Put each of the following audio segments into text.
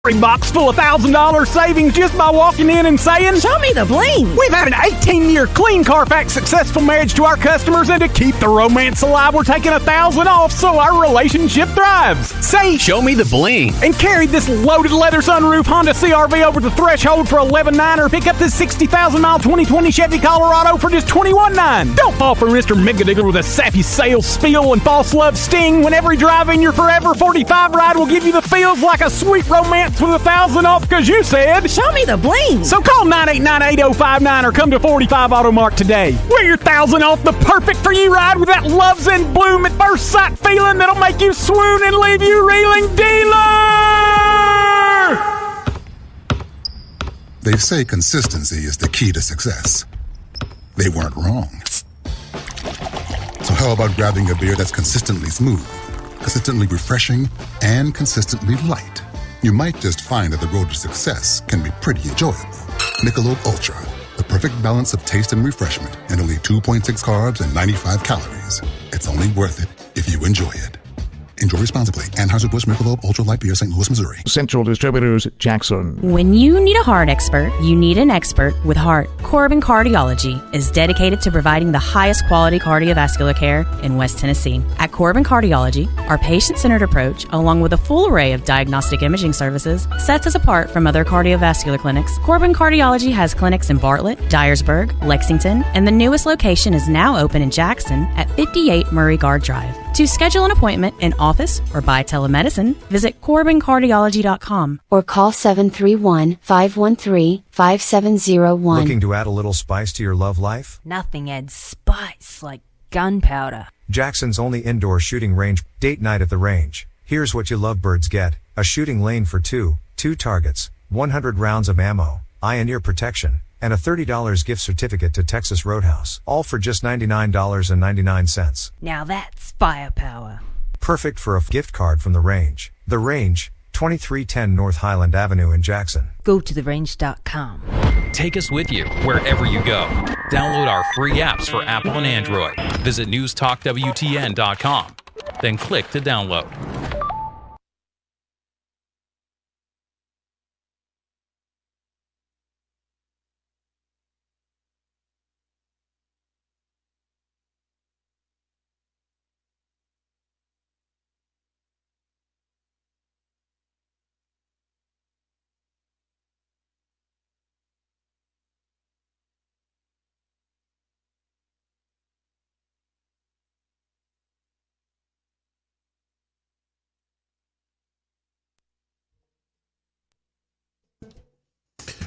Box full of $1,000 savings just by walking in and saying, "Show me the bling." We've had an 18-year clean Carfax successful marriage to our customers, and to keep the romance alive, we're taking $1,000 off so our relationship thrives. Say, "Show me the bling," and carry this loaded leather sunroof Honda CRV over the threshold for $11,900, or pick up this 60,000-mile 2020 Chevy Colorado for just $21,900. Don't fall for Mr. Megadigger with a sappy sales spiel and false love sting when every drive-in your Forever 45 ride will give you the feels like a sweet romance with $1,000 off because you said, "Show me the bling." So call 989-8059 or come to 45 Auto Mart today. Wear your $1,000 off the perfect for you ride with that love's in bloom at first sight feeling that'll make you swoon and leave you reeling. Dealer! They say consistency is the key to success. They weren't wrong. So how about grabbing a beer that's consistently smooth, consistently refreshing, and consistently light? You might just find that the road to success can be pretty enjoyable. Michelob Ultra, the perfect balance of taste and refreshment, and only 2.6 carbs and 95 calories. It's only worth it if you enjoy it. Enjoy responsibly. Anheuser-Busch Michelob Ultra Light Beer, St. Louis, Missouri. Central Distributors, Jackson. When you need a heart expert, you need an expert with heart. Corbin Cardiology is dedicated to providing the highest quality cardiovascular care in West Tennessee. At Corbin Cardiology, our patient-centered approach, along with a full array of diagnostic imaging services, sets us apart from other cardiovascular clinics. Corbin Cardiology has clinics in Bartlett, Dyersburg, Lexington, and the newest location is now open in Jackson at 58 Murray Guard Drive. To schedule an appointment in office or by telemedicine, visit CorbinCardiology.com or call 731-513-5701. Looking to add a little spice to your love life? Nothing adds spice like gunpowder. Jackson's only indoor shooting range, date night at the range. Here's what you lovebirds get: a shooting lane for two targets, 100 rounds of ammo, eye and ear protection, and a $30 gift certificate to Texas Roadhouse. All for just $99.99. Now that's firepower. Perfect for a gift card from the range. The Range, 2310 North Highland Avenue in Jackson. Go to therange.com. Take us with you wherever you go. Download our free apps for Apple and Android. Visit newstalkwtn.com. Then click to download.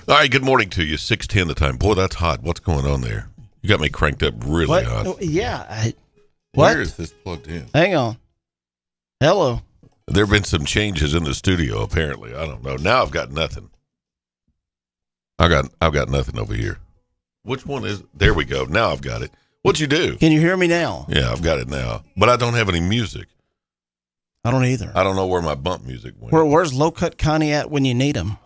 All right, good morning to you. 6:10 the time. Boy, that's hot. What's going on there? You got me cranked up really hot. Yeah. Where is this plugged in? Hang on. Hello. There have been some changes in the studio, apparently. I don't know. Now I've got nothing. I've got nothing over here. Which one is? There we go. Now I've got it. What'd you do? Can you hear me now? Yeah, I've got it now. But I don't have any music. I don't either. I don't know where my bump music went. Where's Low Cut Connie at when you need him?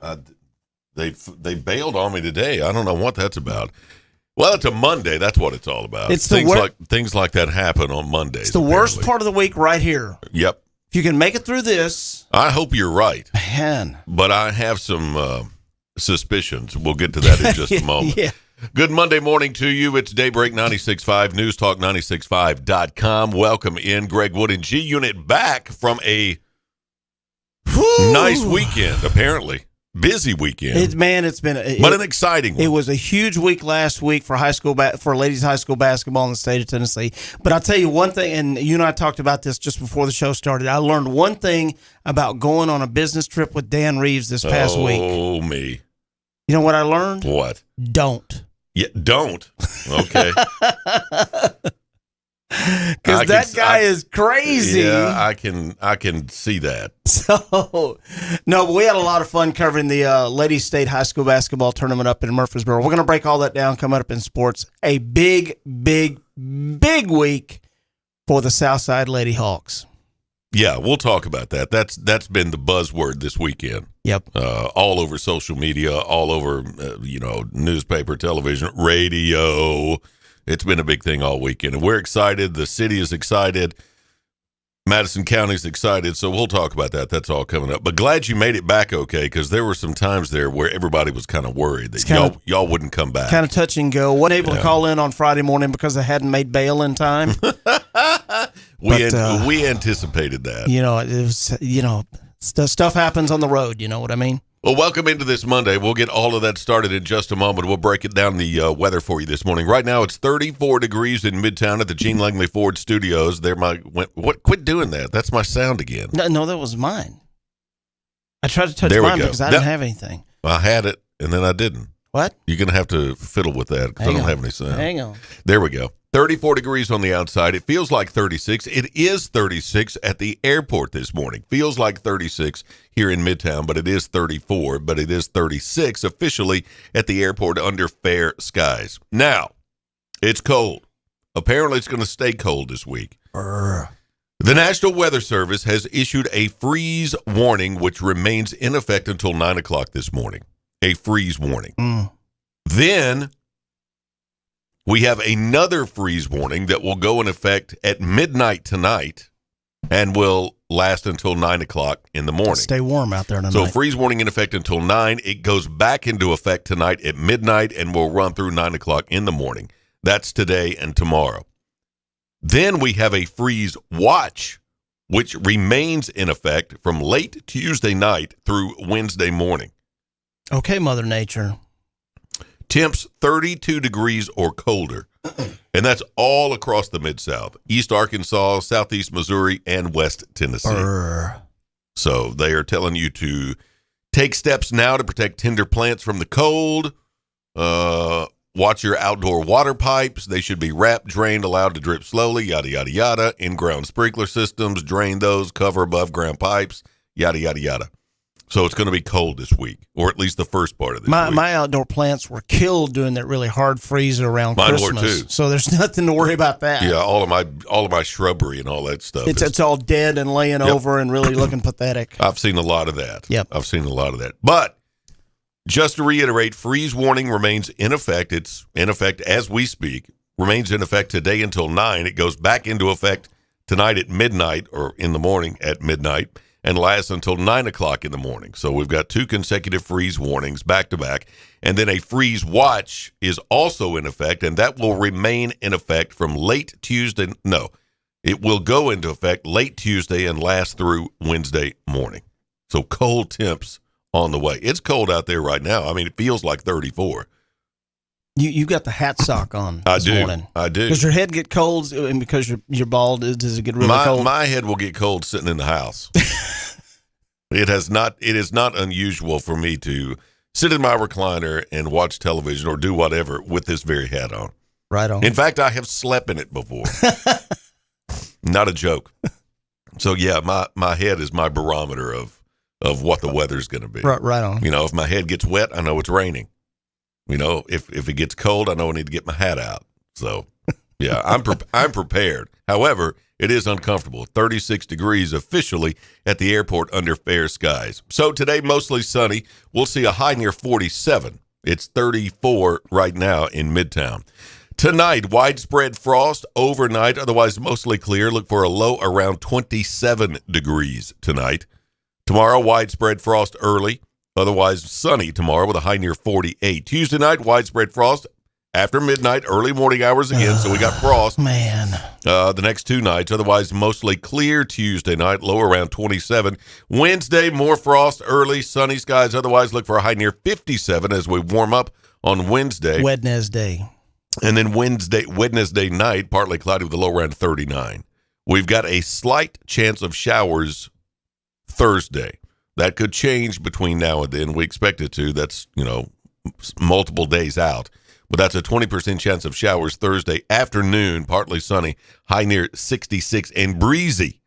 They bailed on me today. I don't know what that's about. Well, it's a Monday. That's what it's all about. It's things like that happen on Mondays. It's the worst part of the week right here. Yep. If you can make it through this, I hope you're right. Man. But I have some suspicions. We'll get to that in just a moment. Yeah. Good Monday morning to you. It's Daybreak 96.5, newstalk965.com. Welcome in. Greg Wood and G Unit back from a nice weekend, apparently. Busy weekend. It's been an exciting one. It was a huge week last week for ladies high school basketball in the state of Tennessee. But I'll tell you one thing, and you and I talked about this just before the show started. I learned one thing about going on a business trip with Dan Reeves this past week. Oh, me. You know what I learned? What? Don't. Yeah, don't. Okay. Because that guy is crazy. Yeah, I can see that. So, no, but we had a lot of fun covering the Ladies State High School Basketball Tournament up in Murfreesboro. We're going to break all that down coming up in sports. A big, big, big week for the Southside Lady Hawks. Yeah, we'll talk about that. That's been the buzzword this weekend. Yep. All over social media, all over newspaper, television, radio. It's been a big thing all weekend, and we're excited. The city is excited. Madison County's excited, so we'll talk about that. That's all coming up. But glad you made it back okay, because there were some times there where everybody was kind of worried that y'all wouldn't come back. Kind of touch and go. Wasn't able to call in on Friday morning because I hadn't made bail in time. We anticipated that. It was, stuff happens on the road. You know what I mean? Well, welcome into this Monday. We'll get all of that started in just a moment. We'll break it down the weather for you this morning. Right now, it's 34 degrees in Midtown at the Gene Langley Ford Studios. Quit doing that. That's my sound again. No, that was mine. I tried to touch mine because I didn't have anything. I had it, and then I didn't. What? You're going to have to fiddle with that because I don't have any sound. Hang on. There we go. 34 degrees on the outside. It feels like 36. It is 36 at the airport this morning. Feels like 36 here in Midtown, but it is 34. But it is 36 officially at the airport under fair skies. Now, it's cold. Apparently, it's going to stay cold this week. The National Weather Service has issued a freeze warning, which remains in effect until 9 o'clock this morning. A freeze warning. Then we have another freeze warning that will go in effect at midnight tonight and will last until 9 o'clock in the morning. Stay warm out there tonight. So freeze warning in effect until 9. It goes back into effect tonight at midnight and will run through 9 o'clock in the morning. That's today and tomorrow. Then we have a freeze watch, which remains in effect from late Tuesday night through Wednesday morning. Okay, Mother Nature. Temps 32 degrees or colder, and that's all across the Mid-South, East Arkansas, Southeast Missouri, and West Tennessee. So they are telling you to take steps now to protect tender plants from the cold. Watch your outdoor water pipes. They should be wrapped, drained, allowed to drip slowly, yada, yada, yada. In-ground sprinkler systems, drain those, cover above-ground pipes, yada, yada, yada. So it's going to be cold this week, or at least the first part of this week. My outdoor plants were killed during that really hard freeze around Mine Christmas. were too. So there's nothing to worry about that. Yeah, all of my shrubbery and all that stuff. It's all dead and laying over and really looking pathetic. I've seen a lot of that. Yep. I've seen a lot of that. But just to reiterate, freeze warning remains in effect. It's in effect as we speak. Remains in effect today until 9. It goes back into effect tonight at midnight, or in the morning at midnight, and lasts until 9 o'clock in the morning. So we've got 2 consecutive freeze warnings back to back. And then a freeze watch is also in effect, and that will remain in effect from late Tuesday. No, it will go into effect late Tuesday and last through Wednesday morning. So cold temps on the way. It's cold out there right now. I mean, it feels like 34. You got the hat sock on this morning. I do. Does your head get cold, and because you're bald, does it get really cold? My head will get cold sitting in the house. It is not unusual for me to sit in my recliner and watch television or do whatever with this very hat on. Right on. In fact, I have slept in it before. Not a joke. So yeah, my head is my barometer of what the weather's going to be. Right on. You know, if my head gets wet, I know it's raining. You know, if it gets cold, I know I need to get my hat out. So, yeah, I'm prepared. However, it is uncomfortable. 36 degrees officially at the airport under fair skies. So today, mostly sunny. We'll see a high near 47. It's 34 right now in Midtown. Tonight, widespread frost overnight, otherwise mostly clear. Look for a low around 27 degrees tonight. Tomorrow, widespread frost early, otherwise sunny tomorrow with a high near 48. Tuesday night, widespread frost after midnight, early morning hours again, so we got frost. Man. The next 2 nights, otherwise mostly clear Tuesday night, low around 27. Wednesday, more frost early, sunny skies, otherwise look for a high near 57 as we warm up on Wednesday. Wednesday. And then Wednesday night, partly cloudy with a low around 39. We've got a slight chance of showers Thursday. That could change between now and then. We expect it to. That's, multiple days out. But that's a 20% chance of showers Thursday afternoon, partly sunny, high near 66 and breezy.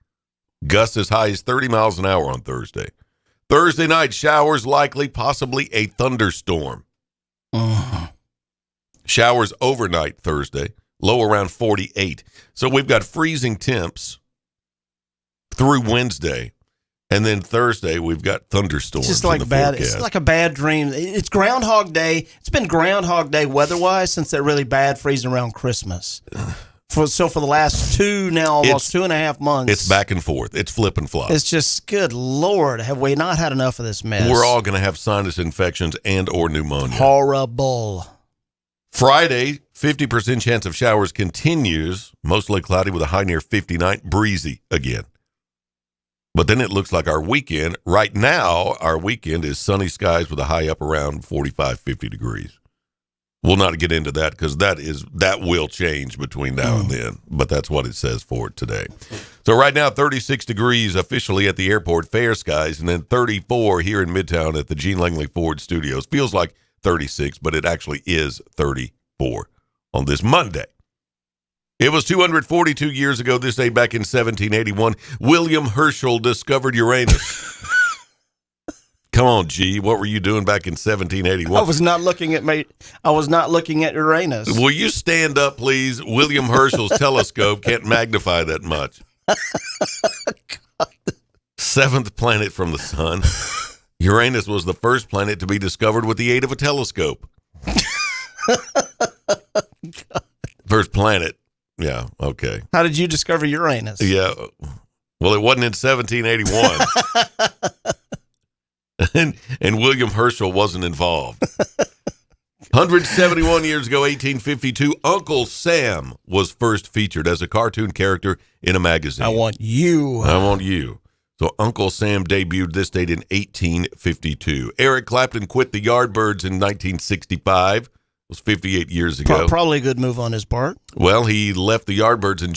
Gusts as high as 30 miles an hour on Thursday. Thursday night, showers likely, possibly a thunderstorm. Showers overnight Thursday, low around 48. So we've got freezing temps through Wednesday. And then Thursday, we've got thunderstorms. It's just like it's like a bad dream. It's Groundhog Day. It's been Groundhog Day weather-wise since that really bad freezing around Christmas. For the last almost 2.5 months. It's back and forth. It's flip and flop. It's just, good Lord, have we not had enough of this mess? We're all going to have sinus infections and or pneumonia. Horrible. Friday, 50% chance of showers continues. Mostly cloudy with a high near 59. Breezy again. But then it looks like our weekend. Right now, our weekend is sunny skies with a high up around 45, 50 degrees. We'll not get into that because that will change between now and then. But that's what it says for it today. So right now, 36 degrees officially at the airport, fair skies, and then 34 here in Midtown at the Gene Langley Ford Studios. Feels like 36, but it actually is 34 on this Monday. It was 242 years ago this day back in 1781. William Herschel discovered Uranus. Come on, G. What were you doing back in 1781? I was not looking at Uranus. Will you stand up, please? William Herschel's telescope can't magnify that much. Seventh planet from the sun. Uranus was the first planet to be discovered with the aid of a telescope. First planet. Yeah, okay. How did you discover Uranus? Yeah. Well, it wasn't in 1781. And William Herschel wasn't involved. 171 years ago, 1852, Uncle Sam was first featured as a cartoon character in a magazine. I want you. So Uncle Sam debuted this date in 1852. Eric Clapton quit the Yardbirds in 1965. It was 58 years ago. Probably a good move on his part. Well, he left the Yardbirds and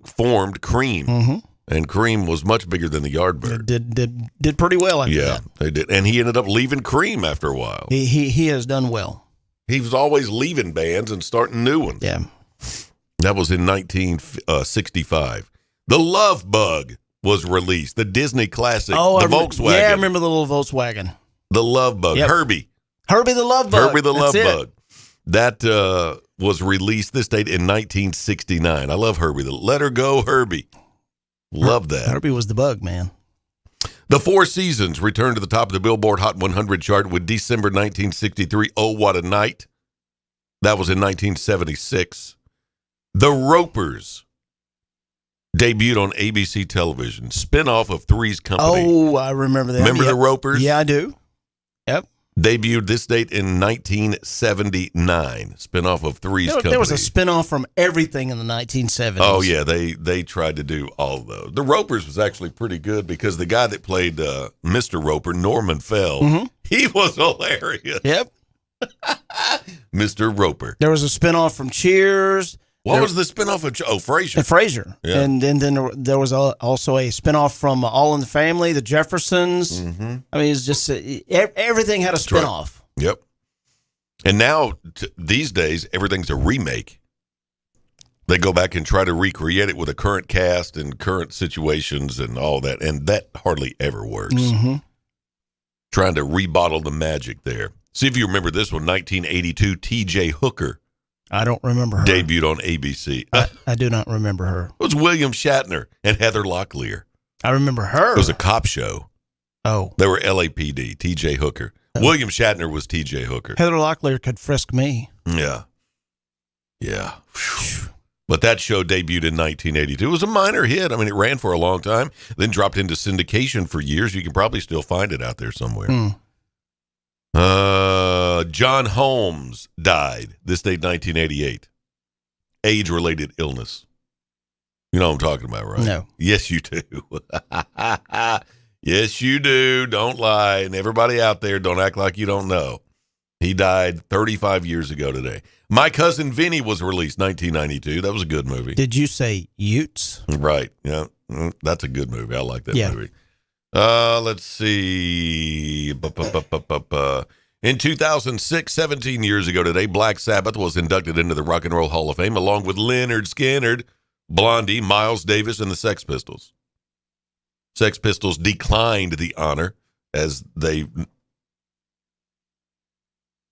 formed Cream. Mm-hmm. And Cream was much bigger than the Yardbird. Did pretty well after that. Yeah, they did. And he ended up leaving Cream after a while. He has done well. He was always leaving bands and starting new ones. Yeah. That was in 1965. The Love Bug was released. The Disney classic, Volkswagen. Yeah, I remember the little Volkswagen. The Love Bug. Yep. Herbie the Love Bug. Herbie the Love Bug. That was released this date in 1969. I love Herbie. Let her go, Herbie. Love that. Herbie was the bug, man. The Four Seasons returned to the top of the Billboard Hot 100 chart with December 1963, Oh, What a Night. That was in 1976. The Ropers debuted on ABC television, spinoff of Three's Company. Oh, I remember that. Remember the Ropers? Yeah, I do. Yep. Debuted this date in 1979, spinoff of Three's Company. There was a spinoff from everything in the 1970s. Oh, yeah, they tried to do all of those. The Ropers was actually pretty good because the guy that played Mr. Roper, Norman Fell, he was hilarious. Yep. Mr. Roper. There was a spinoff from Cheers. What was the spinoff of Frasier? Frasier. Yeah. And then there was also a spinoff from All in the Family, the Jeffersons. Mm-hmm. I mean, it's just everything had a spinoff. Right. Yep. And now, these days, everything's a remake. They go back and try to recreate it with a current cast and current situations and all that, and that hardly ever works. Mm-hmm. Trying to rebottle the magic there. See if you remember this one, 1982, T.J. Hooker. I don't remember her. Debuted on ABC. I do not remember her. It was William Shatner and Heather Locklear. I remember her. It was a cop show. Oh. They were LAPD, T.J. Hooker. Oh. William Shatner was T.J. Hooker. Heather Locklear could frisk me. Yeah. Yeah. Whew. But that show debuted in 1982. It was a minor hit. I mean, it ran for a long time, then dropped into syndication for years. You can probably still find it out there somewhere. John Holmes died this date, 1988. Age-related illness. You know what I'm talking about, right? No. Yes, you do. Yes, you do. Don't lie. And everybody out there, don't act like you don't know. He died 35 years ago today. My Cousin Vinny was released 1992. That was a good movie. Did you say Utes? Right. Yeah. That's a good movie. I like that movie. Let's see. In 2006, 17 years ago today, Black Sabbath was inducted into the Rock and Roll Hall of Fame along with Lynyrd Skynyrd, Blondie, Miles Davis, and the Sex Pistols. Sex Pistols declined the honor as they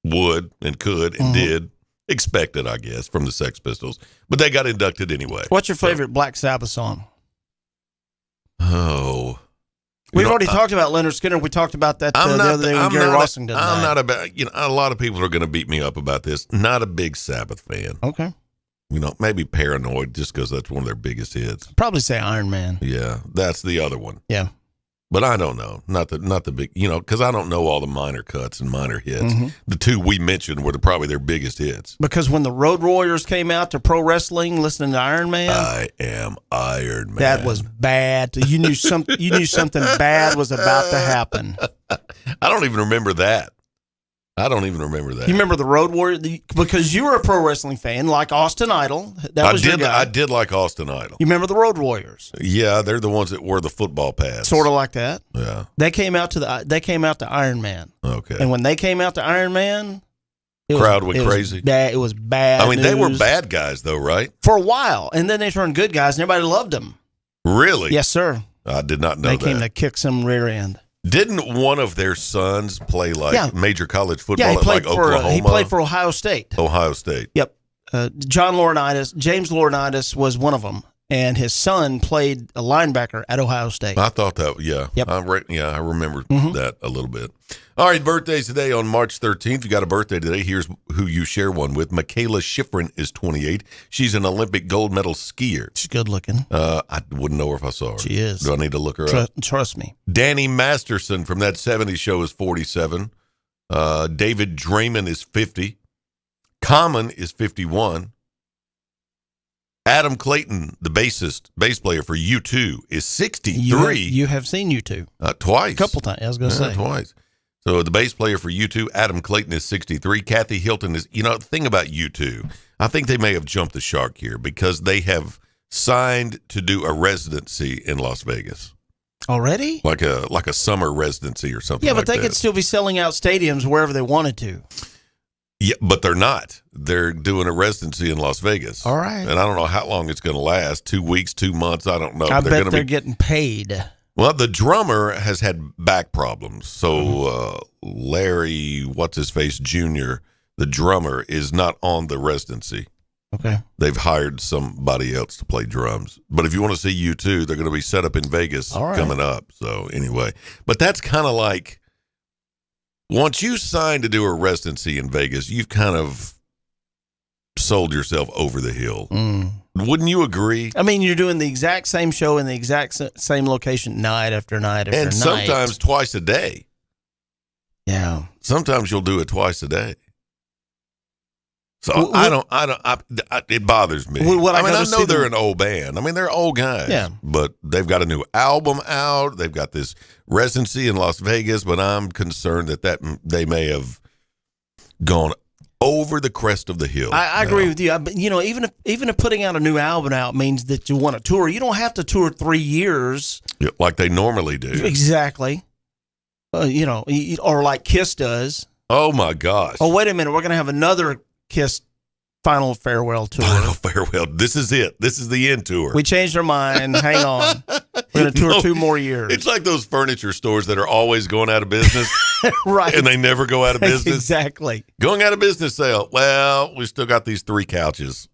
would and could and did expect it, I guess, from the Sex Pistols. But they got inducted anyway. What's your favorite Black Sabbath song? Oh. We've already talked about Lynyrd Skynyrd. We talked about that the other day when Gary Rossington died. I'm not about, a lot of people are going to beat me up about this. Not a big Sabbath fan. Okay. Maybe Paranoid, just because that's one of their biggest hits. Probably say Iron Man. Yeah, that's the other one. Yeah. But I don't know. Not the big, because I don't know all the minor cuts and minor hits. Mm-hmm. The two we mentioned were probably their biggest hits. Because when the Road Warriors came out to pro wrestling, listening to Iron Man, I am Iron Man. that was bad. You knew something bad was about to happen. I don't even remember that. You remember the Road Warrior? Because you were a pro wrestling fan, like Austin Idol. That was your guy. I did like Austin Idol. You remember the Road Warriors? Yeah, they're the ones that wore the football pads. Sort of like that. Yeah. They came out to Iron Man. Okay. And when they came out to Iron Man, crowd went crazy. It was bad. I mean, they were news bad guys, though, right? for a while, and then they turned good guys, and everybody loved them. Really? Yes, sir. I did not know They that. came to kick some rear end. Didn't one of their sons play major college football Yeah, he at played Oklahoma? he played for Ohio State. Ohio State. Yep. James Laurinaitis was one of them, and his son played a linebacker at Ohio State. I thought that, yeah. Yep. I remember Mm-hmm. that a little bit. All right, birthdays today on March 13th. You got a birthday today. Here's who you share one with. Michaela Schifrin is 28. She's an Olympic gold medal skier. She's good looking. I wouldn't know her if I saw her. She is. Do I need to look her up? Trust me. Danny Masterson from that 70s show is 47. David Draymond is 50. Common is 51. Adam Clayton, the bass player for U2, is 63. You have seen U2 twice. a couple times. I was going to say twice. So the bass player for U2, Adam Clayton, is 63. Kathy Hilton is, the thing about U2, I think they may have jumped the shark here because they have signed to do a residency in Las Vegas. already. Like a summer residency or something. Yeah, but like they that. could still be selling out stadiums wherever they wanted to. Yeah, but they're not. They're doing a residency in Las Vegas. All right. And I don't know how long it's going to last. 2 weeks, 2 months. I don't know. I But bet they're getting paid. Well, the drummer has had back problems. So Larry, what's-his-face, Jr., the drummer, is not on the residency. Okay. They've hired somebody else to play drums. But if you want to see U2, they're going to be set up in Vegas coming up. So anyway, but that's kind of like, once you sign to do a residency in Vegas, you've kind of sold yourself over the hill. Wouldn't you agree? I mean, you're doing the exact same show in the exact same location night after night after night. And sometimes twice a day. Yeah. Sometimes you'll do it twice a day. So it bothers me. I know they're an old band. I mean, they're old guys. Yeah. But they've got a new album out. They've got this residency in Las Vegas, but I'm concerned that they may have gone over the crest of the hill. I agree with you. Even if putting out a new album out means that you want to tour, you don't have to tour 3 years. Yeah, like they normally do. Exactly. Or like Kiss does. Oh, my gosh. Oh, wait a minute. We're going to have another Kiss Final Farewell Tour. Final Farewell. This is it. This is the end tour. We changed our mind. Hang on. We're going to tour 2 more years. It's like those furniture stores that are always going out of business. Right. And they never go out of business. Exactly. Going out of business sale. Well, we still got these 3 couches.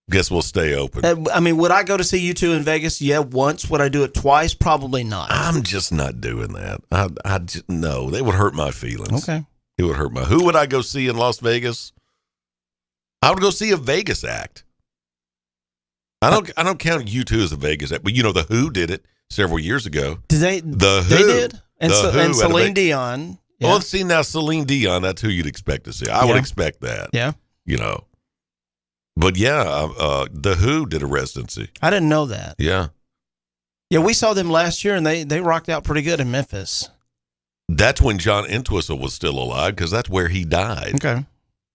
Guess we'll stay open. Would I go to see U2 in Vegas? Yeah, once. Would I do it twice? Probably not. I'm just not doing that. No, they would hurt my feelings. Okay. It would hurt who would I go see in Las Vegas? I would go see a Vegas act. I don't count U2 as a Vegas act, but the Who did it several years ago. Did they? The They Who did? And Celine Dion. Yeah. Well, see, now Celine Dion, that's who you'd expect to see. I would expect that. Yeah. But yeah, the Who did a residency. I didn't know that. Yeah. Yeah, we saw them last year, and they rocked out pretty good in Memphis. That's when John Entwistle was still alive, because that's where he died. Okay.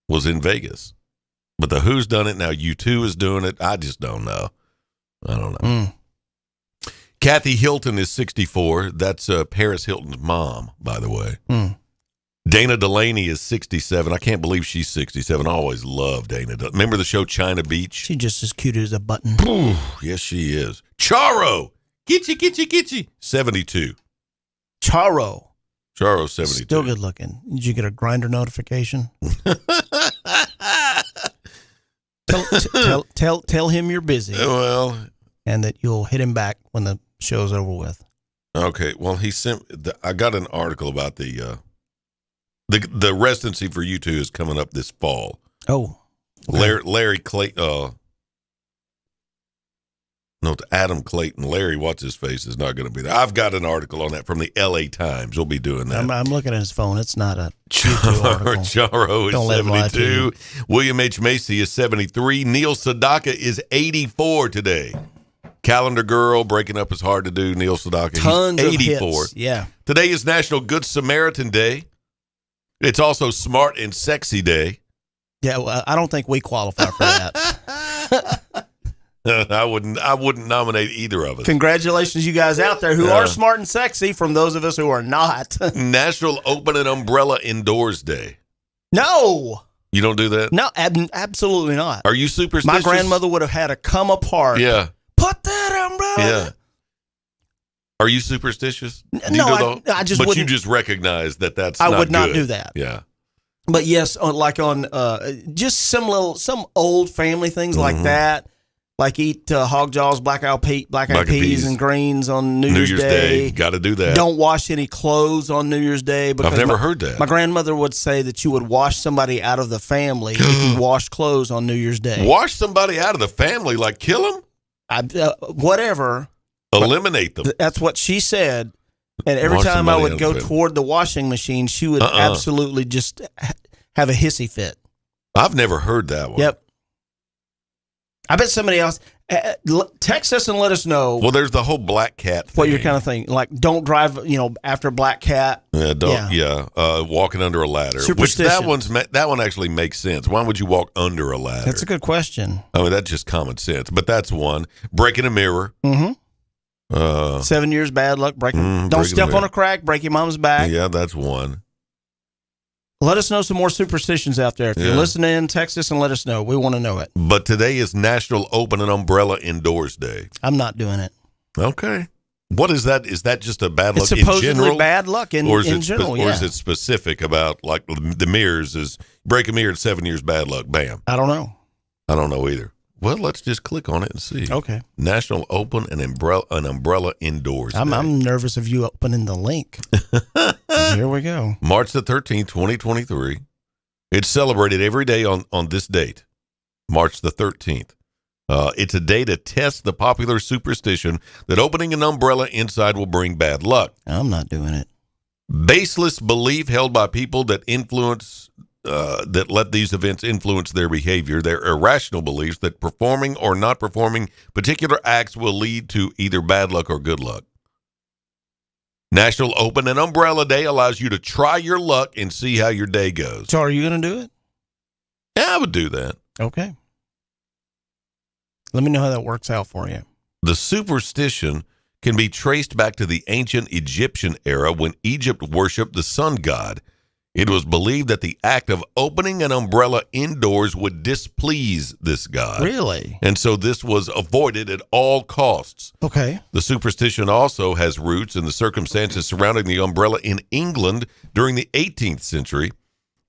Was in Vegas. But the Who's done it now. U2 is doing it. I just don't know. I don't know. Kathy Hilton is 64. That's Paris Hilton's mom, by the way. Dana Delaney is 67. I can't believe she's 67. I always loved Dana. Remember the show China Beach? She's just as cute as a button. Yes, she is. Charo. Kitchi. 72. Charo, 72. still good looking. Did you get a Grindr notification? Tell him you're busy. Well, and that you'll hit him back when the show's over with. Okay. Well, I got an article about the residency for U2 is coming up this fall. Oh. Larry Clayton. No, it's Adam Clayton. Larry, what's his face, is not going to be there. I've got an article on that from the L.A. Times. We'll be doing that. I'm looking at his phone. It's not a YouTube article. Charo is Don't let him lie to 72. you. William H. Macy is 73. Neil Sedaka is 84 today. Calendar Girl, Breaking Up is Hard to Do. Neil Sedaka, Tons he's of 84. hits. Yeah. Today is National Good Samaritan Day. It's also Smart and Sexy Day. Yeah, well, I don't think we qualify for that. I wouldn't nominate either of us. Congratulations, you guys out there who are smart and sexy, from those of us who are not. National Open an Umbrella Indoors Day. No. You don't do that? No, absolutely not. Are you superstitious? My grandmother would have had to come apart. Yeah. Put that umbrella. Yeah. Are you superstitious? No, I just But wouldn't. you just recognize that that's I not would not good. do that. Yeah. But yes, like on just some old family things like that. Like eat hog jaws, black eyed peas, and greens on New Year's Day. Got to do that. Don't wash any clothes on New Year's Day. Because I've never heard that. My grandmother would say that you would wash somebody out of the family if you washed clothes on New Year's Day. Wash somebody out of the family, like kill them? Whatever. Eliminate them. That's what she said. And every Wash time I somebody would out go of the family. toward the washing machine, she would absolutely just have a hissy fit. I've never heard that one. Yep. I bet somebody else text us and let us know. Well, there's the whole black cat thing. What your kind of thing, like don't drive, after black cat. Walking under a ladder. Which that one actually makes sense. Why would you walk under a ladder? That's a good question. I mean, that's just common sense. But that's one. Breaking a mirror. 7 years bad luck. Don't step on a crack. Break your mom's back. Yeah, that's one. Let us know some more superstitions out there. If you're listening, text us and let us know. We want to know it. But today is National Open an Umbrella Indoors Day. I'm not doing it. Okay. What is that? Is that just a bad luck It's in supposedly general? bad luck in general, Or is it specific about, like, the mirrors? Is break a mirror at 7 years bad luck? Bam. I don't know. I don't know either. Well, let's just click on it and see. Okay. National Open an Umbrella Indoors Day. I'm nervous of you opening the link. Here we go. March the 13th, 2023. It's celebrated every day on this date, March the 13th. It's a day to test the popular superstition that opening an umbrella inside will bring bad luck. I'm not doing it. Baseless belief held by people that that let these events influence their behavior. Their irrational beliefs that performing or not performing particular acts will lead to either bad luck or good luck. National Open an Umbrella Day allows you to try your luck and see how your day goes. So are you going to do it? Yeah, I would do that. Okay. Let me know how that works out for you. The superstition can be traced back to the ancient Egyptian era when Egypt worshipped the sun god. It was believed that the act of opening an umbrella indoors would displease this god. Really? And so this was avoided at all costs. Okay. The superstition also has roots in the circumstances surrounding the umbrella in England during the 18th century.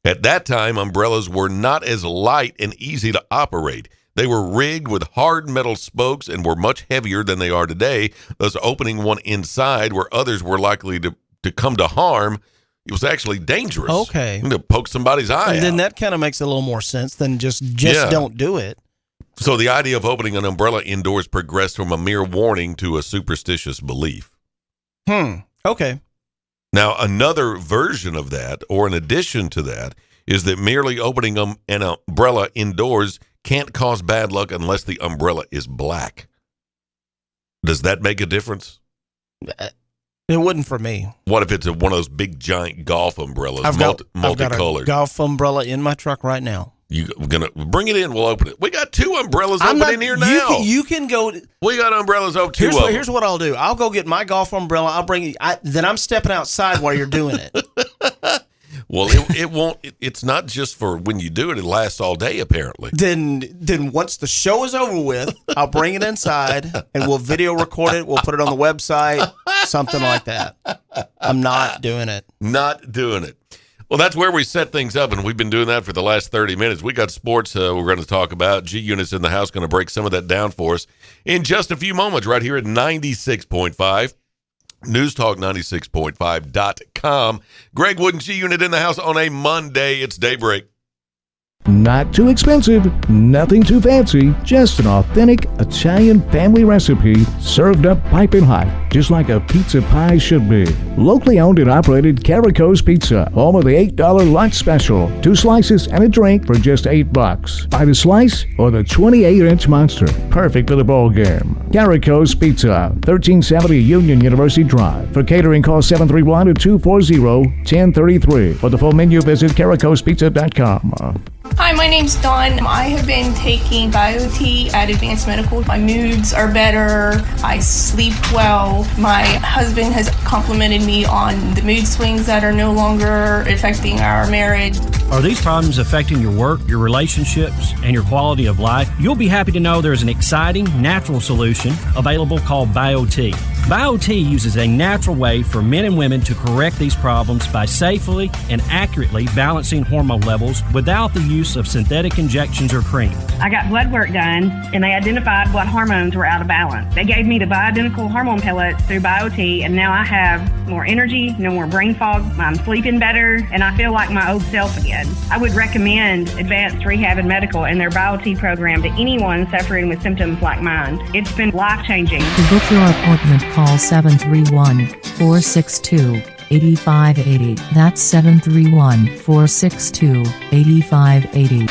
At that time, umbrellas were not as light and easy to operate. They were rigged with hard metal spokes and were much heavier than they are today, thus opening one inside where others were likely to come to harm. It was actually dangerous. Okay. To poke somebody's eye And then out. that kind of makes a little more sense than just don't do it. So the idea of opening an umbrella indoors progressed from a mere warning to a superstitious belief. Okay. Now, another version of that, or an addition to that, is that merely opening an umbrella indoors can't cause bad luck unless the umbrella is black. Does that make a difference? It wouldn't for me. What if it's one of those big giant golf umbrellas, I've got a multicolored? golf umbrella in my truck right now. You're gonna bring it in? We'll open it. We got two umbrellas in here now. You can go. We got umbrellas over two of them. Here's what I'll do. I'll go get my golf umbrella. I'll bring it. Then I'm stepping outside while you're doing it. Well, it won't. It's not just for when you do it. It lasts all day, apparently. Then once the show is over with, I'll bring it inside and we'll video record it. We'll put it on the website, something like that. I'm not doing it. Not doing it. Well, that's where we set things up, and we've been doing that for the last 30 minutes. We got sports we're going to talk about. G-Unit's in the house, going to break some of that down for us in just a few moments right here at 96.5. NewsTalk96.5.com. Greg Wood and G-Unit in the house on a Monday. It's Daybreak. Not too expensive, nothing too fancy, just an authentic Italian family recipe served up piping hot, just like a pizza pie should be. Locally owned and operated Carico's Pizza, home of the $8 lunch special. 2 slices and a drink for just $8. Buy the slice or the 28-inch monster. Perfect for the bowl game. Carico's Pizza, 1370 Union University Drive. For catering, call 731-240-1033. For the full menu, visit caricospizza.com. Hi, my name's Dawn. I have been taking BioT at Advanced Medical. My moods are better. I sleep well. My husband has complimented me on the mood swings that are no longer affecting our marriage. Are these problems affecting your work, your relationships, and your quality of life? You'll be happy to know there's an exciting, natural solution available called BioT. BioT uses a natural way for men and women to correct these problems by safely and accurately balancing hormone levels without the use of synthetic injections or cream. I got blood work done, and they identified what hormones were out of balance. They gave me the bioidentical hormone pellets through BioT, and now I have more energy, no more brain fog, I'm sleeping better, and I feel like my old self again. I would recommend Advanced Rehab and Medical and their BioT program to anyone suffering with symptoms like mine. It's been life-changing. To book your appointment, call 731-462-8580. That's 731-462-8580.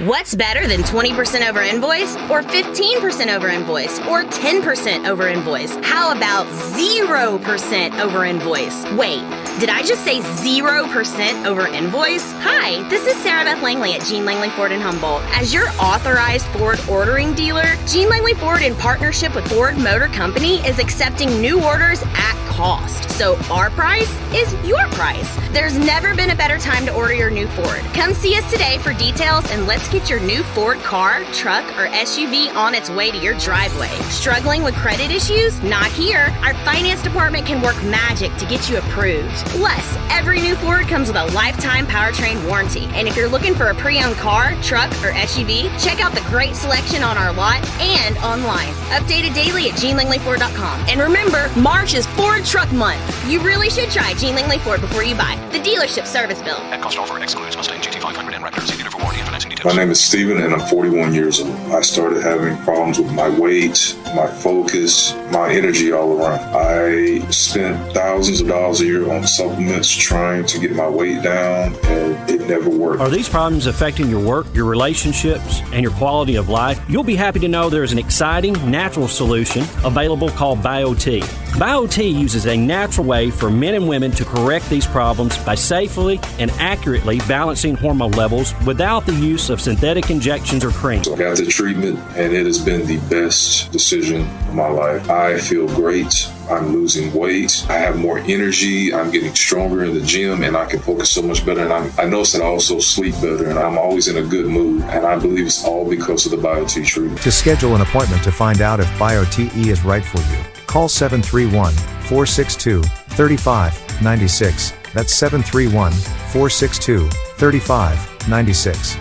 What's better than 20% over invoice, or 15% over invoice, or 10% over invoice? How about 0% over invoice? Wait, did I just say 0% over invoice? Hi, this is Sarah Beth Langley at Gene Langley Ford in Humboldt. As your authorized Ford ordering dealer, Gene Langley Ford, in partnership with Ford Motor Company, is accepting new orders at cost. So our price is your price. There's never been a better time to order your new Ford. Come see us today for details, and let's get your new Ford car, truck, or SUV on its way to your driveway. Struggling with credit issues? Not here. Our finance department can work magic to get you approved. Plus, every new Ford comes with a lifetime powertrain warranty. And if you're looking for a pre-owned car, truck, or SUV, check out the great selection on our lot and online. Updated daily at GeneLangleyFord.com. And remember, March is Ford Truck Month. You really should try Gene Langley Ford before you buy. The dealership service bill. At cost offer excludes Mustang GT500 and Raptor. See dealer for warranty and financing details. My name is Steven, and I'm 41 years old. I started having problems with my weight, my focus, my energy all around. I spent thousands of dollars a year on supplements trying to get my weight down, and it never worked. Are these problems affecting your work, your relationships, and your quality of life? You'll be happy to know there's an exciting, natural solution available called BioT. BioT uses a natural way for men and women to correct these problems by safely and accurately balancing hormone levels without the use of synthetic injections or cream. So I got the treatment, and it has been the best decision of my life. I feel great. I'm losing weight. I have more energy. I'm getting stronger in the gym, and I can focus so much better. And I notice that I also sleep better, and I'm always in a good mood. And I believe it's all because of the BioT treatment. To schedule an appointment to find out if BioTE is right for you, call 731-462-3596. That's 731-462-3596.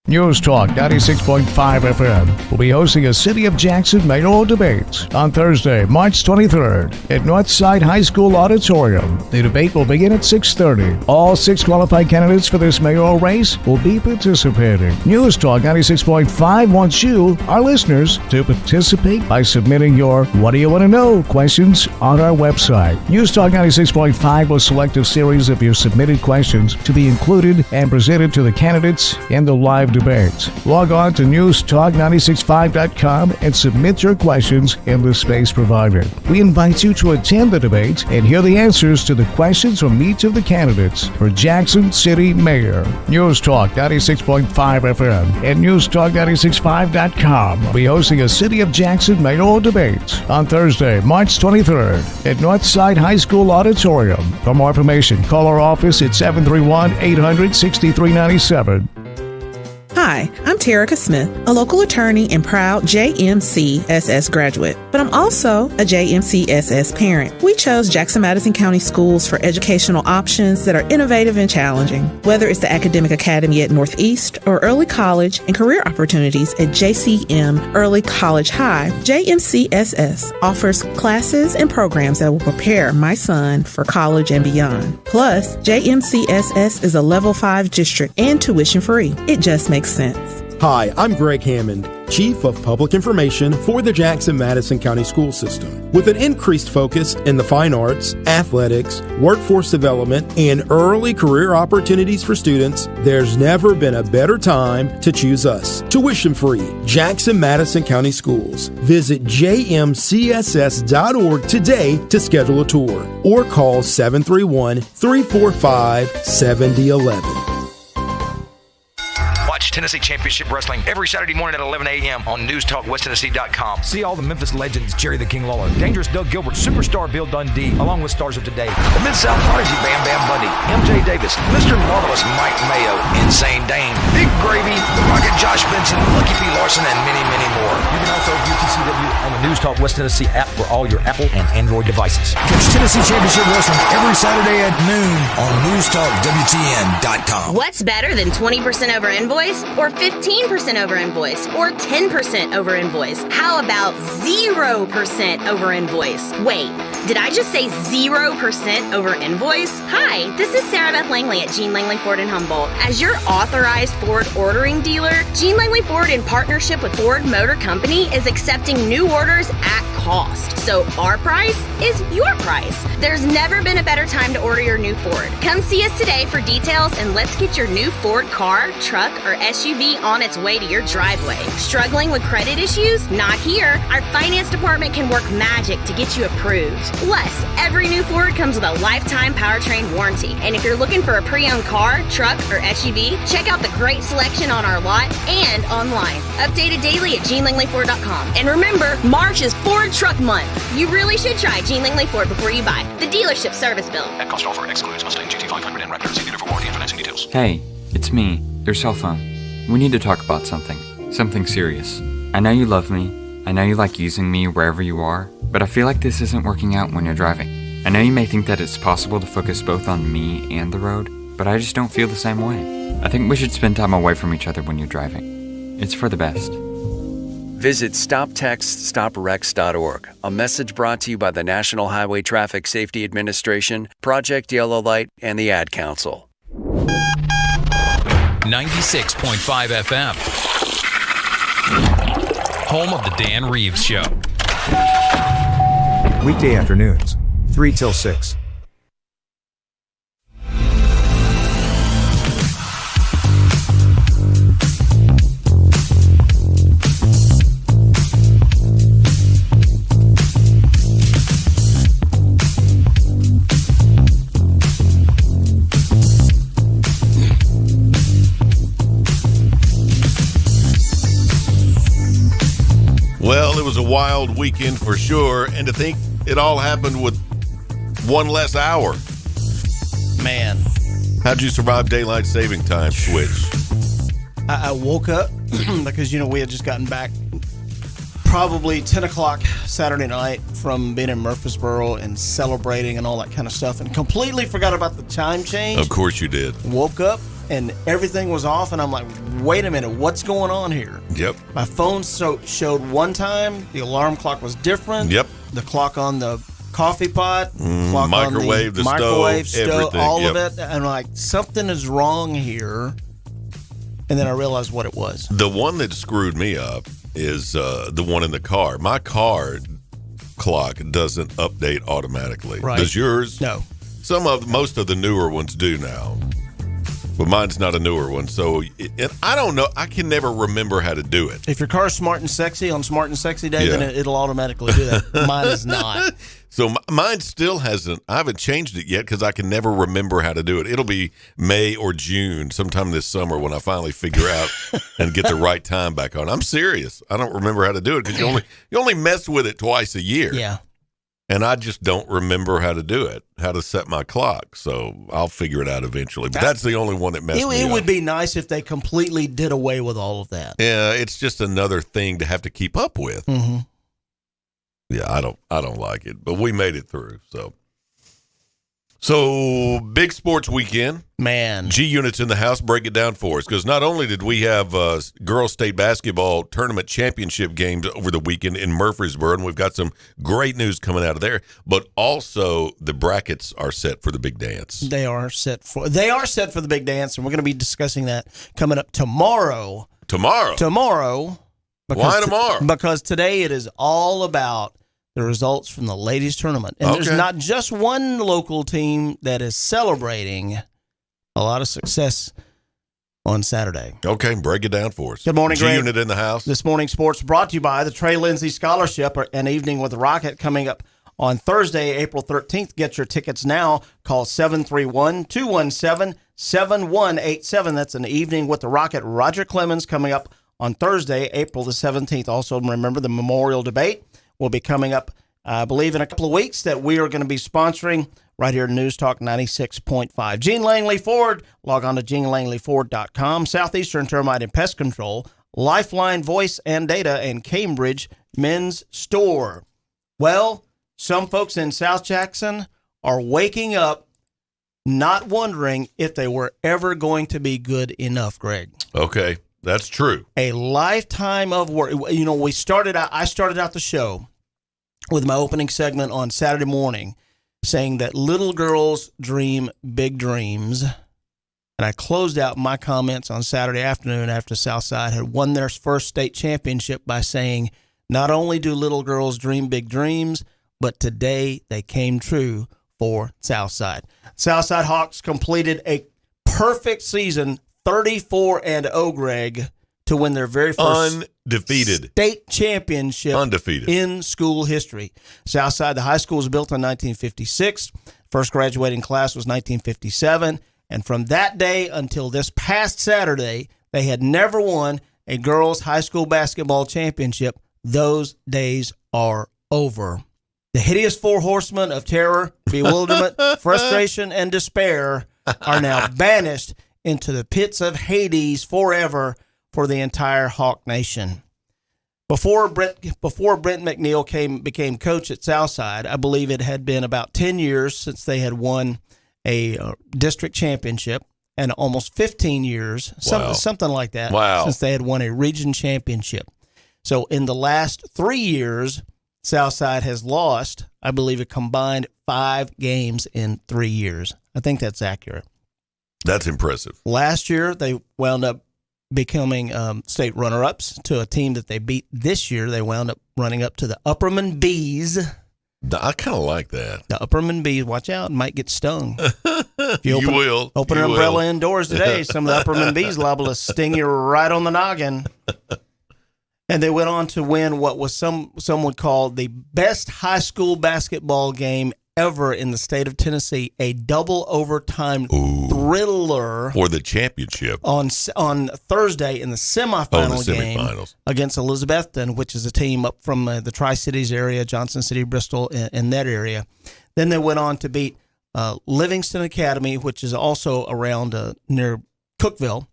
News Talk 96.5 FM will be hosting a City of Jackson mayoral debate on Thursday, March 23rd at Northside High School Auditorium. The debate will begin at 6:30. All 6 qualified candidates for this mayoral race will be participating. News Talk 96.5 wants you, our listeners, to participate by submitting your What Do You Want to Know questions on our website. News Talk 96.5 will select a series of your submitted questions to be included and presented to the candidates in the live debate. Log on to newstalk965.com and submit your questions in the space provided. We invite you to attend the debate and hear the answers to the questions from each of the candidates for Jackson City Mayor. News Talk 96.5 FM and newstalk965.com will be hosting a City of Jackson mayoral debate on Thursday, March 23rd at Northside High School Auditorium. For more information, call our office at 731-800-6397. Hi, I'm Terica Smith, a local attorney and proud JMCSS graduate, but I'm also a JMCSS parent. We chose Jackson-Madison County Schools for educational options that are innovative and challenging. Whether it's the Academic Academy at Northeast or early college and career opportunities at JCM Early College High, JMCSS offers classes and programs that will prepare my son for college and beyond. Plus, JMCSS is a Level 5 district and tuition free. It just makes sense. Hi, I'm Greg Hammond, Chief of Public Information for the Jackson-Madison County School System. With an increased focus in the fine arts, athletics, workforce development, and early career opportunities for students, there's never been a better time to choose us. Tuition-free, Jackson-Madison County Schools. Visit jmcss.org today to schedule a tour or call 731-345-7011. Watch Tennessee Championship Wrestling every Saturday morning at 11 a.m. on NewsTalkWestTennessee.com. See all the Memphis legends: Jerry the King Lawler, Dangerous Doug Gilbert, Superstar Bill Dundee, along with stars of today: the Mid-South Prodigy Bam Bam Bundy, MJ Davis, Mr. Marvelous Mike Mayo, Insane Dane, Big Gravy, The Rocket Josh Benson, Lucky P. Larson, and many, many more. You can also view TCW on the News Talk West Tennessee app for all your Apple and Android devices. Catch Tennessee Championship Wrestling every Saturday at noon on NewsTalkWTN.com. What's better than 20% over invoice or 15% over invoice or 10% over invoice? How about 0% over invoice? Wait, did I just say 0% over invoice? Hi, this is Sarah Beth Langley at Gene Langley Ford in Humboldt. As your authorized Ford ordering dealer, Gene Langley Ford, in partnership with Ford Motor Company, is accepting new orders at cost. So our price is your price. There's never been a better time to order your new Ford. Come see us today for details and let's get your new Ford car, truck, or SUV on its way to your driveway. Struggling with credit issues? Not here. Our finance department can work magic to get you approved. Plus, every new Ford comes with a lifetime powertrain warranty. And if you're looking for a pre-owned car, truck, or SUV, check out the great selection on our lot and online. Updated daily at GeneLangleyFord.com. And remember, March is Ford Truck Month. You really should try Gene Langley Ford before you buy. The dealership service bill. At cost offer excludes Mustang GT500 and Raptor. See dealer for warranty and financing details. Hey, it's me, your cell phone. We need to talk about something serious. I know you love me. I know you like using me wherever you are, but I feel like this isn't working out when you're driving. I know you may think that it's possible to focus both on me and the road, but I just don't feel the same way. I think we should spend time away from each other when you're driving. It's for the best. Visit StopTextStopWrecks.org, a message brought to you by the National Highway Traffic Safety Administration, Project Yellow Light, and the Ad Council. 96.5 FM. Home of the Dan Reeves Show. Weekday afternoons, 3 till 6. Well, it was a wild weekend for sure, and to think it all happened with one less hour. Man. How'd you survive daylight saving time switch? I woke up because, we had just gotten back probably 10 o'clock Saturday night from being in Murfreesboro and celebrating and all that kind of stuff, and completely forgot about the time change. Of course you did. Woke up and everything was off, and I'm like, wait a minute, what's going on here? Yep. My phone showed one time, the alarm clock was different. Yep. The clock on the coffee pot, clock microwave, on the microwave, stove, everything, all yep. of it. And I'm like, something is wrong here. And then I realized what it was. The one that screwed me up is the one in the car. My car clock doesn't update automatically. Right. Does yours? No. Most of the newer ones do now. But mine's not a newer one, so I don't know. I can never remember how to do it. If your car's smart and sexy on Smart and Sexy Day, then it'll automatically do that. Mine is not. So mine still hasn't. I haven't changed it yet because I can never remember how to do it. It'll be May or June, sometime this summer, when I finally figure out and get the right time back on. I'm serious. I don't remember how to do it because you only mess with it twice a year. Yeah. And I just don't remember how to do it, how to set my clock. So I'll figure it out eventually. But that's the only one that messed me up. It would be nice if they completely did away with all of that. Yeah, it's just another thing to have to keep up with. Mm-hmm. Yeah, I don't like it, but we made it through. So big sports weekend. Man. G Unit's in the house. Break it down for us, because not only did we have girls state basketball tournament championship games over the weekend in Murfreesboro, and we've got some great news coming out of there, but also the brackets are set for the big dance. They are set for the big dance, and we're going to be discussing that coming up tomorrow. Tomorrow. Why tomorrow? Because today it is all about the results from the ladies tournament. And there's not just one local team that is celebrating a lot of success on Saturday. Okay, break it down for us. Good morning, Greg. G-Unit in the house. This morning sports brought to you by the Trey Lindsay Scholarship, an evening with the Rocket coming up on Thursday, April 13th. Get your tickets now. Call 731-217-7187. That's an evening with the Rocket. Roger Clemens coming up on Thursday, April the 17th. Also, remember the memorial debate will be coming up, I believe, in a couple of weeks, that we are going to be sponsoring right here at News Talk 96.5. Gene Langley Ford. Log on to GeneLangleyFord.com. Southeastern Termite and Pest Control. Lifeline Voice and Data, and Cambridge Men's Store. Well, some folks in South Jackson are waking up not wondering if they were ever going to be good enough, Greg. Okay, that's true. A lifetime of work. You know, I started out the show with my opening segment on Saturday morning saying that little girls dream big dreams. And I closed out my comments on Saturday afternoon after Southside had won their first state championship by saying, not only do little girls dream big dreams, but today they came true for Southside. Southside Hawks completed a perfect season, 34-0, Greg, to win their very first undefeated state championship in school history. Southside, the high school, was built in 1956. First graduating class was 1957. And from that day until this past Saturday, they had never won a girls' high school basketball championship. Those days are over. The hideous four horsemen of terror, bewilderment, frustration, and despair are now banished into the pits of Hades forever for the entire Hawk Nation. Before Brent McNeil became coach at Southside, I believe it had been about 10 years since they had won a district championship, and almost 15 years, something like that, since they had won a region championship. So in the last 3 years, Southside has lost, I believe, a combined 5 games in 3 years. I think that's accurate. That's impressive. Last year, they wound up becoming state runner-ups to a team that they beat this year. They wound up running up to the Upperman Bees. I kind of like that. The Upperman Bees. Watch out. Might get stung. If you will. Open an umbrella indoors today. Some of the Upperman Bees liable to sting you right on the noggin. And they went on to win what was some would call the best high school basketball game ever in the state of Tennessee, a double overtime thriller for the championship on Thursday in the semifinal game against Elizabethton, which is a team up from the Tri-Cities area, Johnson City, Bristol, in that area. Then they went on to beat Livingston Academy, which is also around near Cookeville,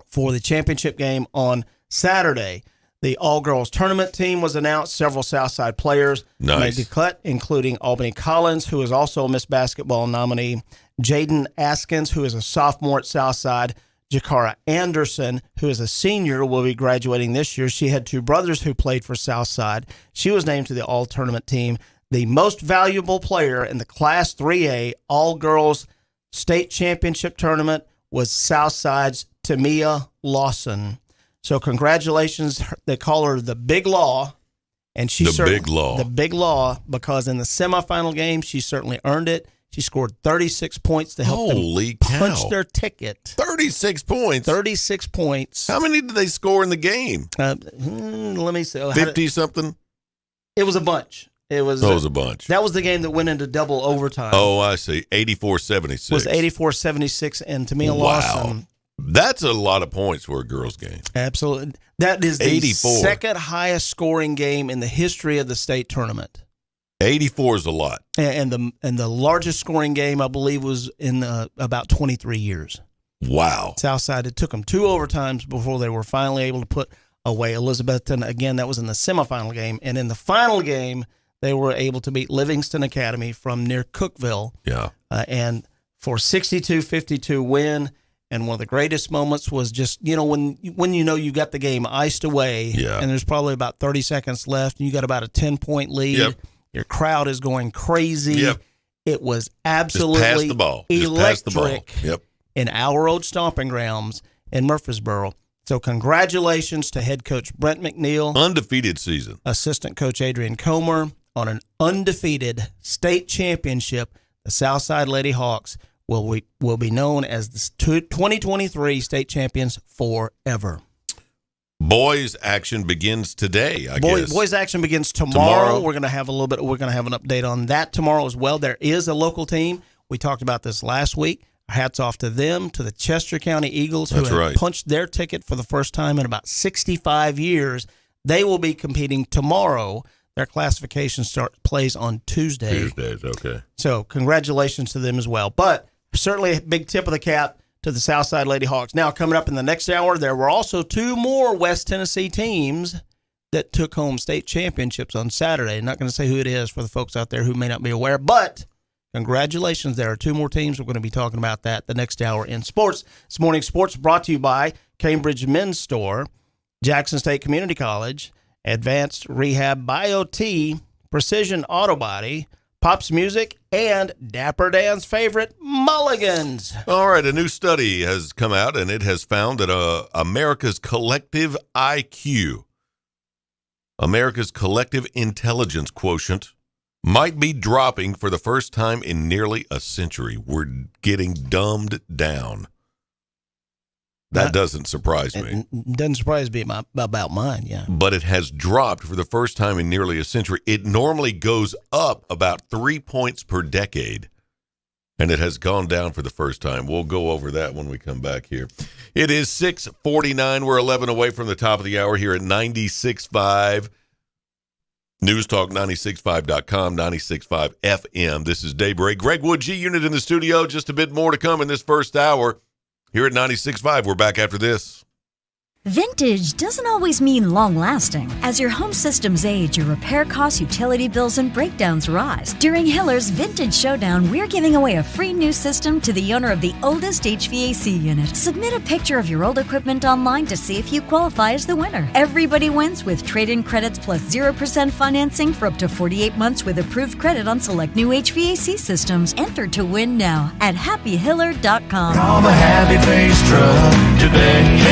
for the championship game on Saturday. The all-girls tournament team was announced. Several Southside players made the cut, including Albany Collins, who is also a Miss Basketball nominee, Jaden Askins, who is a sophomore at Southside, Jakara Anderson, who is a senior, will be graduating this year. She had 2 brothers who played for Southside. She was named to the all-tournament team. The most valuable player in the Class 3A all-girls state championship tournament was Southside's Tamia Lawson. So congratulations. They call her the Big Law. And she The Big Law, because in the semifinal game, she certainly earned it. She scored 36 points to help them punch their ticket. 36 points? 36 points. How many did they score in the game? Let me see. 50-something? It was a bunch. It was a bunch. That was the game that went into double overtime. Oh, I see. 84-76. It was 84-76, and Tamia Lawson. That's a lot of points for a girls' game. Absolutely. That is the 84. Second highest scoring game in the history of the state tournament. 84 is a lot. And the largest scoring game, I believe, was in about 23 years. Wow. Southside, it took them 2 overtimes before they were finally able to put away Elizabethton. Again, that was in the semifinal game. And in the final game, they were able to beat Livingston Academy from near Cookeville. Yeah. And for 62-52 win. And one of the greatest moments was just, when you got the game iced away, and there's probably about 30 seconds left, and you got about a 10-point lead. Yep. Your crowd is going crazy. Yep. It was absolutely Just pass the ball. electric Yep. in our old stomping grounds in Murfreesboro. So congratulations to head coach Brent McNeil. Undefeated season. Assistant coach Adrian Comer on an undefeated state championship. The Southside Lady Hawks will be known as the 2023 state champions forever. Boys action begins today, I guess. Boys action begins tomorrow. We're going to have an update on that tomorrow as well. There is a local team. We talked about this last week. Hats off to them, to the Chester County Eagles, who have punched their ticket for the first time in about 65 years. They will be competing tomorrow. Their classification plays on Tuesday. Tuesdays, okay. So congratulations to them as well. But certainly a big tip of the cap to the Southside Lady Hawks. Now, coming up in the next hour, there were also 2 more West Tennessee teams that took home state championships on Saturday. I'm not going to say who it is for the folks out there who may not be aware, but congratulations. There are 2 more teams. We're going to be talking about that the next hour in sports. This morning, sports brought to you by Cambridge Men's Store, Jackson State Community College, Advanced Rehab BioT, Precision Auto Body, Pops Music, and Dapper Dan's favorite, Mulligan's. All right, a new study has come out, and it has found that America's collective IQ, America's collective intelligence quotient, might be dropping for the first time in nearly a century. We're getting dumbed down. That doesn't surprise me. It doesn't surprise me about mine, yeah. But it has dropped for the first time in nearly a century. It normally goes up about 3 points per decade, and it has gone down for the first time. We'll go over that when we come back here. It is 6:49. We're 11 away from the top of the hour here at 96.5. News Talk 96.5.com, 96.5 FM. This is Daybreak. Greg Wood, G-Unit in the studio. Just a bit more to come in this first hour. Here at 96.5, we're back after this. Vintage doesn't always mean long-lasting. As your home systems age, your repair costs, utility bills, and breakdowns rise. During Hiller's Vintage Showdown, we're giving away a free new system to the owner of the oldest HVAC unit. Submit a picture of your old equipment online to see if you qualify as the winner. Everybody wins with trade-in credits plus 0% financing for up to 48 months with approved credit on select new HVAC systems. Enter to win now at happyhiller.com. Call the Happy Face Truck today.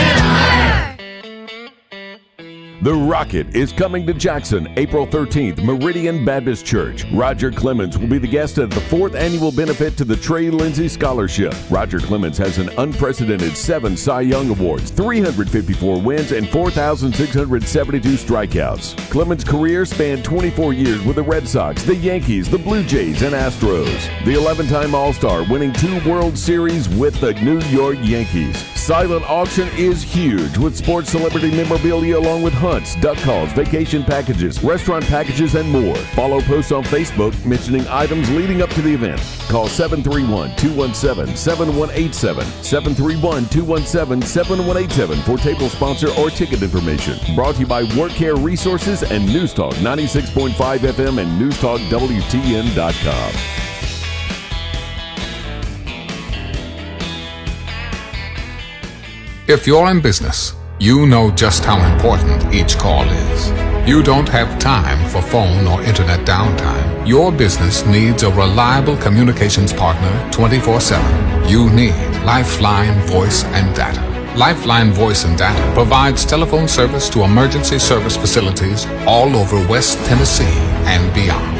The Rocket is coming to Jackson April 13th, Meridian Baptist Church. Roger Clemens will be the guest at the 4th annual benefit to the Trey Lindsay Scholarship. Roger Clemens has an unprecedented 7 Cy Young Awards, 354 wins, and 4,672 strikeouts. Clemens' career spanned 24 years with the Red Sox, the Yankees, the Blue Jays, and Astros. The 11-time All-Star, winning 2 World Series with the New York Yankees. Silent auction is huge with sports celebrity memorabilia along with hunts, duck calls, vacation packages, restaurant packages, and more. Follow posts on Facebook mentioning items leading up to the event. Call 731-217-7187, 731-217-7187 for table sponsor or ticket information. Brought to you by Work Care Resources and News Talk 96.5 FM and NewsTalkWTN.com. If you're in business, you know just how important each call is. You don't have time for phone or internet downtime. Your business needs a reliable communications partner 24/7. You need Lifeline Voice and Data. Lifeline Voice and Data provides telephone service to emergency service facilities all over West Tennessee and beyond.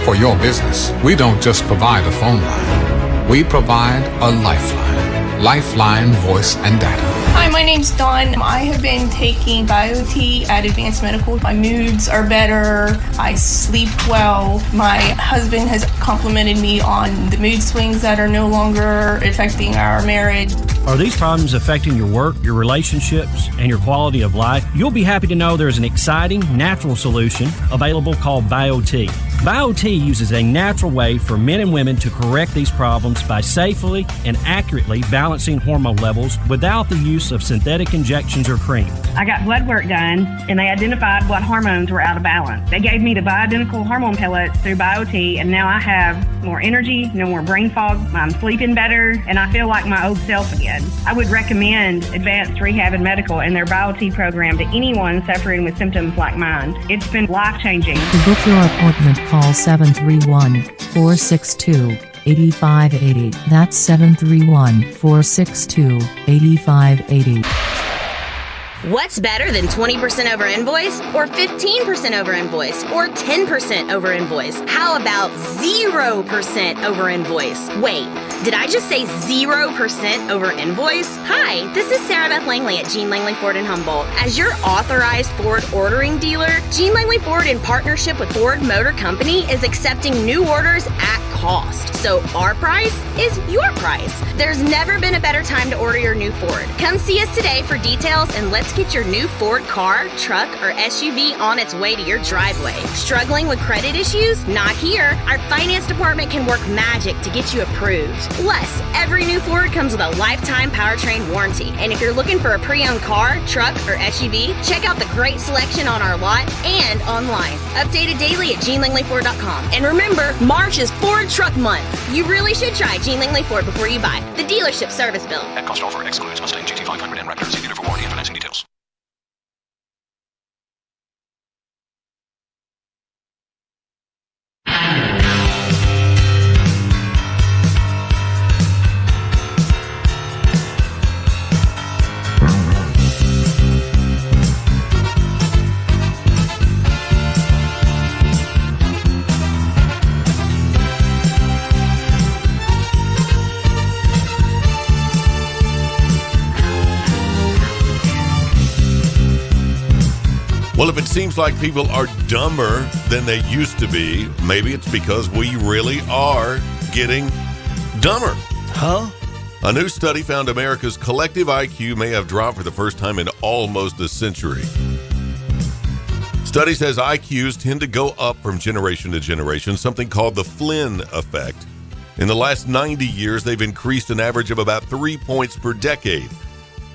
For your business, we don't just provide a phone line. We provide a lifeline. Lifeline Voice and Data. Hi, my name's Dawn. I have been taking BioT at Advanced Medical. My moods are better. I sleep well. My husband has complimented me on the mood swings that are no longer affecting our marriage. Are these problems affecting your work, your relationships, and your quality of life? You'll be happy to know there's an exciting, natural solution available called BioT. BioT uses a natural way for men and women to correct these problems by safely and accurately balancing hormone levels without the use of synthetic injections or cream. I got blood work done, and they identified what hormones were out of balance. They gave me the bioidentical hormone pellets through BioT, and now I have more energy, no more brain fog, I'm sleeping better, and I feel like my old self again. I would recommend Advanced Rehab and Medical and their BioT program to anyone suffering with symptoms like mine. It's been life-changing. To book your appointment, call 731-462-8580. That's 731-462-8580. What's better than 20% over invoice or 15% over invoice or 10% over invoice? How about 0% over invoice? Wait, did I just say 0% over invoice? Hi, this is Sarah Beth Langley at Gene Langley Ford in Humboldt. As your authorized Ford ordering dealer, Gene Langley Ford in partnership with Ford Motor Company is accepting new orders at cost. So our price is your price. There's never been a better time to order your new Ford. Come see us today for details and let's get your new Ford car, truck, or SUV on its way to your driveway. Struggling with credit issues? Not here. Our finance department can work magic to get you approved. Plus, every new Ford comes with a lifetime powertrain warranty. And if you're looking for a pre-owned car, truck, or SUV, check out the great selection on our lot and online. Updated daily at GeneLangleyFord.com. And remember, March is Ford Truck Month. You really should try Gene Langley Ford before you buy. The dealership service bill. At cost offer excludes Mustang GT500 and Raptor. See dealer for warranty and financing details. Well, if it seems like people are dumber than they used to be, maybe it's because we really are getting dumber. Huh? A new study found America's collective IQ may have dropped for the first time in almost a century. Study says IQs tend to go up from generation to generation, something called the Flynn effect. In the last 90 years, they've increased an average of about 3 points per decade.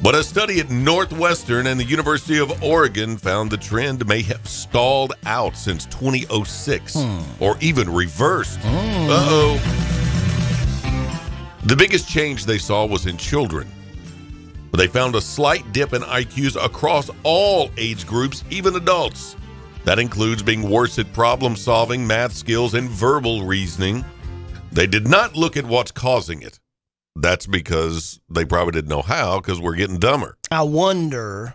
But a study at Northwestern and the University of Oregon found the trend may have stalled out since 2006 or even reversed. Uh-oh. The biggest change they saw was in children. But they found a slight dip in IQs across all age groups, even adults. That includes being worse at problem solving, math skills, and verbal reasoning. They did not look at what's causing it. That's because they probably didn't know how, because we're getting dumber. I wonder.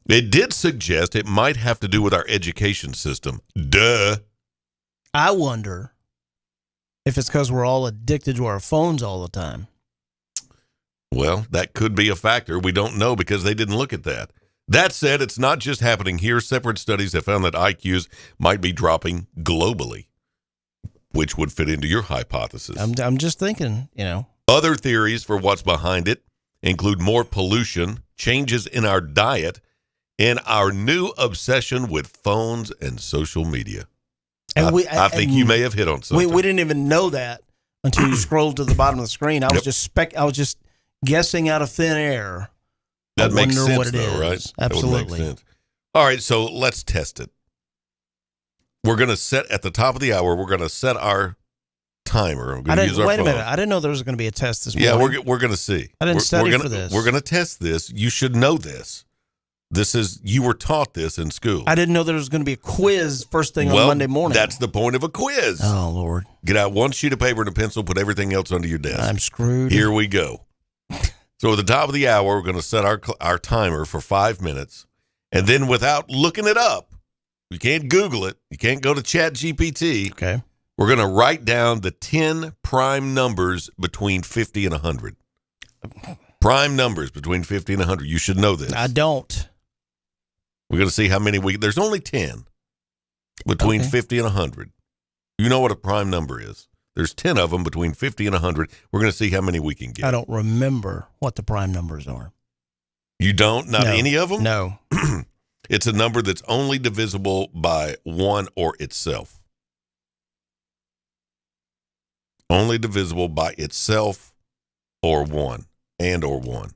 It did suggest it might have to do with our education system. Duh. I wonder if it's because we're all addicted to our phones all the time. Well, that could be a factor. We don't know because they didn't look at that. That said, it's not just happening here. Separate studies have found that IQs might be dropping globally, which would fit into your hypothesis. I'm just thinking, you know. Other theories for what's behind it include more pollution, changes in our diet, and our new obsession with phones and social media. And I think you may have hit on something. We didn't even know that until you scrolled to the bottom of the screen. I was just guessing out of thin air. That makes sense, what it though, right? Absolutely. That would make sense. All right, so let's test it. We're going to set at the top of the hour. We're going to set our timer. Wait a minute. I didn't know there was going to be a test this morning. Yeah, we're going to see. I didn't study for this. We're going to test this. You should know this. You were taught this in school. I didn't know there was going to be a quiz first thing on Monday morning. That's the point of a quiz. Oh, Lord. Get out one sheet of paper and a pencil, put everything else under your desk. I'm screwed. Here we go. So at the top of the hour, we're going to set our timer for 5 minutes. And then without looking it up, you can't Google it. You can't go to ChatGPT. Okay. We're going to write down the 10 prime numbers between 50 and 100. Prime numbers between 50 and 100. You should know this. I don't. We're going to see how many there's only 10 between 50 and 100. You know what a prime number is. There's 10 of them between 50 and 100. We're going to see how many we can get. I don't remember what the prime numbers are. You don't? Not any of them? No. It's a number that's only divisible by 1 or itself. Only divisible by itself or 1 or 1.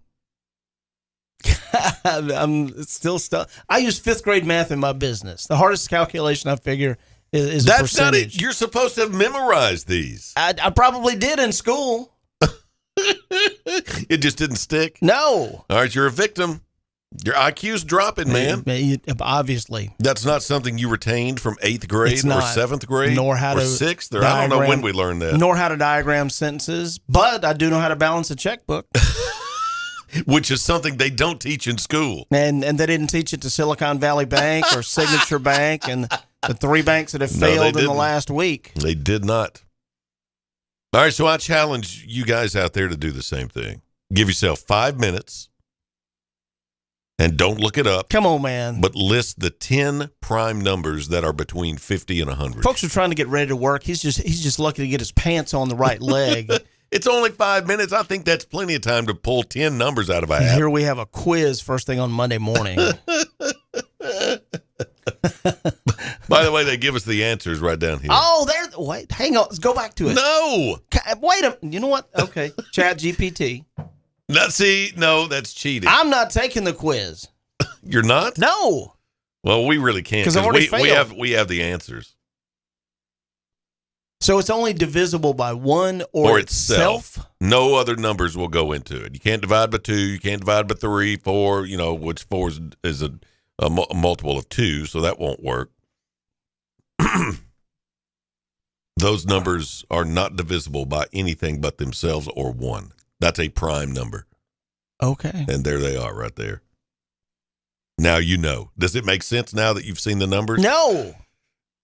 I'm still stuck. I use 5th grade math in my business. The hardest calculation I figure is a That's percentage. not it. You're supposed to have memorized these. I probably did in school. It just didn't stick? No. All right, you're a victim. Your IQ's dropping, man. Obviously. That's not something you retained from 8th grade It's or not. 7th grade Nor how or to 6th. Or I don't know when we learned that. Nor how to diagram sentences, but I do know how to balance a checkbook. Which is something they don't teach in school. And they didn't teach it to Silicon Valley Bank or Signature Bank and the 3 banks that have failed in the last week. They did not. All right, so I challenge you guys out there to do the same thing. Give yourself 5 minutes and don't look it up. Come on, man. But list the 10 prime numbers that are between 50 and 100. Folks are trying to get ready to work. He's just lucky to get his pants on the right leg. It's only 5 minutes. I think that's plenty of time to pull 10 numbers out of a And hat. here we have a quiz first thing on Monday morning. By the way, they give us the answers right down here. Wait, hang on. Let's go back to it. No. Wait a minute. You know what? Okay. Chat GPT. No, that's cheating. I'm not taking the quiz. You're not? No. Well, we really can't. 'Cause I already failed. We have the answers. So it's only divisible by 1 or itself? No other numbers will go into it. You can't divide by 2. You can't divide by 3, 4, which 4 is a multiple of 2, so that won't work. Those numbers are not divisible by anything but themselves or 1. That's a prime number. Okay. And there they are right there. Now you know. Does it make sense now that you've seen the numbers? No.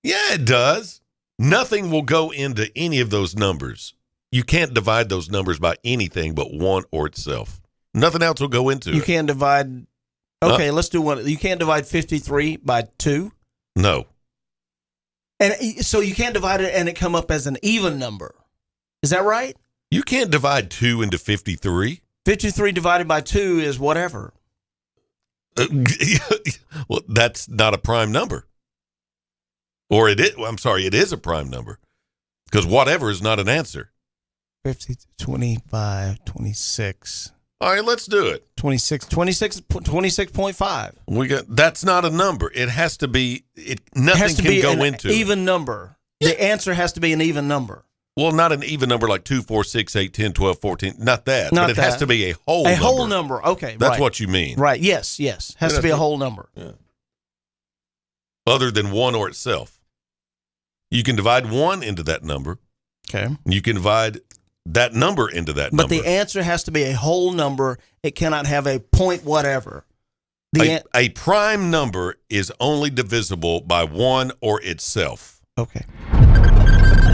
Yeah, it does. Nothing will go into any of those numbers. You can't divide those numbers by anything but 1 or itself. Nothing else will go into it. You can't divide. Okay, let's do one. You can't divide 53 by 2? No. And so you can't divide it and it come up as an even number. Is that right? You can't divide 2 into 53. 53 divided by 2 is whatever. Well, that's not a prime number. Or it is. I'm sorry, it is a prime number. Because whatever is not an answer. 50, 25, 26. All right, let's do it. 26.5. That's not a number. It has to be. Nothing can go into it. Even number. The answer has to be an even number. Well, not an even number like 2, 4, 6, 8, 10, 12, 14. Not that. Not but it has to be a whole number. A whole number. Okay. That's right. what you mean. Right. Yes. Has to be a whole number. Yeah. Other than 1 or itself. You can divide 1 into that number. Okay. You can divide that number into that number. But the answer has to be a whole number. It cannot have a point whatever. A prime number is only divisible by 1 or itself. Okay.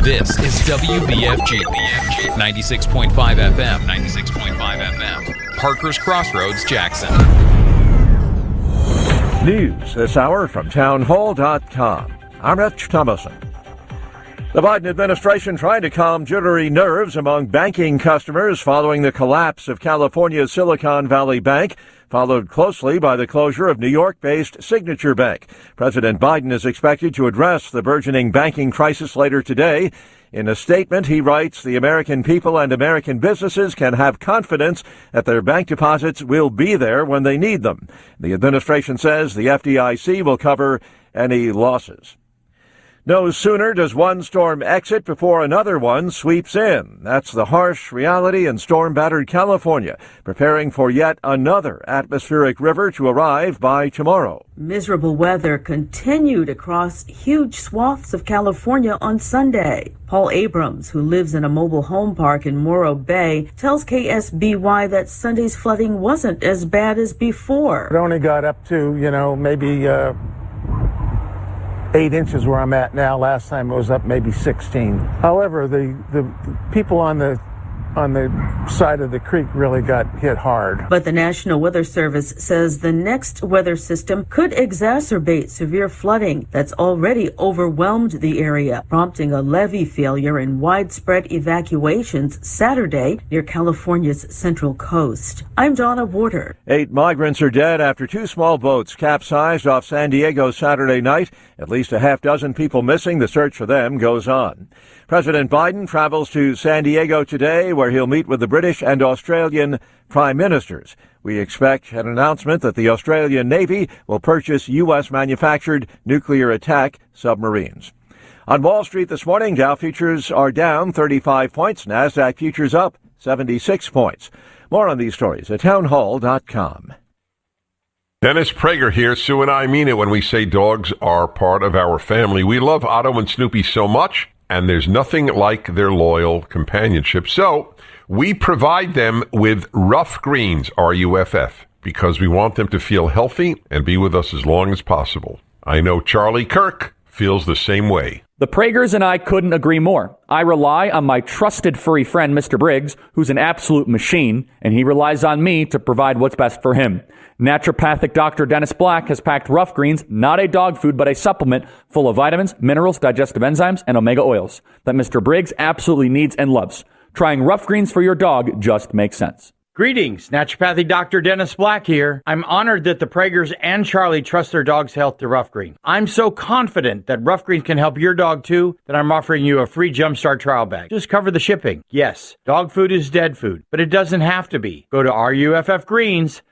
This is WBFG 96.5 FM, 96.5 FM, Parker's Crossroads, Jackson. News this hour from townhall.com. I'm Rich Thomason. The Biden administration trying to calm jittery nerves among banking customers following the collapse of California's Silicon Valley Bank, followed closely by the closure of New York-based Signature Bank. President Biden is expected to address the burgeoning banking crisis later today. In a statement, he writes, "The American people and American businesses can have confidence that their bank deposits will be there when they need them." The administration says the FDIC will cover any losses. No sooner does one storm exit before another one sweeps in. That's the harsh reality in storm-battered California, preparing for yet another atmospheric river to arrive by tomorrow. Miserable weather continued across huge swaths of California on Sunday. Paul Abrams, who lives in a mobile home park in Morro Bay, tells KSBY that Sunday's flooding wasn't as bad as before. It only got up to, maybe 8 inches where I'm at now. Last time it was up maybe 16. However, the people on the on the side of the creek really got hit hard. But the National Weather Service says the next weather system could exacerbate severe flooding that's already overwhelmed the area, prompting a levee failure and widespread evacuations Saturday near California's central coast. I'm Donna Warder. 8 migrants are dead after 2 small boats capsized off San Diego Saturday night. At least a half dozen people missing. The search for them goes on. President Biden travels to San Diego today, where he'll meet with the British and Australian prime ministers. We expect an announcement that the Australian Navy will purchase U.S.-manufactured nuclear attack submarines. On Wall Street this morning, Dow futures are down 35 points. NASDAQ futures up 76 points. More on these stories at townhall.com. Dennis Prager here. Sue and I mean it when we say dogs are part of our family. We love Otto and Snoopy so much, and there's nothing like their loyal companionship. So we provide them with Rough Greens, R-U-F-F, because we want them to feel healthy and be with us as long as possible. I know Charlie Kirk feels the same way. The Pragers and I couldn't agree more. I rely on my trusted furry friend, Mr. Briggs, who's an absolute machine, and he relies on me to provide what's best for him. Naturopathic Dr. Dennis Black has packed Rough Greens, not a dog food, but a supplement full of vitamins, minerals, digestive enzymes, and omega oils that Mr. Briggs absolutely needs and loves. Trying Rough Greens for your dog just makes sense. Greetings, Naturopathic Dr. Dennis Black here. I'm honored that the Pragers and Charlie trust their dog's health to Rough Green. I'm so confident that Rough Greens can help your dog too that I'm offering you a free Jumpstart trial bag. Just cover the shipping. Yes, dog food is dead food, but it doesn't have to be. Go to ruffgreens.com.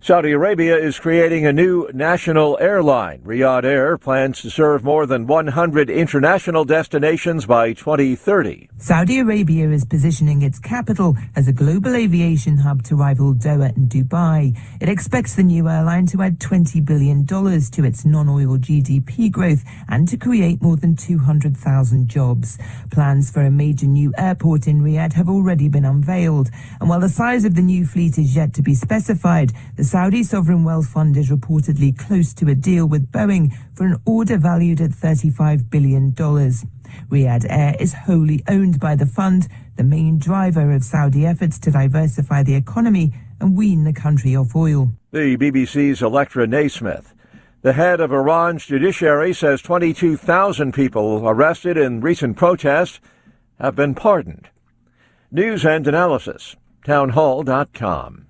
Saudi Arabia is creating a new national airline. Riyadh Air plans to serve more than 100 international destinations by 2030. Saudi Arabia is positioning its capital as a global aviation hub to rival Doha and Dubai. It expects the new airline to add $20 billion to its non-oil GDP growth and to create more than 200,000 jobs. Plans for a major new airport in Riyadh have already been unveiled. And while the size of the new fleet is yet to be specified, the Saudi Sovereign Wealth Fund is reportedly close to a deal with Boeing for an order valued at $35 billion. Riyadh Air is wholly owned by the fund, the main driver of Saudi efforts to diversify the economy and wean the country off oil. The BBC's Electra Naismith. The head of Iran's judiciary says 22,000 people arrested in recent protests have been pardoned. News and analysis, townhall.com.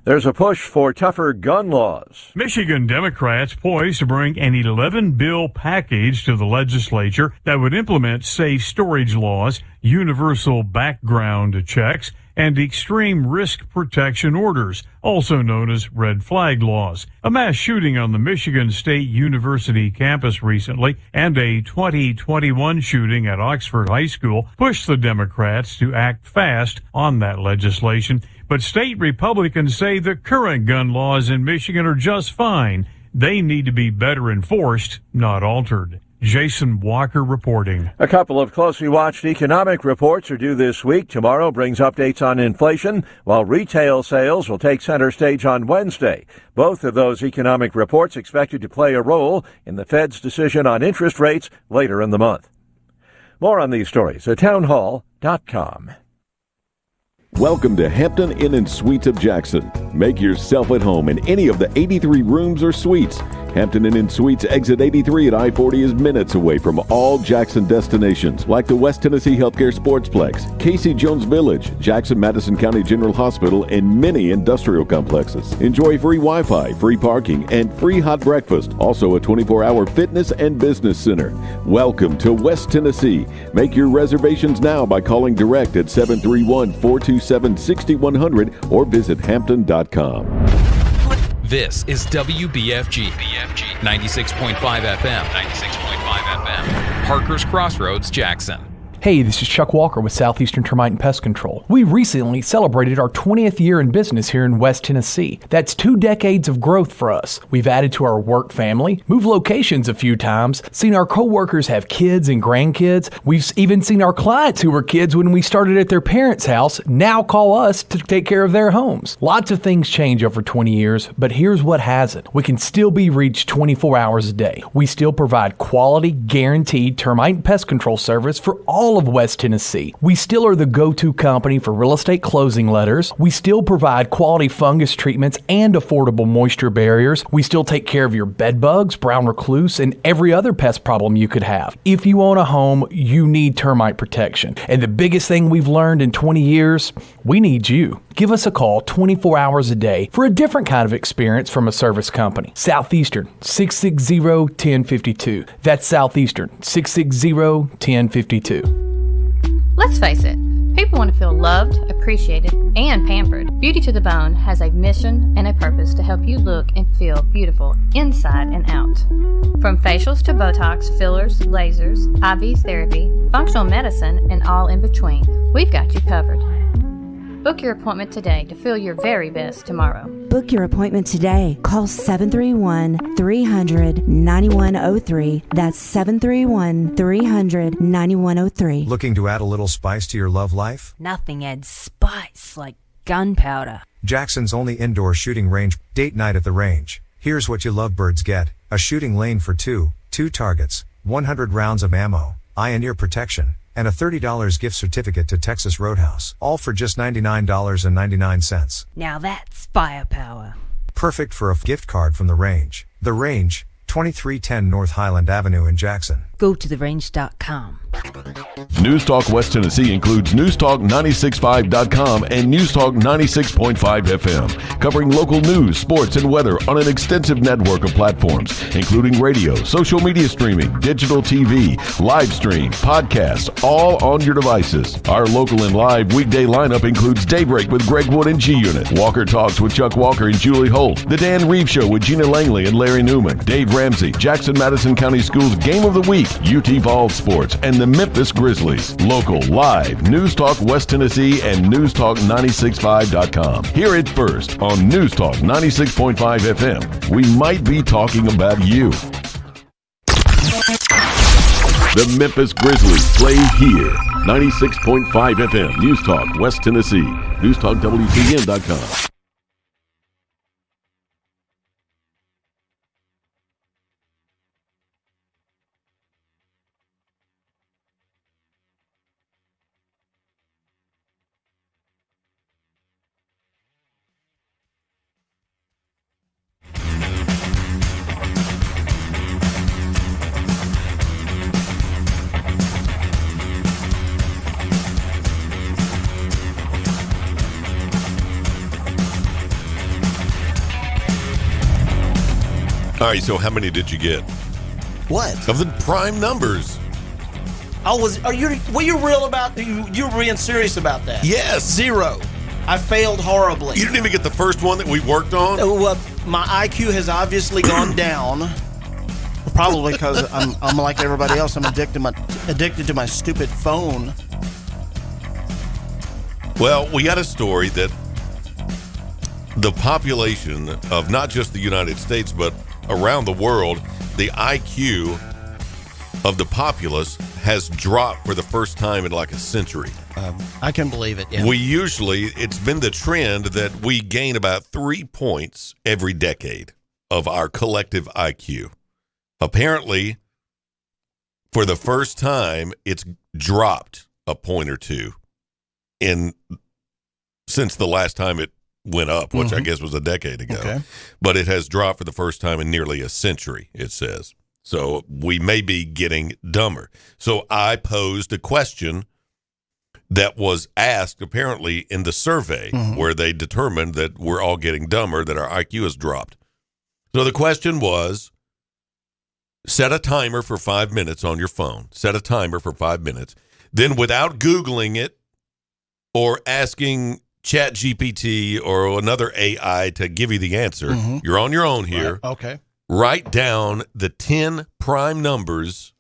There's a push for tougher gun laws. Michigan Democrats poised to bring an 11-bill package to the legislature that would implement safe storage laws, universal background checks, and extreme risk protection orders, also known as red flag laws. A mass shooting on the Michigan State University campus recently and a 2021 shooting at Oxford High School pushed the Democrats to act fast on that legislation. But state Republicans say the current gun laws in Michigan are just fine. They need to be better enforced, not altered. Jason Walker reporting. A couple of closely watched economic reports are due this week. Tomorrow brings updates on inflation, while retail sales will take center stage on Wednesday. Both of those economic reports expected to play a role in the Fed's decision on interest rates later in the month. More on these stories at townhall.com. Welcome to Hampton Inn & Suites of Jackson. Make yourself at home in any of the 83 rooms or suites. Hampton Inn & Suites exit 83 at I-40 is minutes away from all Jackson destinations like the West Tennessee Healthcare Sportsplex, Casey Jones Village, Jackson Madison County General Hospital, and many industrial complexes. Enjoy free Wi-Fi, free parking, and free hot breakfast. Also a 24-hour fitness and business center. Welcome to West Tennessee. Make your reservations now by calling direct at 731-427-6100 or visit hampton.com. This is WBFG 96.5 FM. Parker's Crossroads, Jackson. Hey, this is Chuck Walker with Southeastern Termite and Pest Control. We recently celebrated our 20th year in business here in West Tennessee. That's 2 decades of growth for us. We've added to our work family, moved locations a few times, seen our coworkers have kids and grandkids. We've even seen our clients who were kids when we started at their parents' house now call us to take care of their homes. Lots of things change over 20 years, but here's what hasn't. We can still be reached 24 hours a day. We still provide quality, guaranteed termite and pest control service for all of West Tennessee. We still are the go-to company for real estate closing letters. We still provide quality fungus treatments and affordable moisture barriers. We still take care of your bed bugs, brown recluse, and every other pest problem you could have. If you own a home, you need termite protection. And the biggest thing we've learned in 20 years, we need you. Give us a call 24 hours a day for a different kind of experience from a service company. Southeastern, 660-1052. That's Southeastern, 660-1052. Let's face it, people want to feel loved, appreciated, and pampered. Beauty to the Bone has a mission and a purpose to help you look and feel beautiful inside and out. From facials to Botox, fillers, lasers, IV therapy, functional medicine, and all in between, we've got you covered. Book your appointment today to feel your very best tomorrow. Book your appointment today. Call 731-300-9103. That's 731-300-9103. Looking to add a little spice to your love life? Nothing adds spice like gunpowder. Jackson's only indoor shooting range. Date night at the range. Here's what you lovebirds get. A shooting lane for two targets, 100 rounds of ammo, eye and ear protection, and a $30 gift certificate to Texas Roadhouse. All for just $99.99. Now that's firepower. Perfect for a gift card from the range. The Range, 2310 North Highland Avenue in Jackson. Go to therange.com. News Talk West Tennessee includes newstalk965.com and News Talk 96.5 FM, covering local news, sports, and weather on an extensive network of platforms, including radio, social media streaming, digital TV, live stream, podcasts, all on your devices. Our local and live weekday lineup includes Daybreak with Greg Wood and G-Unit, Walker Talks with Chuck Walker and Julie Holt, The Dan Reeves Show with Gina Langley and Larry Newman, Dave Ramsey, Jackson-Madison County Schools Game of the Week, UT Vols Sports, and the Memphis Grizzlies. Local, live, News Talk West Tennessee and newstalk965.com. Hear it first on News Talk 96.5 FM. We might be talking about you. The Memphis Grizzlies play here. 96.5 FM, News Talk West Tennessee. NewsTalkWTN.com. All right, so how many did you get? What? Of the prime numbers. Were you real about, you were being serious about that? Yes. 0. I failed horribly. You didn't even get the first one that we worked on? My IQ has obviously gone down. Probably because I'm like everybody else. I'm addicted to my stupid phone. Well, we got a story that the population of not just the United States, but around the world, the IQ of the populace has dropped for the first time in like a century. I can believe it, yeah. It's been the trend that we gain about 3 points every decade of our collective IQ. Apparently, for the first time, it's dropped a point or two since the last time it went up, which I guess was a decade ago. Okay. But it has dropped for the first time in nearly a century, it says. So we may be getting dumber. So I posed a question that was asked apparently in the survey where they determined that we're all getting dumber, that our IQ has dropped. So the question was, set a timer for 5 minutes on your phone. Set a timer for 5 minutes. Then without Googling it or asking ChatGPT or another AI to give you the answer, you're on your own here. Right. Okay. Write down the 10 prime numbers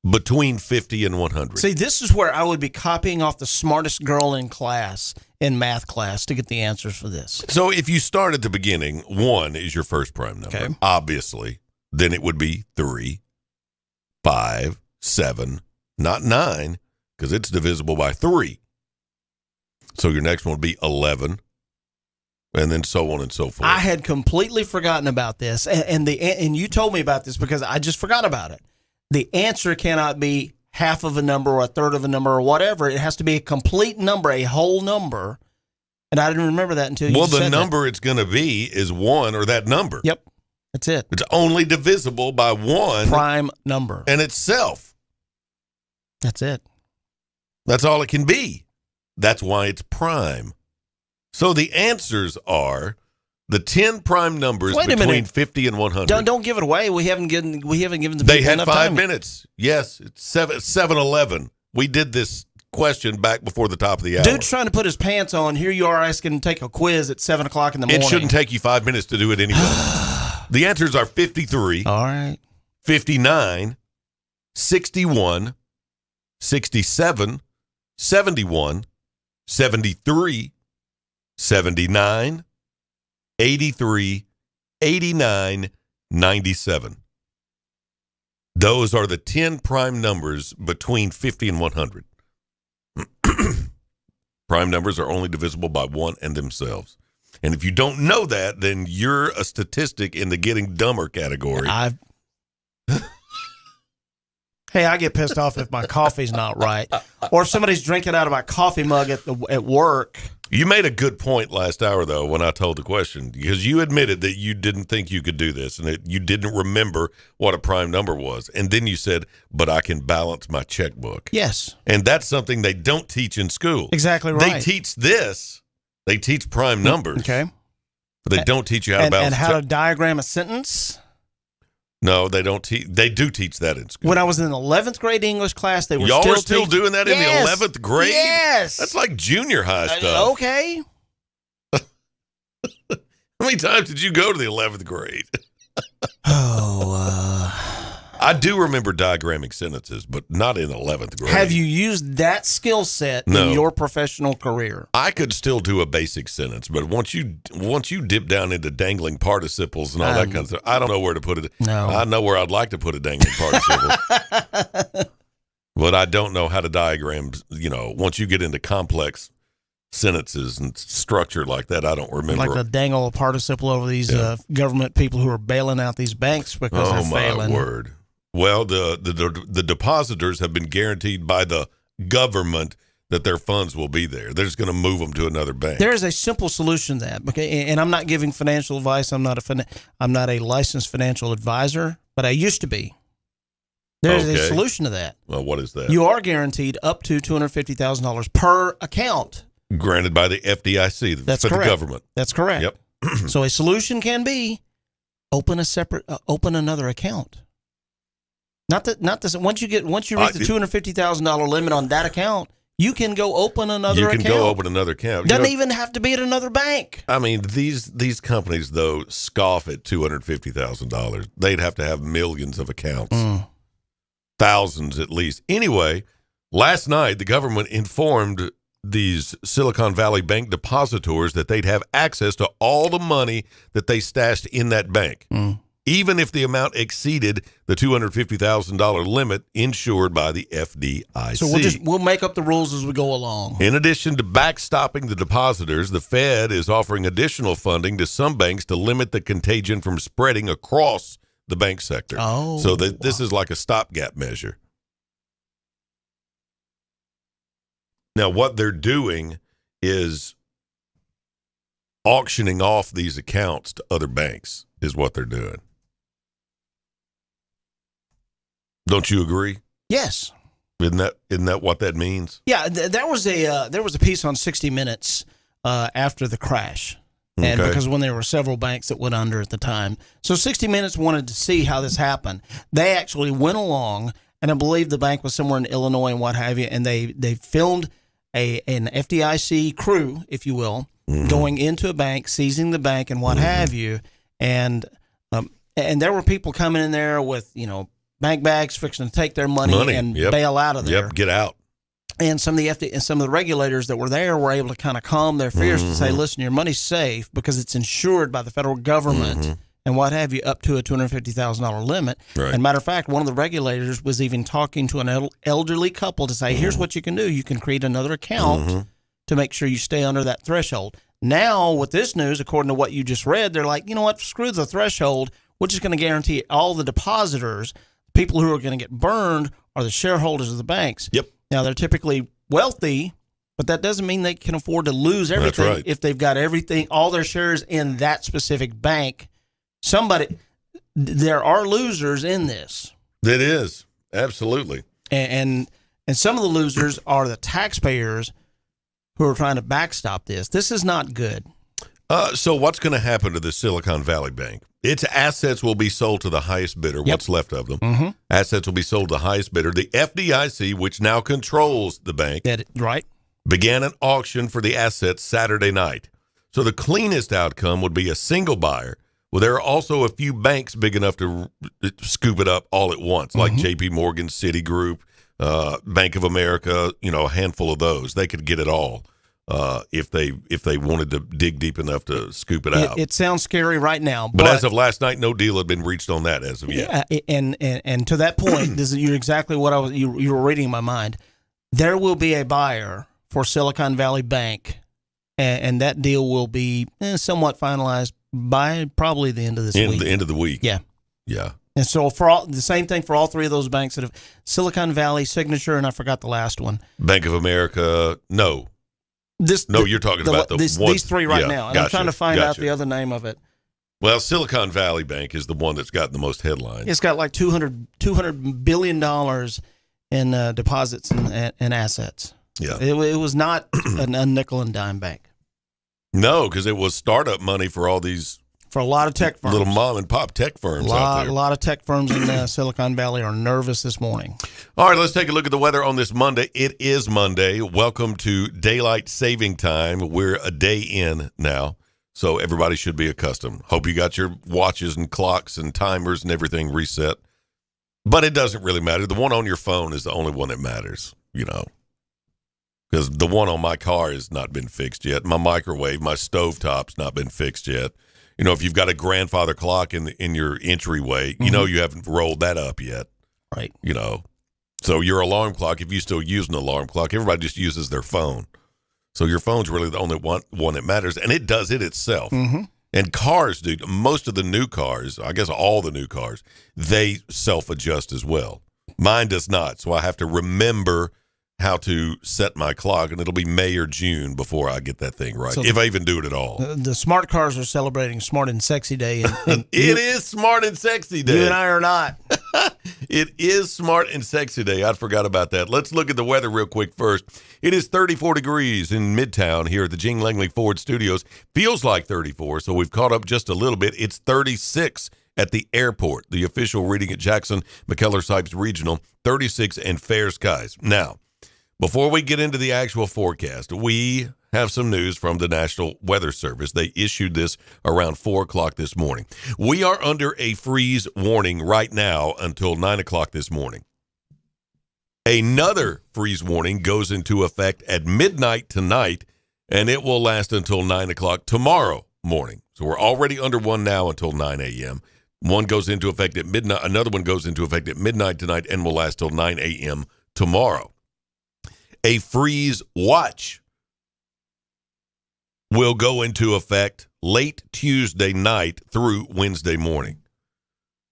between 50 and 100. See, this is where I would be copying off the smartest girl in class, in math class, to get the answers for this. So if you start at the beginning, 1 is your first prime number, obviously. Then it would be 3, 5, 7, not 9, because it's divisible by 3. So your next one would be 11, and then so on and so forth. I had completely forgotten about this, and you told me about this because I just forgot about it. The answer cannot be half of a number or a third of a number or whatever. It has to be a complete number, a whole number. And I didn't remember that until you said that. Well, the number it's going to be is 1 or that number. Yep. That's it. It's only divisible by 1 prime number and itself. That's it. That's all it can be. That's why it's prime. So the answers are the 10 prime numbers between 50 and 100. Don't give it away. We haven't given the people They had enough 5 time. minutes. Yes, it's 7-11. We did this question back before the top of the hour. Dude's trying to put his pants on. Here you are asking him to take a quiz at 7 o'clock in the morning. It shouldn't take you 5 minutes to do it anyway. The answers are 53. All right. 59, 61, 67, 71, 73, 79, 83, 89, 97. Those are the 10 prime numbers between 50 and 100. Prime numbers are only divisible by 1 and themselves. And if you don't know that, then you're a statistic in the getting dumber category. Hey, I get pissed off if my coffee's not right, or if somebody's drinking out of my coffee mug at work. You made a good point last hour, though, when I told the question, because you admitted that you didn't think you could do this and that you didn't remember what a prime number was. And then you said, but I can balance my checkbook. Yes. And that's something they don't teach in school. Exactly right. They teach this. They teach prime numbers. Okay. But they don't teach you how to balance and how to diagram a sentence. No, they don't teach. They do teach that in school. When I was in the 11th grade English class, they were Y'all were still doing that in the 11th grade? Yes. That's like junior high stuff. Okay. How many times did you go to the 11th grade? I do remember diagramming sentences, but not in 11th grade. Have you used that skill set in your professional career? I could still do a basic sentence, but once you dip down into dangling participles and all that kind of stuff, I don't know where to put it. No. I know where I'd like to put a dangling participle. But I don't know how to diagram, once you get into complex sentences and structure like that, I don't remember. Like to dangle a participle over these government people who are bailing out these banks because they're failing. Oh, my word. Well, the depositors have been guaranteed by the government that their funds will be there. They're just going to move them to another bank. There is a simple solution to that. Okay, and I'm not giving financial advice. I'm not a licensed financial advisor, but I used to be. There's a solution to that. Well, what is that? You are guaranteed up to $250,000 per account. Granted by the FDIC, That's for correct. the government. That's correct. Yep. So a solution can be open another account. Not this. Once you reach the $250,000 limit on that account, you can go open another account. You can go open another account. Doesn't even have to be at another bank. I mean, these companies, though, scoff at $250,000. They'd have to have millions of accounts. Thousands at least. Anyway, last night, the government informed these Silicon Valley Bank depositors that they'd have access to all the money that they stashed in that bank, even if the amount exceeded the $250,000 limit insured by the FDIC. So we'll make up the rules as we go along. In addition to backstopping the depositors, the Fed is offering additional funding to some banks to limit the contagion from spreading across the bank sector. Oh. So this is like a stopgap measure. Now, what they're doing is auctioning off these accounts to other banks is what they're doing. Don't you agree? Yes. Isn't that what that means? Yeah, there was a piece on 60 Minutes after the crash. And Okay. because when there were several banks that went under at the time. So 60 Minutes wanted to see how this happened. They actually went along, and I believe the bank was somewhere in Illinois and what have you, and they filmed an FDIC crew, if you will, going into a bank, seizing the bank and what have you. And there were people coming in there with, bank bags, fixing to take their money and bail out of there. Yep, get out. And some of the FDA and some of the regulators that were there were able to kind of calm their fears to say, listen, your money's safe because it's insured by the federal government and what have you, up to a $250,000 limit. Right. And matter of fact, one of the regulators was even talking to an elderly couple to say, here's what you can do. You can create another account to make sure you stay under that threshold. Now, with this news, according to what you just read, they're like, you know what, screw the threshold. We're just going to guarantee all the depositors, people who are going to get burned, are the shareholders of the banks. Yep. Now, they're typically wealthy, but that doesn't mean they can afford to lose everything. That's right. If they've got everything, all their shares in that specific bank. There are losers in this. It is. Absolutely. And some of the losers are the taxpayers who are trying to backstop this. This is not good. So what's going to happen to the Silicon Valley Bank? Its assets will be sold to the highest bidder, what's left of them. Assets will be sold to the highest bidder. The FDIC, which now controls the bank, began an auction for the assets Saturday night. So the cleanest outcome would be a single buyer. Well, there are also a few banks big enough to scoop it up all at once, like J.P. Morgan, Citigroup, Bank of America, a handful of those. They could get it all. If they wanted to dig deep enough to scoop it out. It sounds scary right now. But as of last night, no deal had been reached on that as of yet. And to that point, you're exactly what you were reading in my mind. There will be a buyer for Silicon Valley Bank, and that deal will be somewhat finalized by probably the end of this week. The end of the week. Yeah. Yeah. And so the same thing for all three of those banks that have Silicon Valley, Signature, and I forgot the last one. Bank of America, no. You're talking about these three right now. And I'm trying to find out the other name of it. Well, Silicon Valley Bank is the one that's gotten the most headlines. It's got like $200 billion in deposits and assets. Yeah. It was not a nickel and dime bank. No, because it was startup money for all these. For a lot of tech firms. Little mom and pop tech firms out there. A lot of tech firms in Silicon Valley are nervous this morning. All right, let's take a look at the weather on this Monday. It is Monday. Welcome to Daylight Saving Time. We're a day in now, so everybody should be accustomed. Hope you got your watches and clocks and timers and everything reset. But it doesn't really matter. The one on your phone is the only one that matters, because the one on my car has not been fixed yet. My microwave, my stovetop's not been fixed yet. If you've got a grandfather clock in your entryway, you haven't rolled that up yet. Right. So your alarm clock, if you still use an alarm clock, everybody just uses their phone. So your phone's really the only one that matters, and it does it itself. And cars, dude, most of the new cars, I guess all the new cars, they self-adjust as well. Mine does not, so I have to remember how to set my clock, and it'll be May or June before I get that thing right, if I even do it at all. The smart cars are celebrating Smart and Sexy Day. And it is Smart and Sexy Day. You and I are not. It is Smart and Sexy Day. I forgot about that. Let's look at the weather real quick first. It is 34 degrees in Midtown here at the Gene Langley Ford Studios. Feels like 34, so we've caught up just a little bit. It's 36 at the airport. The official reading at Jackson McKellar-Sipes Regional, 36 and fair skies. Now, before we get into the actual forecast, we have some news from the National Weather Service. They issued this around 4 o'clock this morning. We are under a freeze warning right now until 9 o'clock this morning. Another freeze warning goes into effect at midnight tonight, and it will last until 9 o'clock tomorrow morning. So we're already under one now until 9 a.m. One goes into effect at midnight. Another one goes into effect at midnight tonight and will last till 9 a.m. tomorrow. A freeze watch will go into effect late Tuesday night through Wednesday morning.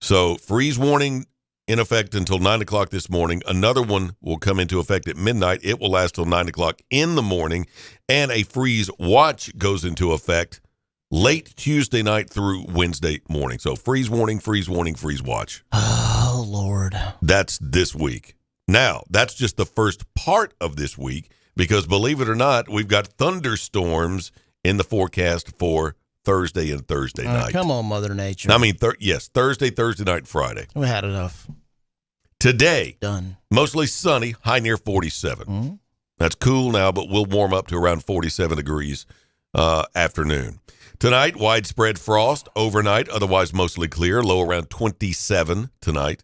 So freeze warning in effect until 9 o'clock this morning. Another one will come into effect at midnight. It will last till 9 o'clock in the morning. And a freeze watch goes into effect late Tuesday night through Wednesday morning. So freeze warning, freeze watch. Oh, Lord. That's this week. Now, that's just the first part of this week because, believe it or not, we've got thunderstorms in the forecast for Thursday and Thursday night. Come on, Mother Nature. I mean, Thursday night, and Friday. We had enough. Today, done. Mostly sunny, high near 47. Mm-hmm. That's cool now, but we'll warm up to around 47 degrees afternoon. Tonight, widespread frost overnight, otherwise mostly clear, low around 27 tonight.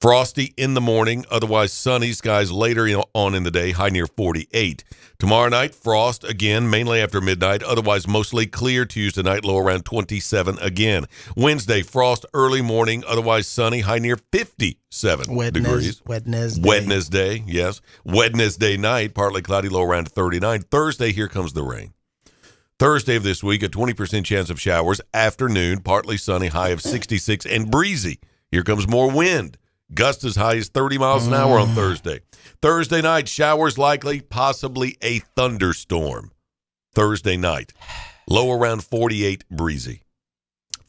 Frosty in the morning, otherwise sunny skies later on in the day, high near 48. Tomorrow night, frost again, mainly after midnight, otherwise mostly clear. Tuesday night, low around 27 again. Wednesday, frost early morning, otherwise sunny, high near 57 degrees. Wednesday, yes. Wednesday night, partly cloudy, low around 39. Thursday, here comes the rain. Thursday of this week, a 20% chance of showers. Afternoon, partly sunny, high of 66 and breezy. Here comes more wind. Gusts as high as 30 miles an hour on Thursday. Thursday night, showers likely, possibly a thunderstorm. Thursday night, low around 48, breezy.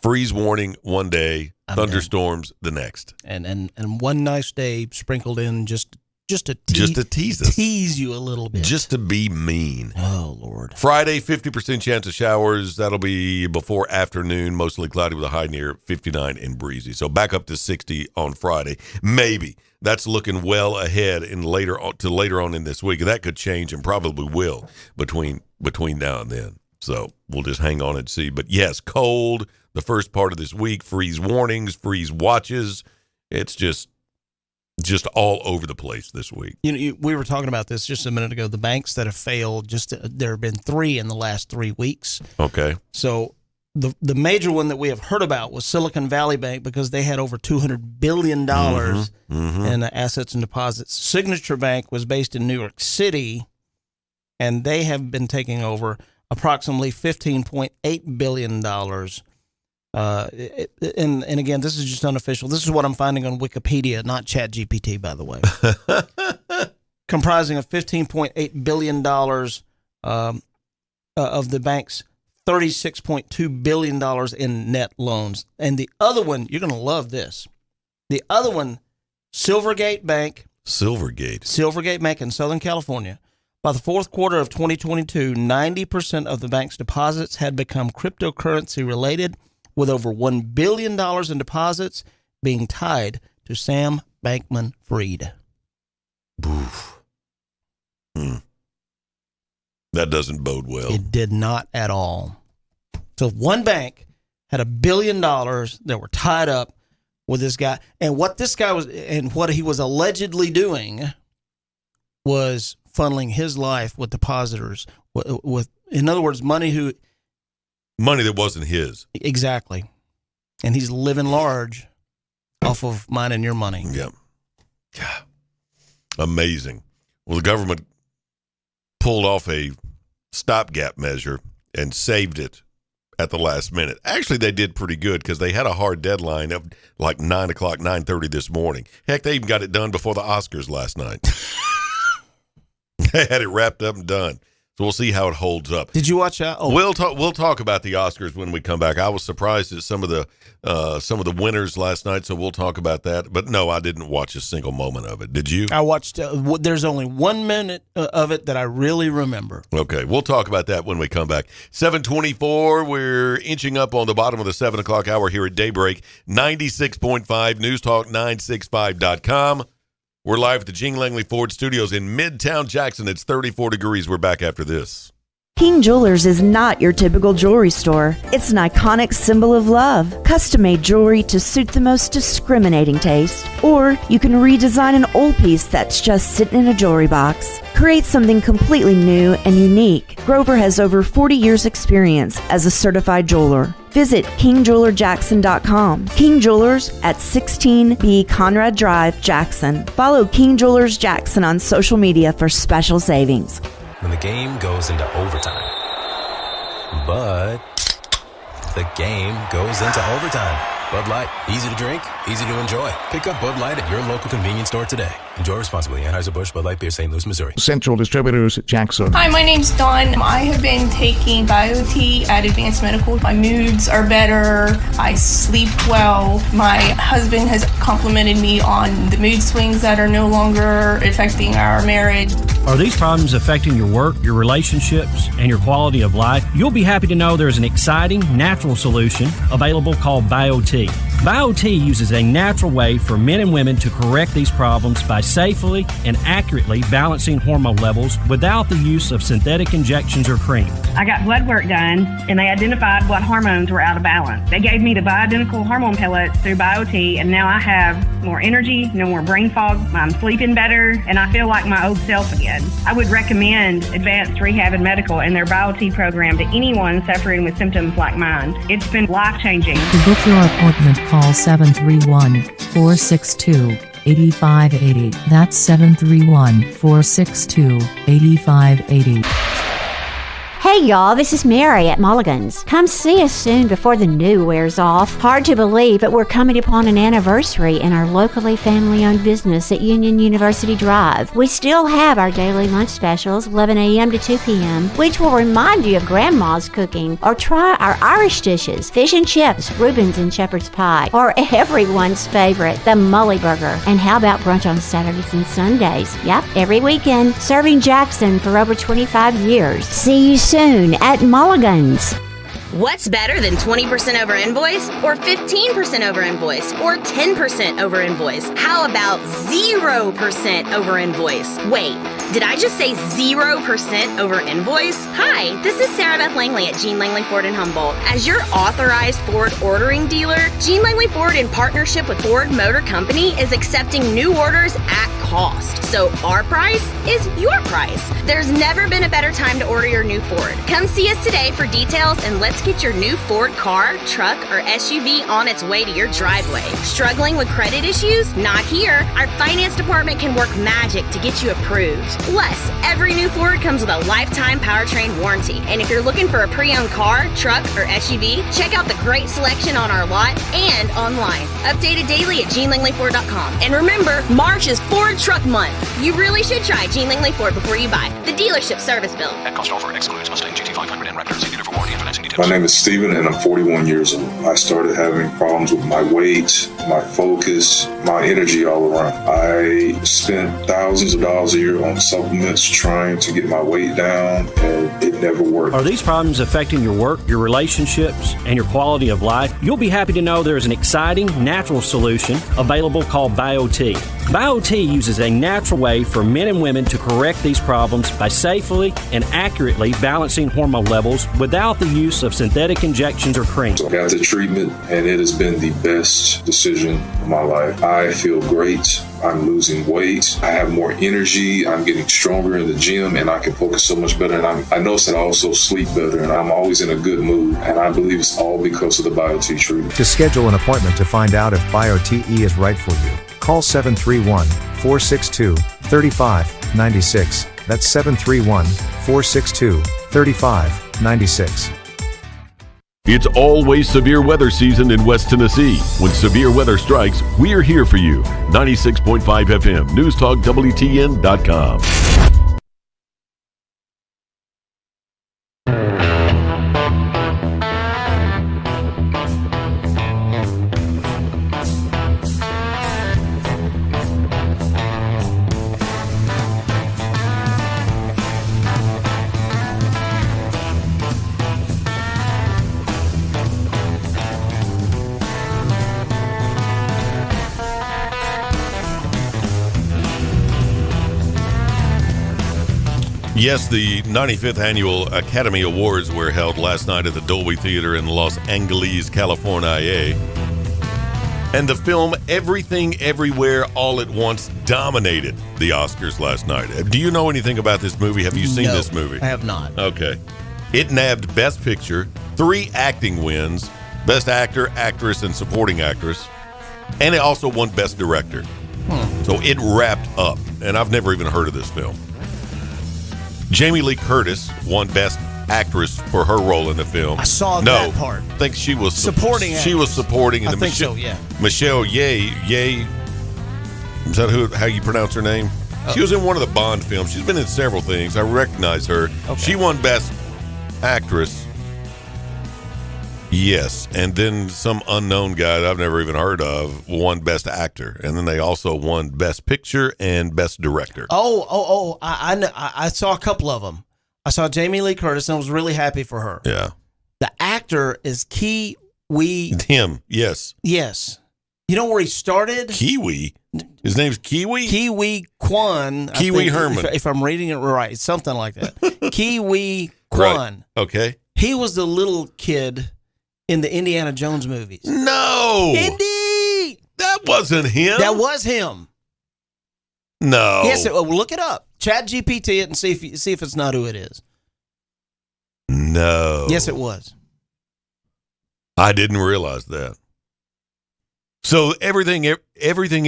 Freeze warning one day, thunderstorms the next. And one nice day sprinkled in just to tease us. Tease you a little bit. Just to be mean. Oh, Lord. Friday, 50% chance of showers. That'll be before afternoon, mostly cloudy with a high near 59 and breezy. So back up to 60 on Friday. Maybe. That's looking well ahead in later on in this week. That could change and probably will between now and then. So we'll just hang on and see. But yes, cold the first part of this week. Freeze warnings, freeze watches. It's just all over the place this week. We were talking about this just a minute ago. The banks that have failed, there have been 3 in the last 3 weeks. Okay. So the major one that we have heard about was Silicon Valley Bank because they had over $200 billion in assets and deposits. Signature Bank was based in New York City, and they have been taking over approximately $15.8 billion. And again, this is just unofficial. This is what I'm finding on Wikipedia, not ChatGPT, by the way. Comprising of $15.8 billion of the bank's $36.2 billion in net loans. And the other one, you're going to love this. The other one, Silvergate Bank. Silvergate Bank in Southern California. By the fourth quarter of 2022, 90% of the bank's deposits had become cryptocurrency related, with over $1 billion in deposits being tied to Sam Bankman-Fried. That doesn't bode well. It did not at all. So one bank had $1 billion that were tied up with this guy. And what this guy was, and what he was allegedly doing was funneling his life with depositors, with in other words, money that wasn't his. Exactly. And he's living large off of mine and your money. Yep. Yeah. Amazing. Well, the government pulled off a stopgap measure and saved it at the last minute. Actually, they did pretty good because they had a hard deadline of like 9 o'clock, 9:30 this morning. Heck, they even got it done before the Oscars last night. They had it wrapped up and done. So we'll see how it holds up. Did you watch that? Oh. We'll talk about the Oscars when we come back. I was surprised at some of the winners last night, so we'll talk about that. But no, I didn't watch a single moment of it. Did you? I watched. There's only 1 minute of it that I really remember. Okay, we'll talk about that when we come back. 7:24. We're inching up on the bottom of the 7 o'clock hour here at Daybreak. 96.5 News Talk 965.com. We're live at the Gene Langley Ford Studios in Midtown Jackson. It's 34 degrees. We're back after this. King Jewelers is not your typical jewelry store. It's an iconic symbol of love. Custom-made jewelry to suit the most discriminating taste. Or you can redesign an old piece that's just sitting in a jewelry box. Create something completely new and unique. Grover has over 40 years experience as a certified jeweler. Visit KingJewelerJackson.com. King Jewelers at 16B Conrad Drive, Jackson. Follow King Jewelers Jackson on social media for special savings. When the game goes into overtime. But the game goes into overtime. Bud Light, easy to drink, easy to enjoy. Pick up Bud Light at your local convenience store today. Enjoy responsibly. Anheuser-Busch Bud Light Beer, St. Louis, Missouri. Central Distributors, Jackson. Hi, my name's Dawn. I have been taking BioT at Advanced Medical. My moods are better. I sleep well. My husband has complimented me on the mood swings that are no longer affecting our marriage. Are these problems affecting your work, your relationships, and your quality of life? You'll be happy to know there's an exciting, natural solution available called BioT. BioT uses a natural way for men and women to correct these problems by safely and accurately balancing hormone levels without the use of synthetic injections or cream. I got blood work done, and they identified what hormones were out of balance. They gave me the bioidentical hormone pellets through BioT, and now I have more energy, no more brain fog, I'm sleeping better, and I feel like my old self again. I would recommend Advanced Rehab and Medical and their BioT program to anyone suffering with symptoms like mine. It's been life-changing. To book your appointment, call 731-462-8580. That's 731-462-8580. Hey y'all, this is Mary at Mulligan's. Come see us soon before the new wears off. Hard to believe, but we're coming upon an anniversary in our locally family-owned business at Union University Drive. We still have our daily lunch specials, 11 a.m. to 2 p.m., which will remind you of Grandma's cooking, or try our Irish dishes, fish and chips, Reuben's and shepherd's pie, or everyone's favorite, the Mully Burger. And how about brunch on Saturdays and Sundays? Yep, every weekend, serving Jackson for over 25 years. See you soon at Mulligan's. What's better than 20% over invoice, or 15% over invoice, or 10% over invoice? How about 0% over invoice? Wait, did I just say 0% over invoice? Hi, this is Sarah Beth Langley at Gene Langley Ford in Humboldt. As your authorized Ford ordering dealer, Gene Langley Ford, in partnership with Ford Motor Company, is accepting new orders at cost. So our price is your price. There's never been a better time to order your new Ford. Come see us today for details, and let's get your new Ford car, truck, or SUV on its way to your driveway. Struggling with credit issues? Not here. Our finance department can work magic to get you approved. Plus, every new Ford comes with a lifetime powertrain warranty. And if you're looking for a pre-owned car, truck, or SUV, check out the great selection on our lot and online. Updated daily at GeneLangleyFord.com. And remember, March is Ford Truck Month. You really should try Gene Langley Ford before you buy. The dealership service bill. At cost offer excludes Mustang GT500 and Raptor. See dealer for warranty and financing details. My name is Steven, and I'm 41 years old. I started having problems with my weight, my focus, my energy all around. I spent thousands of dollars a year on supplements trying to get my weight down, and it never worked. Are these problems affecting your work, your relationships, and your quality of life? You'll be happy to know there is an exciting, natural solution available called BioT. BioT uses a natural way for men and women to correct these problems by safely and accurately balancing hormone levels without the use of synthetic injections or cream. So I got the treatment, and it has been the best decision of my life. I feel great. I'm losing weight. I have more energy. I'm getting stronger in the gym, and I can focus so much better. And I notice that I also sleep better, and I'm always in a good mood. And I believe it's all because of the BioT treatment. To schedule an appointment to find out if BioTE is right for you, call 731-462-3596. That's 731-462-3596. It's always severe weather season in West Tennessee. When severe weather strikes, we're here for you. 96.5 FM, News Talk WTN.com. Yes, the 95th Annual Academy Awards were held last night at the Dolby Theater in Los Angeles, California. And the film Everything Everywhere All at Once dominated the Oscars last night. Do you know anything about this movie? Have you seen this movie? I have not. Okay. It nabbed Best Picture, 3 acting wins, Best Actor, Actress, and Supporting Actress, and it also won Best Director. So it wrapped up, and I've never even heard of this film. Jamie Lee Curtis won Best Actress for her role in the film. I saw that part. I think she was supporting. She was supporting. I think so, yeah. Michelle Yeoh. Is that how you pronounce her name? She was in one of the Bond films. She's been in several things. I recognize her. Okay. She won Best Actress. Yes, and then some unknown guy that I've never even heard of won Best Actor, and then they also won Best Picture and Best Director. I saw a couple of them. I saw Jamie Lee Curtis and I was really happy for her. Yeah. The actor is Key Him, yes. Yes. You know where he started? Kiwi. His name's Kiwi? Kiwi Kwan. Kiwi Herman. If I'm reading it right, it's something like that. Kiwi Kwan. Right. Okay. He was the little kid in the Indiana Jones movies. No. Indy! That wasn't him. That was him. No. Yes, look it up. Chat GPT it and see if it's not who it is. No. Yes, it was. I didn't realize that. So everything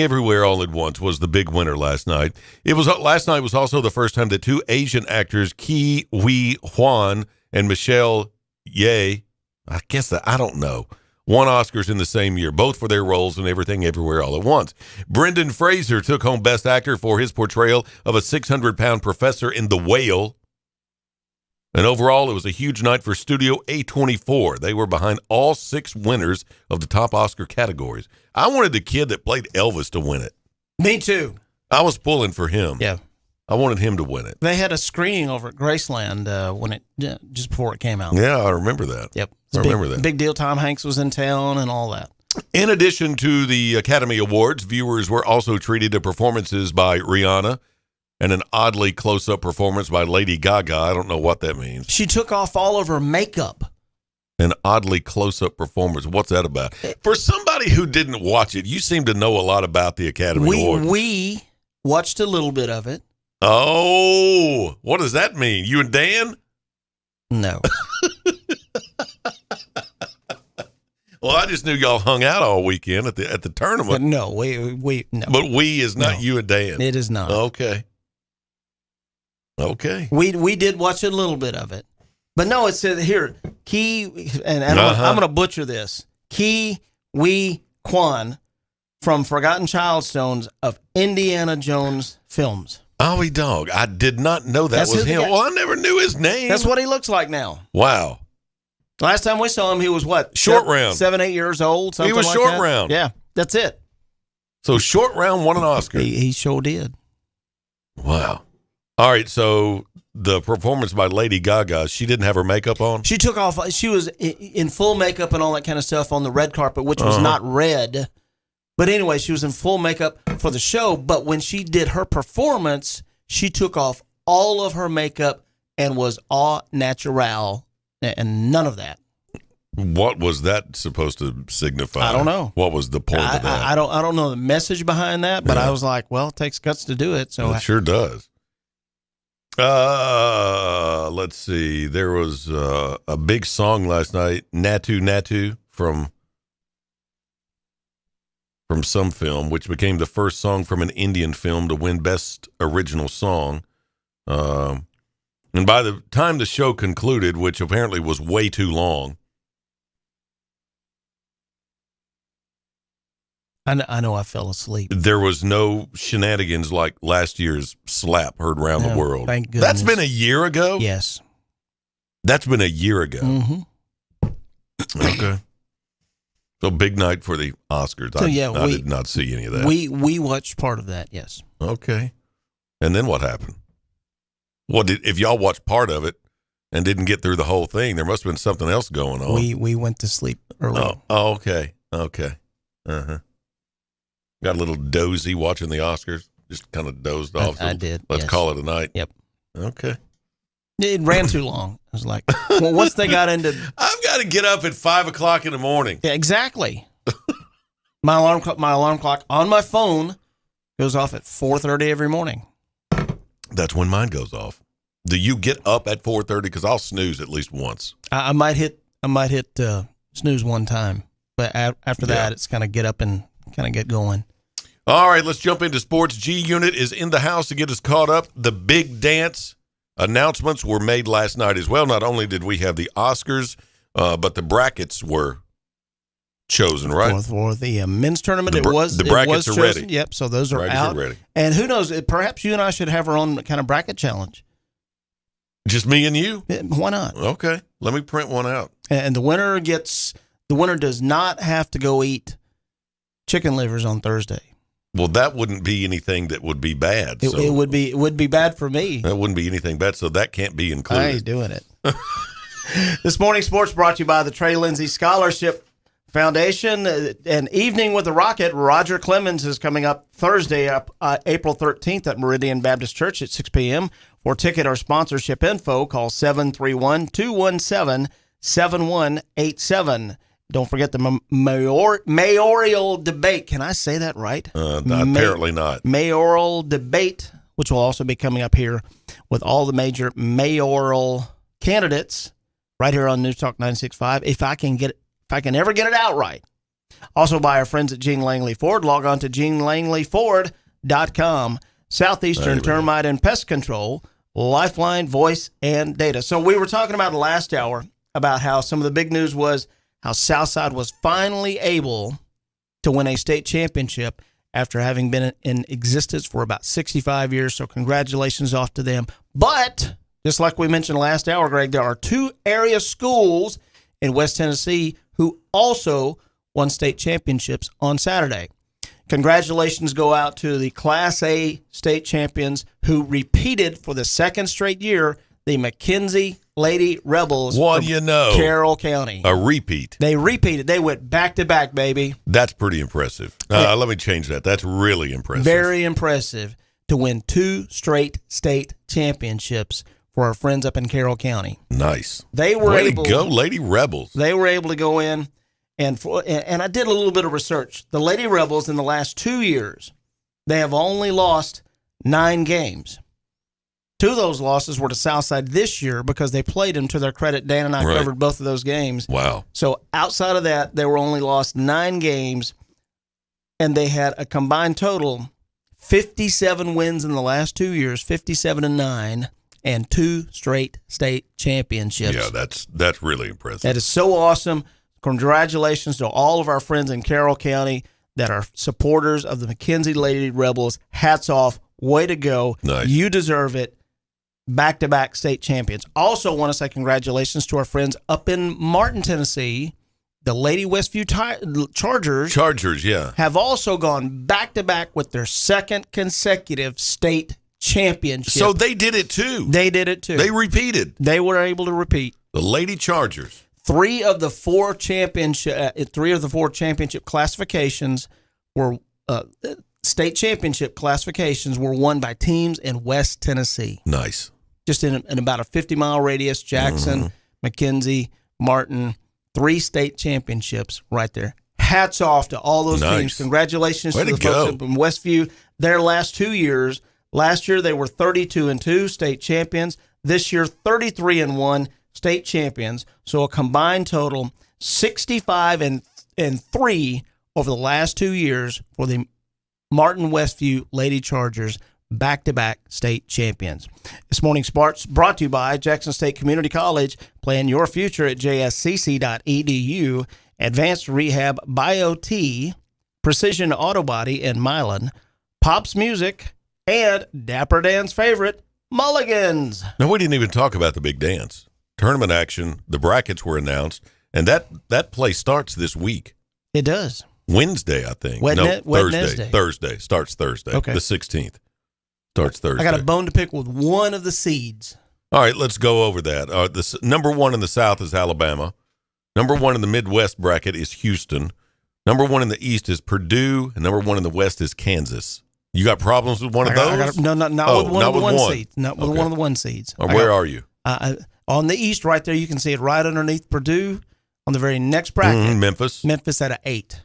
everywhere all at once was the big winner last night. Last night was also the first time that two Asian actors, Ki Hui Hwan and Michelle Ye, I don't know, won Oscars in the same year, both for their roles in Everything Everywhere All at Once. Brendan Fraser took home Best Actor for his portrayal of a 600-pound professor in The Whale. And overall, it was a huge night for Studio A24. They were behind all 6 winners of the top Oscar categories. I wanted the kid that played Elvis to win it. Me too. I was pulling for him. Yeah. I wanted him to win it. They had a screening over at Graceland just before it came out. Yeah, I remember that. Yep. I remember that. Big deal. Tom Hanks was in town and all that. In addition to the Academy Awards, viewers were also treated to performances by Rihanna and an oddly close-up performance by Lady Gaga. I don't know what that means. She took off all of her makeup. An oddly close-up performance. What's that about? For somebody who didn't watch it, you seem to know a lot about the Academy Awards. We watched a little bit of it. Oh, what does that mean? You and Dan? No. Well, I just knew y'all hung out all weekend at the tournament. But no, we no. But we is not you and Dan. It is not. Okay. We did watch a little bit of it. But no, it said here, and I'm going to butcher this. Ki Hui Kwan from Forgotten Childstones of Indiana Jones films. Owie dog. I did not know that was him. Well, I never knew his name. That's what he looks like now. Wow. Last time we saw him, he was what? Short round. 7, 8 years old, something he was like short that. round. Yeah, that's it. So short round won an Oscar. He sure did. Wow. All right, so the performance by Lady Gaga, she didn't have her makeup on? She took off. She was in full makeup and all that kind of stuff on the red carpet, which was not red. But anyway, she was in full makeup for the show. But when she did her performance, she took off all of her makeup and was au natural and none of that. What was that supposed to signify? I don't know. What was the point of that? I don't know the message behind that, but I was like, well, it takes guts to do it. So it sure does. Let's see. There was a big song last night, Natu Natu from some film, which became the first song from an Indian film to win Best Original Song. And by the time the show concluded, which apparently was way too long, I know I fell asleep. there was no shenanigans like last year's Slap heard around the world. Thank goodness. That's been a year ago? Yes. That's been a year ago. Mm-hmm. Okay. So big night for the Oscars. So, I did not see any of that. We watched part of that, yes. Okay. And then what happened? If y'all watched part of it and didn't get through the whole thing, there must have been something else going on. We went to sleep early. Oh, okay. Okay. Uh-huh. Got a little dozy watching the Oscars. Just kind of dozed off. I did. Let's call it a night. Yep. Okay. It ran too long. I was like, well, once they got into... I've got to get up at 5 o'clock in the morning. Yeah, exactly. My alarm clock on my phone goes off at 4:30 every morning. That's when mine goes off. Do you get up at 4:30? Because I'll snooze at least once. I might hit snooze one time, but after that, it's kind of get up and kind of get going. All right, let's jump into sports. G Unit is in the house to get us caught up. The big dance announcements were made last night as well. Not only did we have the Oscars, but the brackets were chosen, right? For the men's tournament, the brackets are chosen. ready. Yep, so those are brackets out. Are ready. And who knows, perhaps you and I should have our own kind of bracket challenge. Just me and you? Why not? Okay, let me print one out. And the winner does not have to go eat chicken livers on Thursday. Well, that wouldn't be anything that would be bad. It would be bad for me. That wouldn't be anything bad, so that can't be included. I ain't doing it. This morning sports brought to you by the Trey Lindsay Scholarship Foundation, an evening with the Rocket. Roger Clemens is coming up Thursday, April 13th at Meridian Baptist Church at 6 p.m. For ticket or sponsorship info, call 731-217-7187. Don't forget the mayoral debate. Can I say that right? Apparently not. Mayoral debate, which will also be coming up here with all the major mayoral candidates right here on News Talk 96.5. If I can ever get it out right. Also by our friends at Gene Langley Ford. Log on to GeneLangleyFord.com. Southeastern Termite and Pest Control, Lifeline, Voice, and Data. So we were talking about the last hour about how some of the big news was how Southside was finally able to win a state championship after having been in existence for about 65 years. So congratulations off to them. But just like we mentioned last hour, Greg, there are 2 area schools in West Tennessee who also won state championships on Saturday. Congratulations go out to the Class A state champions who repeated for the second straight year, the McKenzie Lady Rebels from Carroll County. A repeat. They repeated. They went back-to-back, baby. That's pretty impressive. Let me change that. That's really impressive. Very impressive to win 2 straight state championships for our friends up in Carroll County. Nice. They were Way able to go, Lady Rebels. They were able to go in, and I did a little bit of research. The Lady Rebels in the last 2 years, they have only lost 9 games. 2 of those losses were to Southside this year because they played them. To their credit, Dan and I covered both of those games. Wow. So outside of that, they were only lost 9 games, and they had a combined total 57 wins in the last 2 years, 57-9. And 2 straight state championships. Yeah, that's really impressive. That is so awesome. Congratulations to all of our friends in Carroll County that are supporters of the McKenzie Lady Rebels. Hats off. Way to go. Nice. You deserve it. Back-to-back state champions. Also want to say congratulations to our friends up in Martin, Tennessee. The Lady Westview Chargers. Chargers, yeah. Have also gone back-to-back with their second consecutive state championship. So they did it too. They did it too. They repeated. They were able to repeat. The Lady Chargers. 3 of the 4 championship classifications were state championship classifications were won by teams in West Tennessee. Nice. Just in about a 50-mile radius. Jackson, McKenzie, Martin, 3 state championships right there. Hats off to all those teams. Congratulations to the folks up in Westview. Their last 2 years. Last year, they were 32-2 state champions. This year, 33-1 state champions. So a combined total 65-3 over the last 2 years for the Martin Westview Lady Chargers, back-to-back state champions. This morning's Sports brought to you by Jackson State Community College. Plan your future at jscc.edu. Advanced Rehab Bio-T, Precision Auto Body in Milan, Pops Music, and Dapper Dan's favorite, Mulligan's. No, we didn't even talk about the big dance. Tournament action, the brackets were announced, and that play starts this week. It does. Wednesday, I think. Thursday. Starts Thursday. Okay. The 16th. Starts Thursday. I got a bone to pick with one of the seeds. All right, let's go over that. The number 1 in the South is Alabama. Number 1 in the Midwest bracket is Houston. Number 1 in the East is Purdue, and number 1 in the West is Kansas. You got problems with one of those? Not with one of the 1 seeds. Not with one of the 1 seeds. Where are you? On the East, right there, you can see it right underneath Purdue. On the very next bracket, Memphis. Memphis at an 8.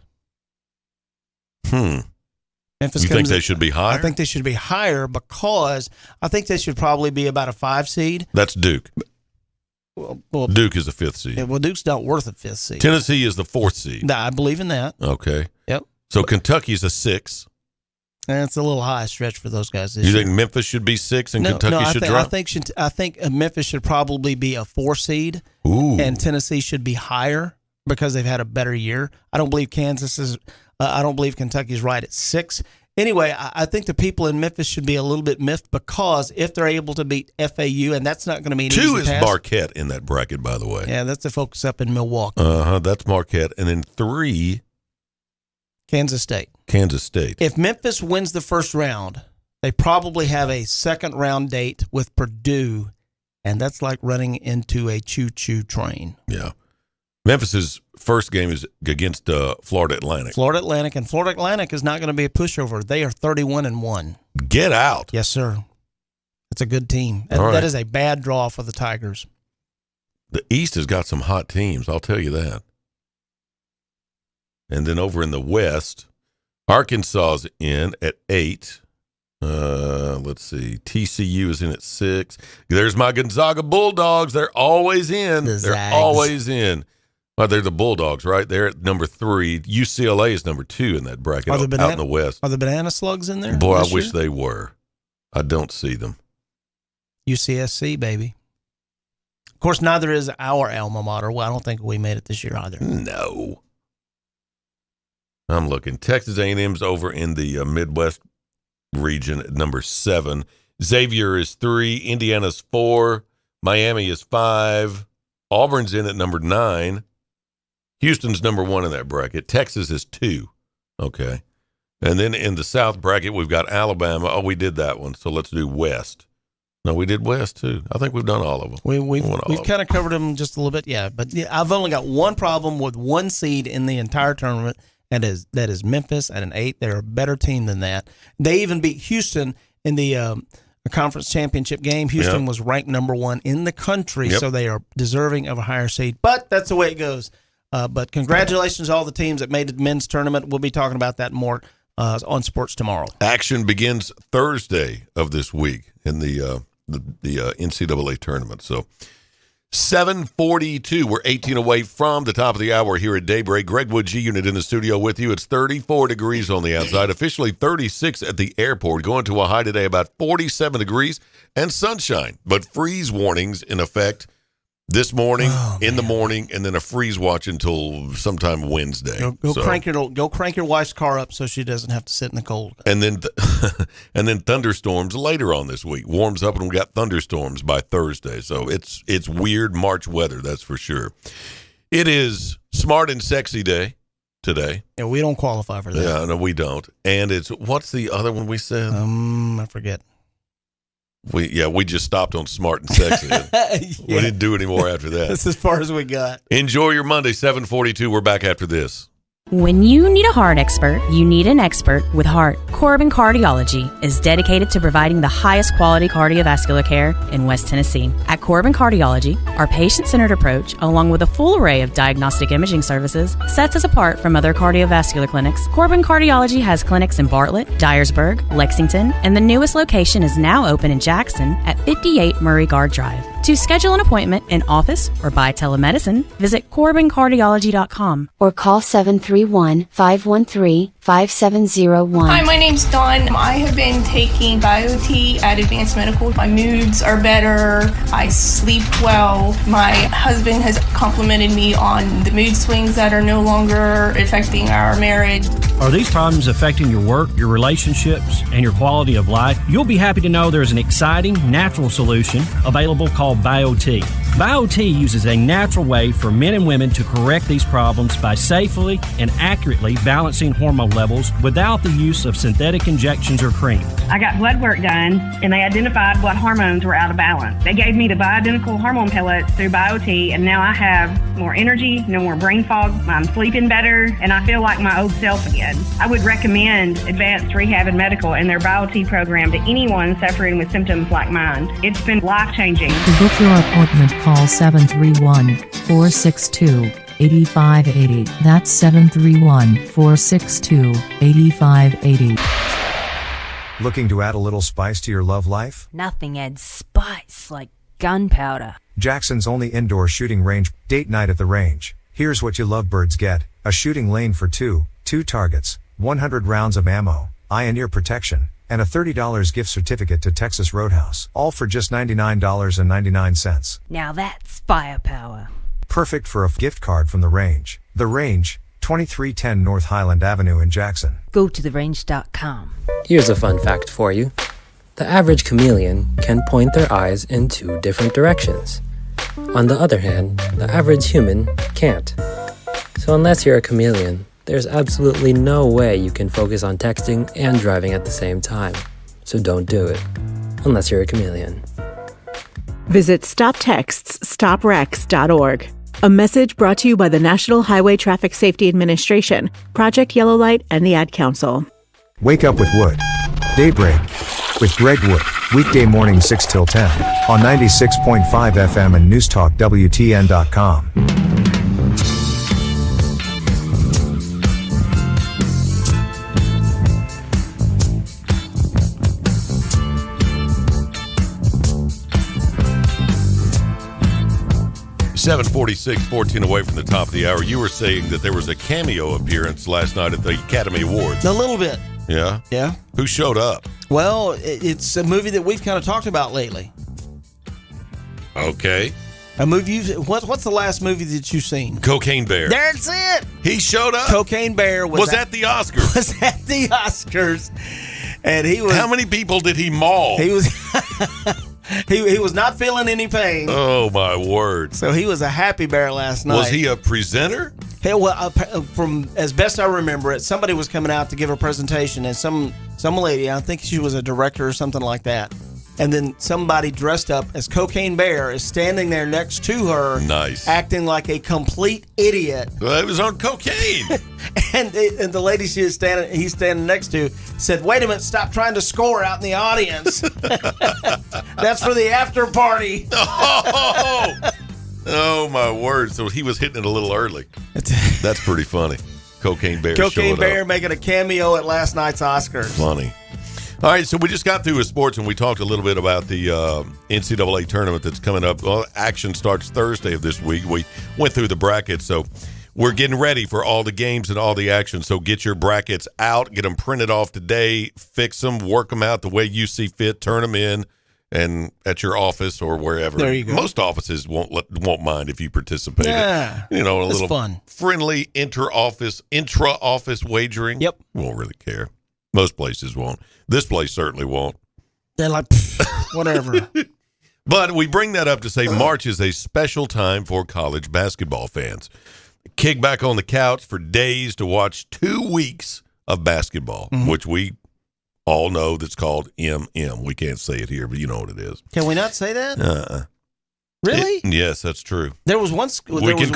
Memphis. You think they should be higher? I think they should be higher because I think they should probably be about a 5 seed. That's Duke. Well, Duke is a 5th seed. Yeah, well, Duke's not worth a 5th seed. Tennessee is the 4th seed. Nah, I believe in that. Okay. Yep. So Kentucky's a 6. And it's a little high stretch for those guys this year. You think Memphis should be 6 and Kentucky should drop? I think Memphis should probably be a 4 seed. Ooh. And Tennessee should be higher because they've had a better year. I don't believe I don't believe Kentucky's right at 6. Anyway, I think the people in Memphis should be a little bit miffed because if they're able to beat FAU, and that's not going to be an 2 easy is task. Marquette in that bracket, by the way. Yeah, that's the folks up in Milwaukee. That's Marquette. And then 3, Kansas State. Kansas State. If Memphis wins the first round, they probably have a second round date with Purdue, and that's like running into a choo-choo train. Yeah. Memphis's first game is against Florida Atlantic. Florida Atlantic, and Florida Atlantic is not going to be a pushover. They are 31-1. Get out. Yes, sir. It's a good team. All That right. is a bad draw for the Tigers. The East has got some hot teams, I'll tell you that. And then over in the West, Arkansas's in at 8. Let's see. TCU is in at 6. There's my Gonzaga Bulldogs. They're always in. The They're Zags. always in. Well, they're the Bulldogs, right? They're at number 3. UCLA is number 2 in that bracket out in the West. Are the Banana Slugs in there? Boy, I this wish year? they were. I don't see them. UCSC, baby. Of course, neither is our alma mater. Well, I don't think we made it this year either. No. I'm looking. Texas A&M's over in the Midwest region at number 7. Xavier is 3. Indiana's 4. Miami is 5. Auburn's in at number 9. Houston's number 1 in that bracket. Texas is 2. Okay. And then in the South bracket, we've got Alabama. Oh, we did that one. So let's do West. No, we did West too. I think we've done all of them. We've kind of covered them just a little bit, yeah. But yeah, I've only got one problem with one seed in the entire tournament, and that is Memphis at an 8. They're a better team than that. They even beat Houston in the conference championship game. Houston was ranked number 1 in the country, so they are deserving of a higher seed. But that's the way it goes. But congratulations to all the teams that made the men's tournament. We'll be talking about that more on Sports Tomorrow. Action begins Thursday of this week in the NCAA tournament. So 7:42. We're 18 away from the top of the hour here at Daybreak. Greg Wood, G Unit in the studio with you. It's 34 degrees on the outside, officially 36 at the airport. Going to a high today about 47 degrees and sunshine, but freeze warnings in effect this morning, in the morning, and then a freeze watch until sometime Wednesday. Go crank your wife's car up so she doesn't have to sit in the cold. And then and then thunderstorms later on this week. Warms up and we got thunderstorms by Thursday. So it's weird March weather, that's for sure. It is Smart and Sexy Day today. Yeah, we don't qualify for that. Yeah, no, we don't. And it's what's the other one we said? I forget. We just stopped on Smart and Sexy. We didn't do any more after that. That's as far as we got. Enjoy your Monday, 7:42. We're back after this. When you need a heart expert, you need an expert with heart. Corbin Cardiology is dedicated to providing the highest quality cardiovascular care in West Tennessee. At Corbin Cardiology, our patient-centered approach, along with a full array of diagnostic imaging services, sets us apart from other cardiovascular clinics. Corbin Cardiology has clinics in Bartlett, Dyersburg, Lexington, and the newest location is now open in Jackson at 58 Murray Guard Drive. To schedule an appointment in office or by telemedicine, visit CorbinCardiology.com or call 731-513-5701. Hi, my name's Dawn. I have been taking BioT at Advanced Medical. My moods are better. I sleep well. My husband has complimented me on the mood swings that are no longer affecting our marriage. Are these problems affecting your work, your relationships, and your quality of life? You'll be happy to know there's an exciting, natural solution available called BioT. BioT uses a natural way for men and women to correct these problems by safely and accurately balancing hormone levels without the use of synthetic injections or cream. I got blood work done, and they identified what hormones were out of balance. They gave me the bioidentical hormone pellets through BioT, and now I have more energy, no more brain fog, I'm sleeping better, and I feel like my old self again. I would recommend Advanced Rehab and Medical and their BioT program to anyone suffering with symptoms like mine. It's been life-changing. To book your appointment, call 731-462-8580. That's 731-462-8580. Looking to add a little spice to your love life? Nothing adds spice like gunpowder. Jackson's only indoor shooting range. Date night at the range. Here's what you lovebirds get. A shooting lane for two targets, 100 rounds of ammo, eye and ear protection, and a $30 gift certificate to Texas Roadhouse. All for just $99.99. Now that's firepower. Perfect for a gift card from the range. The Range, 2310 North Highland Avenue in Jackson. Go to therange.com. Here's a fun fact for you. The average chameleon can point their eyes in 2 different directions. On the other hand, the average human can't. So unless you're a chameleon, there's absolutely no way you can focus on texting and driving at the same time. So don't do it, unless you're a chameleon. Visit StopTextsStopWrecks.org. A message brought to you by the National Highway Traffic Safety Administration, Project Yellow Light, and the Ad Council. Wake up with Wood. Daybreak with Greg Wood. Weekday morning 6 till 10 on 96.5 FM and newstalkwtn.com. .46, 14 away from the top of the hour. You were saying that there was a cameo appearance last night at the Academy Awards. A little bit. Yeah? Yeah. Who showed up? Well, it's a movie that we've kind of talked about lately. Okay. A movie. What's the last movie that you've seen? Cocaine Bear. That's it. He showed up. Cocaine Bear was at the Oscars. Was at the Oscars, and he was. How many people did he maul? He was. He was not feeling any pain. Oh my word! So he was a happy bear last night. Was he a presenter? Hey, well, from as best I remember it, somebody was coming out to give a presentation, and some lady, I think she was a director or something like that, and then somebody dressed up as Cocaine Bear is standing there next to her, nice, acting like a complete idiot. Well, he was on cocaine, and the lady he's standing next to said, "Wait a minute, stop trying to score out in the audience. That's for the after party." Oh my word! So he was hitting it a little early. That's pretty funny. Cocaine Bear. Cocaine Bear making a cameo at last night's Oscars. Funny. All right, so we just got through with sports, and we talked a little bit about the NCAA tournament that's coming up. Well, action starts Thursday of this week. We went through the brackets, so we're getting ready for all the games and all the action. So get your brackets out, get them printed off today, fix them, work them out the way you see fit, turn them in, and at your office or wherever. There you go. Most offices won't mind if you participate. Yeah, a little fun, friendly intra-office wagering. Yep, won't really care. Most places won't. This place certainly won't. They're like, whatever. But we bring that up to say March is a special time for college basketball fans. Kick back on the couch for days to watch 2 weeks of basketball, which we all know that's called MM. We can't say it here, but you know what it is. Can we not say that? Really? Yes, that's true. There was one school. We can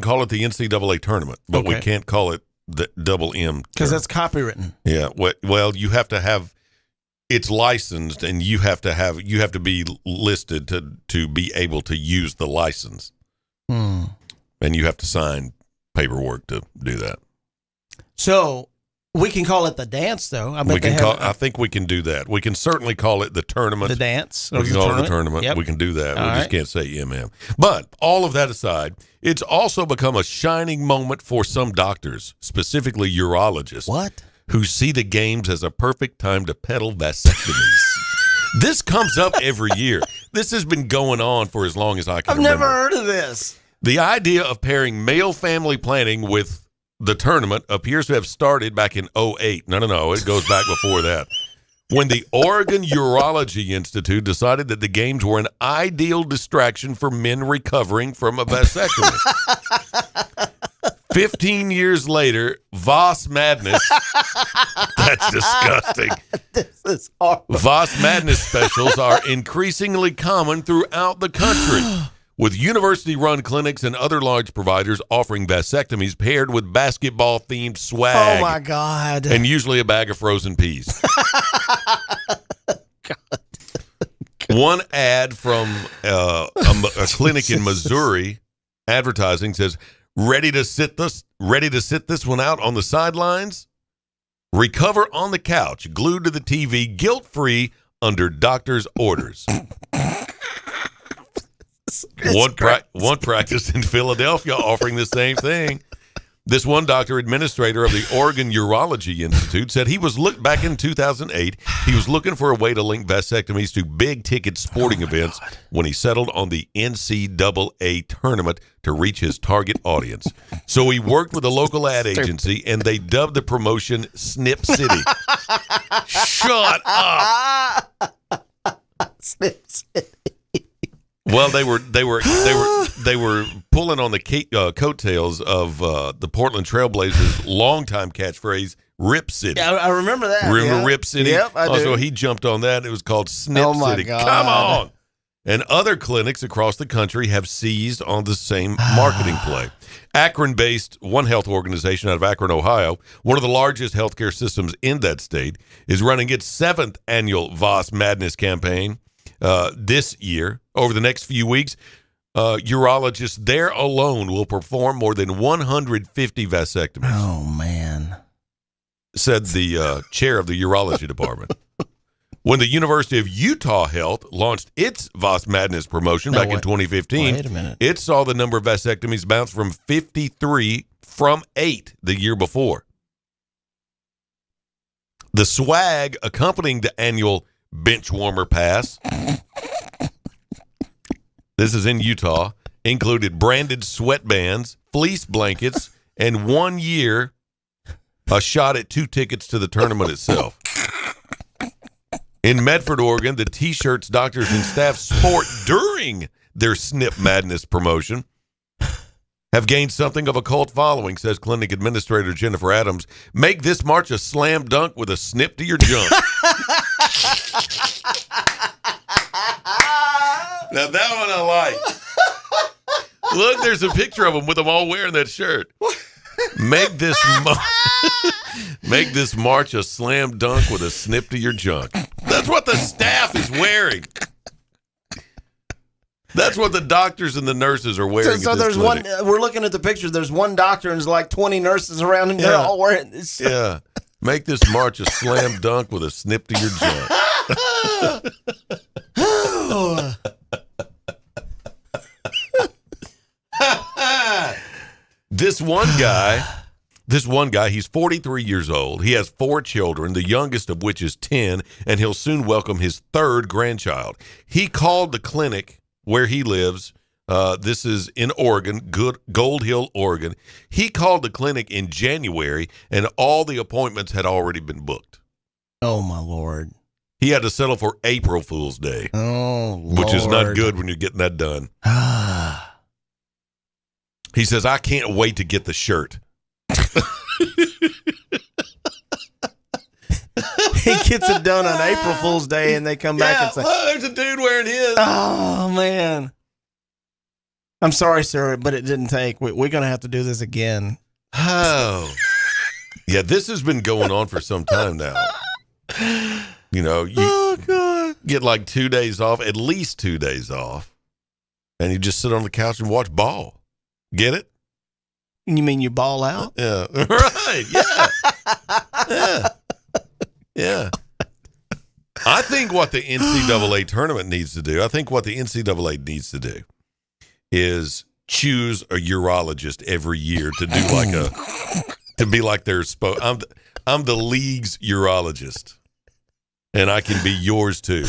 call it the NCAA tournament, but we can't call it the double M because that's copywritten. Yeah. Well, you have to have it's licensed, and you have to be listed to be able to use the license, and you have to sign paperwork to do that. So we can call it the dance, though. I think we can do that. We can certainly call it the tournament. The dance. We can call it the tournament. Yep. We can do that. All we just can't say MM. But all of that aside, it's also become a shining moment for some doctors, specifically urologists. What? Who see the games as a perfect time to peddle vasectomies. This comes up every year. This has been going on for as long as I can remember. I've never heard of this. The idea of pairing male family planning with the tournament appears to have started back in 2008. No, it goes back before that. When the Oregon Urology Institute decided that the games were an ideal distraction for men recovering from a vasectomy. 15 years later, Voss Madness. That's disgusting. This is horrible. Voss Madness specials are increasingly common throughout the country, with university-run clinics and other large providers offering vasectomies paired with basketball-themed swag. Oh, my God. And usually a bag of frozen peas. God. One ad from a clinic in Missouri advertising says, ready to sit this one out on the sidelines? Recover on the couch, glued to the TV, guilt-free, under doctor's orders. One practice in Philadelphia offering the same thing. This one doctor administrator of the Oregon Urology Institute said he was back in 2008. He was looking for a way to link vasectomies to big ticket sporting events when he settled on the NCAA tournament to reach his target audience. So he worked with a local ad agency, and they dubbed the promotion Snip City. Shut up. Snip City. Well, they were pulling on the coattails of the Portland Trailblazers' longtime catchphrase, Rip City. Yeah, I remember that. Remember Rip City? Yep, I do. So he jumped on that. It was called Snip Oh my City. God. Come on. and other clinics across the country have seized on the same marketing play. Akron-based One Health organization out of Akron, Ohio, one of the largest healthcare systems in that state, is running its 7th annual Voss Madness campaign this year. Over the next few weeks, urologists there alone will perform more than 150 vasectomies. Oh, man. Said the chair of the urology department. When the University of Utah Health launched its Voss Madness promotion back in 2015, wait a minute. it saw the number of vasectomies bounce from 53 from 8 the year before. The swag accompanying the annual bench warmer pass, this is in Utah, included branded sweatbands, fleece blankets, and 1 year a shot at 2 tickets to the tournament itself. In Medford, Oregon, the T-shirts doctors and staff sport during their Snip Madness promotion have gained something of a cult following, says clinic administrator Jennifer Adams. Make this March a slam dunk with a snip to your junk. Now that one I like. Look, there's a picture of them with them all wearing that shirt. Make this March a slam dunk with a snip to your junk. That's what the staff is wearing. That's what the doctors and the nurses are wearing. So there's clinic. we're looking at the picture. There's one doctor and there's like 20 nurses around him. They're all wearing this. Yeah. Make this March a slam dunk with a snip to your junk. This one guy, he's 43 years old. He has 4 children, the youngest of which is 10, and he'll soon welcome his 3rd grandchild. He called the clinic where he lives. This is in Oregon, Gold Hill, Oregon. He called the clinic in January, and all the appointments had already been booked. Oh, my Lord. He had to settle for April Fool's Day. Oh, Lord. Which is not good when you're getting that done. He says, I can't wait to get the shirt. He gets it done on April Fool's Day, and they come back and say, oh, there's a dude wearing his. Oh, man. I'm sorry, sir, but it didn't take. We're going to have to do this again. Oh. Yeah, this has been going on for some time now. You know, you get like 2 days off, at least 2 days off, and you just sit on the couch and watch ball. Get it? You mean you ball out? Yeah. Right. Yeah. Yeah. Yeah. I think what the NCAA tournament needs to do, is choose a urologist every year to do to be like their I'm the league's urologist, and I can be yours too.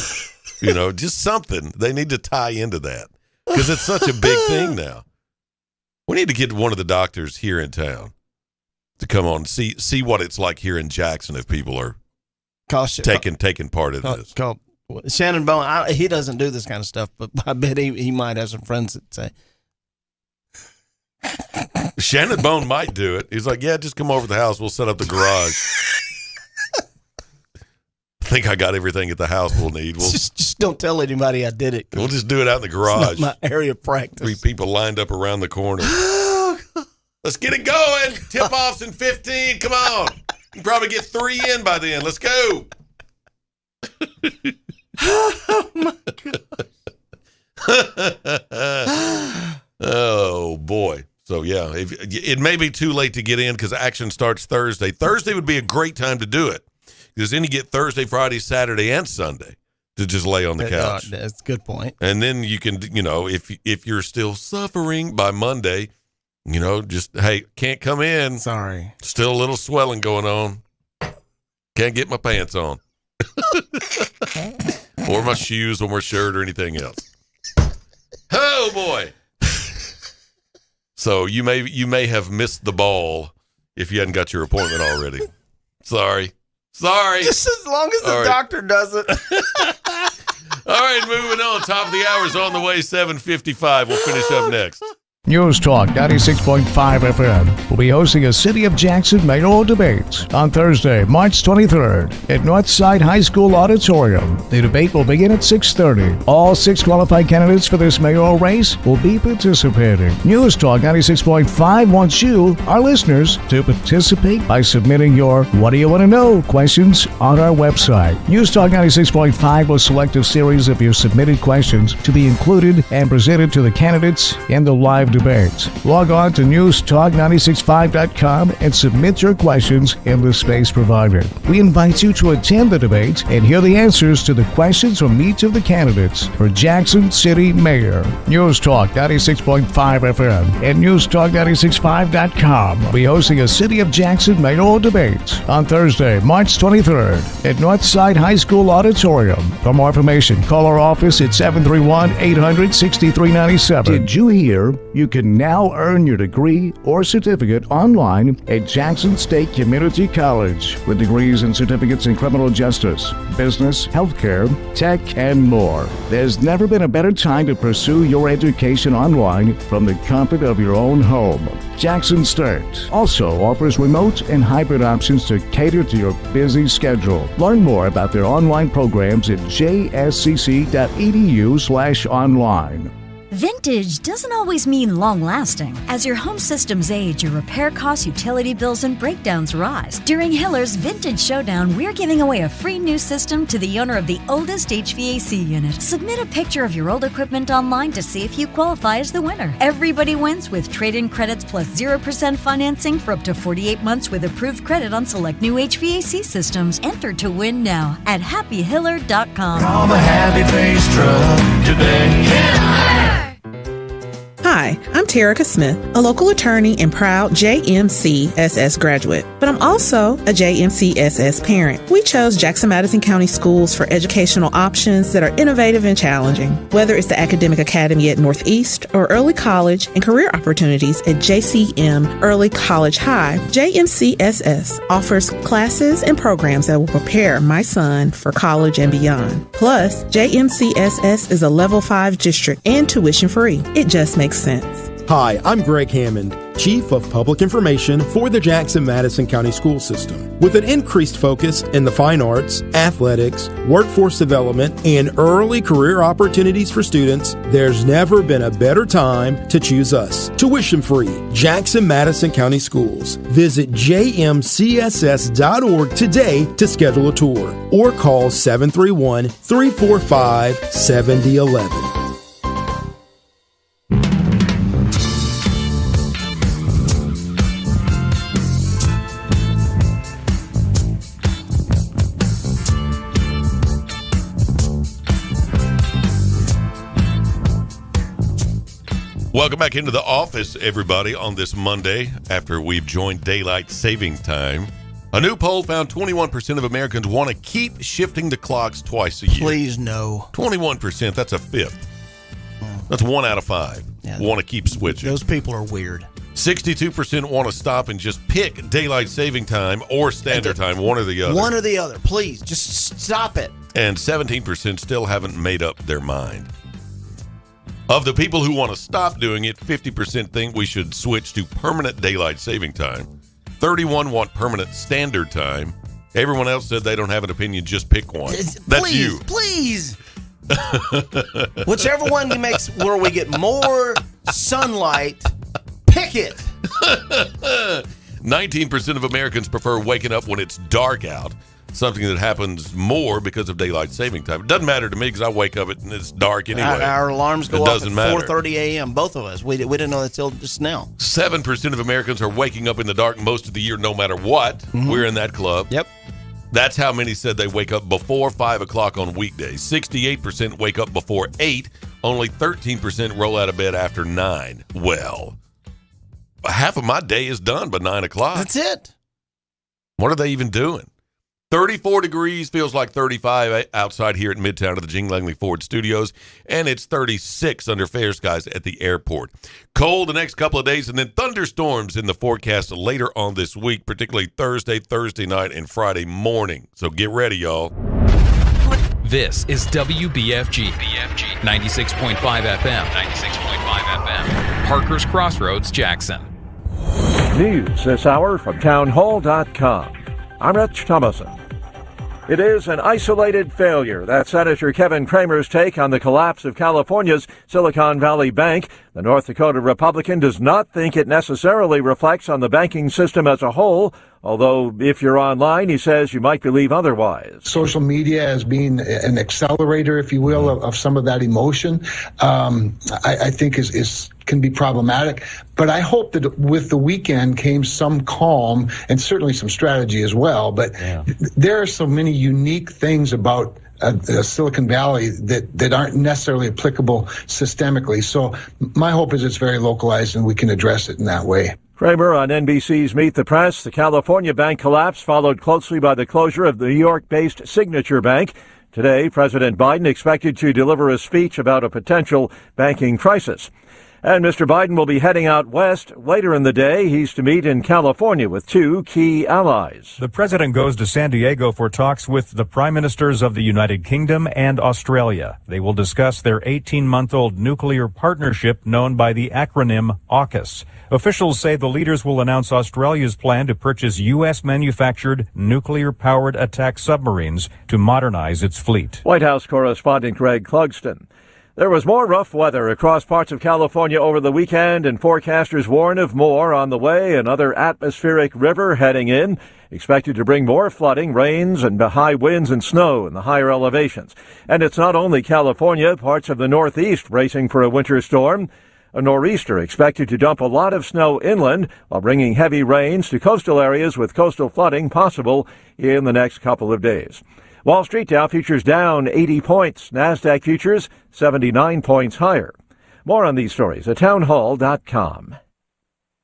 You know, just something. They need to tie into that because it's such a big thing now. We need to get one of the doctors here in town to come on and see what it's like here in Jackson if people are taking part in this. Shannon Bone, he doesn't do this kind of stuff, but I bet he might have some friends that say. Shannon Bone might do it. He's like, yeah, just come over to the house. We'll set up the garage. I think I got everything at the house we'll need. Just don't tell anybody I did it. We'll just do it out in the garage. It's not my area of practice. 3 people lined up around the corner. Let's get it going. Tip-off's in 15. Come on. You can probably get 3 in by then. Let's go. Oh, my gosh. Oh, boy. So, yeah, it may be too late to get in because action starts Thursday. Thursday would be a great time to do it because then you get Thursday, Friday, Saturday, and Sunday to just lay on the couch. That's a good point. And then you can, you know, if you're still suffering by Monday, you know, just, hey, can't come in. Sorry. Still a little swelling going on. Can't get my pants on. Or my shoes or my shirt or anything else. Oh, boy. So you may have missed the ball if you hadn't got your appointment already. Sorry. Just as long as the doctor does it. All right, moving on. Top of the hour is on the way, 7:55. We'll finish up next. News Talk 96.5 FM will be hosting a City of Jackson mayoral debate on Thursday, March 23rd at Northside High School Auditorium. The debate will begin at 6:30. All 6 qualified candidates for this mayoral race will be participating. News Talk 96.5 wants you, our listeners, to participate by submitting your What Do You Want to Know questions on our website. News Talk 96.5 will select a series of your submitted questions to be included and presented to the candidates in the live debates. Log on to newstalk965.com and submit your questions in the space provided. We invite you to attend the debates and hear the answers to the questions from each of the candidates for Jackson City Mayor. News Talk 96.5 FM and newstalk965.com will be hosting a City of Jackson mayoral debate on Thursday, March 23rd at Northside High School Auditorium. For more information, call our office at 731-800-6397. Did you hear? You can now earn your degree or certificate online at Jackson State Community College with degrees and certificates in criminal justice, business, healthcare, tech, and more. There's never been a better time to pursue your education online from the comfort of your own home. Jackson State also offers remote and hybrid options to cater to your busy schedule. Learn more about their online programs at jscc.edu/online. Vintage doesn't always mean long-lasting. As your home systems age, your repair costs, utility bills, and breakdowns rise. During Hiller's Vintage Showdown, we're giving away a free new system to the owner of the oldest HVAC unit. Submit a picture of your old equipment online to see if you qualify as the winner. Everybody wins with trade-in credits plus 0% financing for up to 48 months with approved credit on select new HVAC systems. Enter to win now at happyhiller.com. Call the Happy Face Truck today. Hi, I'm Terica Smith, a local attorney and proud JMCSS graduate, but I'm also a JMCSS parent. We chose Jackson Madison County Schools for educational options that are innovative and challenging. Whether it's the Academic Academy at Northeast or early college and career opportunities at JCM Early College High, JMCSS offers classes and programs that will prepare my son for college and beyond. Plus, JMCSS is a Level 5 district and tuition free. It just makes sense. Hi, I'm Greg Hammond, Chief of Public Information for the Jackson Madison County School System. With an increased focus in the fine arts, athletics, workforce development, and early career opportunities for students, there's never been a better time to choose us. Tuition free, Jackson Madison County Schools. Visit jmcss.org today to schedule a tour or call 731-345-7011. Welcome back into the office, everybody, on this Monday after we've joined daylight saving time. A new poll found 21% of Americans want to keep shifting the clocks twice a year. Please no. 21%, that's a fifth. That's 1 out of 5 want to keep switching. Those people are weird. 62% want to stop and just pick daylight saving time or standard time, one or the other. One or the other. Please, just stop it. And 17% still haven't made up their mind. Of the people who want to stop doing it, 50% think we should switch to permanent daylight saving time. 31% want permanent standard time. Everyone else said they don't have an opinion, just pick one. That's you. Please. Whichever one makes where we get more sunlight, pick it. 19% of Americans prefer waking up when it's dark out. Something that happens more because of daylight saving time. It doesn't matter to me because I wake up and it's dark anyway. Our alarms go off at matter. 4:30 a.m. Both of us. We didn't know that till just now. 7% of Americans are waking up in the dark most of the year, no matter what. Mm-hmm. We're in that club. Yep. That's how many said they wake up before 5 o'clock on weekdays. 68% wake up before 8. Only 13% roll out of bed after 9. Well, half of my day is done by 9 o'clock. That's it. What are they even doing? 34 degrees, feels like 35 outside here at Midtown of the Gene Langley Ford Studios, and it's 36 under fair skies at the airport. Cold the next couple of days, and then thunderstorms in the forecast later on this week, particularly Thursday night, and Friday morning. So get ready, y'all. This is WBFG 96.5 FM. 96.5 FM. Parker's Crossroads, Jackson. News this hour from townhall.com. I'm Rich Thomason. It is an isolated failure. That's Senator Kevin Cramer's take on the collapse of California's Silicon Valley Bank. The North Dakota Republican does not think it necessarily reflects on the banking system as a whole, although if you're online, he says you might believe otherwise. Social media as being an accelerator, if you will, of some of that emotion, I think can be problematic. But I hope that with the weekend came some calm and certainly some strategy as well. But there are so many unique things about Silicon Valley that aren't necessarily applicable systemically. So my hope is it's very localized and we can address it in that way. Cramer on NBC's Meet the Press. The California bank collapse followed closely by the closure of the New York-based Signature Bank. Today, President Biden expected to deliver a speech about a potential banking crisis. And Mr. Biden will be heading out west later in the day. He's to meet in California with two key allies. The president goes to San Diego for talks with the prime ministers of the United Kingdom and Australia. They will discuss their 18-month-old nuclear partnership known by the acronym AUKUS. Officials say the leaders will announce Australia's plan to purchase U.S.-manufactured nuclear-powered attack submarines to modernize its fleet. White House correspondent Greg Clugston. There was more rough weather across parts of California over the weekend, and forecasters warn of more on the way. Another atmospheric river heading in, expected to bring more flooding, rains, and high winds and snow in the higher elevations. And it's not only California, parts of the Northeast bracing for a winter storm. A nor'easter expected to dump a lot of snow inland while bringing heavy rains to coastal areas with coastal flooding possible in the next couple of days. Wall Street Dow futures down 80 points. NASDAQ futures 79 points higher. More on these stories at townhall.com.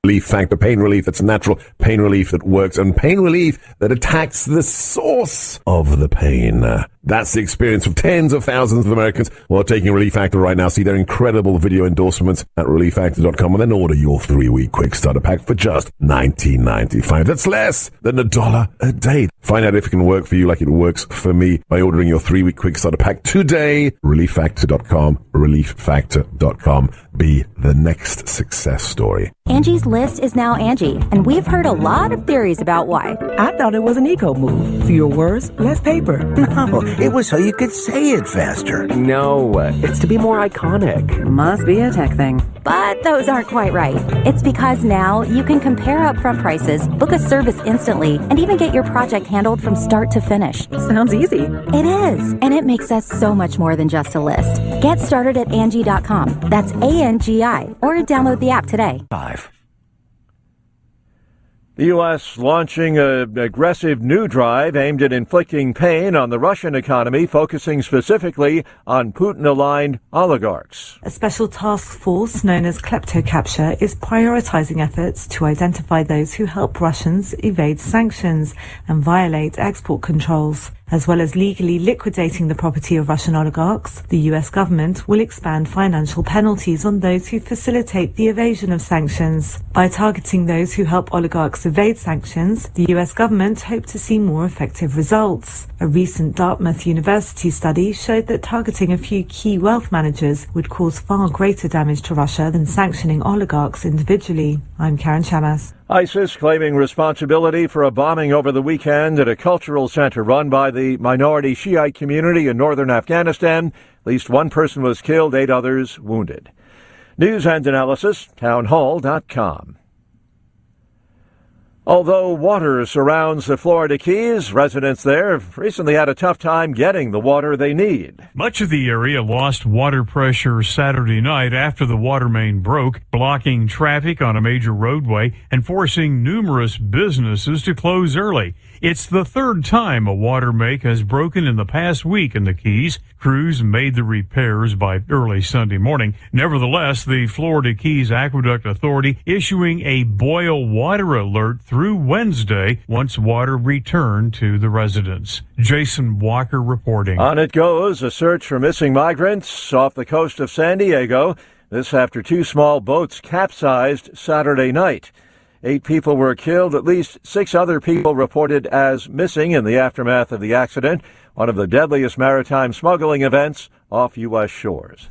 Relief Factor, pain relief that's natural, pain relief that works, and pain relief that attacks the source of the pain. That's the experience of tens of thousands of Americans who are taking Relief Factor right now. See their incredible video endorsements at relieffactor.com and then order your 3-week quick starter pack for just $19.95. That's less than $1 a day. Find out if it can work for you like it works for me by ordering your 3-week quick starter pack today. relieffactor.com, relieffactor.com. Be the next success story. Angie's List is now Angie, and we've heard a lot of theories about why. I thought it was an eco move. Fewer words, less paper. No, it was so you could say it faster. No, it's to be more iconic. Must be a tech thing. But those aren't quite right. It's because now you can compare upfront prices, book a service instantly, and even get your project handled from start to finish. Sounds easy. It is, and it makes us so much more than just a list. Get started at Angie.com. That's ANGI, or download the app today. The U.S. launching an aggressive new drive aimed at inflicting pain on the Russian economy, focusing specifically on Putin-aligned oligarchs. A special task force known as KleptoCapture is prioritizing efforts to identify those who help Russians evade sanctions and violate export controls. As well as legally liquidating the property of Russian oligarchs, the U.S. government will expand financial penalties on those who facilitate the evasion of sanctions. By targeting those who help oligarchs evade sanctions, the U.S. government hoped to see more effective results. A recent Dartmouth University study showed that targeting a few key wealth managers would cause far greater damage to Russia than sanctioning oligarchs individually. I'm Karen Chamas. ISIS claiming responsibility for a bombing over the weekend at a cultural center run by the minority Shiite community in northern Afghanistan. At least one person was killed, 8 others wounded. News and analysis, townhall.com. Although water surrounds the Florida Keys, residents there have recently had a tough time getting the water they need. Much of the area lost water pressure Saturday night after the water main broke, blocking traffic on a major roadway and forcing numerous businesses to close early. It's the third time a water main has broken in the past week in the Keys. Crews made the repairs by early Sunday morning. Nevertheless, the Florida Keys Aqueduct Authority issuing a boil water alert through Wednesday once water returned to the residents. Jason Walker reporting. On it goes, a search for missing migrants off the coast of San Diego. This after 2 small boats capsized Saturday night. 8 people were killed, at least 6 other people reported as missing in the aftermath of the accident, one of the deadliest maritime smuggling events off U.S. shores.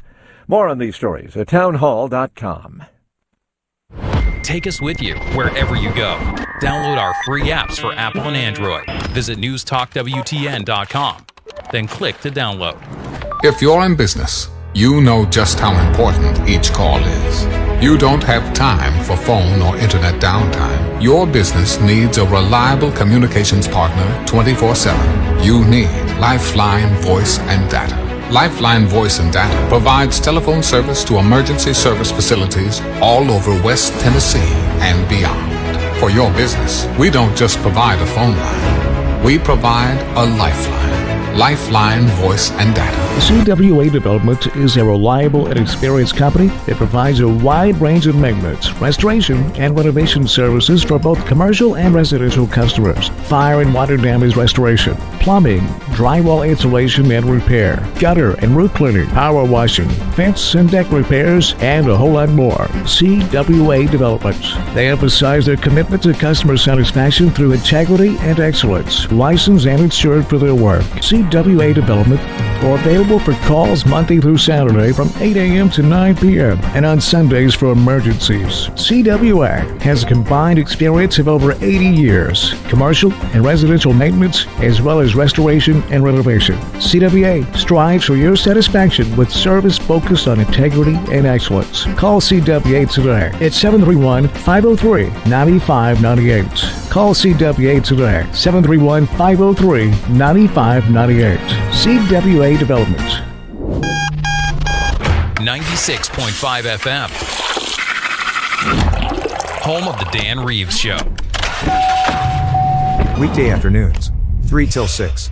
More on these stories at townhall.com. take us with you wherever you go. Download our free apps for Apple and Android. Visit newstalkwtn.com. Then click to download. If you're in business, you know just how important each call is. You don't have time for phone or internet downtime. Your business needs a reliable communications partner 24/7. You need Lifeline Voice and Data. Lifeline Voice and Data provides telephone service to emergency service facilities all over West Tennessee and beyond. For your business, we don't just provide a phone line. We provide a lifeline. Lifeline Voice and Data. CWA Development is a reliable and experienced company that provides a wide range of maintenance, restoration, and renovation services for both commercial and residential customers. Fire and water damage restoration, plumbing, drywall insulation and repair, gutter and roof cleaning, power washing, fence and deck repairs, and a whole lot more. CWA Development. They emphasize their commitment to customer satisfaction through integrity and excellence. Licensed and insured for their work. CWA Development are available for calls Monday through Saturday from 8 a.m. to 9 p.m. and on Sundays for emergencies. CWA has a combined experience of over 80 years, commercial and residential maintenance, as well as restoration and renovation. CWA strives for your satisfaction with service focused on integrity and excellence. Call CWA today at 731-503-9598. Call CWA today, 731-503-9598. CWA Development. 96.5 FM. Home of the Dan Reeves Show. Weekday afternoons, 3 till 6.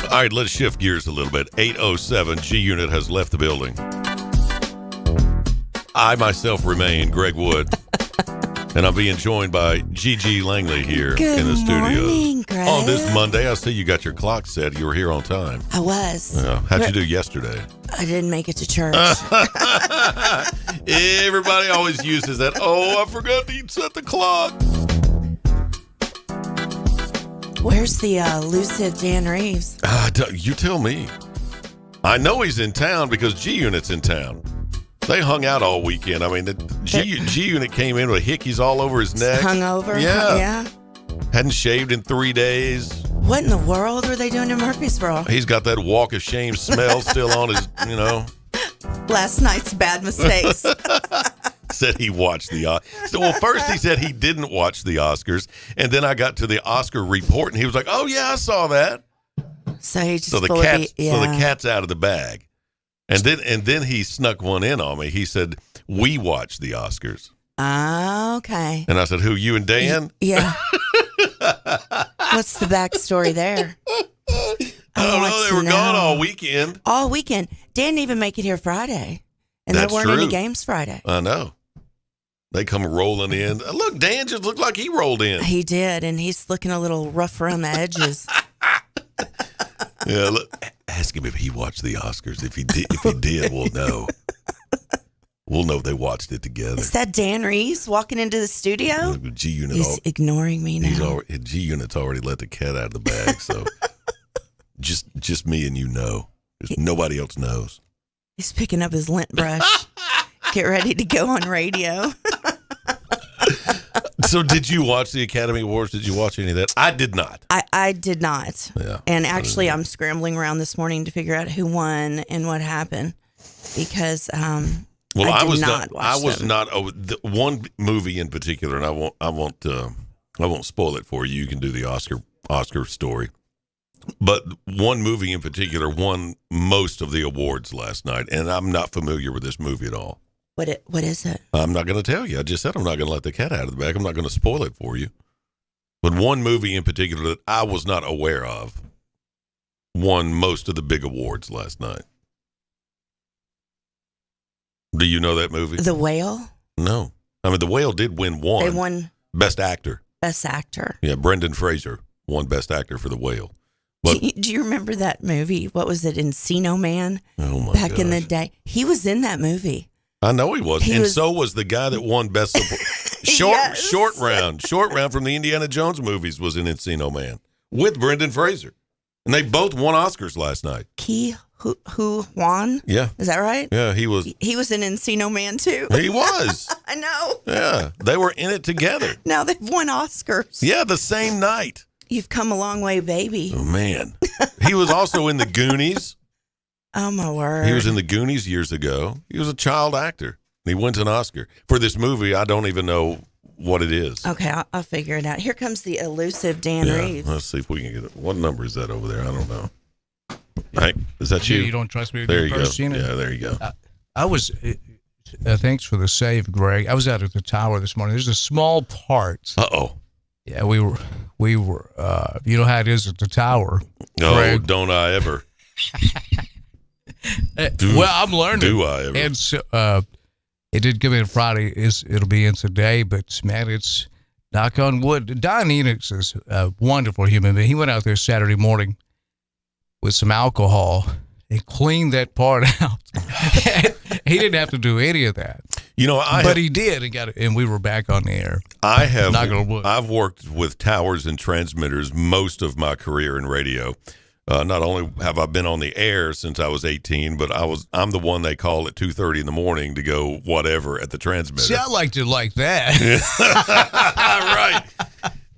All right, let's shift gears a little bit. 8:07, G-Unit has left the building. I myself remain, Greg Wood, and I'm being joined by Gigi Langley here in the studio. Good morning, Greg. On this Monday, I see you got your clock set. You were here on time. I was. Yeah. How'd you do yesterday? I didn't make it to church. Everybody always uses that. Oh, I forgot to set the clock. Where's the elusive Dan Reeves? You tell me. I know he's in town because G-Unit's in town. They hung out all weekend. I mean, the G-Unit came in with hickeys all over his neck. Hungover? Yeah. Hadn't shaved in 3 days. What in the world are they doing in Murfreesboro? He's got that walk of shame smell still on his, Last night's bad mistakes. Said he watched the Oscars. Well, first he said he didn't watch the Oscars, and then I got to the Oscar report, and he was like, "Oh yeah, I saw that." So he just so the cat's out of the bag, and then he snuck one in on me. He said, "We watched the Oscars." Okay. And I said, "Who? You and Dan?" Yeah. What's the backstory there? I don't know. They were gone all weekend. All weekend. Dan didn't even make it here Friday, and there weren't any games Friday. I know. They come rolling in. Look, Dan just looked like he rolled in. He did, and he's looking a little rough around the edges. Yeah, look, ask him if he watched the Oscars. If he did, we'll know. We'll know they watched it together. Is that Dan Reeves walking into the studio? G-Unit. He's ignoring me now. G-Unit's already let the cat out of the bag, so just me and you know. Nobody else knows. He's picking up his lint brush. Get ready to go on radio. So did you watch the Academy Awards? Did you watch any of that? I did not. I did not. Yeah. And actually, I'm scrambling around this morning to figure out who won and what happened because I was not. One movie in particular, and I won't spoil it for you. You can do the Oscar story. But one movie in particular won most of the awards last night, and I'm not familiar with this movie at all. What is it? I'm not going to tell you. I just said I'm not going to let the cat out of the bag. I'm not going to spoil it for you. But one movie in particular that I was not aware of won most of the big awards last night. Do you know that movie? The Whale? No. I mean, The Whale did win one. They won. Best actor. Best actor. Yeah, Brendan Fraser won Best Actor for The Whale. But, do you remember that movie? What was it, Encino Man? Oh my Back in the day. He was in that movie. I know he was. So was the guy that won Best Support. Short Round from the Indiana Jones movies was in Encino Man with Brendan Fraser. And they both won Oscars last night. Ke Huy Quan? Yeah. Is that right? Yeah, he was. He was in Encino Man too. He was. I know. Yeah, they were in it together. Now they've won Oscars. Yeah, the same night. You've come a long way, baby. Oh, man. He was also in The Goonies. Oh, my word. He was in The Goonies years ago. He was a child actor. He wins an Oscar. For this movie, I don't even know what it is. Okay, I'll figure it out. Here comes the elusive Dan Reeves. Let's see if we can get it. What number is that over there? I don't know. Right? Is that you? You don't trust me to there do you first, go. Gina? Yeah, there you go. I was, thanks for the save, Greg. I was out at the tower this morning. There's a small part. Uh-oh. Yeah, we were, you know how it is at the tower. No, Greg. don't I ever. Well, I'm learning. Do I ever? And so, it did come in Friday. It'll be in today, but man, it's knock on wood. Don Enix is a wonderful human being. He went out there Saturday morning with some alcohol and cleaned that part out. He didn't have to do any of that. You know, he did, and we were back on the air. I've worked with towers and transmitters most of my career in radio. Not only have I been on the air since I was 18, but I'm the one they call at 2:30 in the morning to go whatever at the transmitter. See, I liked it like that.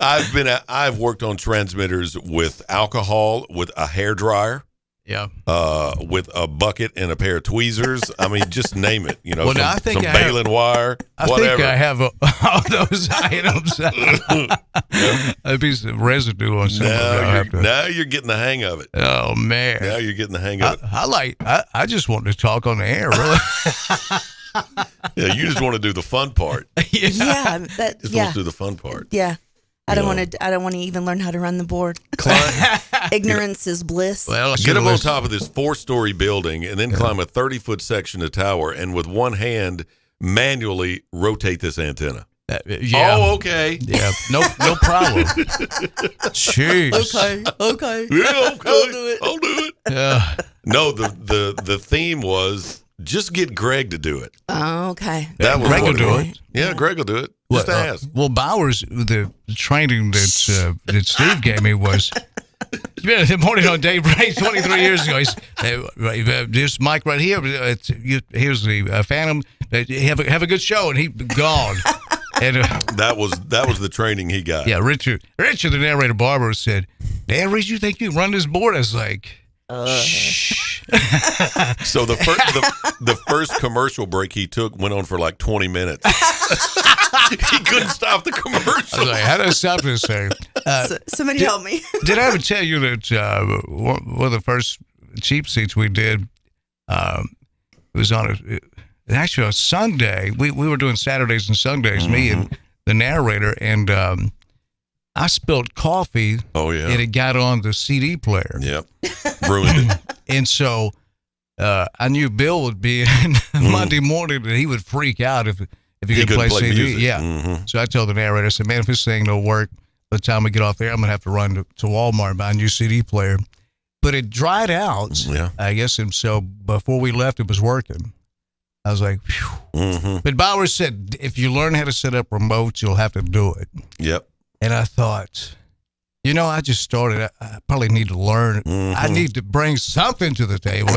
Right. I've worked on transmitters with alcohol, with a hairdryer. Yeah. With a bucket and a pair of tweezers. I mean, just name it. You know, well, some baling wire, I whatever. think I have all those items. A piece of residue on some Now you're getting the hang of it. Oh, man. Now you're getting the hang of it. I just wanted to talk on the air, really. Yeah, you just want to do the fun part. Yeah. Want to do the fun part. Yeah. I don't want to even learn how to run the board. Ignorance is bliss. Well, get up on top of this 4-story building and then climb a 30-foot section of tower and with one hand manually rotate this antenna. Yeah. Oh, okay. Yeah, no problem. Jeez. Okay. Yeah, okay. I'll do it. Yeah. No, the theme was just get Greg to do it. Oh, okay. That was Greg will do it. Yeah, Greg will do it. Just ask. Well, Bowers, the training that Steve gave me was. The morning on Dave Ray 23 years ago. He's this mic right here. Here's the Phantom. Have a good show, and he gone. And that was the training he got. Yeah, Richard, the narrator Barber said, "Dan Reeves, you think you can run this board?" I was like, shh. So the first commercial break he took went on for like 20 minutes. He couldn't stop the commercial. I was like, how do I stop this thing? Somebody help me. Did I ever tell you that one of the first cheap seats we did was on actually a Sunday. We were doing Saturdays and Sundays, me and the narrator, and I spilled coffee. Oh, yeah. And it got on the CD player. Yep. Ruined it. And so I knew Bill would be in Monday morning and he would freak out if he could play CD. Music. Yeah. Mm-hmm. So I told the narrator, I said, man, if this thing don't work, by the time we get off there, I'm going to have to run to Walmart and buy a new CD player. But it dried out, I guess, and so before we left, it was working. I was like, phew. Mm-hmm. But Bowers said, if you learn how to set up remotes, you'll have to do it. Yep. And I thought, I just started. I probably need to learn. Mm-hmm. I need to bring something to the table.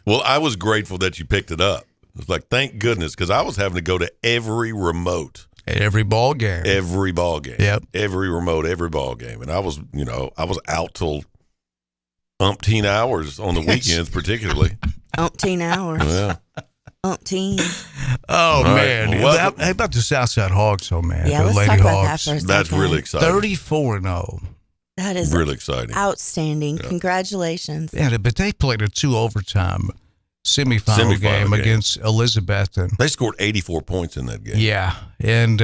Well, I was grateful that you picked it up. It was like, thank goodness, because I was having to go to every remote. At every ball game. Every ball game. Yep. Every remote, every ball game. And I was out till umpteen hours on the weekends, particularly. Umpteen hours. Yeah. Umpteen. Oh, man. Well, how about the Southside Hawks, man? Yeah, let's Lady talk about Hawks. that for a second. That's really exciting. 34-0. That is really exciting. Outstanding. Yeah. Congratulations. Yeah, but they played a 2 overtime semifinal game against Elizabethton. They scored 84 points in that game. Yeah, and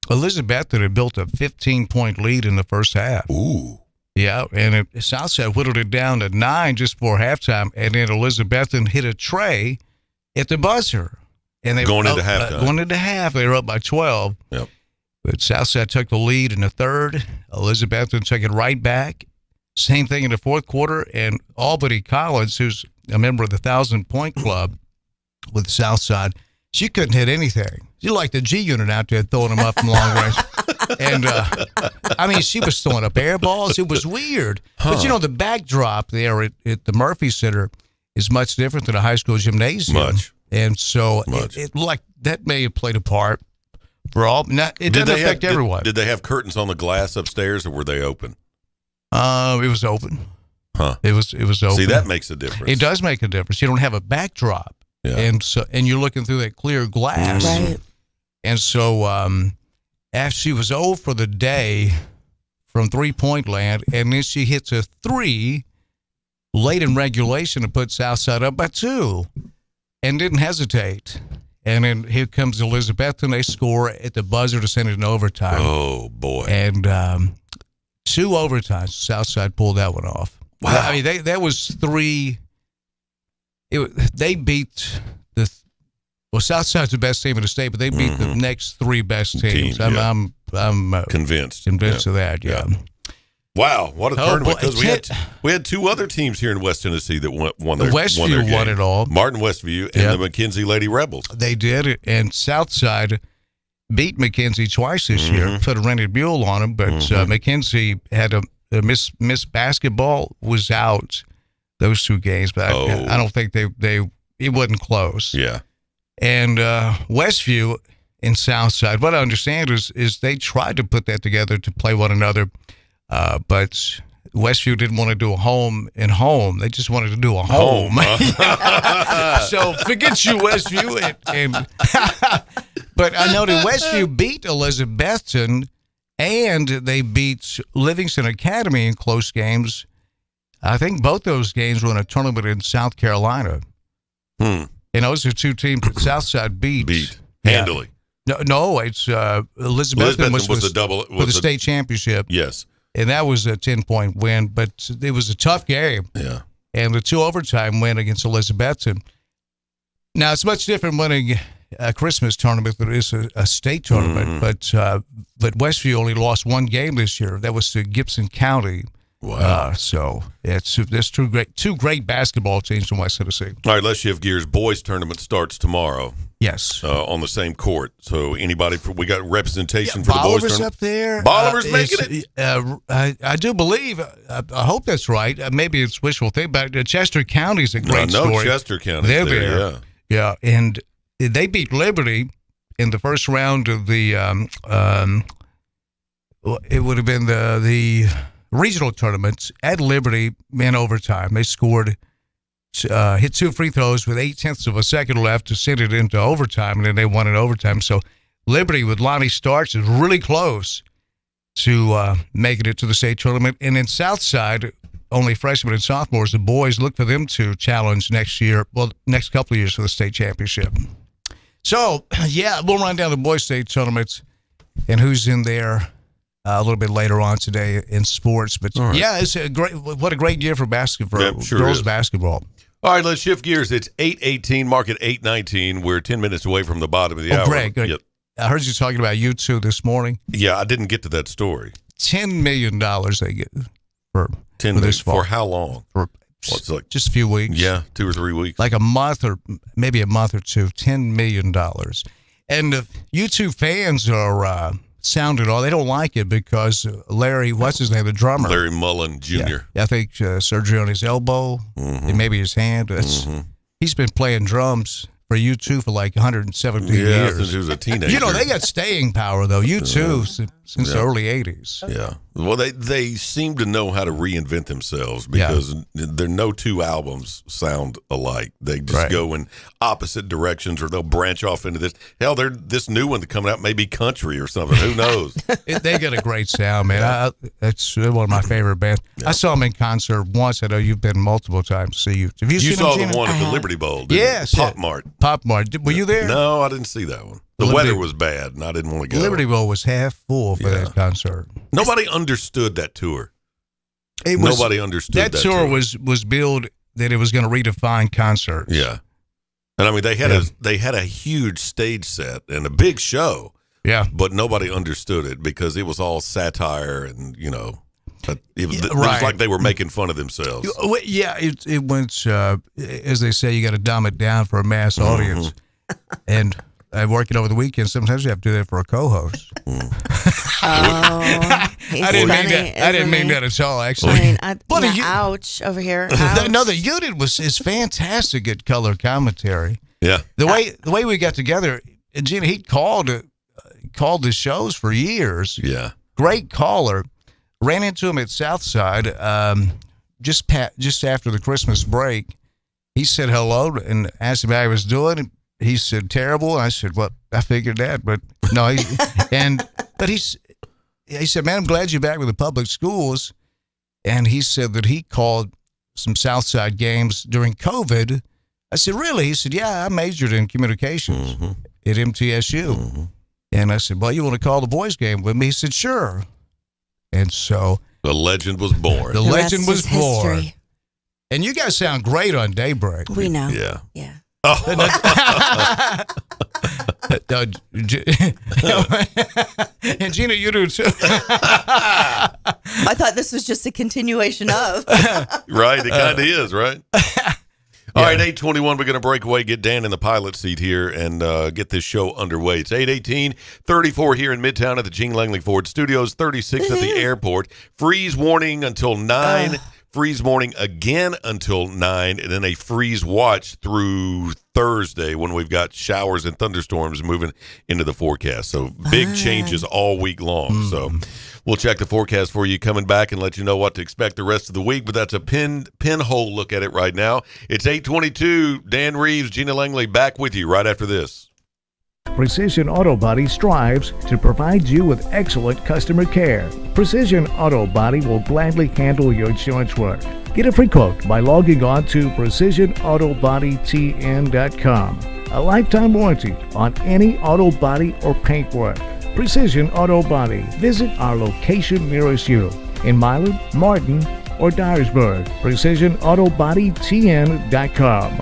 Elizabethton had built a 15-point lead in the first half. Ooh. Yeah, and Southside whittled it down to 9 just before halftime, and then Elizabethton hit a tray at the buzzer. And they going into halftime. Going into half, they were up by 12. Yep. But Southside took the lead in the third. Elizabethton took it right back. Same thing in the fourth quarter. And Albany Collins, who's a member of the 1,000-point club with Southside, she couldn't hit anything. She like the G unit out there throwing them up from long range. And, I mean, she was throwing up air balls. It was weird. But, you know, the backdrop there at the Murphy Center is much different than a high school gymnasium. Much. And so it like that may have played a part for all. It doesn't affect everyone. Did they have curtains on the glass upstairs, or were they open? It was open. Huh. It was open. See, that makes a difference. It does make a difference. You don't have a backdrop. Yeah. And you're looking through that clear glass. Right. And so after she was 0 for the day from 3-point land, and then she hits a 3 late in regulation to put Southside up by 2. And didn't hesitate. And then here comes Elizabethton. They score at the buzzer to send it in overtime. Oh, boy. And 2 overtimes. Southside pulled that one off. Wow. I mean, that was 3. They beat Southside's the best team in the state, but they beat the next 3 best teams. I'm convinced of that, yeah. Wow, what a tournament! Because we had 2 other teams here in West Tennessee that won their Westview won it all. Martin Westview and the McKenzie Lady Rebels. They did, and Southside beat McKenzie twice this year. Put a rented mule on them, but McKenzie had a miss basketball was out those 2 games, but I don't think it wasn't close. Yeah, and Westview and Southside. What I understand is they tried to put that together to play one another. But Westview didn't want to do a home and home. They just wanted to do a home. So forget you, Westview. But I know that Westview beat Elizabethton, and they beat Livingston Academy in close games. I think both those games were in a tournament in South Carolina. And those are 2 teams that Southside beat handily. No, it's Elizabethton was the double for the state championship. Yes. And that was a 10-point win, but it was a tough game. Yeah. And the 2 overtime win against Elizabethton. Now, it's much different winning a Christmas tournament than it is a state tournament, but Westview only lost 1 game this year. That was to Gibson County. Wow. So there's 2 great basketball teams from West Tennessee. All right, let's shift gears. Boys tournament starts tomorrow. Yes. On the same court. So we got representation for the boys Bolivar's tournament. up there. Bolivar's making it. I do believe. I hope that's right. Maybe it's wishful thinking, but Chester County's a great story. Chester County. They're there. Yeah, and they beat Liberty in the first round of the. It would have been the regional tournaments at Liberty in overtime. They scored. Hit 2 free throws with 0.8 of a second left to send it into overtime, and then they won in overtime. So Liberty with Lonnie Starks is really close to making it to the state tournament. And in Southside, only freshmen and sophomores, the boys look for them to challenge next couple of years for the state championship. So, we'll run down the boys' state tournaments and who's in there a little bit later on today in sports. But it's what a great year for basketball, girls basketball. All right, let's shift gears. It's 8:18, mark at 8:19. We're 10 minutes away from the bottom of the hour. Greg, I heard you talking about U2 this morning. Yeah, I didn't get to that story. $10 million they get for this fall. For how long? For just a few weeks. Yeah, 2 or 3 weeks. Like a month or maybe a month or 2, $10 million. And the U2 fans are sounded all. They don't like it because Larry, what's his name, the drummer? Larry Mullen Jr. Yeah, I think surgery on his elbow and maybe his hand. He's been playing drums for U2 for like 117 years. Since he was a teenager. They got staying power, though. U2 since the early 80s. Yeah. Well, they seem to know how to reinvent themselves because no 2 albums sound alike. They just go in opposite directions, or they'll branch off into this. Hell, this new one coming out may be country or something. Who knows? They got a great sound, man. It's one of my favorite bands. I saw them in concert once. I know you've been multiple times to see you. Have you seen saw them, the one at the Liberty Bowl, didn't Yes. you? Pop Mart. Were you there? No, I didn't see that one. The weather was bad, and I didn't want to go. Liberty Bowl was half full for that concert. Nobody understood that tour. Nobody understood that tour was billed that it was going to redefine concerts. Yeah. And I mean, they had a huge stage set and a big show. Yeah. But nobody understood it because it was all satire and, it was Right. like they were making fun of themselves. Yeah, it went, as they say, you got to dumb it down for a mass audience. And I'm working over the weekend. Sometimes you have to do that for a co-host. I didn't mean that at all, actually. Ouch over here. Ouch. No, the unit is fantastic at color commentary. Yeah. The way we got together, and Gina, he called the shows for years. Yeah. Great caller. Ran into him at Southside just after the Christmas break. He said hello and asked him how he was doing. And he said terrible. And I said, well, I figured that, but no. He said, man, I'm glad you're back with the public schools. And he said that he called some Southside games during COVID. I said, really? He said, yeah, I majored in communications at MTSU. And I said, well, you want to call the boys game with me? He said, sure. And so the legend was born. The legend was born. History. And you guys sound great on Daybreak. We know. Yeah. Yeah. And Gina, you do too. I thought this was just a continuation of. Right. It kind of is, right? All right, 8:21, we're going to break away, get Dan in the pilot seat here, and get this show underway. It's 8:18, 34 here in Midtown at the Gene Langley Ford Studios, 36 at the airport. Freeze warning until 9, freeze warning again until 9, and then a freeze watch through Thursday when we've got showers and thunderstorms moving into the forecast. So big changes all week long. So we'll check the forecast for you coming back and let you know what to expect the rest of the week. But that's a pinhole look at it right now. It's 8:22. Dan Reeves, Gina Langley, back with you right after this. Precision Auto Body strives to provide you with excellent customer care. Precision Auto Body will gladly handle your insurance work. Get a free quote by logging on to PrecisionAutoBodyTN.com. A lifetime warranty on any auto body or paint work. Precision Auto Body. Visit our location nearest you in Milan, Martin, or Dyersburg. PrecisionAutoBodyTN.com.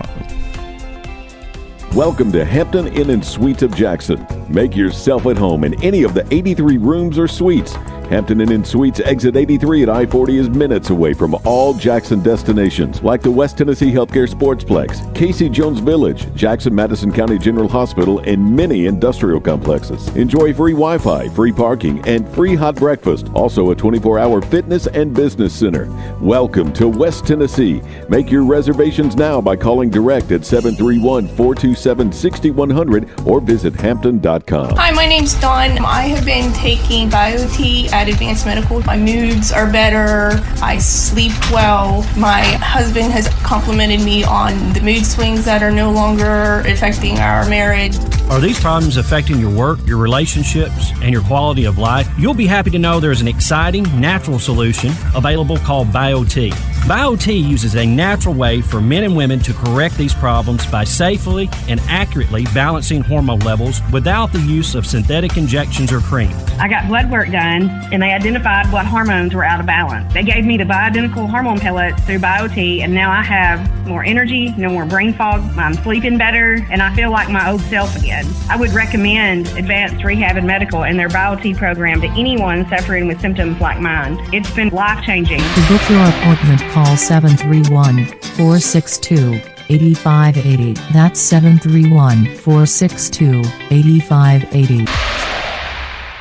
Welcome to Hampton Inn & Suites of Jackson. Make yourself at home in any of the 83 rooms or suites. Hampton Inn & Suites exit 83 at I-40 is minutes away from all Jackson destinations like the West Tennessee Healthcare Sportsplex, Casey Jones Village, Jackson Madison County General Hospital, and many industrial complexes. Enjoy free Wi-Fi, free parking, and free hot breakfast. Also a 24-hour fitness and business center. Welcome to West Tennessee. Make your reservations now by calling direct at 731-427-6100 or visit hampton.com. Hi, my name's Dawn. I have been taking BioT at Advanced Medical. My moods are better. I sleep well. My husband has complimented me on the mood swings that are no longer affecting our marriage. Are these problems affecting your work, your relationships, and your quality of life? You'll be happy to know there's an exciting, natural solution available called BioT. BioT uses a natural way for men and women to correct these problems by safely and accurately balancing hormone levels without the use of synthetic injections or cream. I got blood work done, and they identified what hormones were out of balance. They gave me the bioidentical hormone pellets through BioT, and now I have more energy, no more brain fog, I'm sleeping better, and I feel like my old self again. I would recommend Advanced Rehab and Medical and their BioT program to anyone suffering with symptoms like mine. It's been life-changing. To book your appointment, call 731-462-8580. That's 731-462-8580.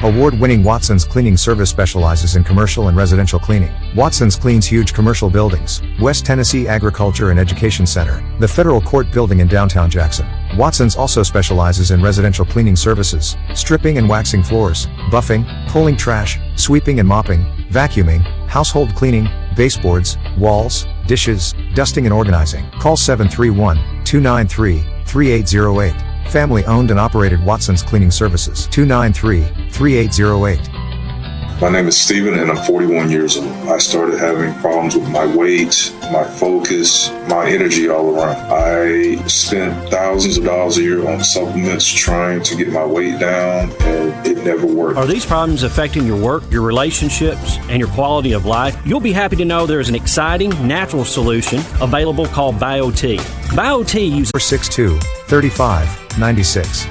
Award-winning Watson's Cleaning Service specializes in commercial and residential cleaning. Watson's cleans huge commercial buildings, West Tennessee Agriculture and Education Center, the Federal Court Building in downtown Jackson. Watson's also specializes in residential cleaning services, stripping and waxing floors, buffing, pulling trash, sweeping and mopping, vacuuming, household cleaning, baseboards, walls, dishes, dusting and organizing. Call 731-293-3808. Family owned and operated Watson's Cleaning Services. 293-3808. My name is Steven and I'm 41 years old. I started having problems with my weight, my focus, my energy all around. I spent thousands of dollars a year on supplements trying to get my weight down, and it never worked. Are these problems affecting your work, your relationships, and your quality of life? You'll be happy to know there is an exciting natural solution available called BioT. BioT uses 462-3596.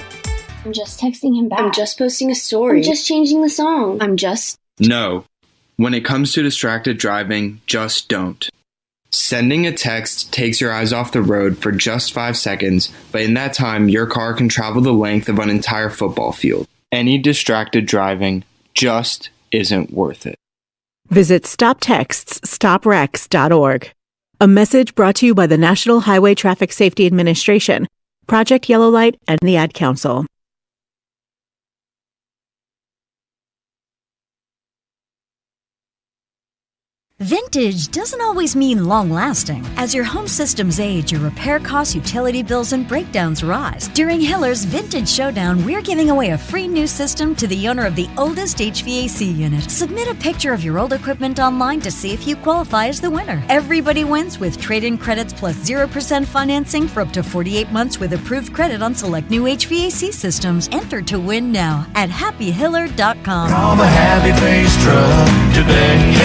I'm just texting him back. I'm just posting a story. I'm just changing the song. I'm just... No. When it comes to distracted driving, just don't. Sending a text takes your eyes off the road for just 5 seconds, but in that time, your car can travel the length of an entire football field. Any distracted driving just isn't worth it. Visit StopTextsStopWrecks.org. A message brought to you by the National Highway Traffic Safety Administration, Project Yellow Light, and the Ad Council. Vintage doesn't always mean long-lasting. As your home systems age, your repair costs, utility bills, and breakdowns rise. During Hiller's Vintage Showdown, we're giving away a free new system to the owner of the oldest HVAC unit. Submit a picture of your old equipment online to see if you qualify as the winner. Everybody wins with trade-in credits plus 0% financing for up to 48 months with approved credit on select new HVAC systems. Enter to win now at happyhiller.com. Call the Happy Face Truck today.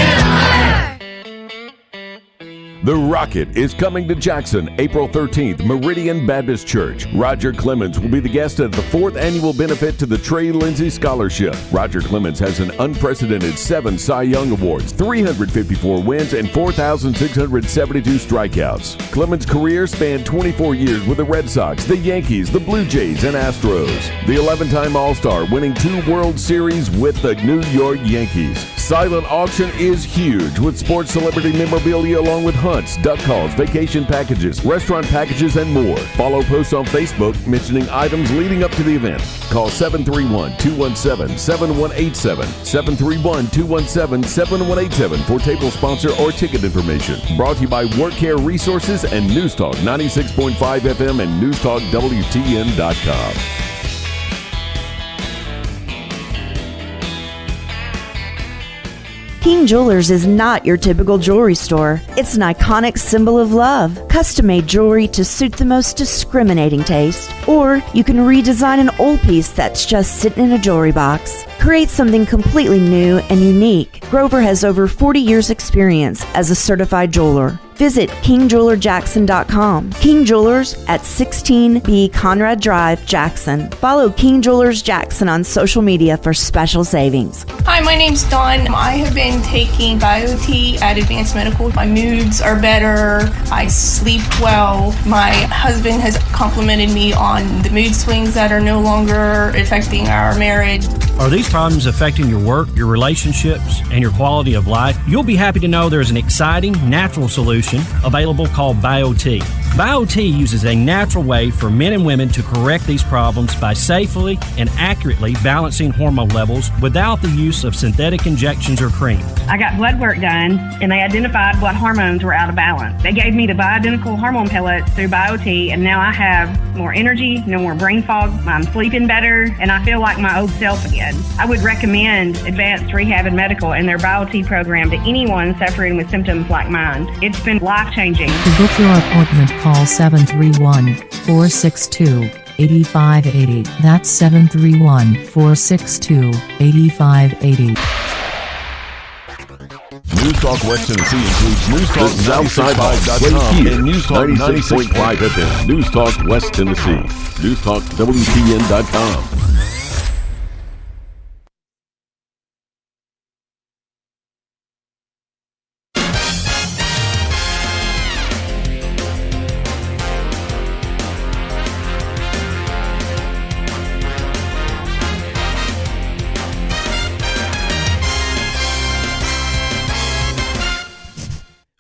The Rocket is coming to Jackson April 13th, Meridian Baptist Church. Roger Clemens will be the guest at the 4th annual benefit to the Trey Lindsay Scholarship. Roger Clemens has an unprecedented 7 Cy Young Awards, 354 wins, and 4,672 strikeouts. Clemens' career spanned 24 years with the Red Sox, the Yankees, the Blue Jays, and Astros. The 11-time All-Star, winning 2 World Series with the New York Yankees. Silent auction is huge with sports celebrity memorabilia along with hunts, duck calls, vacation packages, restaurant packages, and more. Follow posts on Facebook mentioning items leading up to the event. Call 731-217-7187, 731-217-7187 for table sponsor or ticket information. Brought to you by Work Care Resources and News Talk 96.5 FM and NewsTalkWTN.com. King Jewelers is not your typical jewelry store. It's an iconic symbol of love, custom-made jewelry to suit the most discriminating taste. Or you can redesign an old piece that's just sitting in a jewelry box. Create something completely new and unique. Grover has over 40 years' experience as a certified jeweler. Visit KingJewelerJackson.com. King Jewelers at 16B Conrad Drive, Jackson. Follow King Jewelers Jackson on social media for special savings. Hi, my name's Dawn. I have been taking BioT at Advanced Medical. My moods are better. I sleep well. My husband has complimented me on the mood swings that are no longer affecting our marriage. Are these problems affecting your work, your relationships, and your quality of life? You'll be happy to know there's an exciting natural solution available called BioT. BioT uses a natural way for men and women to correct these problems by safely and accurately balancing hormone levels without the use of synthetic injections or cream. I got blood work done, and they identified what hormones were out of balance. They gave me the bioidentical hormone pellets through BioT, and now I have more energy, no more brain fog, I'm sleeping better, and I feel like my old self again. I would recommend Advanced Rehab and Medical and their BioT program to anyone suffering with symptoms like mine. It's been life-changing. To book your appointment, call 731-462-8580. That's 731-462-8580. News Talk West Tennessee includes News Talk Southside.com and News Talk 96.5 FM. News Talk West Tennessee. News Talk WTN.com.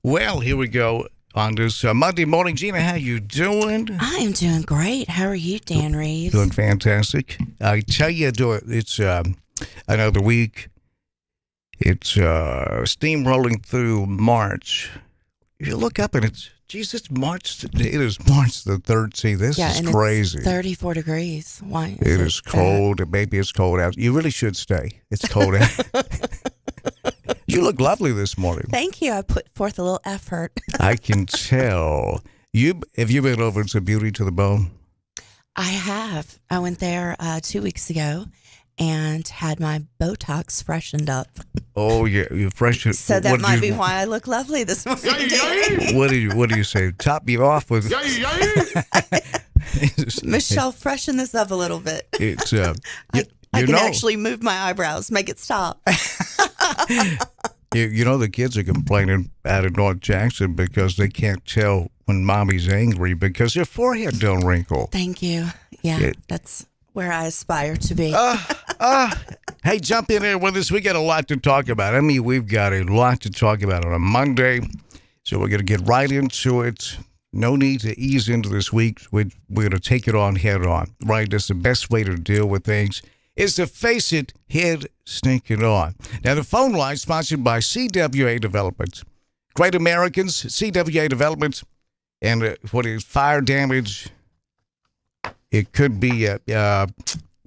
Well, here we go on this Monday morning. Gina, how you doing? I am doing great. How are you, Dan Reeves? Doing fantastic. I tell you, it's another week. It's steamrolling through March. You look up and it's March. It is March the 13th. This is crazy. It's 34 degrees. Why? It is cold. Maybe it's cold out. You really should stay. It's cold out. You look lovely this morning. Thank you. I put forth a little effort. I can tell. Have you been over to Beauty to the Bone? I have. I went there 2 weeks ago and had my Botox freshened up. Oh yeah, you freshened. So that might be why I look lovely this morning. What do you say? Top me off with. Michelle, freshen this up a little bit. It's I can actually move my eyebrows, make it stop. You know the kids are complaining out of North Jackson because they can't tell when mommy's angry because their forehead don't wrinkle. Thank you. Yeah, that's where I aspire to be. Hey, jump in here with us. We got a lot to talk about. I mean, we've got a lot to talk about on a Monday, so we're going to get right into it. No need to ease into this week. We're going to take it on head on, right? That's the best way to deal with things, is to face it head stinking on. Now, the phone line is sponsored by CWA Development. Great Americans, CWA Development, and what is fire damage? It could be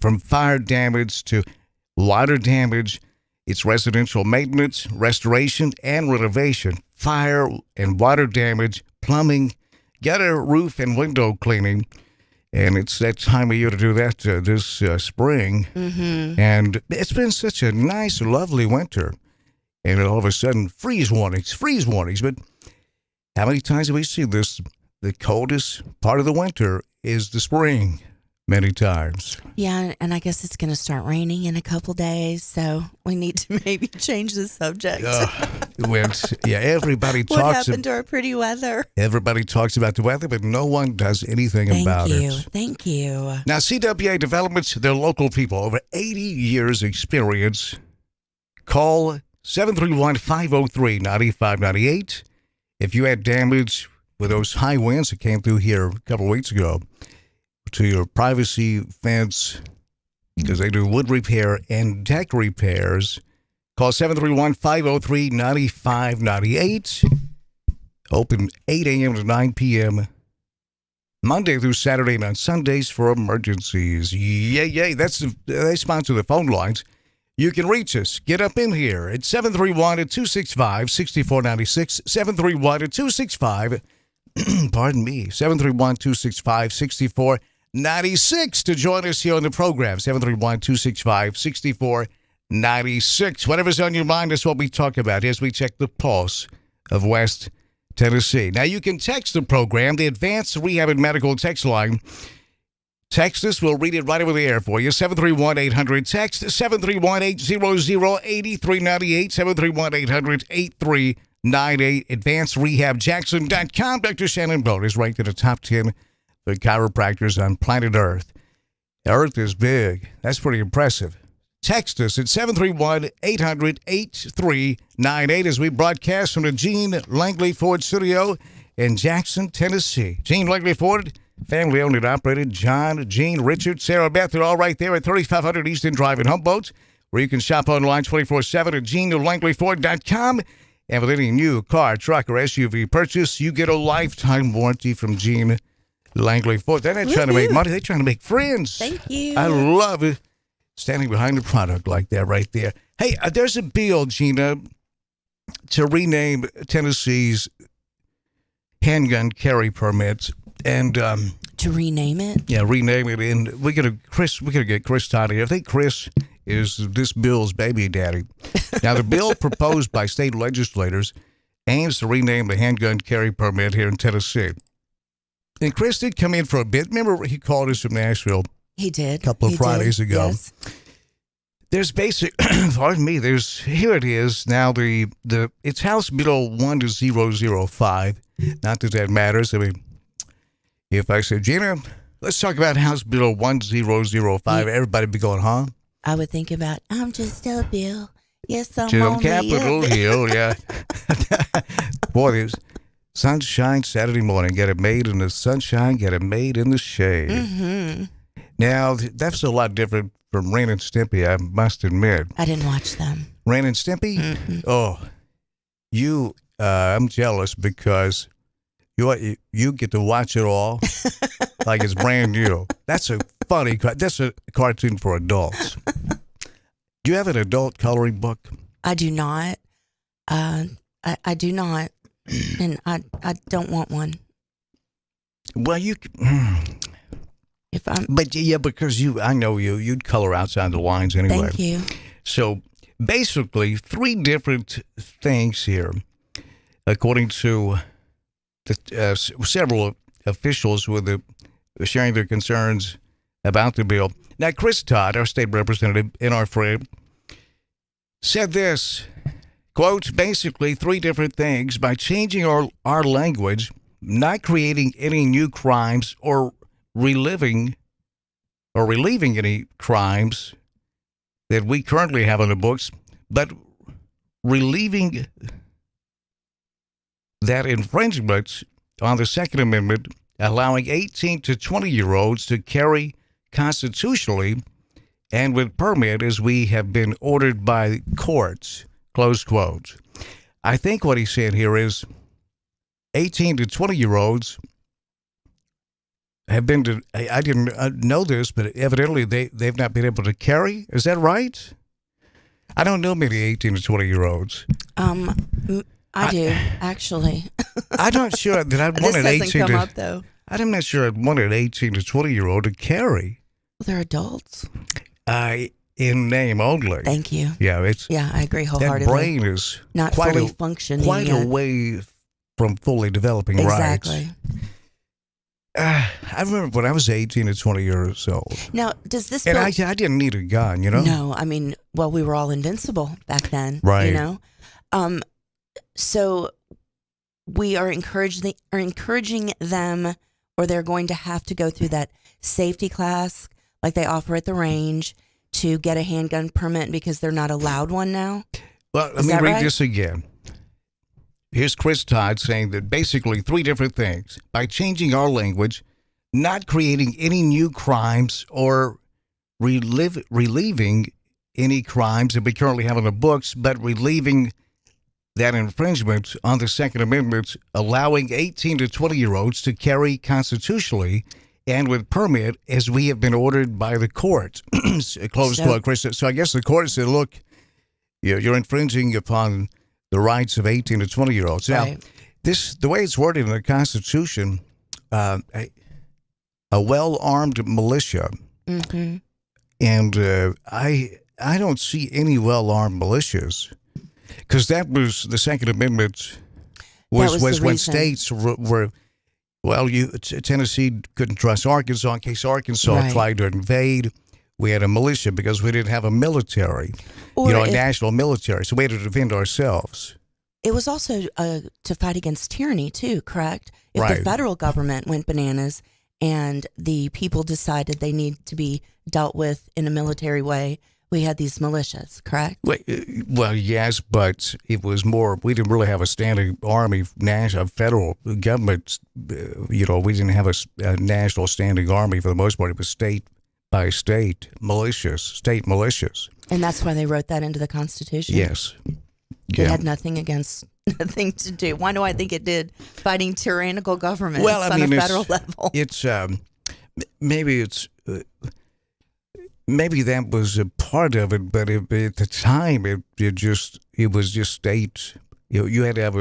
from fire damage to water damage. It's residential maintenance, restoration, and renovation, fire and water damage, plumbing, gutter, roof, and window cleaning. And it's that time of year to do that this spring. Mm-hmm. And it's been such a nice, lovely winter. And all of a sudden, freeze warnings. But how many times have we seen this? The coldest part of the winter is the spring. Many times. Yeah, and I guess it's going to start raining in a couple days, so we need to maybe change the subject. Everybody talks. What happened to our pretty weather? Everybody talks about the weather, but no one does anything about it. Thank you. Now, CWA Developments, they're local people, over 80 years experience. Call 731-503-9598. If you had damage with those high winds that came through here a couple of weeks ago, to your privacy fence, because they do wood repair and deck repairs. Call 731-503-9598. Open 8 a.m. to 9 p.m. Monday through Saturday and on Sundays for emergencies. Yay. They sponsor the phone lines. You can reach us. Get up in here at 731-265-6496. 731-265 pardon me, 731-265-6496 to join us here on the program, 731-265-6496. Whatever's on your mind, that's what we talk about as we check the pulse of West Tennessee. Now, you can text the program, the Advanced Rehab and Medical text line. Text us, we'll read it right over the air for you, 731-800-TEXT, 731-800-8398, 731-800-8398, AdvancedRehabJackson.com. Dr. Shannon Bone is ranked in the top 10 for chiropractors on planet Earth. Earth is big. That's pretty impressive. Text us at 731-800-8398 as we broadcast from the Gene Langley Ford Studio in Jackson, Tennessee. Gene Langley Ford, family owned and operated. John, Gene, Richard, Sarah Beth are all right there at 3500 Eastern Drive in Humboldt, where you can shop online 24/7 at GeneLangleyFord.com. And with any new car, truck, or SUV purchase, you get a lifetime warranty from Gene Langley Ford. They're not trying to make money. They're trying to make friends. Thank you. I love it. Standing behind the product like that right there. Hey, there's a bill, Gina, to rename Tennessee's handgun carry permits. And to rename it? Yeah, rename it. And we're gonna get Chris Todd here. I think Chris is this bill's baby daddy. Now, the bill proposed by state legislators aims to rename the handgun carry permit here in Tennessee. And Chris did come in for a bit. Remember, he called us from Nashville. He did. A couple of Fridays ago. Yes. There's pardon me, here it is. Now, it's House Bill 12005. Not that that matters. I mean, if I said, Gina, let's talk about House Bill 12005, everybody be going, huh? I would think about, I'm just a bill. Yes, I'm Jim only Capitol a bill. Hill, yeah. Boy, there's sunshine Saturday morning. Get it made in the sunshine, get it made in the shade. Mm-hmm. Now, that's a lot different from Ren and Stimpy, I must admit. I didn't watch them. Ren and Stimpy? Mm-hmm. Oh, I'm jealous because you get to watch it all like it's brand new. That's a cartoon for adults. Do you have an adult coloring book? I do not. I do not, and I don't want one. Well, you. If I'm, but yeah, because I know you'd color outside the lines anyway. Thank you. So basically, 3 different things here, according to the, several officials with sharing their concerns about the bill. Now, Chris Todd, our state representative and our friend, said this, quote, basically 3 different things. By changing our language, not creating any new crimes or relieving any crimes that we currently have on the books, but relieving that infringement on the Second Amendment, allowing 18 to 20-year-olds to carry constitutionally and with permit as we have been ordered by courts, close quote. I think what he said here is 18 to 20-year-olds have been to, I didn't know this, but evidently they've not been able to carry. Is that right? I don't know many 18 to 20-year-olds. I do, actually. I'm not sure that I'd want an 18 come up, though. I'm not sure I'd want an 18 to 20-year-old to carry. They're adults. In name only. Thank you. Yeah, I agree wholeheartedly. That brain is not fully functioning quite yet. a way from fully developing exactly. Right. I remember when I was 18 to 20 years old. Now, does this and bill... I didn't need a gun, you know? No, I mean, well, we were all invincible back then, right? You know, so we are encouraging them, or they're going to have to go through that safety class like they offer at the range to get a handgun permit because they're not allowed one now. Well, let me read this again. Here's Chris Todd saying that basically 3 different things. By changing our language, not creating any new crimes or relieving any crimes that we currently have on the books, but relieving that infringement on the Second Amendment, allowing 18 to 20-year-olds to carry constitutionally and with permit as we have been ordered by the court. Close quote, Chris. So I guess the court said, look, you're infringing upon the rights of 18 to 20-year-olds. Now, the way it's worded in the Constitution, a well-armed militia, and I don't see any well-armed militias, because that was the Second Amendment was when states were, well, Tennessee couldn't trust Arkansas in case Arkansas tried to invade. We had a militia because we didn't have a military, a national military. So we had to defend ourselves. It was also to fight against tyranny, too, correct? If the federal government went bananas and the people decided they need to be dealt with in a military way, we had these militias, correct? Well, yes, but it was more, we didn't really have a standing army, national, federal government. We didn't have a national standing army for the most part. It was state by state militias, state militias. And that's why they wrote that into the Constitution? Yes. It had nothing to do. Why do I think it did? Fighting tyrannical governments on a federal level. It's, maybe that was a part of it, but at the time, it was just state. You had to have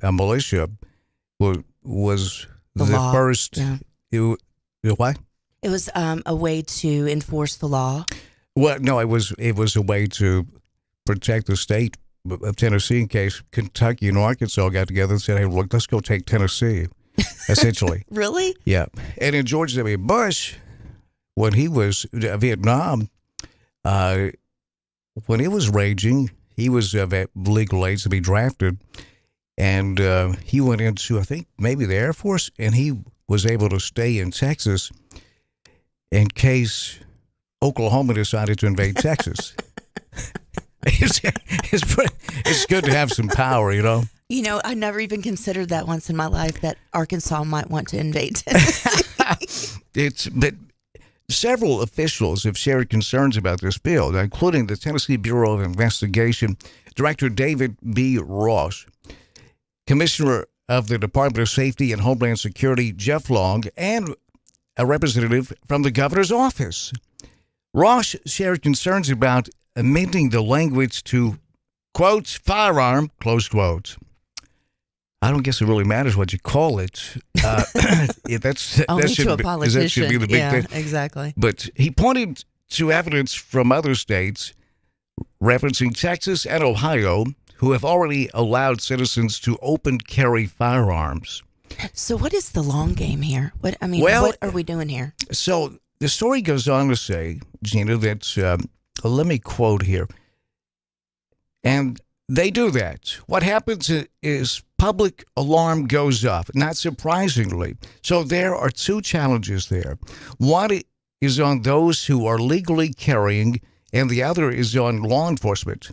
a militia. Was the first? Yeah. What? It was a way to enforce the law. Well, no, it was a way to protect the state of Tennessee in case Kentucky and Arkansas got together and said, "Hey, look, let's go take Tennessee." Essentially. Really? Yeah. And in George W. Bush, when he was Vietnam, when it was raging, he was of legal age to be drafted, and he went into, I think, maybe the Air Force, and he was able to stay in Texas in case Oklahoma decided to invade Texas. It's good to have some power, you know. I never even considered that once in my life, that Arkansas might want to invade Tennessee. But several officials have shared concerns about this bill, including the Tennessee Bureau of Investigation Director David B. Ross, Commissioner of the Department of Safety and Homeland Security Jeff Long, and a representative from the governor's office. Ross shared concerns about amending the language to quotes, firearm, close quotes. I don't guess it really matters what you call it. That's only that should to a be, politician. that should be the big yeah, thing. Exactly. But he pointed to evidence from other states, referencing Texas and Ohio, who have already allowed citizens to open carry firearms. So what is the long game here? What are we doing here? So the story goes on to say, Gina, that, let me quote here, and they do that. What happens is public alarm goes up, not surprisingly. So there are two challenges there. One is on those who are legally carrying, and the other is on law enforcement.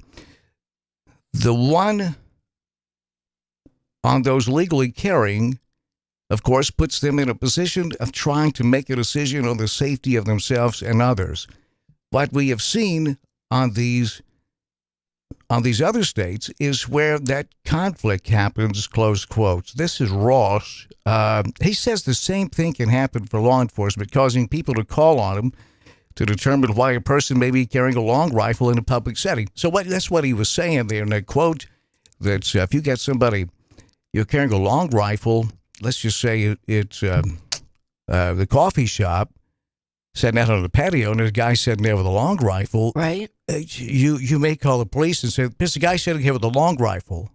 The one on those legally carrying, of course, puts them in a position of trying to make a decision on the safety of themselves and others. What we have seen on these other states is where that conflict happens, close quotes. This is Ross. He says the same thing can happen for law enforcement, causing people to call on him to determine why a person may be carrying a long rifle in a public setting. So that's what he was saying there in that quote, that if you get somebody, you're carrying a long rifle, let's just say it's the coffee shop, sitting out on the patio, and there's a guy sitting there with a long rifle. Right. You may call the police and say, there's a guy sitting here with a long rifle.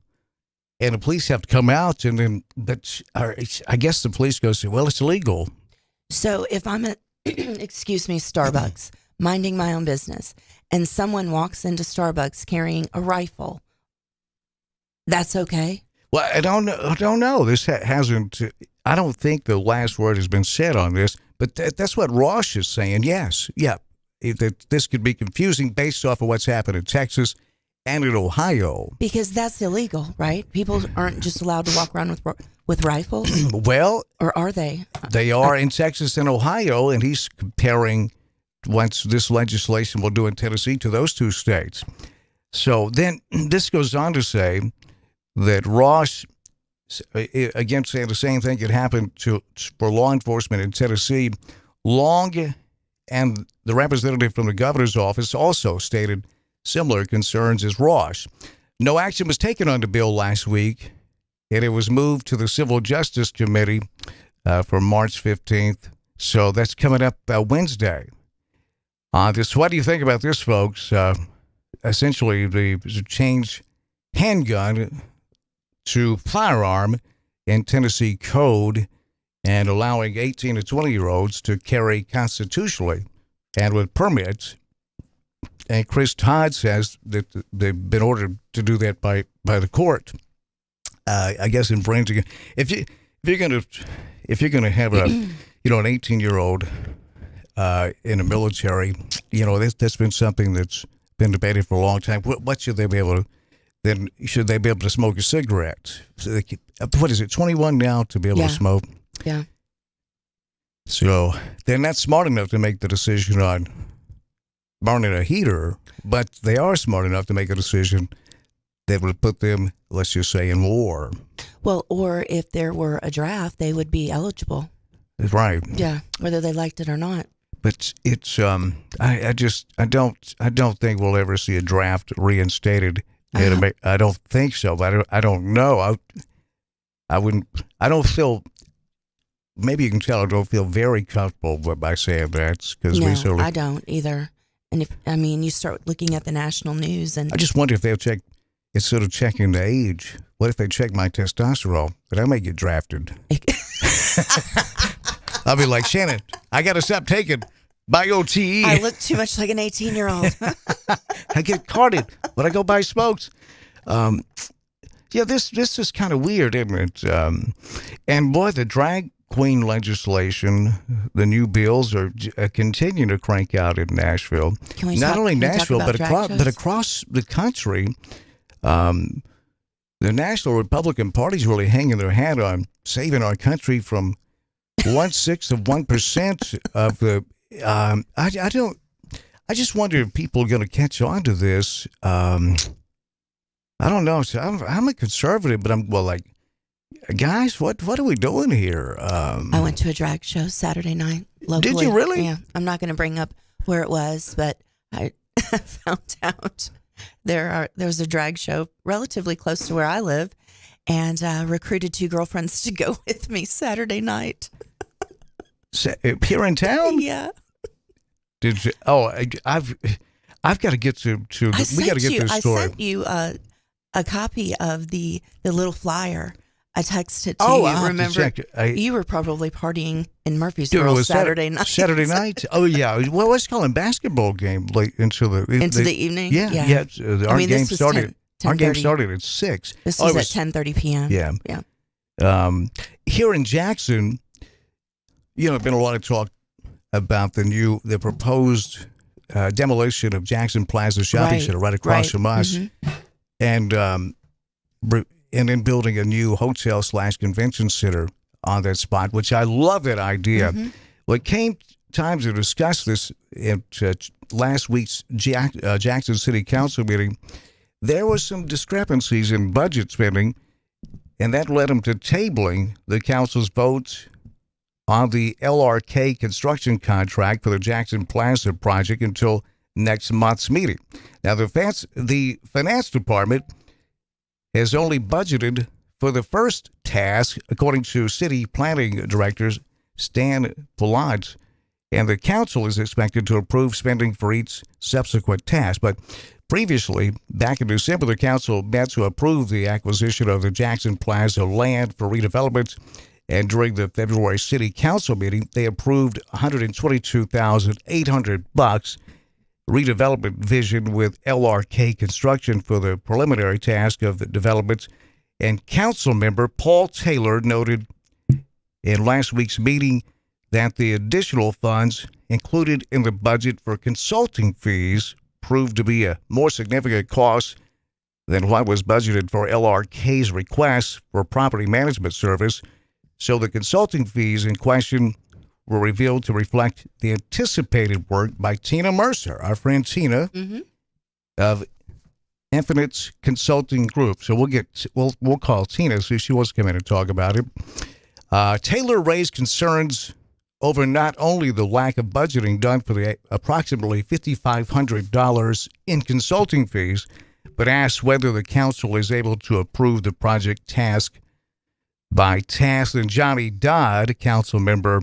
And the police have to come out, and then, I guess the police go say, well, it's illegal. So if I'm at, excuse me, Starbucks, minding my own business, and someone walks into Starbucks carrying a rifle, that's okay? Well, I don't know. This hasn't, I don't think the last word has been said on this, but that's what Ross is saying. Yes. Yeah. This could be confusing based off of what's happened in Texas and in Ohio. Because that's illegal, right? People aren't just allowed to walk around with rifles? Well. Or are they? They are in Texas and Ohio, and he's comparing what this legislation will do in Tennessee to those two states. So then this goes on to say that Ross, again, saying the same thing could happen for law enforcement in Tennessee. Long and the representative from the governor's office also stated similar concerns as Ross. No action was taken on the bill last week, and it was moved to the Civil Justice Committee for March 15th. So that's coming up Wednesday. What do you think about this, folks? Essentially, the change handgun to firearm in Tennessee code and allowing 18 to 20-year-olds to carry constitutionally and with permits. And Chris Todd says that they've been ordered to do that by the court. I guess infringing. If you're gonna have an 18-year-old in the military, that's been something that's been debated for a long time. What should they be able to? Then should they be able to smoke a cigarette? So what is it, 21 now to be able to smoke? Yeah. So they're not smart enough to make the decision on burning a heater, but they are smart enough to make a decision that would put them, let's just say, in war. Well, or if there were a draft, they would be eligible. Right. Yeah, whether they liked it or not. But it's I don't think we'll ever see a draft reinstated. I don't think so, but I don't know. I don't feel. Maybe you can tell I don't feel very comfortable by saying that because I don't either. And you start looking at the national news, and I just wonder if they'll check instead of checking the age. What if they check my testosterone? But I may get drafted. I'll be like, Shannon, I got to stop taking BioTE. I look too much like an 18-year-old. I get carded when I go buy smokes. This is kind of weird, isn't it? And boy, the drag queen legislation, the new bills are continuing to crank out in Nashville. Not only Nashville, but across the country. The National Republican Party's really hanging their hat on saving our country from 1/6% of the. I just wonder if people are going to catch on to this. I don't know. So I'm a conservative, but I'm guys, what are we doing here? I went to a drag show Saturday night locally. Did you really? Yeah. I'm not going to bring up where it was, but I found out There's a drag show relatively close to where I live, and recruited 2 girlfriends to go with me Saturday night. Here in town? Yeah. Did you? Oh, I've got to get to. We got to get this story. I sent you a copy of the little flyer. I texted to you. You remember? You were probably partying in Murfreesboro Saturday night. Saturday night? Oh yeah. Well, let's call it basketball game late into the evening. Yeah. Our game started. Our game started at 6. This was at 10:30 p.m. Yeah. Here in Jackson, there's been a lot of talk about the proposed demolition of Jackson Plaza Shopping Center right across from us, and then building a new hotel/convention center on that spot, which I love that idea. Well, it came time to discuss this at last week's Jackson City Council meeting. There was some discrepancies in budget spending, and that led them to tabling the council's vote on the LRK construction contract for the Jackson Plaza project until next month's meeting. Now, the finance department has only budgeted for the first task, according to city planning director Stan Pallant, and the council is expected to approve spending for each subsequent task. But previously, back in December, the council met to approve the acquisition of the Jackson Plaza land for redevelopment. And during the February City Council meeting, they approved $122,800 redevelopment vision with LRK Construction for the preliminary task of the development. And council member Paul Taylor noted in last week's meeting that the additional funds included in the budget for consulting fees proved to be a more significant cost than what was budgeted for LRK's request for property management service. So the consulting fees in question were revealed to reflect the anticipated work by Tina Mercer, our friend Tina, of Infinite Consulting Group. So we'll call Tina, see if she wants to come in and talk about it. Taylor raised concerns over not only the lack of budgeting done for the approximately $5,500 in consulting fees, but asked whether the council is able to approve the project task by task. And Johnny Dodd, council member,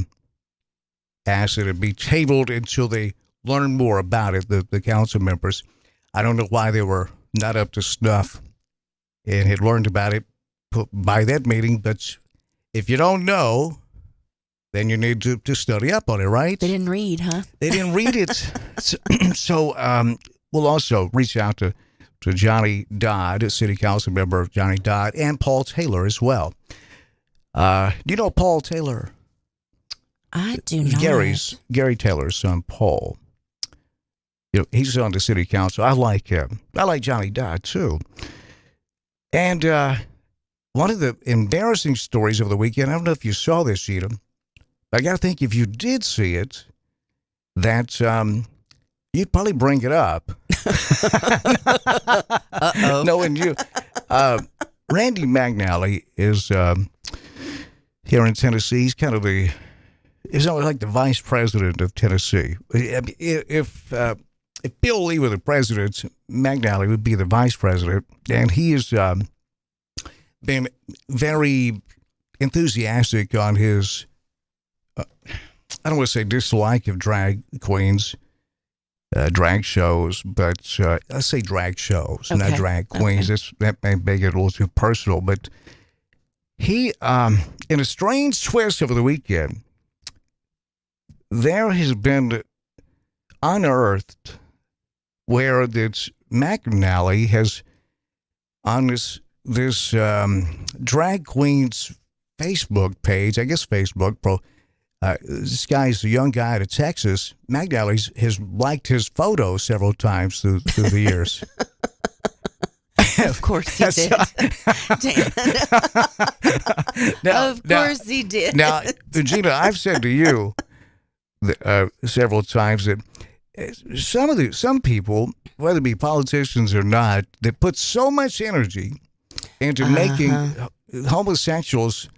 asked that it be tabled until they learn more about it, the council members. I don't know why they were not up to snuff and had learned about it by that meeting, but if you don't know, then you need to study up on it, right? They didn't read, huh? They didn't read it. So we'll also reach out to Johnny Dodd, city council member Johnny Dodd, and Paul Taylor as well. Do you know Paul Taylor? I do not. Gary Taylor's son, Paul. He's on the city council. I like him. I like Johnny Dodd, too. And one of the embarrassing stories of the weekend, I don't know if you saw this, Gina, but I got to think if you did see it, that you'd probably bring it up. Uh-oh. Knowing you. Randy McNally is here in Tennessee. He's kind of he's always like the vice president of Tennessee. If Bill Lee were the president, McNally would be the vice president. And he has been very enthusiastic on his, I don't want to say dislike of drag queens, drag shows, but let's say drag shows, not drag queens. Okay. That may make it a little too personal. But he, in a strange twist over the weekend, there has been unearthed where this McNally has on this drag queen's Facebook page, I guess Facebook, this guy's a young guy out of Texas. McNally has liked his photos several times through the years. Of course he did. Of course he did. Now, Gina, I've said to you several times that some people, whether it be politicians or not, that put so much energy into making homosexuals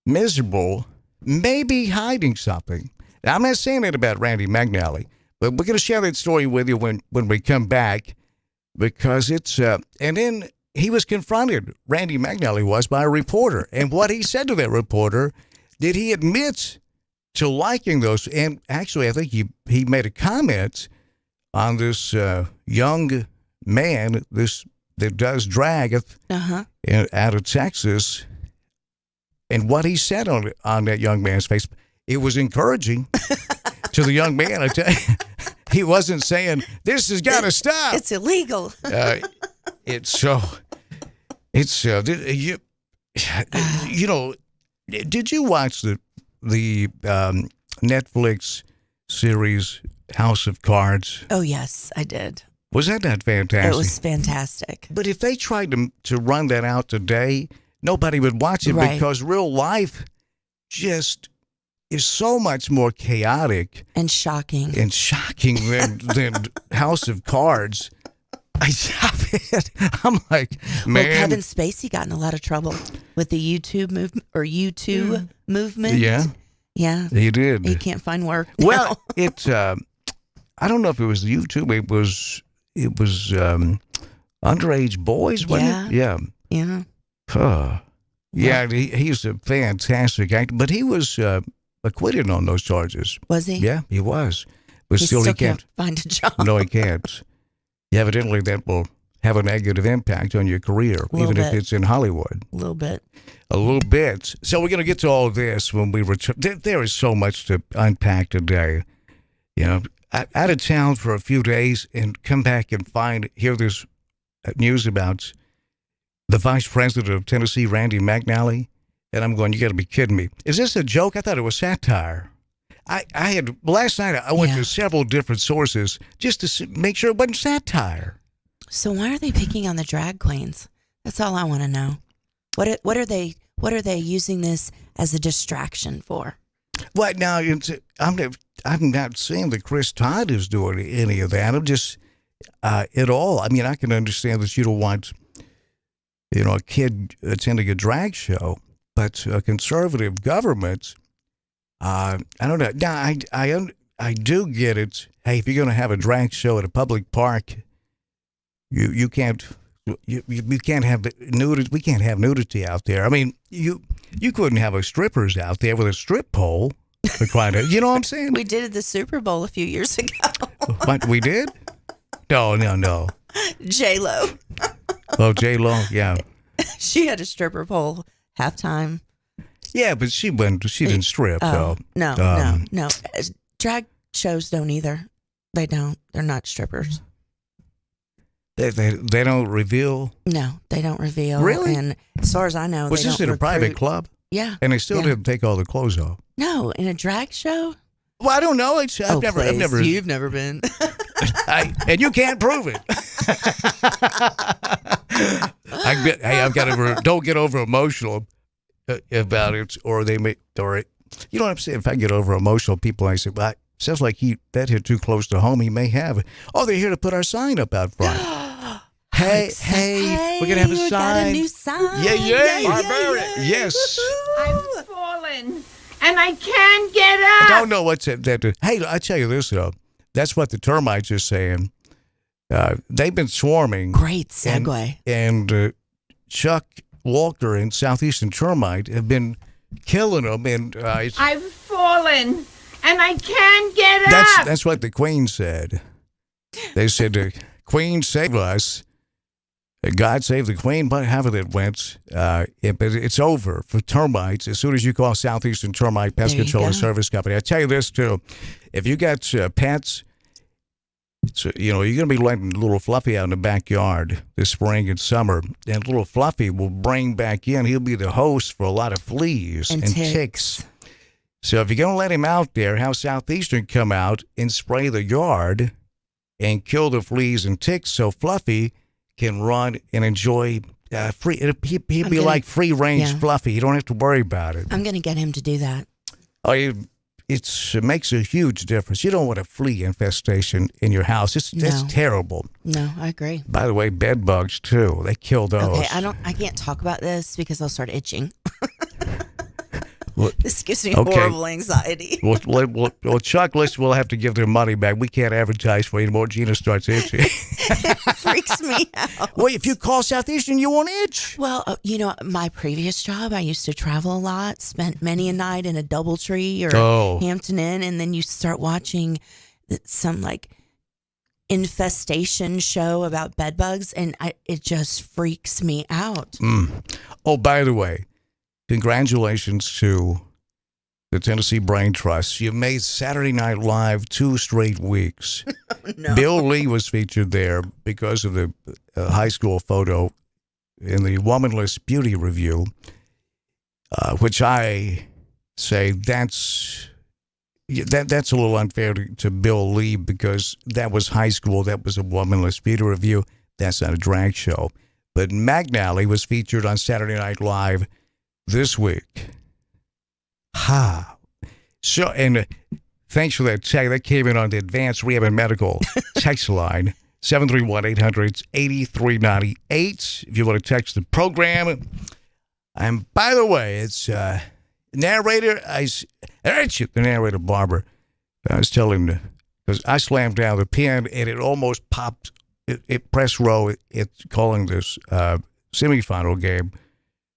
miserable, may be hiding something. Now, I'm not saying that about Randy McNally, but we're going to share that story with you when we come back. because it's and then he was confronted, Randy McNally was, by a reporter. And what he said to that reporter, did he admit to liking those? And actually, I think he made a comment on this young man, that does drag out of Texas. And what he said on that young man's face, it was encouraging to the young man. I tell you, he wasn't saying, this has got to stop. It's illegal. Did you watch the Netflix series House of Cards? Oh, yes, I did. Was that not fantastic? It was fantastic. But if they tried to run that out today, nobody would watch it because real life just is so much more chaotic and shocking than House of Cards. I'm like, man. Well, Kevin Spacey got in a lot of trouble with the YouTube movement movement. Yeah. Yeah. He did. He can't find work now. Well, it's I don't know if it was YouTube. It was underage boys, wasn't it? Yeah. Yeah. Yeah, he's a fantastic actor, but he was acquitted on those charges. Was he? Yeah, he was. But still he can't find a job. No, he can't. Evidently, that will have a negative impact on your career, even if it's in Hollywood. A little bit. A little bit. So we're going to get to all this when we return. There is so much to unpack today. You know, out of town for a few days and come back and hear this news about the vice president of Tennessee, Randy McNally. And I'm going, you got to be kidding me. Is this a joke? I thought it was satire. Last night I went to several different sources just to make sure it wasn't satire. So why are they picking on the drag queens? That's all I want to know. What are they using this as a distraction for? Well, now I'm not saying that Chris Todd is doing any of that. I'm just at all. I mean, I can understand that you don't want a kid attending a drag show, but a conservative government. I don't know. Now, I do get it. Hey, if you're going to have a drag show at a public park, you can't have nudity. We can't have nudity out there. I mean, you couldn't have a strippers out there with a strip pole. You know what I'm saying? We did at the Super Bowl a few years ago. What, we did? No. J-Lo. Oh, J-Lo, yeah. She had a stripper pole halftime. Yeah, but she didn't strip, though. No. Drag shows don't either. They don't. They're not strippers. They don't reveal? No, they don't reveal. Really? And as far as I know, was this in a private club? Yeah. And they still didn't take all the clothes off? No, in a drag show? Well, I don't know. I've never. You've never been. And you can't prove it. I've got to. Don't get over emotional about it, or you know what I'm saying? If I get over emotional, people I say, well, sounds like that hit too close to home. He may have. Oh, they're here to put our sign up out front. Hey, we're gonna have a sign. Got a new sign. Yeah. Yes. I've fallen and I can't get up. I don't know what's that. Hey, I tell you this though. That's what the termites are saying. They've been swarming. Great segue. And Chuck Walker and Southeastern Termite have been killing them. And I've fallen and I can't get up. That's what the Queen said. They said, the Queen save us. God save the Queen, but however that went, but it's over for termites as soon as you call Southeastern Termite Pest Control and Service Company. I tell you this, too. If you got pets, you're going to be letting little Fluffy out in the backyard this spring and summer, and little Fluffy will bring back in. He'll be the host for a lot of fleas and ticks. So if you're going to let him out there, have Southeastern come out and spray the yard and kill the fleas and ticks so Fluffy can run and enjoy free. He'll be like free-range Fluffy. You don't have to worry about it. I'm going to get him to do that. Oh, it makes a huge difference. You don't want a flea infestation in your house. That's terrible. No, I agree. By the way, bed bugs too. They kill those. Okay, I can't talk about this because I'll start itching. This gives me horrible anxiety. Well, Chuck, we'll have to give their money back. We can't advertise for you anymore. Gina starts itching. freaks me out. Well, if you call Southeastern, you won't itch. Well, my previous job, I used to travel a lot, spent many a night in a DoubleTree or Hampton Inn, and then you start watching some like infestation show about bed bugs, and it just freaks me out. Oh, by the way, congratulations to the Tennessee Brain Trust. You made Saturday Night Live 2 straight weeks. No. Bill Lee was featured there because of the high school photo in the Womanless Beauty Review, which I say that's a little unfair to Bill Lee because that was high school. That was a Womanless Beauty Review. That's not a drag show. But McNally was featured on Saturday Night Live this week. So, and thanks for that check. That came in on the Advanced Rehab and Medical text line, 731-800-8398. If you want to text the program. And by the way, it's narrator, the narrator Barber. I was telling him, because I slammed down the pen and it almost popped. It press row, it's calling this semifinal game.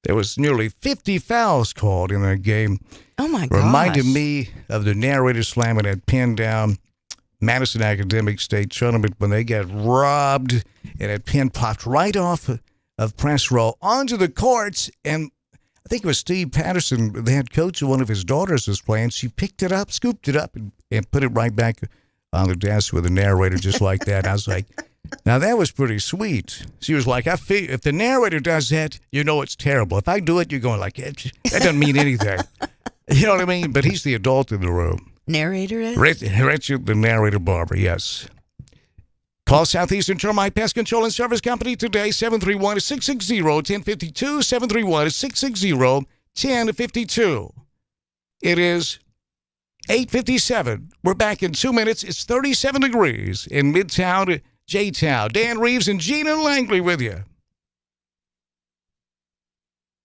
There was nearly 50 fouls called in that game. Oh, my gosh. Reminded me of the narrator slamming that pen down Madison Academic State Tournament when they got robbed and that pen popped right off of press row onto the courts. And I think it was Steve Patterson, the head coach of one of his daughters, was playing. She picked it up, scooped it up, and put it right back on the desk with the narrator just like that. I was like, now, that was pretty sweet. She was like, if the narrator does that, you know it's terrible. If I do it, you're going like, that doesn't mean anything. You know what I mean? But he's the adult in the room. Narrator is? Richard, the narrator Barber, yes. Call Southeastern Termite Pest Control and Service Company today, 731-660-1052, 731-660-1052. It is 8:57. We're back in 2 minutes. It's 37 degrees in Midtown, J-Town. Dan Reeves and Gina Langley with you.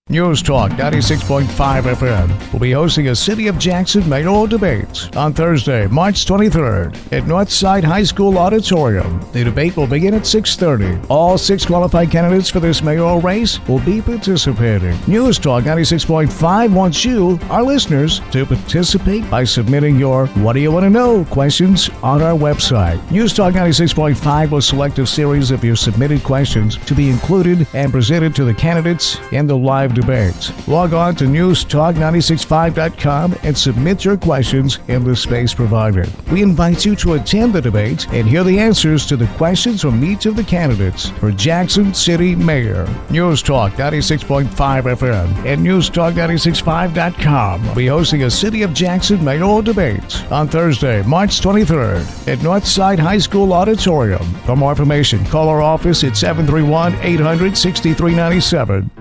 News Talk 96.5 FM will be hosting a City of Jackson mayoral debate on Thursday, March 23rd at Northside High School Auditorium. The debate will begin at 6:30. All 6 qualified candidates for this mayoral race will be participating. News Talk 96.5 wants you, our listeners, to participate by submitting your What Do You Want to Know questions on our website. News Talk 96.5 will select a series of your submitted questions to be included and presented to the candidates in the live debate. Log on to newstalk965.com and submit your questions in the space provided. We invite you to attend the debate and hear the answers to the questions from each of the candidates for Jackson City Mayor. News Talk 96.5 FM and newstalk965.com will be hosting a City of Jackson mayoral debate on Thursday, March 23rd at Northside High School Auditorium. For more information, call our office at 731-800-6397.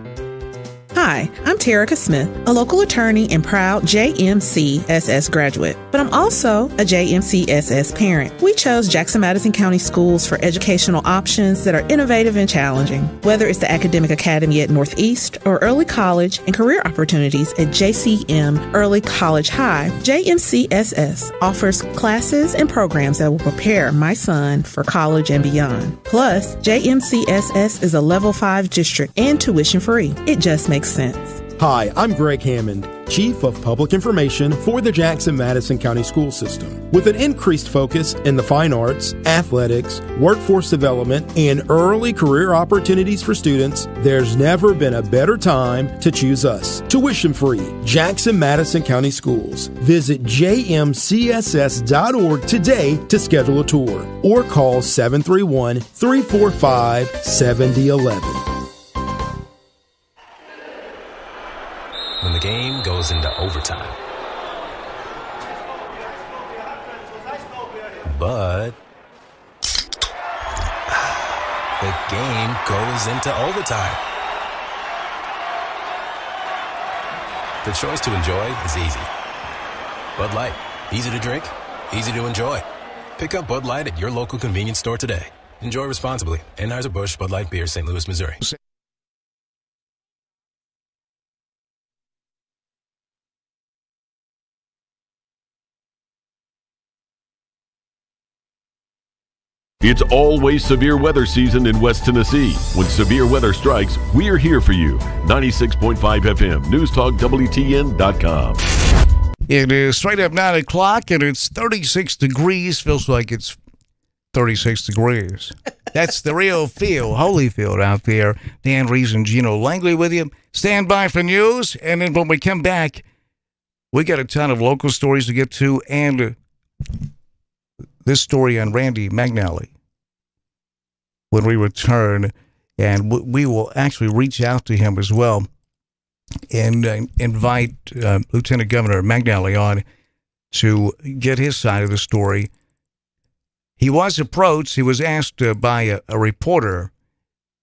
Hi, I'm Terica Smith, a local attorney and proud JMCSS graduate, but I'm also a JMCSS parent. We chose Jackson Madison County Schools for educational options that are innovative and challenging. Whether it's the Academic Academy at Northeast or early college and career opportunities at JCM Early College High, JMCSS offers classes and programs that will prepare my son for college and beyond. Plus, JMCSS is a Level 5 district and tuition free. It just makes sense. Hi, I'm Greg Hammond, Chief of Public Information for the Jackson-Madison County School System. With an increased focus in the fine arts, athletics, workforce development, and early career opportunities for students, there's never been a better time to choose us. Tuition-free, Jackson-Madison County Schools. Visit jmcss.org today to schedule a tour or call 731-345-7011. When the game goes into overtime. But the game goes into overtime. The choice to enjoy is easy. Bud Light, easy to drink, easy to enjoy. Pick up Bud Light at your local convenience store today. Enjoy responsibly. Anheuser-Busch Bud Light Beer, St. Louis, Missouri. It's always severe weather season in West Tennessee. When severe weather strikes, we're here for you. 96.5 FM, News Talk WTN.com. It is straight up 9 o'clock, and it's 36 degrees. Feels like it's 36 degrees. That's the real feel, Holyfield out there. Dan Rees and Gino Langley with you. Stand by for news, and then when we come back, we got a ton of local stories to get to, and this story on Randy McNally when we return, and we will actually reach out to him as well and invite Lieutenant Governor McNally on to get his side of the story. He was approached. He was asked by a reporter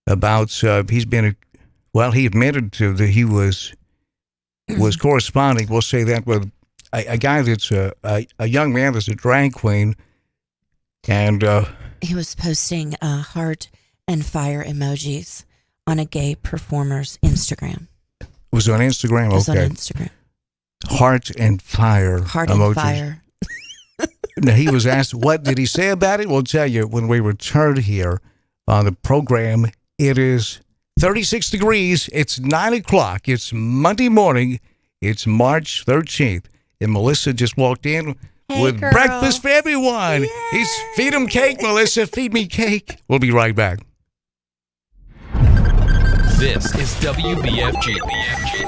about he admitted to that he was corresponding, we'll say that, with a guy that's a young man that's a drag queen, and he was posting heart and fire emojis on a gay performer's Instagram. It was on Instagram? It was okay. on Instagram. Heart and fire Heart emojis. and fire. Now, he was asked, what did he say about it? We'll tell you when we return here on the program. It is 36 degrees. It's 9 o'clock. It's Monday morning. It's March 13th. And Melissa just walked in with girl. breakfast for everyone. He's feed 'em cake, Melissa. Feed me cake. We'll be right back. This is WBFG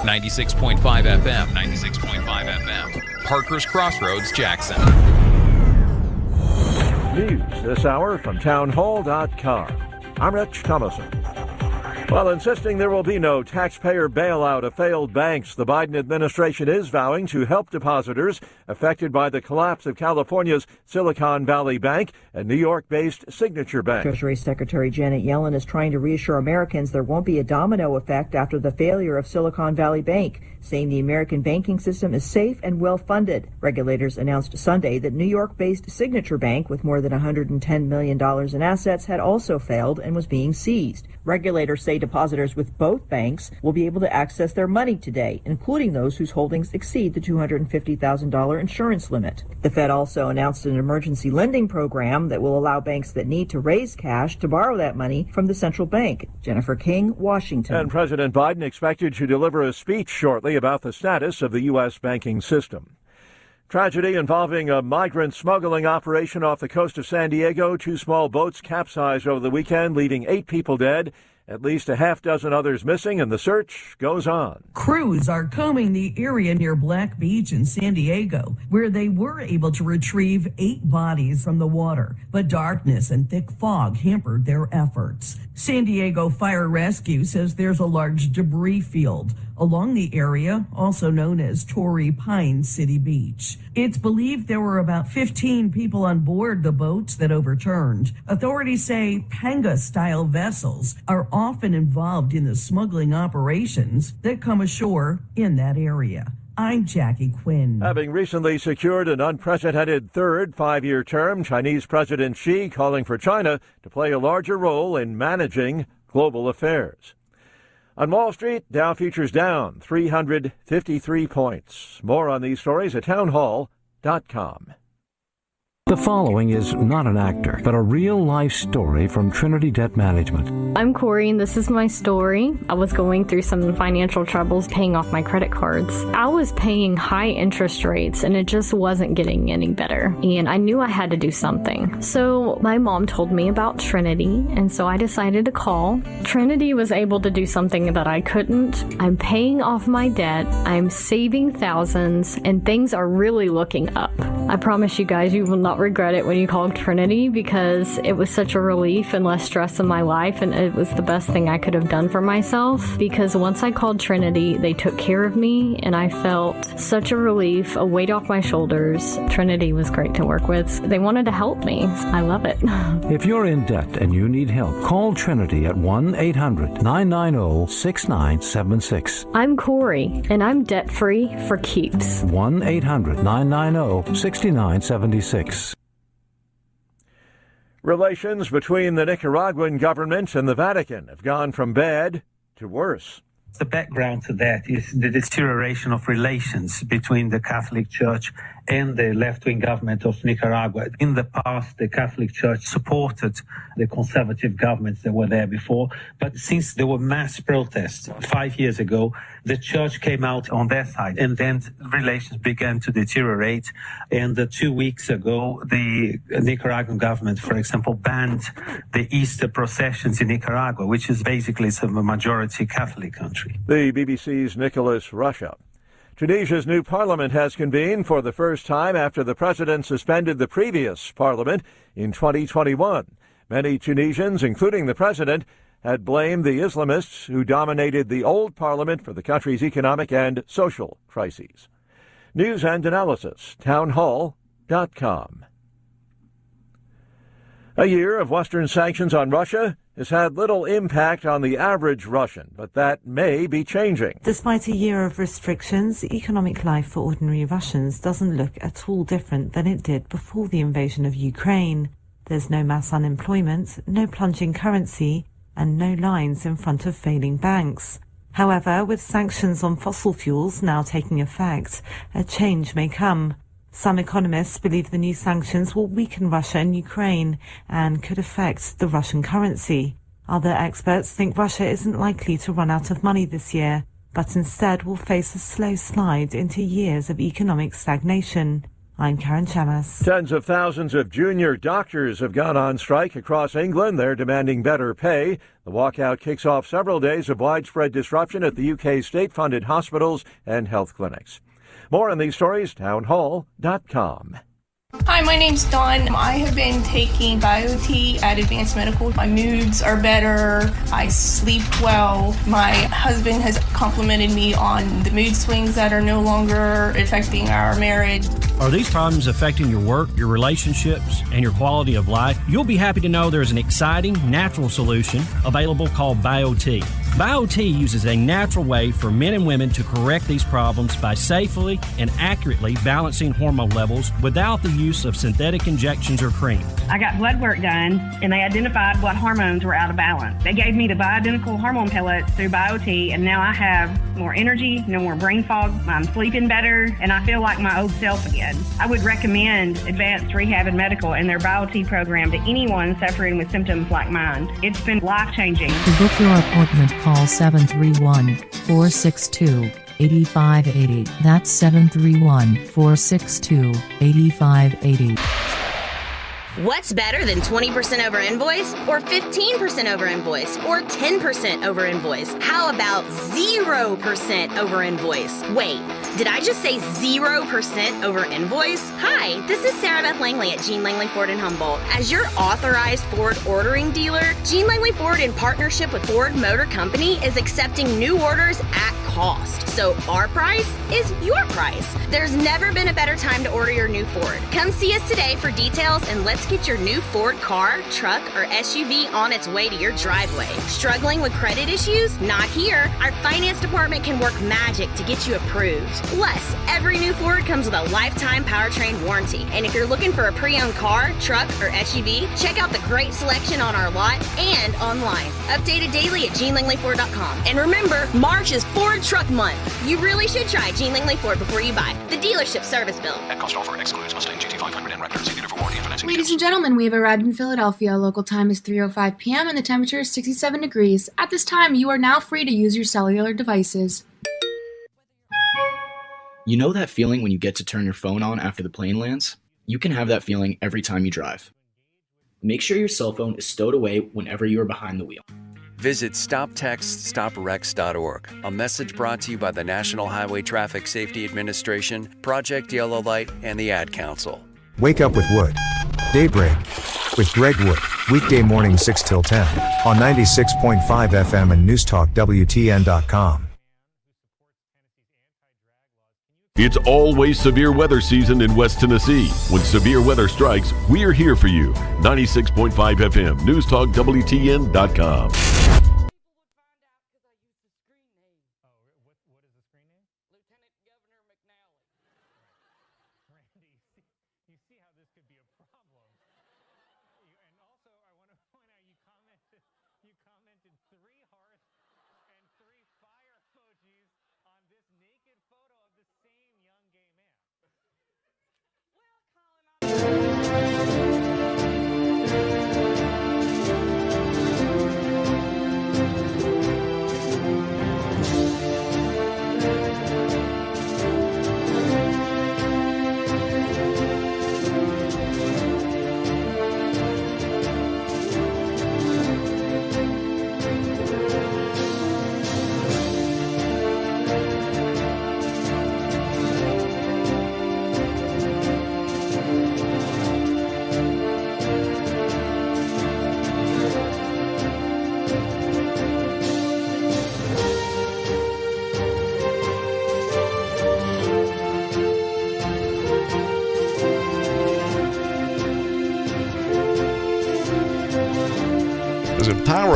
96.5 FM. 96.5 FM. Parker's Crossroads, Jackson. News this hour from townhall.com. I'm Rich Thomason. While insisting there will be no taxpayer bailout of failed banks, the Biden administration is vowing to help depositors affected by the collapse of California's Silicon Valley Bank and New York-based Signature Bank. Treasury Secretary Janet Yellen is trying to reassure Americans there won't be a domino effect after the failure of Silicon Valley Bank, saying the American banking system is safe and well-funded. Regulators announced Sunday that New York-based Signature Bank, with more than $110 million in assets, had also failed and was being seized. Regulators say depositors with both banks will be able to access their money today, including those whose holdings exceed the $250,000 insurance limit. The Fed also announced an emergency lending program that will allow banks that need to raise cash to borrow that money from the central bank. Jennifer King, Washington. And President Biden expected to deliver a speech shortly about the status of the U.S. banking system. Tragedy involving a migrant smuggling operation off the coast of San Diego. 2 small boats capsized over the weekend, leaving 8 people dead. At least a half dozen others missing, and the search goes on. Crews are combing the area near Black Beach in San Diego, where they were able to retrieve 8 bodies from the water, but darkness and thick fog hampered their efforts. San Diego Fire Rescue says there's a large debris field along the area, also known as Torrey Pines City Beach. It's believed there were about 15 people on board the boats that overturned. Authorities say panga-style vessels are often involved in the smuggling operations that come ashore in that area. I'm Jackie Quinn. Having recently secured an unprecedented third 5-year term, Chinese President Xi calling for China to play a larger role in managing global affairs. On Wall Street, Dow futures down 353 points. More on these stories at townhall.com. The following is not an actor, but a real-life story from Trinity Debt Management. I'm Corey, and this is my story. I was going through some financial troubles paying off my credit cards. I was paying high interest rates, and it just wasn't getting any better. And I knew I had to do something. So my mom told me about Trinity, and so I decided to call. Trinity was able to do something that I couldn't. I'm paying off my debt, I'm saving thousands, and things are really looking up. I promise you guys, you will not regret it when you call Trinity, because it was such a relief and less stress in my life, and it was the best thing I could have done for myself, because once I called Trinity, they took care of me and I felt such a relief, a weight off my shoulders. Trinity was great to work with. They wanted to help me. I love it. If you're in debt and you need help, call Trinity at 1-800-990-6976. I'm Corey, and I'm debt-free for keeps. 1-800-990-6976. Relations between the Nicaraguan government and the Vatican have gone from bad to worse. The background to that is the deterioration of relations between the Catholic Church and the left-wing government of Nicaragua. In the past, the Catholic Church supported the conservative governments that were there before, but since there were mass protests 5 years ago, the church came out on their side, and then relations began to deteriorate. And 2 weeks ago, the Nicaraguan government, for example, banned the Easter processions in Nicaragua, which is basically a majority Catholic country. The BBC's Nicholas Russia. Tunisia's new parliament has convened for the first time after the president suspended the previous parliament in 2021. Many Tunisians, including the president, had blamed the Islamists who dominated the old parliament for the country's economic and social crises. News and analysis, townhall.com. A year of Western sanctions on Russia has had little impact on the average Russian, but that may be changing. Despite a year of restrictions, economic life for ordinary Russians doesn't look at all different than it did before the invasion of Ukraine. There's no mass unemployment, no plunging currency, and no lines in front of failing banks. However, with sanctions on fossil fuels now taking effect, a change may come. Some economists believe the new sanctions will weaken Russia and Ukraine and could affect the Russian currency. Other experts think Russia isn't likely to run out of money this year, but instead will face a slow slide into years of economic stagnation. I'm Karen Chamas. Tens of thousands of junior doctors have gone on strike across England. They're demanding better pay. The walkout kicks off several days of widespread disruption at the UK's state-funded hospitals and health clinics. More on these stories, townhall.com. Hi, my name's Dawn. I have been taking BioTE at Advanced Medical. My moods are better. I sleep well. My husband has complimented me on the mood swings that are no longer affecting our marriage. Are these problems affecting your work, your relationships, and your quality of life? You'll be happy to know there's an exciting, natural solution available called BioTE. BioTE uses a natural way for men and women to correct these problems by safely and accurately balancing hormone levels without the use of synthetic injections or cream. I got blood work done, and they identified what hormones were out of balance. They gave me the bioidentical hormone pellets through BioTE, and now I have more energy, no more brain fog. I'm sleeping better, and I feel like my old self again. I would recommend Advanced Rehab and Medical and their BioTE program to anyone suffering with symptoms like mine. It's been life-changing. To book your appointment, call 731-462-8580. That's 731-462-8580. What's better than 20% over invoice, or 15% over invoice, or 10% over invoice? How about 0% over invoice? Wait, did I just say 0% over invoice? Hi, this is Sarah Beth Langley at Jean Langley Ford in Humboldt. As your authorized Ford ordering dealer, Jean Langley Ford, in partnership with Ford Motor Company, is accepting new orders at cost. So our price is your price. There's never been a better time to order your new Ford. Come see us today for details, and let's get your new Ford car, truck, or SUV on its way to your driveway. Struggling with credit issues? Not here. Our finance department can work magic to get you approved. Plus, every new Ford comes with a lifetime powertrain warranty. And if you're looking for a pre-owned car, truck, or SUV, check out the great selection on our lot and online. Updated daily at JeanLangleyFord.com. And remember, March is Ford Truck Month. You really should try Jean Langley Ford before you buy. The dealership service bill. At cost offer excludes Mustang GT500 and Raptor. See dealer for warranty and financing. Ladies and gentlemen, we have arrived in Philadelphia. Local time is 3:05 p.m. and the temperature is 67 degrees. At this time, you are now free to use your cellular devices. You know that feeling when you get to turn your phone on after the plane lands? You can have that feeling every time you drive. Make sure your cell phone is stowed away whenever you are behind the wheel. Visit StopTextStopWrecks.org, a message brought to you by the National Highway Traffic Safety Administration, Project Yellow Light, and the Ad Council. Wake up with Wood. Daybreak with Greg Wood. Weekday morning 6 till 10 on 96.5 FM and NewsTalk.WTN.com. It's always severe weather season in West Tennessee. When severe weather strikes, we're here for you. 96.5 FM, NewsTalk.WTN.com.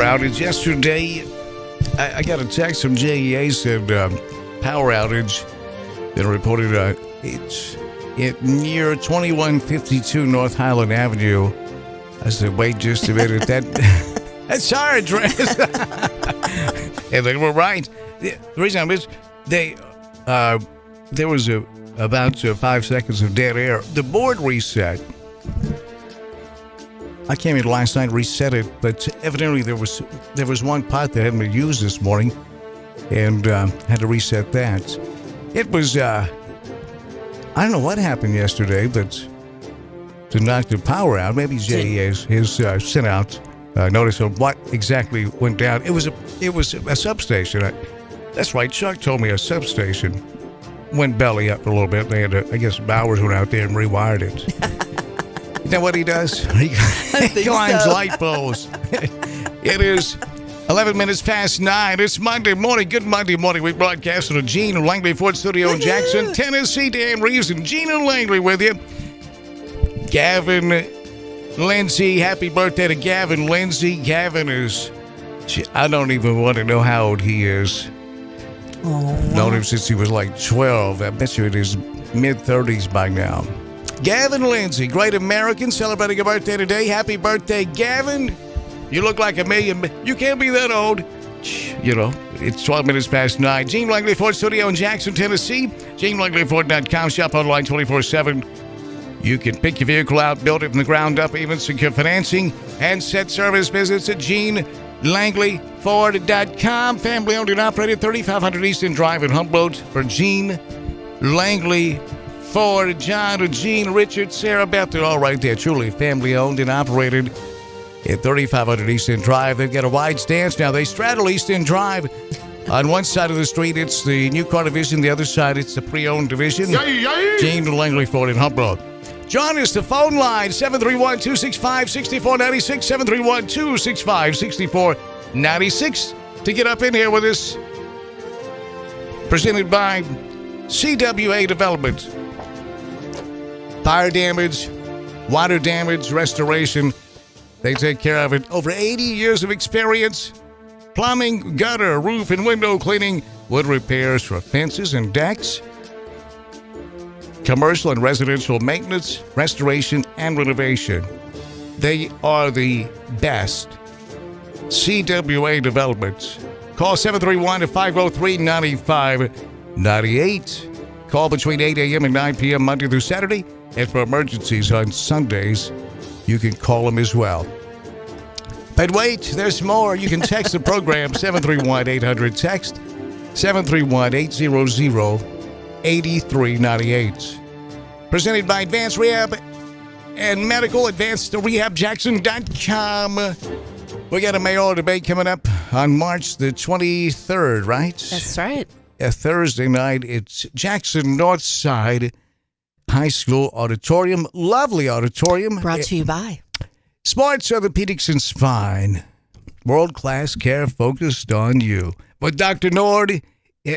outage yesterday. I got a text from JEA said power outage. They reported it's near 2152 North Highland Avenue. I said, wait just a minute. That's our address. And they were right. The reason I missed, there was about 5 seconds of dead air. The board reset. I came in last night, reset it, but evidently there was one pot that hadn't been used this morning, and had to reset that. It was I don't know what happened yesterday, but to knock the power out, maybe JEA has sent out notice of what exactly went down. It was a substation. That's right. Chuck told me a substation went belly up a little bit. They had to, I guess Bowers went out there and rewired it. You know what he does? He climbs light poles. It is 11 minutes past 9. It's Monday morning. Good Monday morning. We broadcast from the Gene and Langley Ford Studio in Jackson, Tennessee. Dan Reeves and Gene and Langley with you. Gavin Lindsay. Happy birthday to Gavin Lindsay. Gavin is, I don't even want to know how old he is. Known him since he was like 12. I bet you in his mid-30s by now. Gavin Lindsay, great American, celebrating a birthday today. Happy birthday, Gavin. You look like a million. You can't be that old. You know, it's 12 minutes past 9. Gene Langley Ford Studio in Jackson, Tennessee. GeneLangleyFord.com. Shop online 24/7. You can pick your vehicle out, build it from the ground up, even secure financing, and set service visits at GeneLangleyFord.com. Family owned and operated, 3500 Easton Drive in Humboldt. For Gene Langley Ford, John, Gene, Richard, Sarah, Beth, they're all right there. Truly family owned and operated at 3500 Easton Drive. They've got a wide stance now. They straddle Easton Drive. On one side of the street, it's the new car division. The other side, it's the pre-owned division. Gene Langley Ford in Humboldt. Join us, the phone line, 731-265-6496, 731-265-6496 to get up in here with us. Presented by CWA Development. Fire damage, water damage, restoration. They take care of it. Over 80 years of experience. Plumbing, gutter, roof, and window cleaning. Wood repairs for fences and decks. Commercial and residential maintenance, restoration, and renovation. They are the best. CWA Developments. Call 731-503-9598. Call between 8 a.m. and 9 p.m. Monday through Saturday. And for emergencies on Sundays, you can call them as well. But wait, there's more. You can text the program, 731-800-TEXT, 731-800-8398. Presented by Advanced Rehab and Medical, AdvancedRehabJackson.com. We got a mayoral debate coming up on March the 23rd, right? That's right. A Thursday night. It's Jackson Northside High School Auditorium. Lovely auditorium. Brought to you by Sports Orthopedics and Spine. World-class care focused on you. With Dr. Nord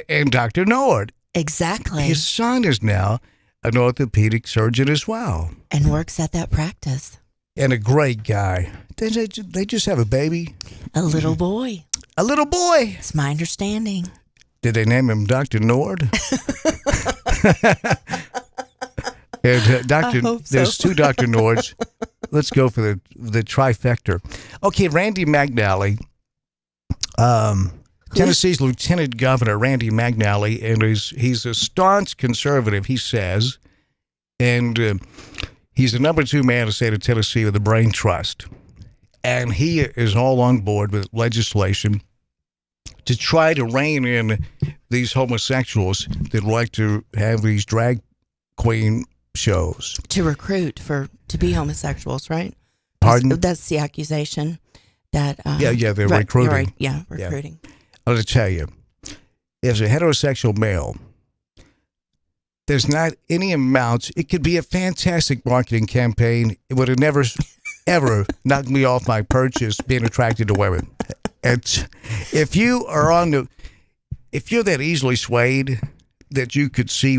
and Dr. Nord. Exactly. His son is now an orthopedic surgeon as well. And works at that practice. And a great guy. They just have a baby? A little boy. A little boy? It's my understanding. Did they name him Dr. Nord? And there's two Dr. Nords. Let's go for the trifecta. Okay, Randy McNally, Tennessee's Lieutenant Governor, Randy McNally, and he's a staunch conservative, he says, and he's the number 2 man in the state of Tennessee with the Brain Trust. And he is all on board with legislation to try to rein in these homosexuals that like to have these drag queen shows. To recruit to be homosexuals, right? Pardon? That's the accusation that... they're recruiting. Right, yeah, recruiting. Yeah. I'm going to tell you, as a heterosexual male, there's not any amount. It could be a fantastic marketing campaign. It would have never, ever knocked me off my perch as being attracted to women. And if you are if you're that easily swayed that you could see,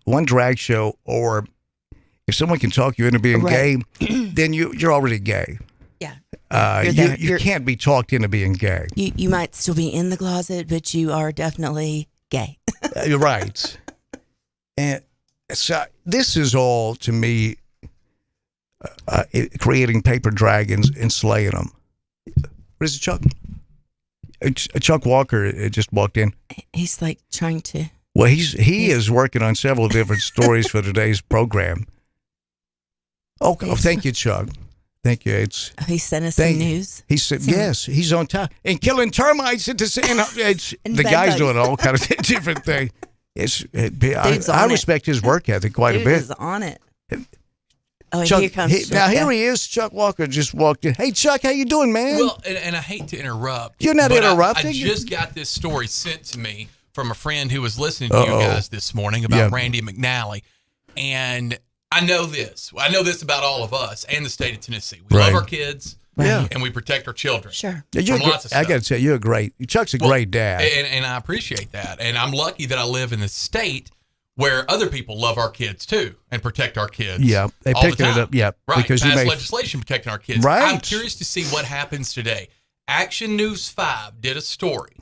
one drag show, or if someone can talk you into being gay, then you're already gay. Yeah. You can't be talked into being gay. You might still be in the closet, but you are definitely gay. You're right. And so this is all, to me, creating paper dragons and slaying them. What is it, Chuck? Chuck Walker just walked in. He's like trying to. Well, he is working on several different stories for today's program. Oh, thank you, Chuck. Thank you. He sent us some news. He said, yes, he's on top. And killing termites at the same the guy's doing all kind of different things. I respect his work ethic quite a bit. Dude is on it. Oh, Chuck, here comes Chuck. Here he is. Chuck Walker just walked in. Hey, Chuck, how you doing, man? Well, and I hate to interrupt. You're not interrupting. I just got this story sent to me from a friend who was listening to you guys this morning about Randy McNally. And I know this. I know this about all of us and the state of Tennessee. We love our kids. Yeah. And we protect our children. Sure. From lots of stuff. I got to tell you, Chuck's a great dad. And I appreciate that. And I'm lucky that I live in the state where other people love our kids too and protect our kids. Yeah, they picked it up. Yeah, right. Because pass legislation protecting our kids. Right. I'm curious to see what happens today. Action News 5 did a story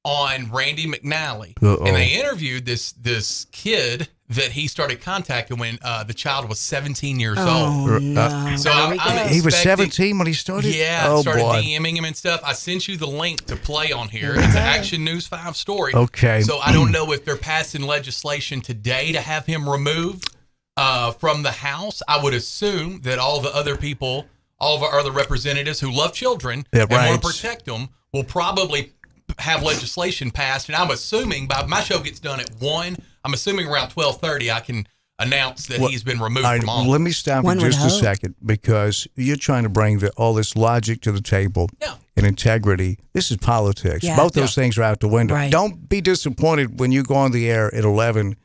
on Randy McNally, and they interviewed this kid that he started contacting when the child was 17 years old. No. So he was 17 when he started? Yeah, started DMing him and stuff. I sent you the link to play on here. It's an Action News 5 story. Okay. So I don't know if they're passing legislation today to have him removed from the House. I would assume that all the other people, all of our other representatives who love children and want to protect them will probably have legislation passed. And I'm assuming my show gets done at 1. I'm assuming around 12:30 I can announce that he's been removed from office. Let me stop you just a second, because you're trying to bring all this logic to the table and integrity. This is politics. Yeah. Both those things are out the window. Right. Don't be disappointed when you go on the air at 11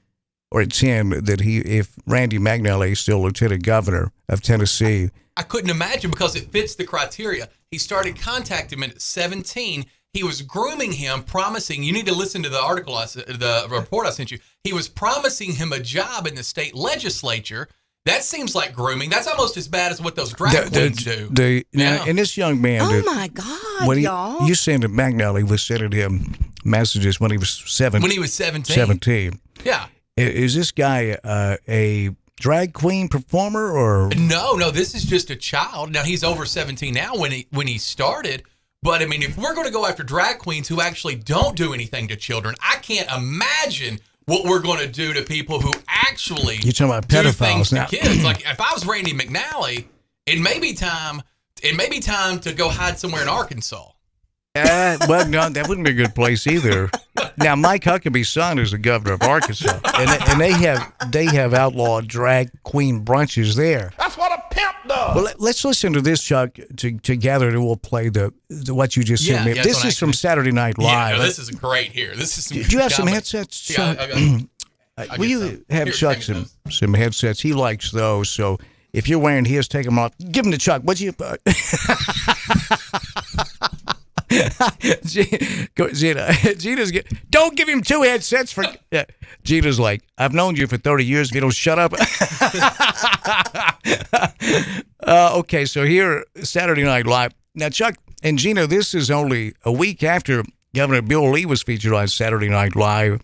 or at 10 that if Randy McNally is still Lieutenant Governor of Tennessee. I couldn't imagine, because it fits the criteria. He started contacting him at 17. He was grooming him, promising, you need to listen to the article, the report I sent you. He was promising him a job in the state legislature. That seems like grooming. That's almost as bad as what those drag queens do. Now, and this young man. Oh, my God, when y'all. You said that McNally was sending him messages when he was 7. When he was 17. 17. Yeah. Is this guy a drag queen performer or? No, this is just a child. Now, he's over 17 now when he started. But, I mean, if we're going to go after drag queens who actually don't do anything to children, I can't imagine what we're going to do to people who actually You're talking about do pedophiles things now. to kids. Like, if I was Randy McNally, it may be time to go hide somewhere in Arkansas. Well, no, that wouldn't be a good place either. Now, Mike Huckabee's son is the governor of Arkansas, and they have outlawed drag queen brunches there. That's what a pimp does. Well, let's listen to this, Chuck, together, and we'll play the what you just sent me. Yeah, this is from Saturday Night Live. Yeah, no, this is great here. This is some. Do you have some comedy. headsets, Chuck? Yeah, Will you have Chuck some headsets? He likes those, so if you're wearing his, take them off. Give them to Chuck. What'd you? Gina's don't give him 2 headsets for. Gina's like, I've known you for 30 years. If you don't shut up. Okay, so here, Saturday Night Live. Now, Chuck and Gina, this is only a week after Governor Bill Lee was featured on Saturday Night Live.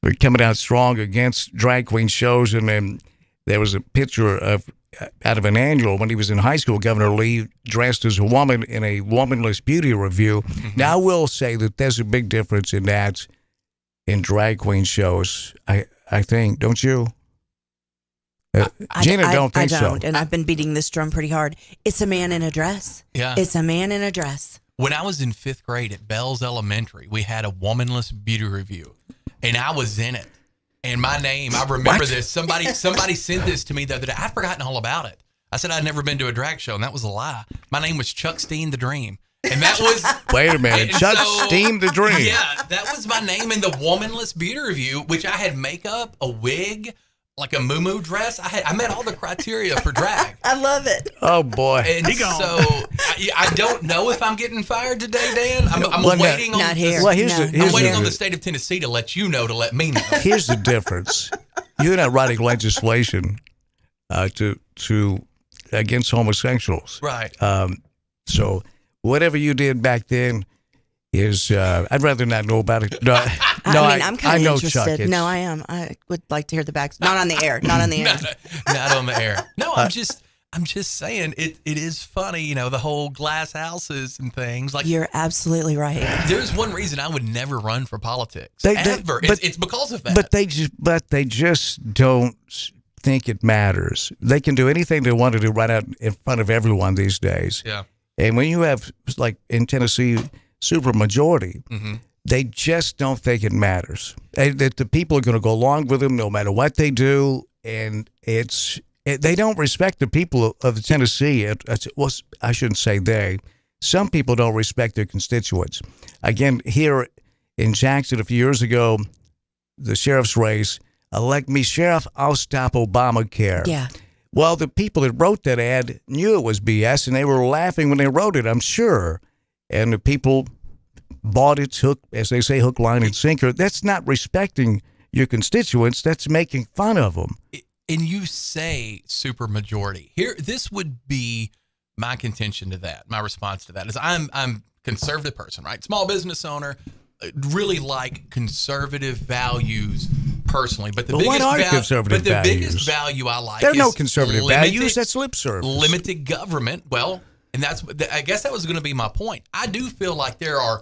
We're coming out strong against drag queen shows, and then there was a picture out of an annual when he was in high school. Governor Lee dressed as a woman in a womanless beauty review. Mm-hmm. Now, I will say that there's a big difference in that in drag queen shows. I think, don't you? Gina, don't think so. I don't, and I've been beating this drum pretty hard. It's a man in a dress. Yeah. It's a man in a dress. When I was in 5th grade at Bells Elementary, we had a womanless beauty review, and I was in it. And my name, I remember this. Somebody sent this to me the other day. I'd forgotten all about it. I said I'd never been to a drag show, and that was a lie. My name was Chuck Steen the Dream. And that was... Wait a minute. Chuck Steen the Dream. Yeah, that was my name in the womanless beauty review, which I had makeup, a wig, like a muumuu dress. I met all the criteria for drag. I love it. Oh, boy. And so I don't know if I'm getting fired today, Dan. I'm waiting on the state of Tennessee to let you know, to let me know. Here's the difference. You're not writing legislation to against homosexuals. Right. So whatever you did back then is, I'd rather not know about it. No, I'm kind of Chuck, interested. No, I am. I would like to hear the back. Not on the air. Not on the air. Not on the air. No, I'm just saying it is funny, the whole glass houses and things. Like, you're absolutely right. There's one reason I would never run for politics ever. It's because of that. But they just don't think it matters. They can do anything they want to do right out in front of everyone these days. Yeah. And when you have, like in Tennessee, supermajority, they just don't think it matters. That the people are going to go along with them no matter what they do, and they don't respect the people of Tennessee. Well, I shouldn't say they. Some people don't respect their constituents. Again, here in Jackson a few years ago, the sheriff's race, elect me sheriff, I'll stop Obamacare. Yeah. Well, the people that wrote that ad knew it was BS, and they were laughing when they wrote it, I'm sure. And the people bought it, as they say, hook, line, and sinker. That's not respecting your constituents. That's making fun of them. And you say supermajority. Here, this would be my contention to that. My response to that is I'm a conservative person, right? Small business owner, really like conservative values personally. But the biggest value I like there are is no conservative values. That's lip service. Limited government. Well, and I guess that was going to be my point. I do feel like there are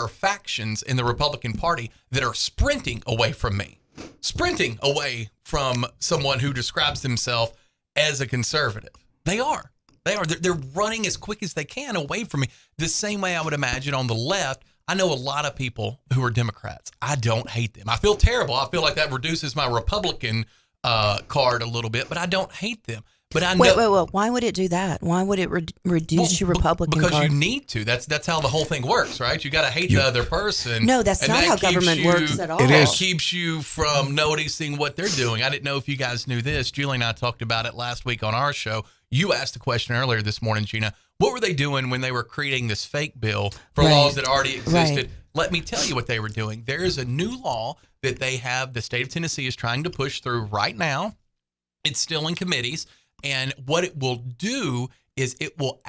factions in the Republican Party that are sprinting away from me. Sprinting away from someone who describes himself as a conservative. They are. They're running as quick as they can away from me. The same way I would imagine on the left. I know a lot of people who are Democrats. I don't hate them. I feel terrible. I feel like that reduces my Republican card a little bit, but I don't hate them. But I know. Wait. Why would it do that? Why would it reduce your Republican card? Because you need to. That's how the whole thing works, right? You got to hate the other person. No, that's not how government works at all. It keeps you from noticing what they're doing. I didn't know if you guys knew this. Julie and I talked about it last week on our show. You asked the question earlier this morning, Gina. What were they doing when they were creating this fake bill for laws that already existed? Right. Let me tell you what they were doing. There is a new law that they have. The state of Tennessee is trying to push through right now. It's still in committees. And what it will do is it will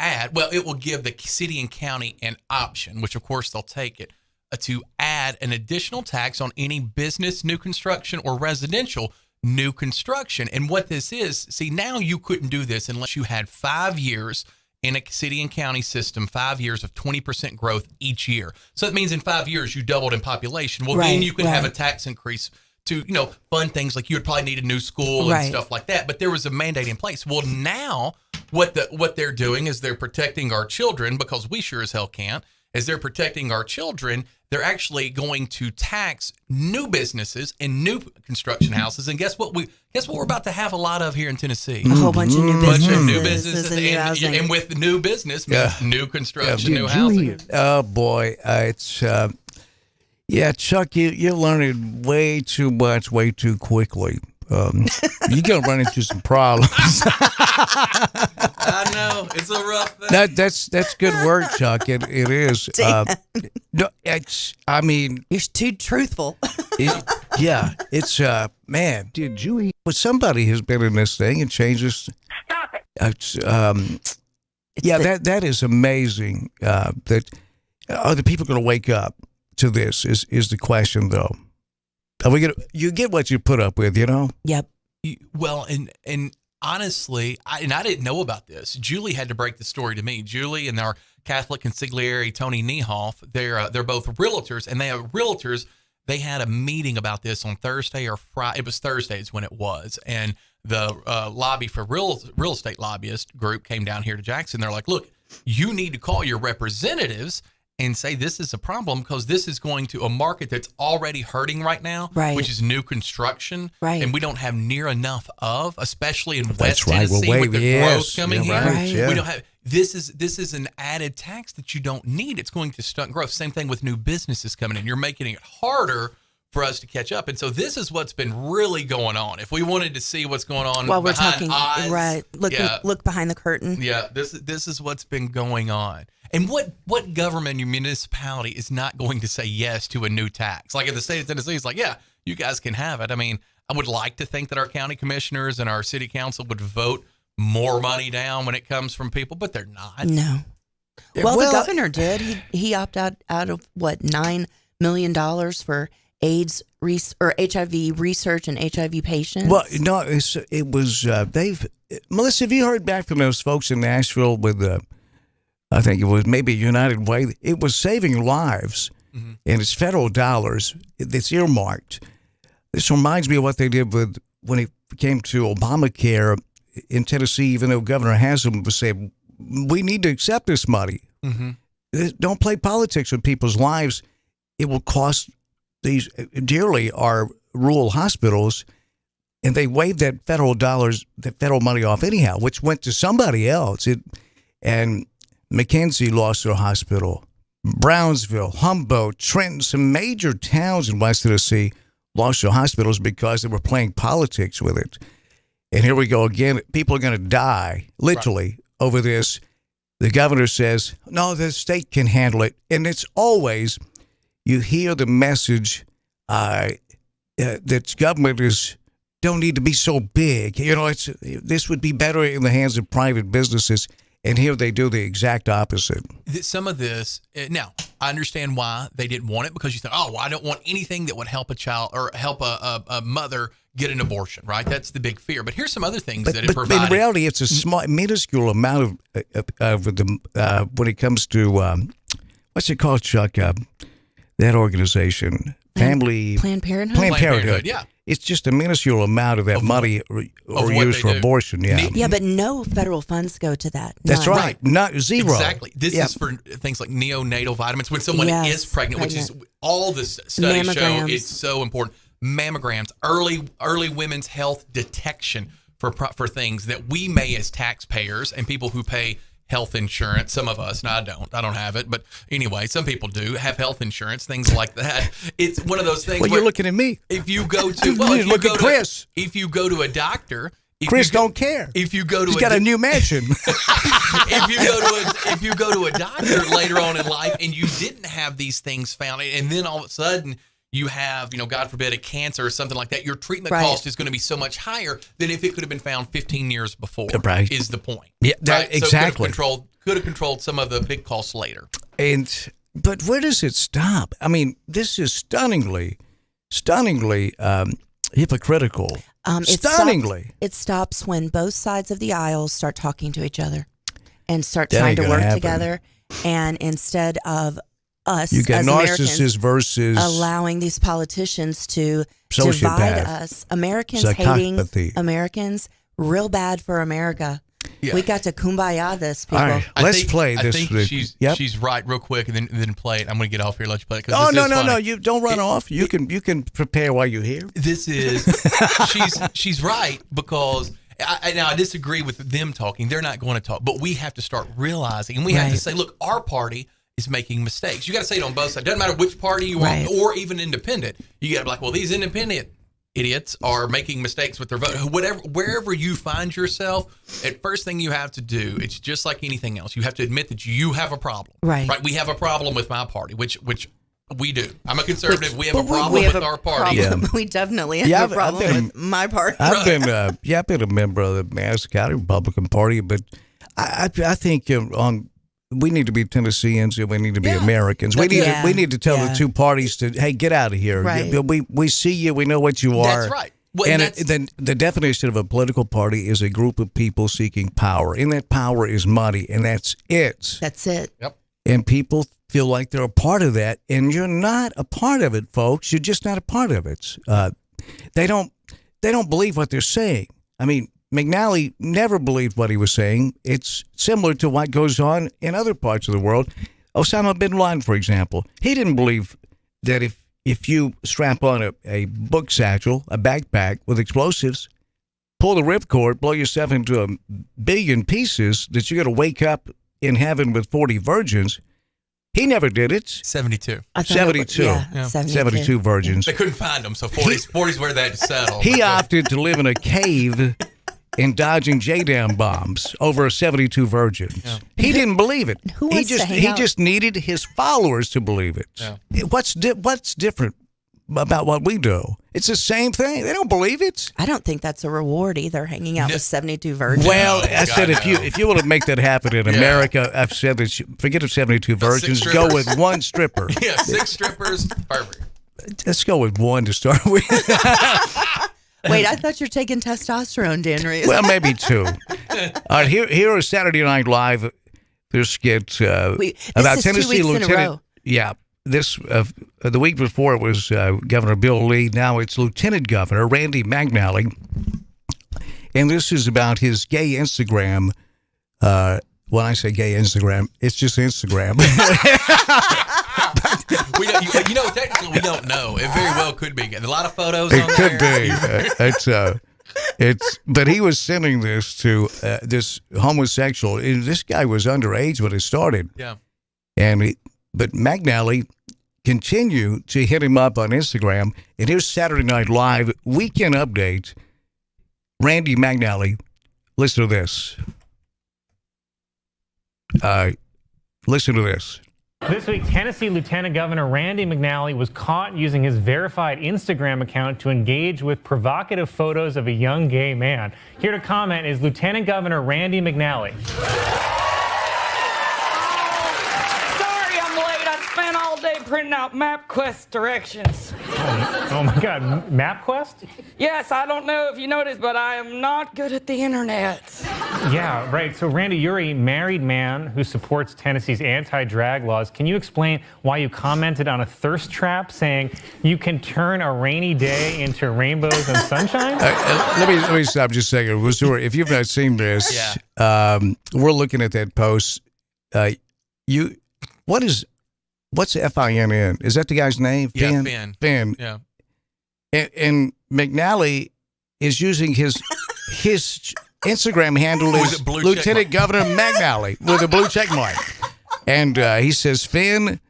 give the city and county an option, which of course they'll take it, to add an additional tax on any business new construction or residential new construction. And what this is, now you couldn't do this unless you had 5 years in a city and county system, 5 years of 20% growth each year. So that means in 5 years you doubled in population. Well, then you can have a tax increase to, fund things like you would probably need a new school and stuff like that. But there was a mandate in place. Well, now what they're doing is they're protecting our children, because we sure as hell can't. As they're protecting our children, they're actually going to tax new businesses and new construction houses. And guess what we're about to have a lot of here in Tennessee? A whole bunch of new businesses. And with new business means new construction, new housing. Oh boy, it's yeah, Chuck, you're learning way too much, way too quickly. You're gonna run into some problems. I know, it's a rough thing. That's good work, Chuck. It is. No, I mean, you're too truthful. It's man. Did you? Well, somebody has been in this thing and changed this. Stop it. That is amazing. That are the people going to wake up to this? Is the question though? Are we gonna? You get what you put up with, Yep. Well, and honestly, I didn't know about this. Julie had to break the story to me. Julie and our Catholic consigliere Tony Niehoff, they're both realtors, and they had a meeting about this on Thursday or Friday. It was Thursdays when it was, and the lobby for real estate lobbyist group came down here to Jackson. They're like, look, you need to call your representatives and say this is a problem, because this is going to a market that's already hurting right now, which is new construction, and we don't have near enough of, especially in West Tennessee with the growth coming here. We don't have. This is an added tax that you don't need. It's going to stunt growth. Same thing with new businesses coming in. You're making it harder for us to catch up. And so this is what's been really going on. If we wanted to see what's going on while we're behind talking, eyes, look behind the curtain. Yeah, this is what's been going on. And what government, your municipality, is not going to say yes to a new tax? Like in the state of Tennessee, it's like, yeah, you guys can have it. I mean, I would like to think that our county commissioners and our city council would vote more money down when it comes from people, but they're not. No. Well, the governor did. He opted out of what, $9 million for AIDS or HIV research and HIV patients. Well, no, it was they've. Melissa, have you heard back from those folks in Nashville with I think it was maybe United Way? It was saving lives, and it's federal dollars. It's earmarked. This reminds me of what they did with when it came to Obamacare in Tennessee. Even though Governor Haslam was saying, we need to accept this money. Don't play politics with people's lives. It will cost these dearly our rural hospitals, and they waived that federal money off anyhow, which went to somebody else. And McKenzie lost their hospital. Brownsville, Humboldt, Trenton, some major towns in West Tennessee lost their hospitals because they were playing politics with it. And here we go again. People are going to die, literally, over this. The governor says, no, the state can handle it. And it's always, you hear the message that government don't need to be so big. This would be better in the hands of private businesses. And here they do the exact opposite. Some of this, now, I understand why they didn't want it, because you think, well, I don't want anything that would help a child or help a mother get an abortion, right? That's the big fear. But here's some other things that it provides. In reality, it's a small, minuscule amount of the, when it comes to, what's it called, Chuck? That organization, Planned Parenthood? Planned Parenthood, yeah. It's just a minuscule amount of that money or used for abortion, yeah. Yeah, but no federal funds go to that. That's None. right. Not zero. Exactly. This is for things like neonatal vitamins when someone is pregnant, which is all the studies show it's so important. Mammograms, early women's health detection for things that we may as taxpayers and people who pay health insurance, some of us, I don't have it, but anyway, some people do have health insurance, things like that. It's one of those things. Well, you're looking at me. If you go to, look at Chris. If you go to a doctor, Chris don't care. If you go to, he's got a new mansion. if you go to a doctor later on in life and you didn't have these things found, and then all of a sudden you have, God forbid, a cancer or something like that, your treatment cost is going to be so much higher than if it could have been found 15 years before. Right. Is the point? Yeah, So exactly. could have controlled some of the big costs later. But where does it stop? I mean, this is stunningly hypocritical. Stunningly. It stops when both sides of the aisle start talking to each other and start trying to work together. And instead of us you got as narcissists Americans versus allowing these politicians to sociopath. divide us. Americans hating Americans, real bad for America. Yeah. We got to kumbaya this, people. All right, let's play this. I think she's right real quick, and then play it. I'm going to get off here. Let you play it. No. You don't run off. You can prepare while you're here. This is she's right, because I disagree with them talking. They're not going to talk, but we have to start realizing, and we have to say, look, our party is making mistakes. You got to say it on both sides. Doesn't matter which party you are, or even independent. You got to be like, well, these independent idiots are making mistakes with their vote. Wherever you find yourself, at first thing you have to do, it's just like anything else. You have to admit that you have a problem. Right. We have a problem with my party, which we do. I'm a conservative. We have a problem with our party. Yeah. We definitely have a problem with my party. I've been a member of the Madison County Republican Party, but I think we need to be Tennesseans and we need to be Americans. We need to tell the two parties to, hey, get out of here. Right. We see you. We know what you are. That's right. Well, and then the definition of a political party is a group of people seeking power. And that power is money. And that's it. That's it. Yep. And people feel like they're a part of that. And you're not a part of it, folks. You're just not a part of it. They don't believe what they're saying. I mean, McNally never believed what he was saying. It's similar to what goes on in other parts of the world. Osama bin Laden, for example, he didn't believe that if you strap on a book satchel, a backpack with explosives, pull the ripcord, blow yourself into a billion pieces, that you're going to wake up in heaven with 40 virgins. He never did it. 72. 72 virgins. They couldn't find them, so 40's where they had to settle. He opted to live in a cave in dodging JDAM bombs over 72 virgins. Yeah. He didn't believe it. He just needed his followers to believe it. Yeah. What's different about what we do. It's the same thing. They don't believe it. I don't think that's a reward either, hanging out with 72 virgins. Well, I said if you want to make that happen in America, I've said that forget the 72 virgins. Go with one stripper. Yeah, 6 strippers. Perfect. Let's go with one to start with. Wait, I thought you're taking testosterone, Dan Reeves. Well, maybe 2. All right, here is Saturday Night Live. This skit about Tennessee Lieutenant. Yeah, this the week before it was Governor Bill Lee. Now it's Lieutenant Governor Randy McNally, and this is about his gay Instagram. When I say gay Instagram, it's just Instagram. We don't, technically we don't know. It very well could be. A lot of photos. It on could there. be. But he was sending this to this homosexual. This guy was underage when it started. Yeah. But McNally continued to hit him up on Instagram. And here's Saturday Night Live weekend update. Randy McNally, listen to this. Listen to this. This week, Tennessee Lieutenant Governor Randy McNally was caught using his verified Instagram account to engage with provocative photos of a young gay man. Here to comment is Lieutenant Governor Randy McNally. Sorry I'm late. I spent all day printing out MapQuest directions. Oh my God, MapQuest? Yes, I don't know if you noticed, but I am not good at the internet. Yeah, right. So, Randy, you're a married man who supports Tennessee's anti-drag laws. Can you explain why you commented on a thirst trap saying you can turn a rainy day into rainbows and sunshine? Let me stop just a second. If you've not seen this, we're looking at that post. What's FINN? Is that the guy's name? Yeah, Finn. Yeah. And McNally is using his Instagram handle is Lieutenant Governor McNally with a blue check mark. And he says, Finn,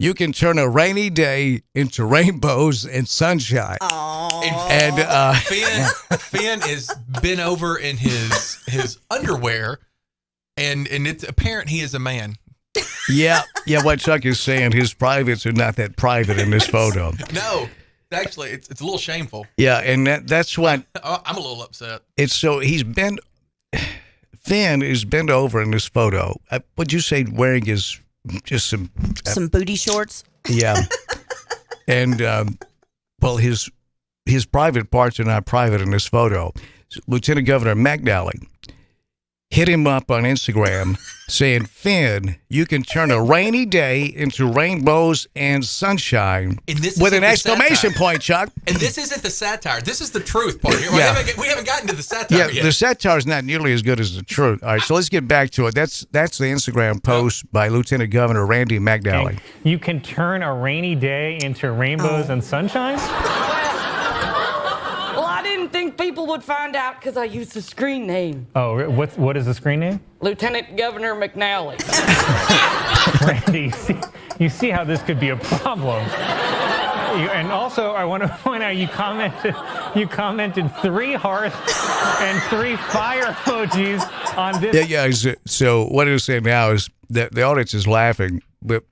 you can turn a rainy day into rainbows and sunshine. And Finn is bent over in his underwear, and it's apparent he is a man. Yeah, what Chuck is saying, his privates are not that private in this photo. No. Actually, it's a little shameful. Yeah, and that's what... I'm a little upset. Finn is bent over in this photo. What'd you say wearing is just some booty shorts? Yeah. And, his private parts are not private in this photo. Lieutenant Governor McNally hit him up on Instagram saying, Finn, you can turn a rainy day into rainbows and sunshine with an exclamation point, Chuck. And this isn't the satire. This is the truth part. We haven't gotten to the satire yet. The satire is not nearly as good as the truth. All right, so let's get back to it. That's the Instagram post by Lieutenant Governor Randy McNally. You can turn a rainy day into rainbows and sunshine? Well, I didn't think people would find out because I used the screen name. Oh, what is the screen name? Lieutenant Governor McNally. Randy, you see how this could be a problem. And also, I want to point out you commented 3 hearts and 3 fire emojis on this. Yeah. So what it is saying now is that the audience is laughing, but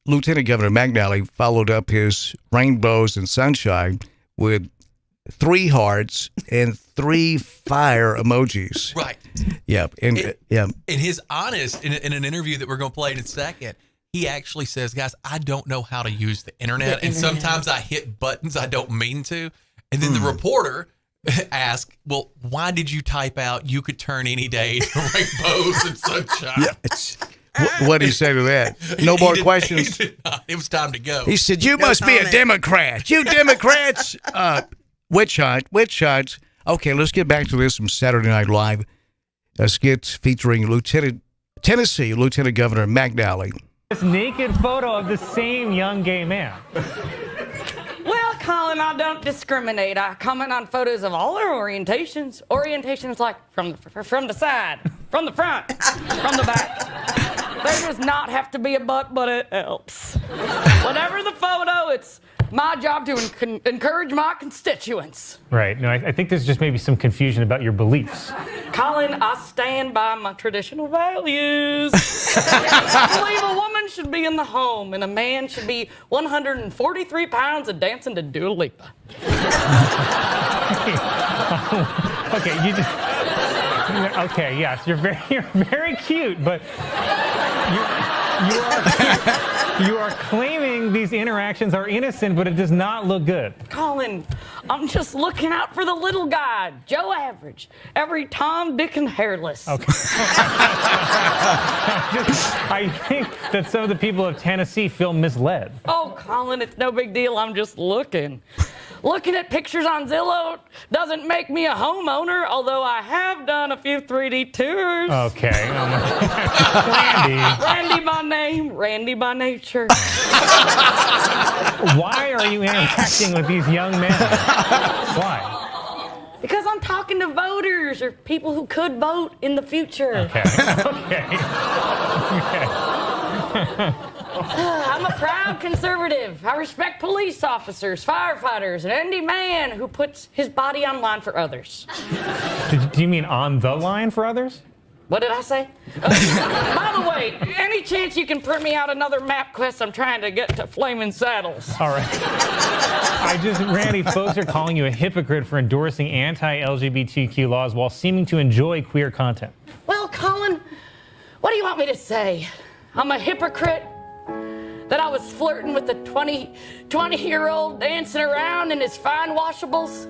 Lieutenant Governor McNally followed up his rainbows and sunshine with 3 hearts and 3 fire emojis. Right. Yeah. And his honest, in an interview that we're going to play in a second, he actually says, guys, I don't know how to use the internet. And sometimes I hit buttons I don't mean to. And then the reporter asked, well, why did you type out you could turn any day to rainbows and sunshine? Yeah, what did he say to that? No more questions? It was time to go. He said, you must be a Democrat. You Democrats. Witch hunt. Okay, let's get back to this from Saturday Night Live. A skit featuring Tennessee Lieutenant Governor McNally. This naked photo of the same young gay man. Well, Colin, I don't discriminate. I comment on photos of all their orientations. Orientations like from the side, from the front, from the back. There does not have to be a butt, but it helps. Whatever the photo, it's my job to encourage my constituents. Right. No, I think there's just maybe some confusion about your beliefs. Colin, I stand by my traditional values. I believe a woman should be in the home, and a man should be 143 pounds and dancing to Dua Lipa. Okay, okay, yes, you're very cute, but you are claiming these interactions are innocent, but it does not look good. Colin, I'm just looking out for the little guy, Joe Average, every Tom, Dick, and hairless. Okay. I think that some of the people of Tennessee feel misled. Oh, Colin, it's no big deal. I'm just looking. Looking at pictures on Zillow doesn't make me a homeowner, although I have done a few 3D tours. Okay. Randy. Randy by name, Randy by nature. Why are you interacting with these young men? Why? Because I'm talking to voters or people who could vote in the future. Okay. I'm a proud conservative. I respect police officers, firefighters, and any man who puts his body on line for others. Do you mean on the line for others? What did I say? By the way, any chance you can print me out another map quest? I'm trying to get to Flaming Saddles. All right. Randy, folks are calling you a hypocrite for endorsing anti-LGBTQ laws while seeming to enjoy queer content. Well, Colin, what do you want me to say? I'm a hypocrite? That I was flirting with a 20-year-old dancing around in his fine washables?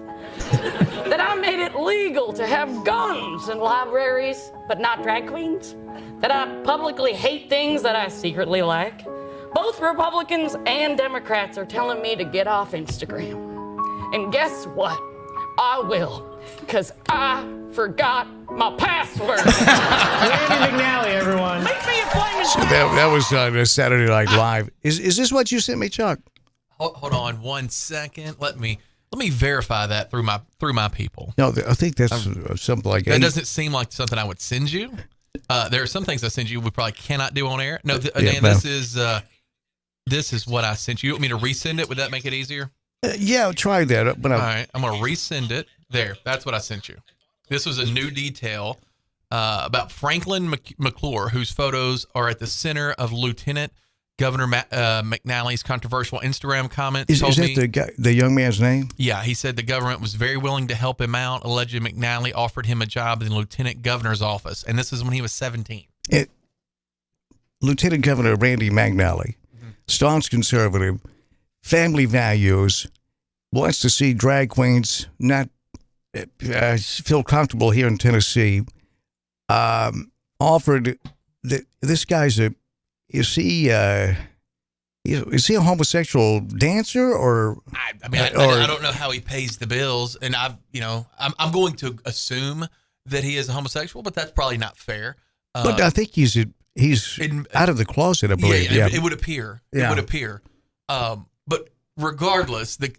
That I made it legal to have guns in libraries, but not drag queens? That I publicly hate things that I secretly like? Both Republicans and Democrats are telling me to get off Instagram. And guess what? I will, because I forgot my password. Randy McNally, everyone. Make me a Flaming So that was Saturday Night Live. Is this what you sent me, Chuck? Hold on 1 second. Let me verify that through my people. No, I think that's something like that. Doesn't seem like something I would send you. There are some things I send you we probably cannot do on air. No, Dan, this is what I sent you. You want me to resend it? Would that make it easier? Yeah, try that. But all right, I'm going to resend it. There, that's what I sent you. This was a new detail about Franklin McClure, whose photos are at the center of Lieutenant Governor McNally's controversial Instagram comments. Is that the young man's name? Yeah, he said the government was very willing to help him out. Alleged McNally offered him a job in the Lieutenant Governor's office, and this is when he was 17. Lieutenant Governor Randy McNally, staunch conservative, family values, wants to see drag queens not feel comfortable here in Tennessee. Offered that this guy's is he a homosexual dancer or? I don't know how he pays the bills, and I'm going to assume that he is a homosexual, but that's probably not fair. But I think he's out of the closet, I believe. Yeah, it would appear. Yeah. It would appear. But regardless, and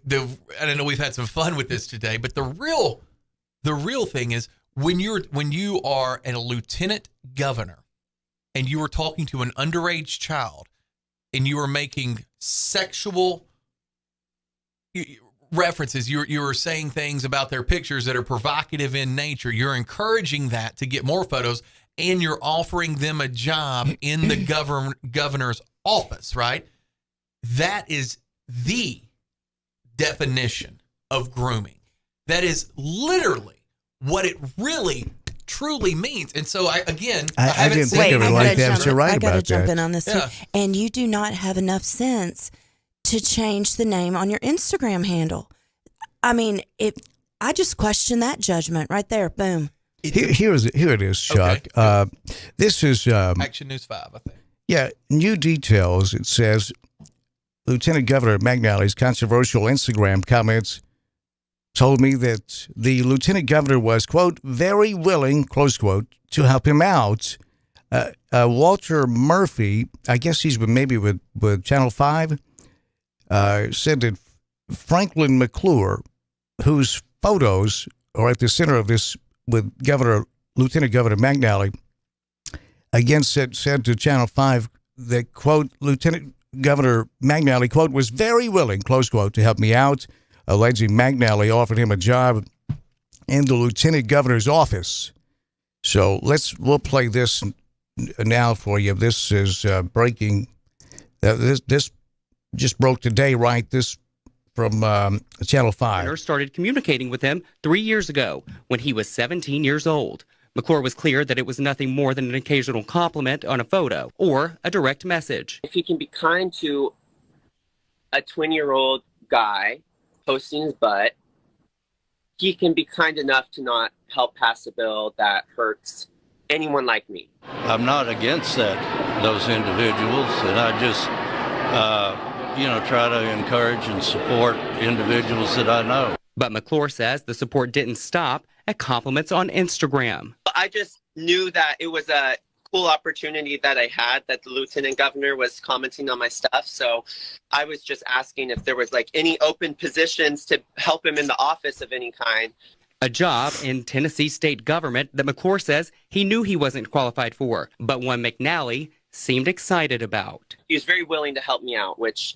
I know we've had some fun with this today, but the real thing is when you are a lieutenant governor and you are talking to an underage child and you are making sexual references, you are saying things about their pictures that are provocative in nature, you're encouraging that to get more photos, and you're offering them a job in the governor's office, right? That is the definition of grooming. That is literally what it really truly means. And so I didn't think of it like that. You're right about that. I got to jump in on this too. And you do not have enough sense to change the name on your Instagram handle. I mean, I just question that judgment right there. Boom. Here it is, Chuck. Okay. This is Action News 5, I think. Yeah, new details. It says Lieutenant Governor McNally's controversial Instagram comments told me that the lieutenant governor was, quote, very willing, close quote, to help him out. Walter Murphy, I guess he's with Channel 5, said that Franklin McClure, whose photos are at the center of this with Lieutenant Governor McNally, again said to Channel 5 that, quote, Lieutenant Governor McNally, quote, was very willing, close quote, to help me out, alleging McNally offered him a job in the lieutenant governor's office. So we'll play this now for you. This is breaking This just broke today, right? This from Channel 5. Turner started communicating with him 3 years ago when he was 17 years old. McClure was clear that it was nothing more than an occasional compliment on a photo or a direct message. If he can be kind to a 20-year-old guy posting his butt, he can be kind enough to not help pass a bill that hurts anyone like me. I'm not against those individuals, and I just, try to encourage and support individuals that I know. But McClure says the support didn't stop at compliments on Instagram. I just knew that it was a cool opportunity that I had, that the lieutenant governor was commenting on my stuff. So I was just asking if there was any open positions to help him in the office of any kind. A job in Tennessee state government that McClure says he knew he wasn't qualified for, but one McNally seemed excited about. He was very willing to help me out, which,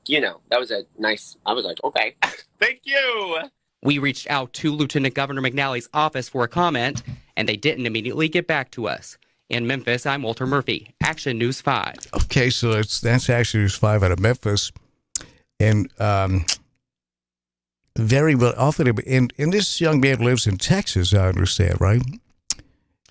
that was I was like, okay, thank you. We reached out to Lieutenant Governor McNally's office for a comment, and they didn't immediately get back to us. In Memphis, I'm Walter Murphy, Action News 5. Okay, so that's Action News 5 out of Memphis. And very well, often, and this young man lives in Texas, I understand, right?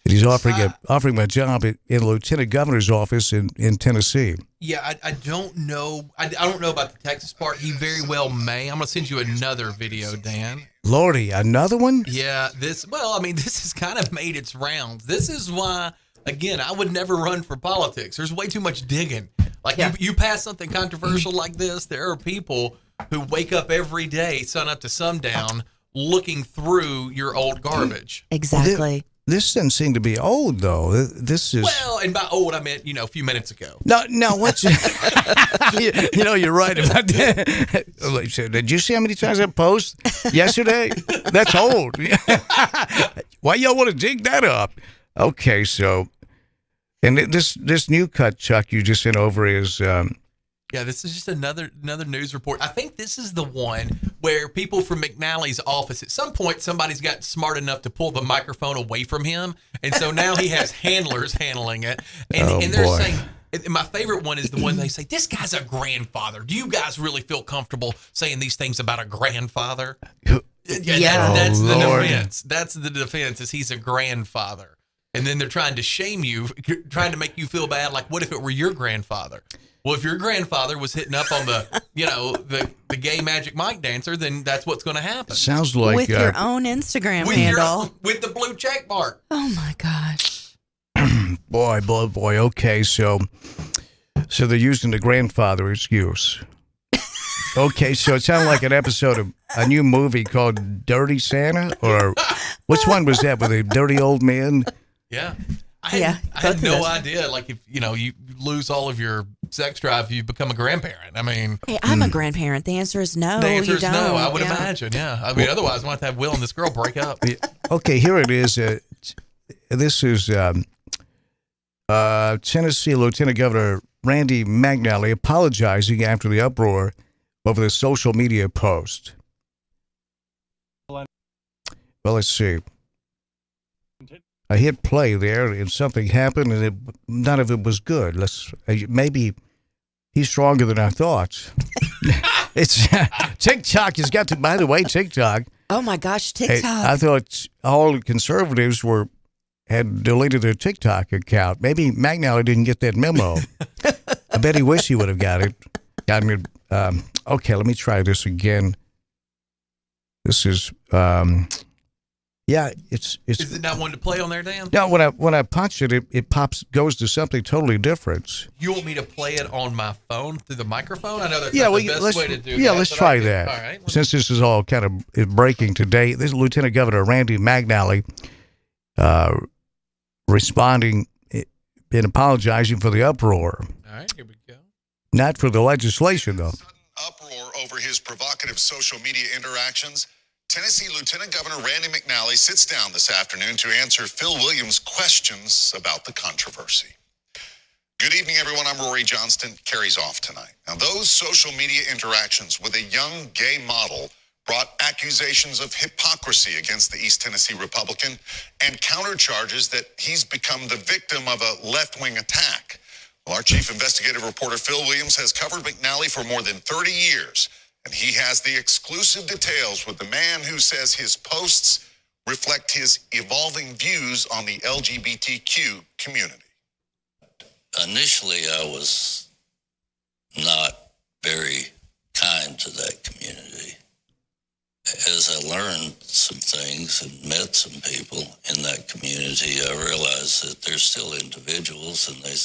And he's offering him a job in the lieutenant governor's office in Tennessee. Yeah, I don't know. I don't know about the Texas part. He very well may. I'm going to send you another video, Dan. Lordy, another one? Yeah, this has kind of made its rounds. This is why, again, I would never run for politics. There's way too much digging. You pass something controversial like this, there are people who wake up every day, sun up to sundown, looking through your old garbage. Exactly. This doesn't seem to be old, though. This is... Well, and by old, I meant, a few minutes ago. No, what's... you're right about that. Did you see how many times I post yesterday? That's old. Why y'all want to dig that up? Okay, so... And this new cut, Chuck, you just sent over is... Yeah, this is just another news report. I think this is the one where people from McNally's office, at some point, somebody's got smart enough to pull the microphone away from him. And so now he has handlers handling it. And they're saying, and my favorite one is the one they say, this guy's a grandfather. Do you guys really feel comfortable saying these things about a grandfather? That's the defense. That's the defense, is he's a grandfather. And then they're trying to shame you, trying to make you feel bad. Like, what if it were your grandfather? Well, if your grandfather was hitting up on the gay Magic Mike dancer, then that's what's going to happen. Sounds like with your own Instagram handle, with the blue check mark. Oh my gosh! boy. Okay, so they're using the grandfather excuse. Okay, so it sounded like an episode of a new movie called Dirty Santa, or which one was that with the dirty old man? Yeah. I had no idea. Like, if you lose all of your sex drive, you become a grandparent. I mean, hey, I'm a grandparent. The answer is no. The answer is don't. no. I would imagine. Yeah. I mean, otherwise, we'll have to have Will and this girl break up. Okay, here it is. This is Tennessee Lieutenant Governor Randy McNally apologizing after the uproar over the social media post. Well, let's see. I hit play there, and something happened, and none of it was good. Maybe he's stronger than I thought. It's TikTok has got to. By the way, TikTok. Oh my gosh, TikTok! I thought all the conservatives had deleted their TikTok account. Maybe McNally didn't get that memo. I bet he wished he would have gotten it. Okay, let me try this again. This is. Yeah, it's. Is it not one to play on there, Dan? No, when I punch it, it goes to something totally different. You want me to play it on my phone through the microphone? I know that's not the best way to do that. Yeah, let's try that. All right. Since this is all kind of breaking today, this is Lieutenant Governor Randy McNally responding and apologizing for the uproar. All right, here we go. Not for the legislation, though. Uproar over his provocative social media interactions. Tennessee Lieutenant Governor Randy McNally sits down this afternoon to answer Phil Williams' questions about the controversy. Good evening, everyone. I'm Rory Johnston. Carrie's off tonight. Now, those social media interactions with a young gay model brought accusations of hypocrisy against the East Tennessee Republican and countercharges that he's become the victim of a left-wing attack. Well, our chief investigative reporter, Phil Williams, has covered McNally for more than 30 years, and he has the exclusive details with the man who says his posts reflect his evolving views on the LGBTQ community. Initially, I was not very kind to that community. As I learned some things and met some people in that community, I realized that they're still individuals and they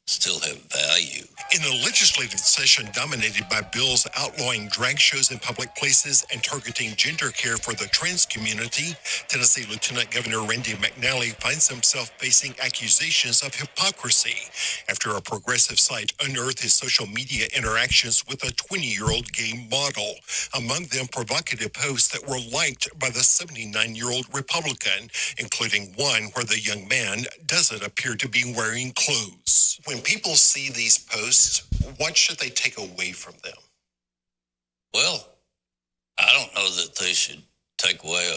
still have value. In a legislative session dominated by bills outlawing drag shows in public places and targeting gender care for the trans community, Tennessee Lieutenant Governor Randy McNally finds himself facing accusations of hypocrisy after a progressive site unearthed his social media interactions with a 20-year-old gay model, among them provocative posts that were liked by the 79-year-old Republican, including one where the young man doesn't appear to be wearing clothes. When people see these posts, what should they take away from them? Well, I don't know that they should take away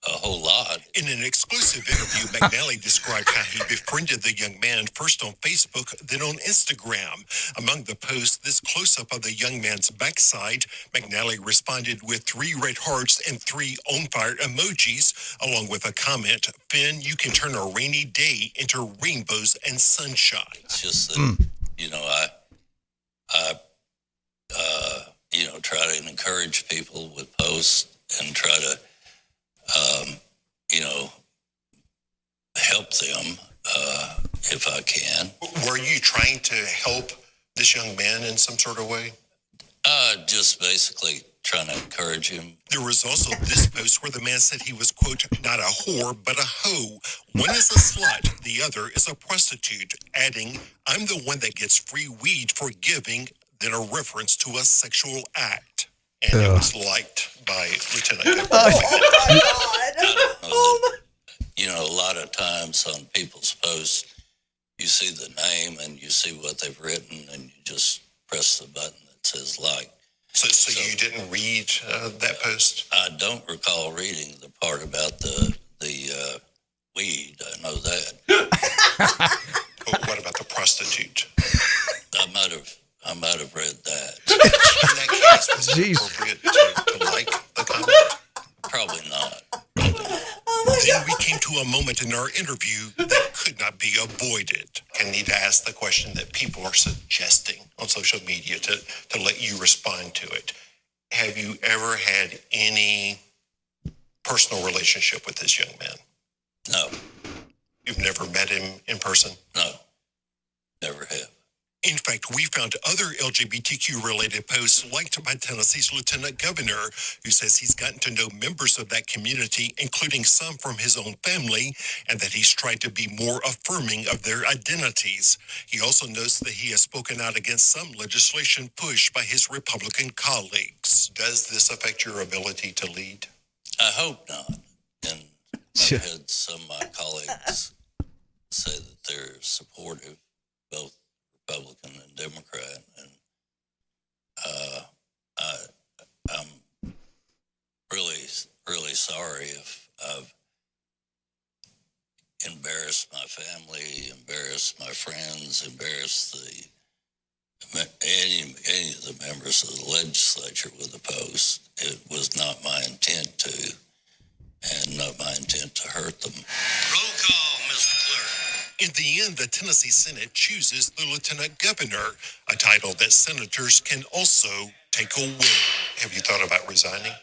a whole lot. In an exclusive interview, McNally described how he befriended the young man first on Facebook, then on Instagram. Among the posts, this close-up of the young man's backside, McNally responded with 3 red hearts and 3 on-fire emojis, along with a comment, "Finn, you can turn a rainy day into rainbows and sunshine." It's just that, I try to encourage people with posts and try to, help them if I can. Were you trying to help this young man in some sort of way? Just basically trying to encourage him. There was also this post where the man said he was, quote, not a whore, but a hoe. One is a slut, the other is a prostitute, adding, "I'm the one that gets free weed for giving," then a reference to a sexual act. And it was liked by Lieutenant Governor. A lot of times on people's posts, you see the name and you see what they've written and you just press the button that says like. So you didn't read that post? I don't recall reading the part about the weed. I know that. What about the prostitute? I might have read that. In that case, was it appropriate to like the comment? Probably not. Then we came to a moment in our interview that could not be avoided. I need to ask the question that people are suggesting on social media to let you respond to it. Have you ever had any personal relationship with this young man? No. You've never met him in person? No. Never have. In fact, we found other LGBTQ-related posts liked by Tennessee's Lieutenant Governor, who says he's gotten to know members of that community, including some from his own family, and that he's tried to be more affirming of their identities. He also notes that he has spoken out against some legislation pushed by his Republican colleagues. Does this affect your ability to lead? I hope not. And I've had some of my colleagues say that they're supportive, both Republican and Democrat, and I'm really sorry if I've embarrassed my family, embarrassed my friends, embarrassed any of the members of the legislature with a post. It was not my intent to, and not my intent to hurt them. Roll call, Mr. Clerk. In the end, the Tennessee Senate chooses the Lieutenant Governor, a title that senators can also take away. Have you thought about resigning?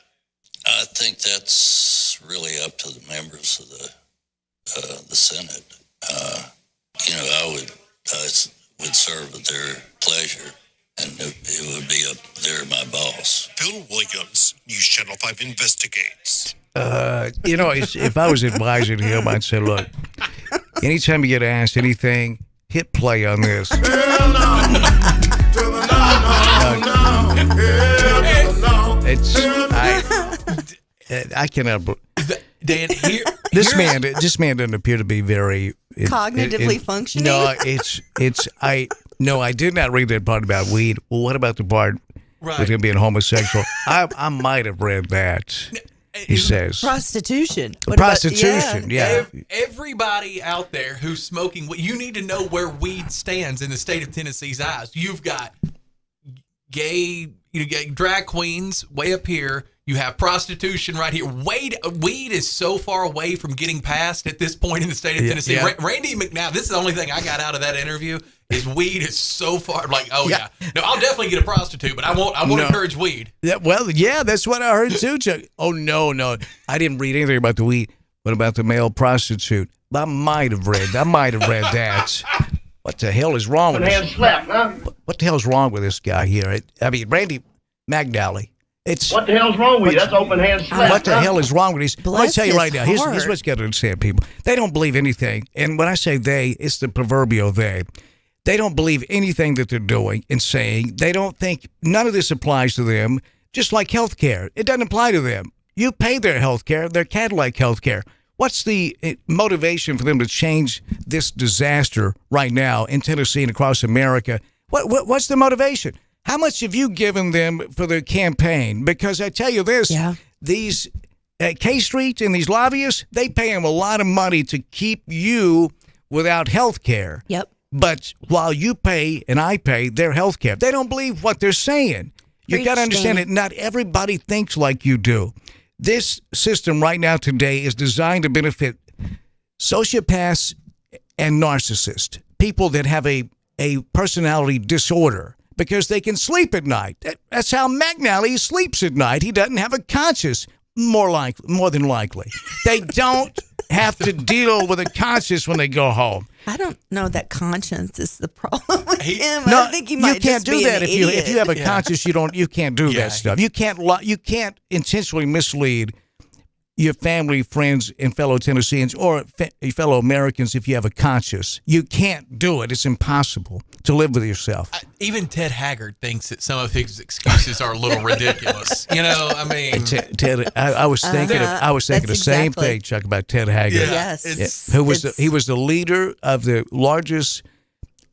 I think that's really up to the members of the Senate. I would serve at their pleasure, and it would be up there my boss. Phil Williams, News Channel 5 Investigates. If I was advising him, I'd say, look, anytime you get asked anything, hit play on this. I cannot. Dan, this man doesn't appear to be very cognitively functioning. No, I did not read that part about weed. Well, what about the part with him being homosexual? I might have read that. he says. Prostitution. Prostitution, yeah. Everybody out there who's smoking, you need to know where weed stands in the state of Tennessee's eyes. You've got gay drag queens way up here. You have prostitution right here. Weed is so far away from getting passed at this point in the state of Tennessee. Yeah. Randy McNally, this is the only thing I got out of that interview, is weed is so far, like, oh yeah. No, I'll definitely get a prostitute, but I won't encourage weed. Yeah, well, yeah, that's what I heard too, Chuck. Oh, no. I didn't read anything about the weed. What about the male prostitute? I might have read that. What the hell is wrong with this? What the hell is wrong with this guy here? Randy McNally. What the hell's wrong with you? That's open hand slap. What the hell is wrong with these? Let me tell you right now. Here's heart. what's got to understand, people. They don't believe anything. And when I say they, it's the proverbial they. They don't believe anything that they're doing and saying. They don't think none of this applies to them, just like health care. It doesn't apply to them. You pay their health care, their Cadillac health care. What's the motivation for them to change this disaster right now in Tennessee and across America? What's the motivation? How much have you given them for their campaign? Because I tell you this, these K Street and these lobbyists, they pay them a lot of money to keep you without health care. Yep. But while you pay and I pay their health care, they don't believe what they're saying. You got to understand that not everybody thinks like you do. This system right now today is designed to benefit sociopaths and narcissists, people that have a personality disorder, because they can sleep at night. That's how McNally sleeps at night. He doesn't have a conscience, more than likely. They don't have to deal with a conscience when they go home. I don't know that conscience is the problem with him. No, I think he might you can't just do be that an if you have a idiot. conscience. You can't do that stuff. You can't intentionally mislead your family, friends, and fellow Tennesseans or fellow Americans if you have a conscience. You can't do it. It's impossible to live with yourself. Even Ted Haggard thinks that some of his excuses are a little ridiculous. I mean, Ted, I was thinking the same thing, Chuck, about Ted Haggard. Yes, he was the leader of the largest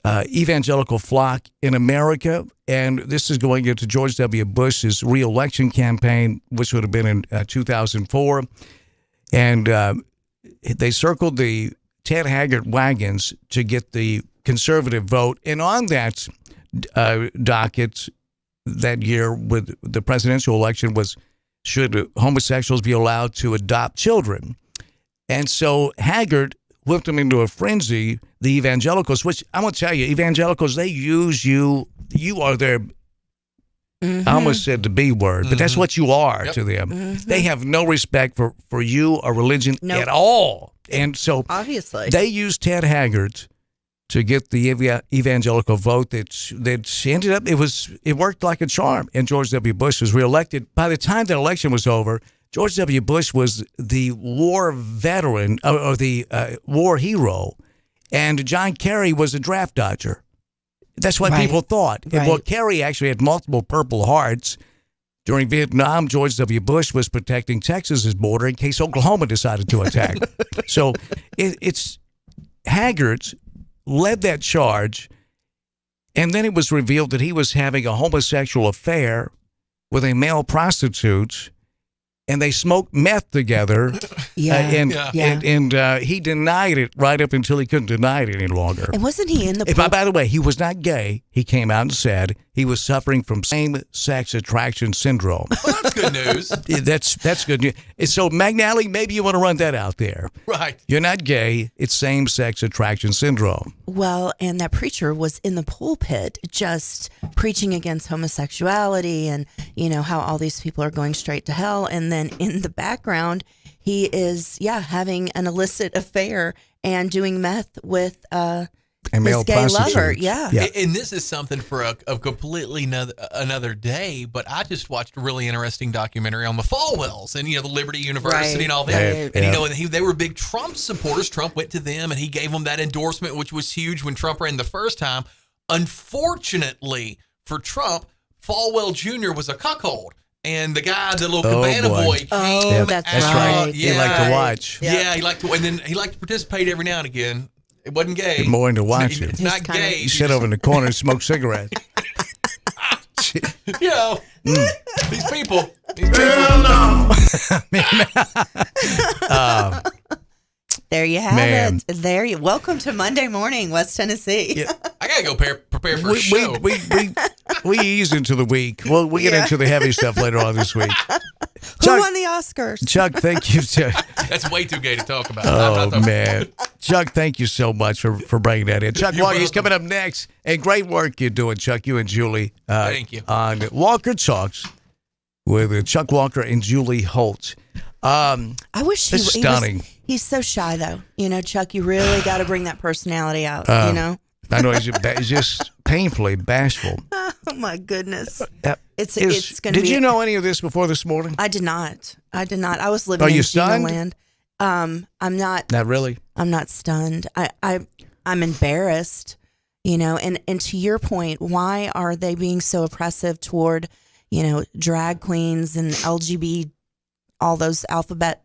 evangelical flock in America, and this is going into George W. Bush's re-election campaign, which would have been in 2004, and they circled the Ted Haggard wagons to get the conservative vote, and on that docket that year with the presidential election was, should homosexuals be allowed to adopt children? And so Haggard whipped them into a frenzy, the evangelicals, which I'm going to tell you, evangelicals, they use you. You are their, I almost said the B word, but that's what you are to them. They have no respect for you or religion at all. And so obviously they used Ted Haggard to get the evangelical vote that ended up, it worked like a charm, and George W. Bush was reelected. By the time that election was over, George W. Bush was the war veteran or the war hero, and John Kerry was a draft dodger. That's what people thought. Right. And well, Kerry actually had multiple Purple Hearts. During Vietnam, George W. Bush was protecting Texas's border in case Oklahoma decided to attack. So it's Haggard led that charge, and then it was revealed that he was having a homosexual affair with a male prostitute, and they smoked meth together. And he denied it right up until he couldn't deny it any longer. And wasn't he in the By the way, he was not gay. He came out and said he was suffering from same-sex attraction syndrome. Well, that's good news. That's good news. And so, McNally, maybe you want to run that out there. Right. You're not gay. It's same-sex attraction syndrome. Well, and that preacher was in the pulpit just preaching against homosexuality and, how all these people are going straight to hell. And then in the background, he is, having an illicit affair and doing meth with a male gay prostitute. lover. Yeah. And this is something for a completely another day, but I just watched a really interesting documentary on the Falwells and, the Liberty University and all that. And, they were big Trump supporters. Trump went to them and he gave them that endorsement, which was huge when Trump ran the first time. Unfortunately for Trump, Falwell Jr. was a cuckold. And the guy, the little cabana boy, came that's out. right. He liked to watch. Yeah, he liked to, and then he liked to participate every now and again. It wasn't gay. More into watching. It's not gay. You sit over in the corner and smoke cigarettes. These people. Hell no. There you have Man. it. Welcome to Monday morning, West Tennessee. I gotta go prepare for a show. We ease into the week. Well, we get into the heavy stuff later on this week. Who won the Oscars? Chuck, thank you. That's way too gay to talk about. Oh, man. Chuck, thank you so much for bringing that in. Chuck Walker, he's coming up next. And great work you're doing, Chuck, you and Julie. Thank you. On Walker Talks with Chuck Walker and Julie Holt. I wish it's stunning. He's so shy, though. You know, Chuck, you really got to bring that personality out, you know? I know he's just painfully bashful. Oh, my goodness. It's going to be... Did you know any of this before this morning? I did not. I was living Are in you stunned? Land. I'm not. Not really? I'm not stunned. I'm embarrassed, you know, and to your point, why are they being so oppressive toward, you know, drag queens and LGBT, all those alphabet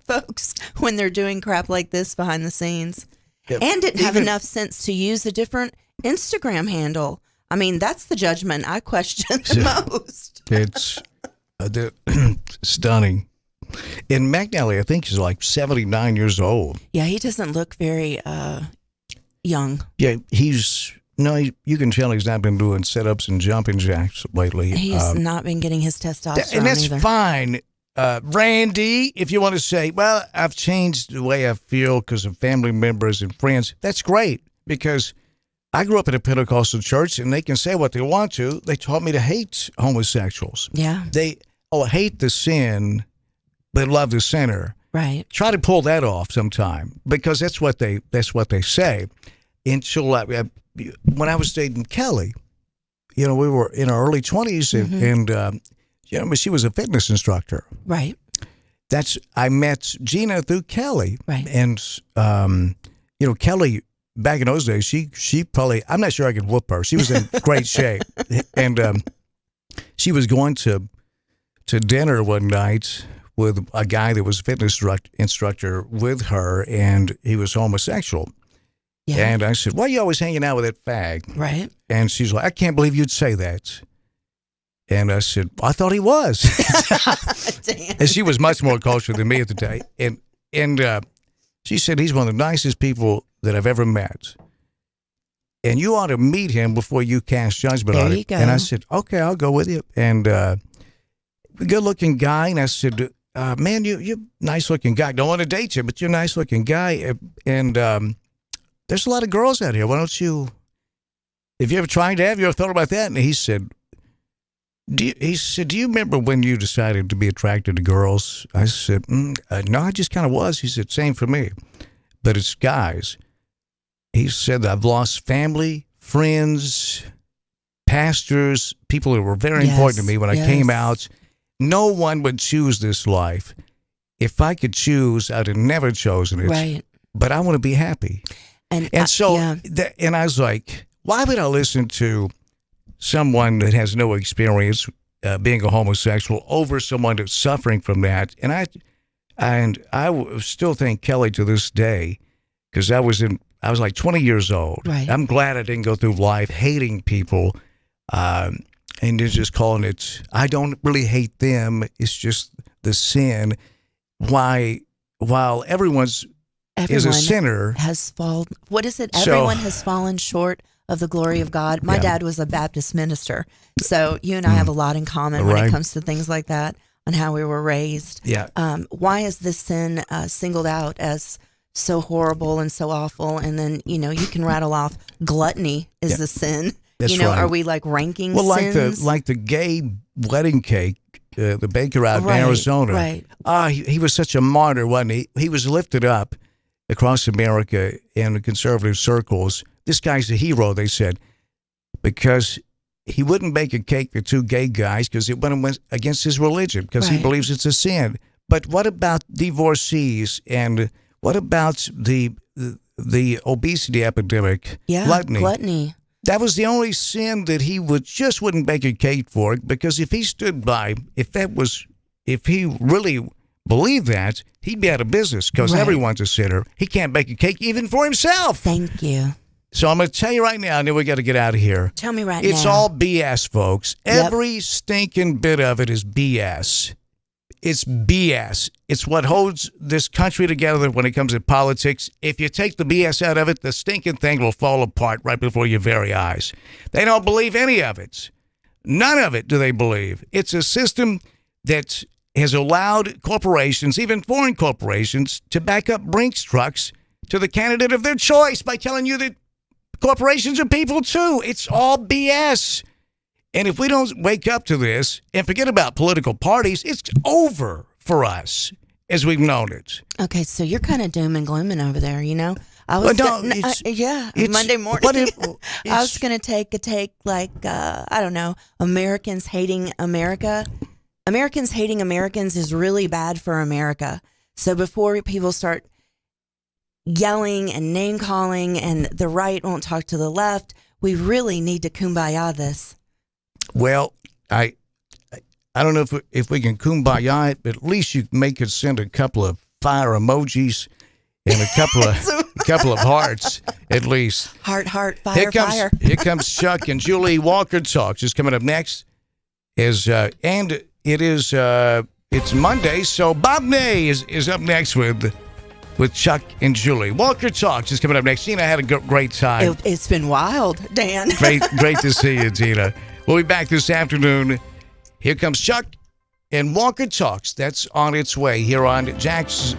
folks when they're doing crap like this behind the scenes? Yep. And didn't have enough sense to use a different Instagram handle. I mean, that's the judgment I question the most. It's stunning. And McNally, I think, is like 79 years old. Yeah, he doesn't look very young. Yeah, you can tell he's not been doing sit-ups and jumping jacks lately. He's not been getting his testosterone and that's either. fine. Randy, if you want to say, well, I've changed the way I feel because of family members and friends, that's great, because I grew up in a Pentecostal church and they can say what they want to. They taught me to hate homosexuals. Yeah. They hate the sin, but love the sinner. Right. Try to pull that off sometime, because that's what they say. Until when I was dating Kelly, you know, we were in our early 20s and you know, she was a fitness instructor. Right. I met Gina through Kelly. Right. And, you know, Kelly, back in those days, she probably, I'm not sure I could whoop her. She was in great shape. And she was going to dinner one night with a guy that was a fitness instructor with her, and he was homosexual. Yeah. And I said, why are you always hanging out with that fag? Right. And she's like, I can't believe you'd say that. And I said, I thought he was. Damn. And she was much more cultured than me at the day. And she said, he's one of the nicest people that I've ever met. And you ought to meet him before you cast judgment on it. There you go. And I said, okay, I'll go with you. And good-looking guy. And I said, man, you're a nice-looking guy. Don't want to date you, but you're a nice-looking guy. And there's a lot of girls out here. Why don't you, if you ever tried to have, you ever thought about that? And he said, do you remember when you decided to be attracted to girls? I said, no, I just kind of was. He said, same for me, but it's guys. He said, I've lost family, friends, pastors, people that were very important to me when I came out. No one would choose this life. If I could choose, I'd have never chosen it. Right. But I want to be happy. And I was like, why would I listen to someone that has no experience being a homosexual over someone that's suffering from that? And I still thank Kelly to this day, because I was like 20 years old. Right. I'm glad I didn't go through life hating people and just calling it, I don't really hate them, it's just the sin. While everyone is a sinner. Has fallen. What is it? Everyone has fallen short of the glory of God. My dad was a Baptist minister, so you and I have a lot in common when it comes to things like that, on how we were raised. Yeah. Why is this sin singled out as so horrible and so awful? And then, you know, you can rattle off gluttony is the sin. That's you know, right. are we like ranking sins? Like the gay wedding cake, the baker out in Arizona. Right. He was such a martyr, wasn't he? He was lifted up across America in conservative circles. This guy's a hero, they said, because he wouldn't bake a cake for two gay guys because it went against his religion, because he believes it's a sin. But what about divorcees, and what about the obesity epidemic? Yeah, gluttony. That was the only sin that he wouldn't bake a cake for, because if he stood by, if he really believed that, he'd be out of business, because everyone's a sinner. He can't bake a cake even for himself. Thank you. So I'm going to tell you right now, and then we got to get out of here. Tell me right now. It's all BS, folks. Yep. Every stinking bit of it is BS. It's BS. It's what holds this country together when it comes to politics. If you take the BS out of it, the stinking thing will fall apart right before your very eyes. They don't believe any of it. None of it do they believe. It's a system that has allowed corporations, even foreign corporations, to back up Brinks trucks to the candidate of their choice by telling you that corporations are people too. It's all BS. And if we don't wake up to this and forget about political parties, it's over for us as we've known it. Okay, so you're kind of doom and glooming over there, you know? I was Monday morning. I was going to take like I don't know, Americans hating America. Americans hating Americans is really bad for America. So before people start yelling and name calling and the right won't talk to the left, we really need to kumbaya this. Well, I don't know if we can kumbaya it, but at least you could send a couple of fire emojis and a couple of hearts at least. Heart, fire, fire. Here comes Chuck and Julie. Walker Talks is coming up next. And it's Monday, so Bob Ney is up next with Chuck and Julie. Walker Talks is coming up next. Tina had a great time. It's been wild, Dan. Great to see you, Tina. We'll be back this afternoon. Here comes Chuck and Walker Talks. That's on its way here on Jackson.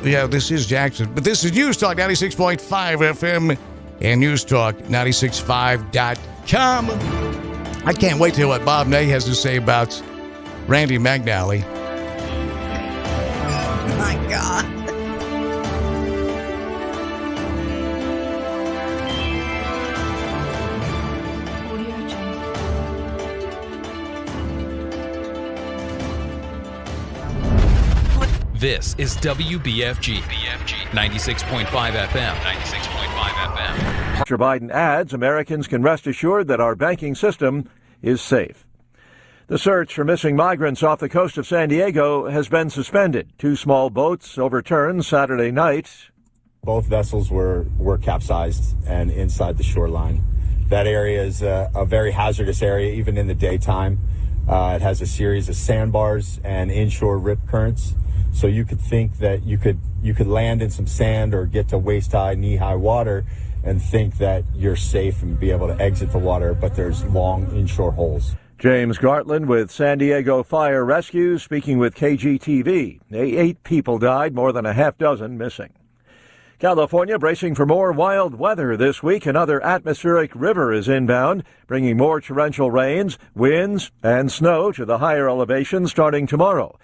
This is Jackson, but this is News Talk 96.5 FM and newstalk965.com. I can't wait to hear what Bob Ney has to say about Randy McNally. Oh my God. This is WBFG 96.5 FM. Mr. Biden adds Americans can rest assured that our banking system is safe. The search for missing migrants off the coast of San Diego has been suspended. 2 small boats overturned Saturday night. Both vessels were capsized and inside the shoreline. That area is a very hazardous area, even in the daytime. It has a series of sandbars and inshore rip currents. So you could think that you could land in some sand or get to waist-high, knee-high water and think that you're safe and be able to exit the water, but there's long inshore holes. James Gartland with San Diego Fire Rescue speaking with KGTV. 8 people died, more than a half dozen missing. California bracing for more wild weather this week. Another atmospheric river is inbound, bringing more torrential rains, winds, and snow to the higher elevations starting tomorrow.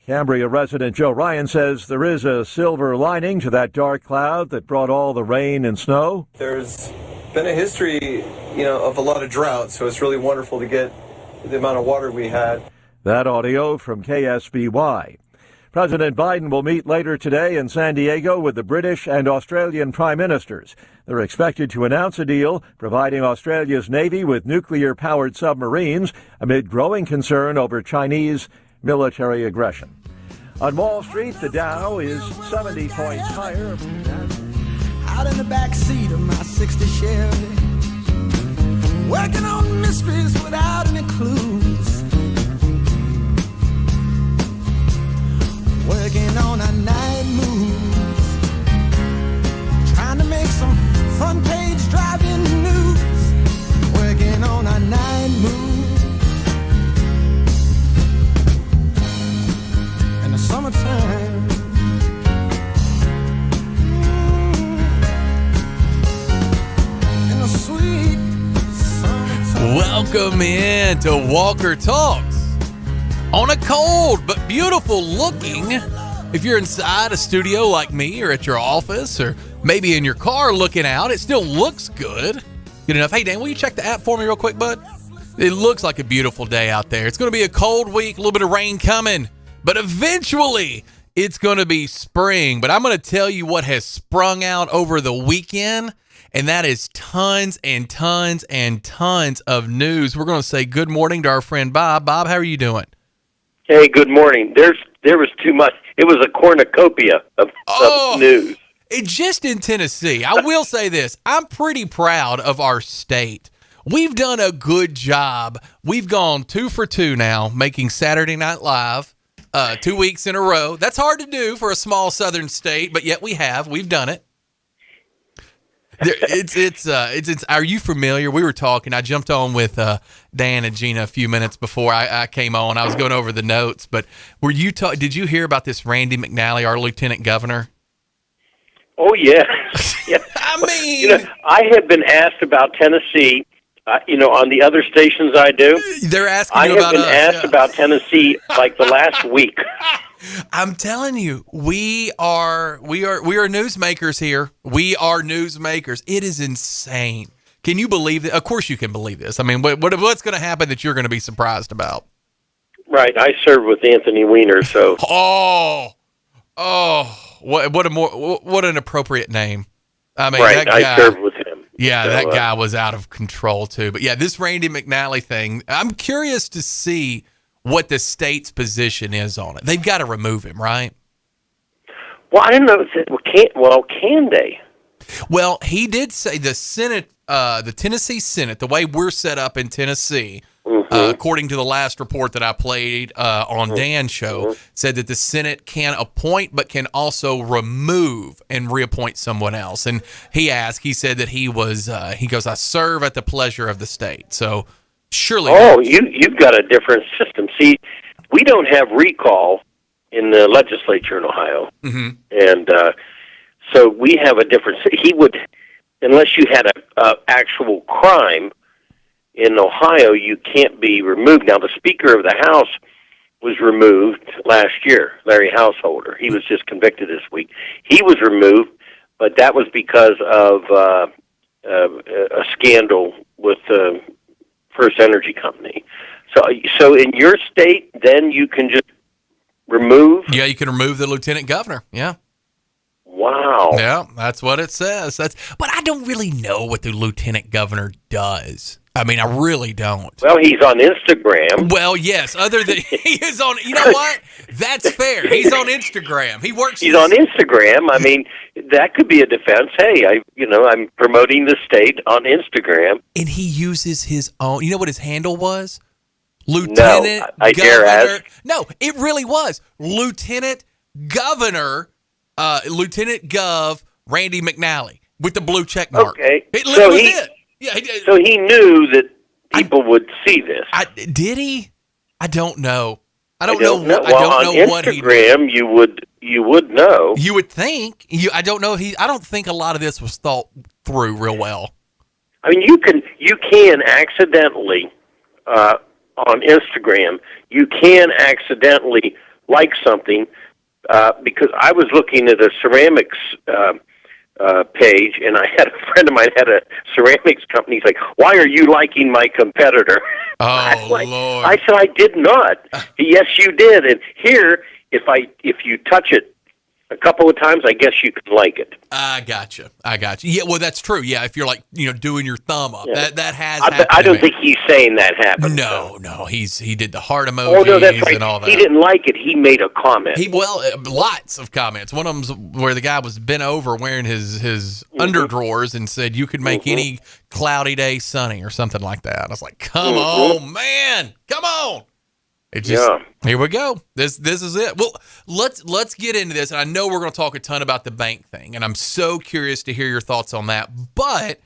Cambria resident Joe Ryan says there is a silver lining to that dark cloud that brought all the rain and snow. There's been a history, of a lot of drought, so it's really wonderful to get the amount of water we had. That audio from KSBY. President Biden will meet later today in San Diego with the British and Australian prime ministers. They're expected to announce a deal providing Australia's Navy with nuclear-powered submarines amid growing concern over Chinese military aggression. On Wall Street, the Dow is 70 points higher. Out in the back seat of my 60 Chevy, working on mysteries without any clues, working on our night moves, trying to make some front page driving news, working on our night moves. In the summertime, in the sweet summertime. Welcome in to Walker Talks on a cold but beautiful looking. If you're inside a studio like me or at your office or maybe in your car looking out, it still looks good. Good enough. Hey, Dan, will you check the app for me real quick, bud? It looks like a beautiful day out there. It's going to be a cold week, a little bit of rain coming. But eventually, it's going to be spring. But I'm going to tell you what has sprung out over the weekend, and that is tons and tons and tons of news. We're going to say good morning to our friend Bob. Bob, how are you doing? Hey, good morning. There was too much. It was a cornucopia of news. just in Tennessee, I will say this. I'm pretty proud of our state. We've done a good job. We've gone 2 for 2 now, making Saturday Night Live 2 weeks in a row. That's hard to do for a small southern state, but yet we've done it. It's. Are you familiar? We were talking. I jumped on with Dan and Gina a few minutes before I came on. I was going over the notes, but did you hear about this Randy McNally, our lieutenant governor? Oh yeah, yeah. I mean, I have been asked about Tennessee. On the other stations I do, they're asking I you have about been us. asked about Tennessee like the last week. I'm telling you, we are newsmakers here. We are newsmakers. It is insane. Can you believe it? Of course you can believe this. I mean, what's going to happen that you're going to be surprised about? Right. I served with Anthony Weiner, so. What an appropriate name. I mean, right. That guy, I served with him. Yeah, so, that guy was out of control too. But yeah, this Randy McNally thing, I'm curious to see what the state's position is on it. They've got to remove him, right? Well, I don't know. Can they? Well, he did say the Senate, the Tennessee Senate, the way we're set up in Tennessee, according to the last report that I played on Dan's show, said that the Senate can appoint but can also remove and reappoint someone else. And he said that he goes, I serve at the pleasure of the state. So surely. Oh, you've got a different system. See, we don't have recall in the legislature in Ohio. And so we have a different, he would, unless you had a actual crime in Ohio, you can't be removed. Now, the Speaker of the House was removed last year, Larry Householder. He was just convicted this week. He was removed, but that was because of a scandal with the First Energy Company. So in your state, then you can just remove? Yeah, you can remove the lieutenant governor. Yeah. Wow. Yeah, that's what it says. But I don't really know what the lieutenant governor does. I mean, I really don't. Well, he's on Instagram. Well, yes. Other than he is on, you know what? That's fair. He's on Instagram. He works. He's on Instagram. I mean, that could be a defense. Hey, I'm promoting the state on Instagram. And he uses his own. You know what his handle was? Lieutenant. No, I dare ask. No, it really was Lieutenant Governor, Lieutenant Gov Randy McNally with the blue check mark. Okay, that was it. Yeah, so he knew that people would see this. Did he? I don't know. I don't know. Well, on Instagram, you would know. You would think. I don't know. I don't think a lot of this was thought through real well. I mean, you can accidentally on Instagram. You can accidentally like something because I was looking at a ceramics. Page, and I had a friend of mine had a ceramics company. He's like, "Why are you liking my competitor?" Oh, Lord! I said, "I did not." Yes, you did. And here, if you touch it a couple of times, I guess you can like it. I gotcha. Yeah, well, that's true. Yeah, if you're like doing your thumb up, yeah. that has. I don't think he's saying that happened. No, he did the heart emojis. Oh no, that's right. And all that. He didn't like it. He made a comment. Lots of comments. One of them's where the guy was bent over wearing his underdrawers and said you could make any cloudy day sunny or something like that. I was like, come on, man, come on. It just Here we go. This is it. Well, let's get into this, and I know we're going to talk a ton about the bank thing, and I'm so curious to hear your thoughts on that. But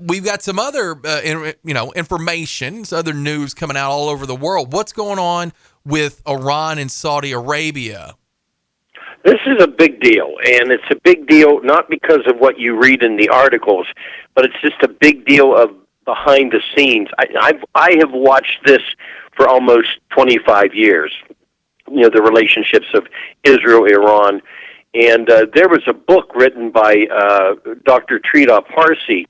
we've got some other information, other news coming out all over the world. What's going on with Iran and Saudi Arabia? This is a big deal, and it's a big deal not because of what you read in the articles, but it's just a big deal of behind the scenes. I have watched this for almost 25 years, the relationships of Israel, Iran. And there was a book written by Dr. Trita Parsi,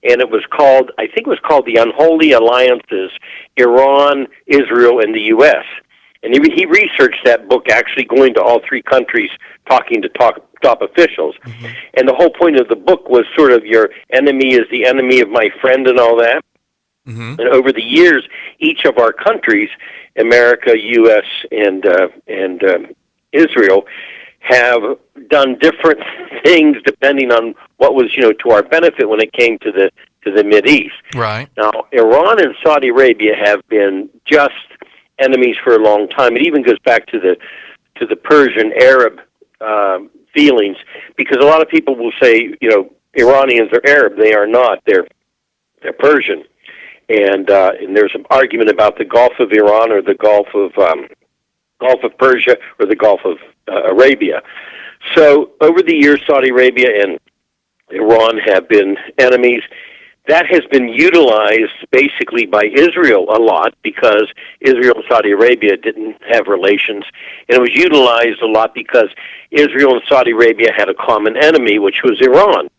and it was called The Unholy Alliances, Iran, Israel, and the U.S. And he researched that book actually going to all three countries, talking to top officials. Mm-hmm. And the whole point of the book was sort of your enemy is the enemy of my friend and all that. Mm-hmm. And over the years, each of our countries, America, U.S., and Israel, have done different things depending on what was, to our benefit when it came to the Mideast. Right. Now, Iran and Saudi Arabia have been just enemies for a long time. It even goes back to the Persian Arab feelings, because a lot of people will say, Iranians are Arab. They are not. They're Persian. And there's an argument about the Gulf of Iran or the Gulf of Persia or the Gulf of Arabia. So over the years, Saudi Arabia and Iran have been enemies. That has been utilized basically by Israel a lot, because Israel and Saudi Arabia didn't have relations. And it was utilized a lot because Israel and Saudi Arabia had a common enemy, which was Iran.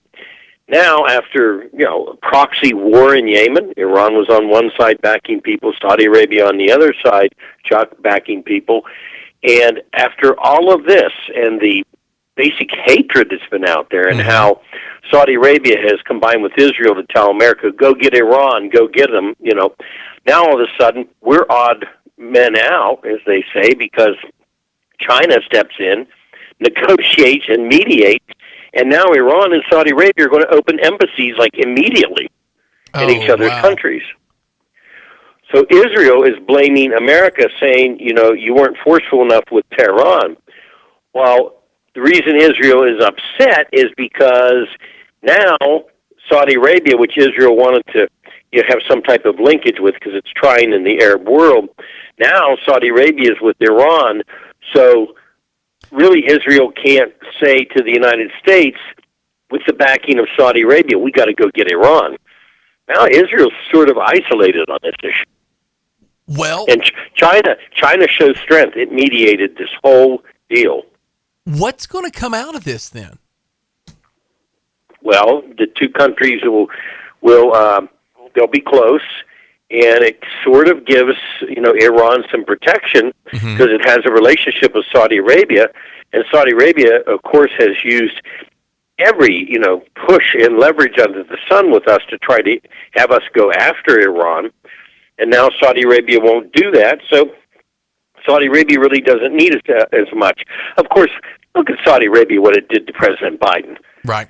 Now, after, a proxy war in Yemen, Iran was on one side backing people, Saudi Arabia on the other side backing people. And after all of this and the basic hatred that's been out there, and how Saudi Arabia has combined with Israel to tell America, go get Iran, go get them, now all of a sudden we're odd men out, as they say, because China steps in, negotiates and mediates, and now Iran and Saudi Arabia are going to open embassies immediately in each other's countries. So Israel is blaming America, saying, you weren't forceful enough with Tehran. Well, the reason Israel is upset is because now Saudi Arabia, which Israel wanted to have some type of linkage with because it's trying in the Arab world, now Saudi Arabia is with Iran. So really Israel can't say to the United States, with the backing of Saudi Arabia, we got to go get Iran. Now Israel's sort of isolated on this issue. Well, and China shows strength. It mediated this whole deal. What's going to come out of this then? Well, the two countries will they'll be close, and it sort of gives Iran some protection because it has a relationship with Saudi Arabia, and Saudi Arabia, of course, has used every push and leverage under the sun with us to try to have us go after Iran, and now Saudi Arabia won't do that, so Saudi Arabia really doesn't need us as much. Of course, look at Saudi Arabia, what it did to President Biden. Right.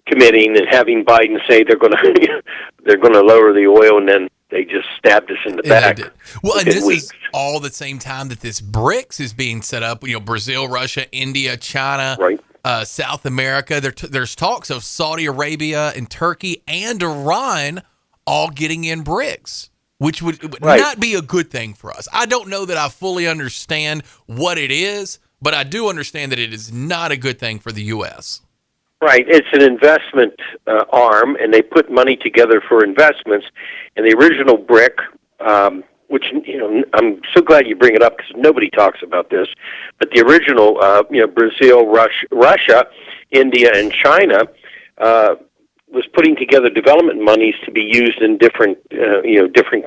Committing and having Biden say they're going to lower the oil, and then they just stabbed us in the back. Well, and this is all the same time that this BRICS is being set up. Brazil, Russia, India, China, right. South America. There's talks of Saudi Arabia and Turkey and Iran all getting in BRICS, which would not be a good thing for us. I don't know that I fully understand what it is, but I do understand that it is not a good thing for the U.S. Right. It's an investment arm, and they put money together for investments. And the original BRIC, which, I'm so glad you bring it up because nobody talks about this, but the original, Brazil, Russia, India, and China was putting together development monies to be used in different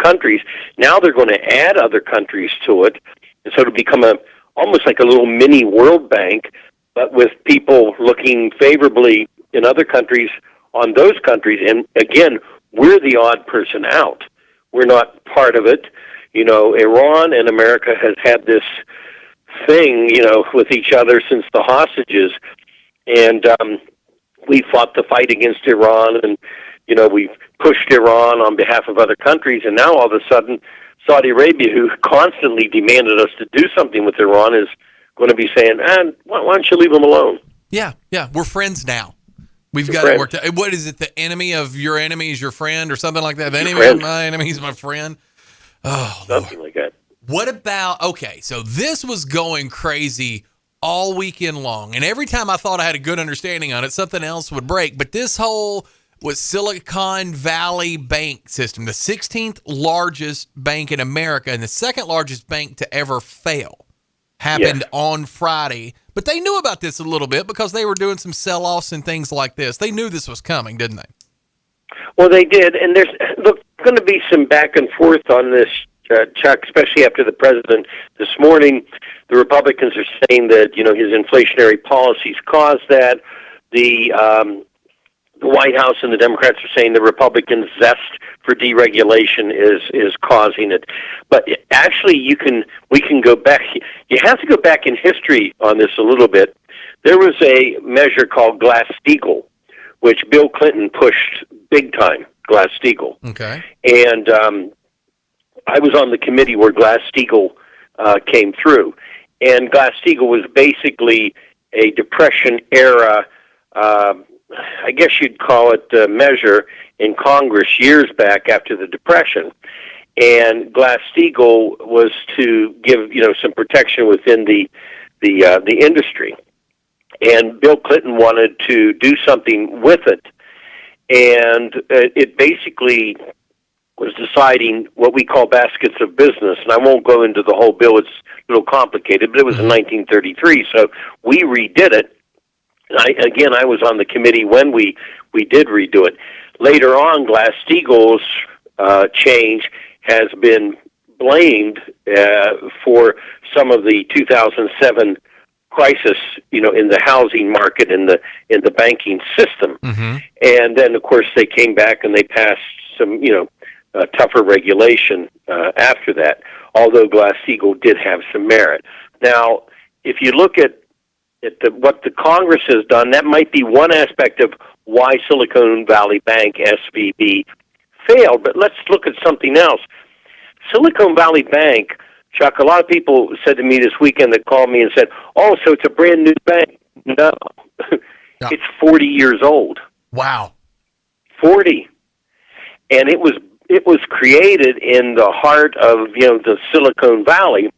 countries. Now they're going to add other countries to it, and so it'll become almost like a little mini World Bank, but with people looking favorably in other countries on those countries. And again, we're the odd person out. We're not part of it. Iran and America has had this thing, with each other since the hostages, and we fought the fight against Iran, and we've pushed Iran on behalf of other countries, and now all of a sudden Saudi Arabia, who constantly demanded us to do something with Iran, is going to be saying, why don't you leave them alone? Yeah, we're friends now. We've got it worked out. What is it? The enemy of your enemy is your friend, or something like that? The enemy of my enemy is my friend? Oh, something like that. What about, so this was going crazy all weekend long, and every time I thought I had a good understanding on it, something else would break. But this whole Silicon Valley bank system, the 16th largest bank in America and the second largest bank to ever fail, happened on Friday. But they knew about this a little bit because they were doing some sell-offs and things like this. They knew this was coming, didn't they? Well, they did, and there's going to be some back and forth on this, Chuck, especially after the president this morning. The Republicans are saying that his inflationary policies caused that. The White House and the Democrats are saying the Republicans' zest for deregulation is causing it. But actually, we can go back. You have to go back in history on this a little bit, There was a measure called Glass-Steagall, which Bill Clinton pushed big time, Glass-Steagall. Okay. And I was on the committee where Glass-Steagall came through. And Glass-Steagall was basically a Depression-era, I guess you'd call it a measure in Congress years back after the Depression. And Glass-Steagall was to give, some protection within the industry. And Bill Clinton wanted to do something with it. And it basically was deciding what we call baskets of business. And I won't go into the whole bill. It's a little complicated, but it was in 1933. So we redid it. I was on the committee when we did redo it. Later on, Glass-Steagall's change has been blamed for some of the 2007 crisis, in the housing market and in the banking system. Mm-hmm. And then, of course, they came back and they passed some, tougher regulation after that. Although Glass-Steagall did have some merit. Now, if you look at what the Congress has done, that might be one aspect of why Silicon Valley Bank, SVB, failed. But let's look at something else. Silicon Valley Bank, Chuck, a lot of people said to me this weekend that called me and said, oh, so it's a brand new bank. No. It's 40 years old. Wow. 40. And it was created in the heart of, the Silicon Valley.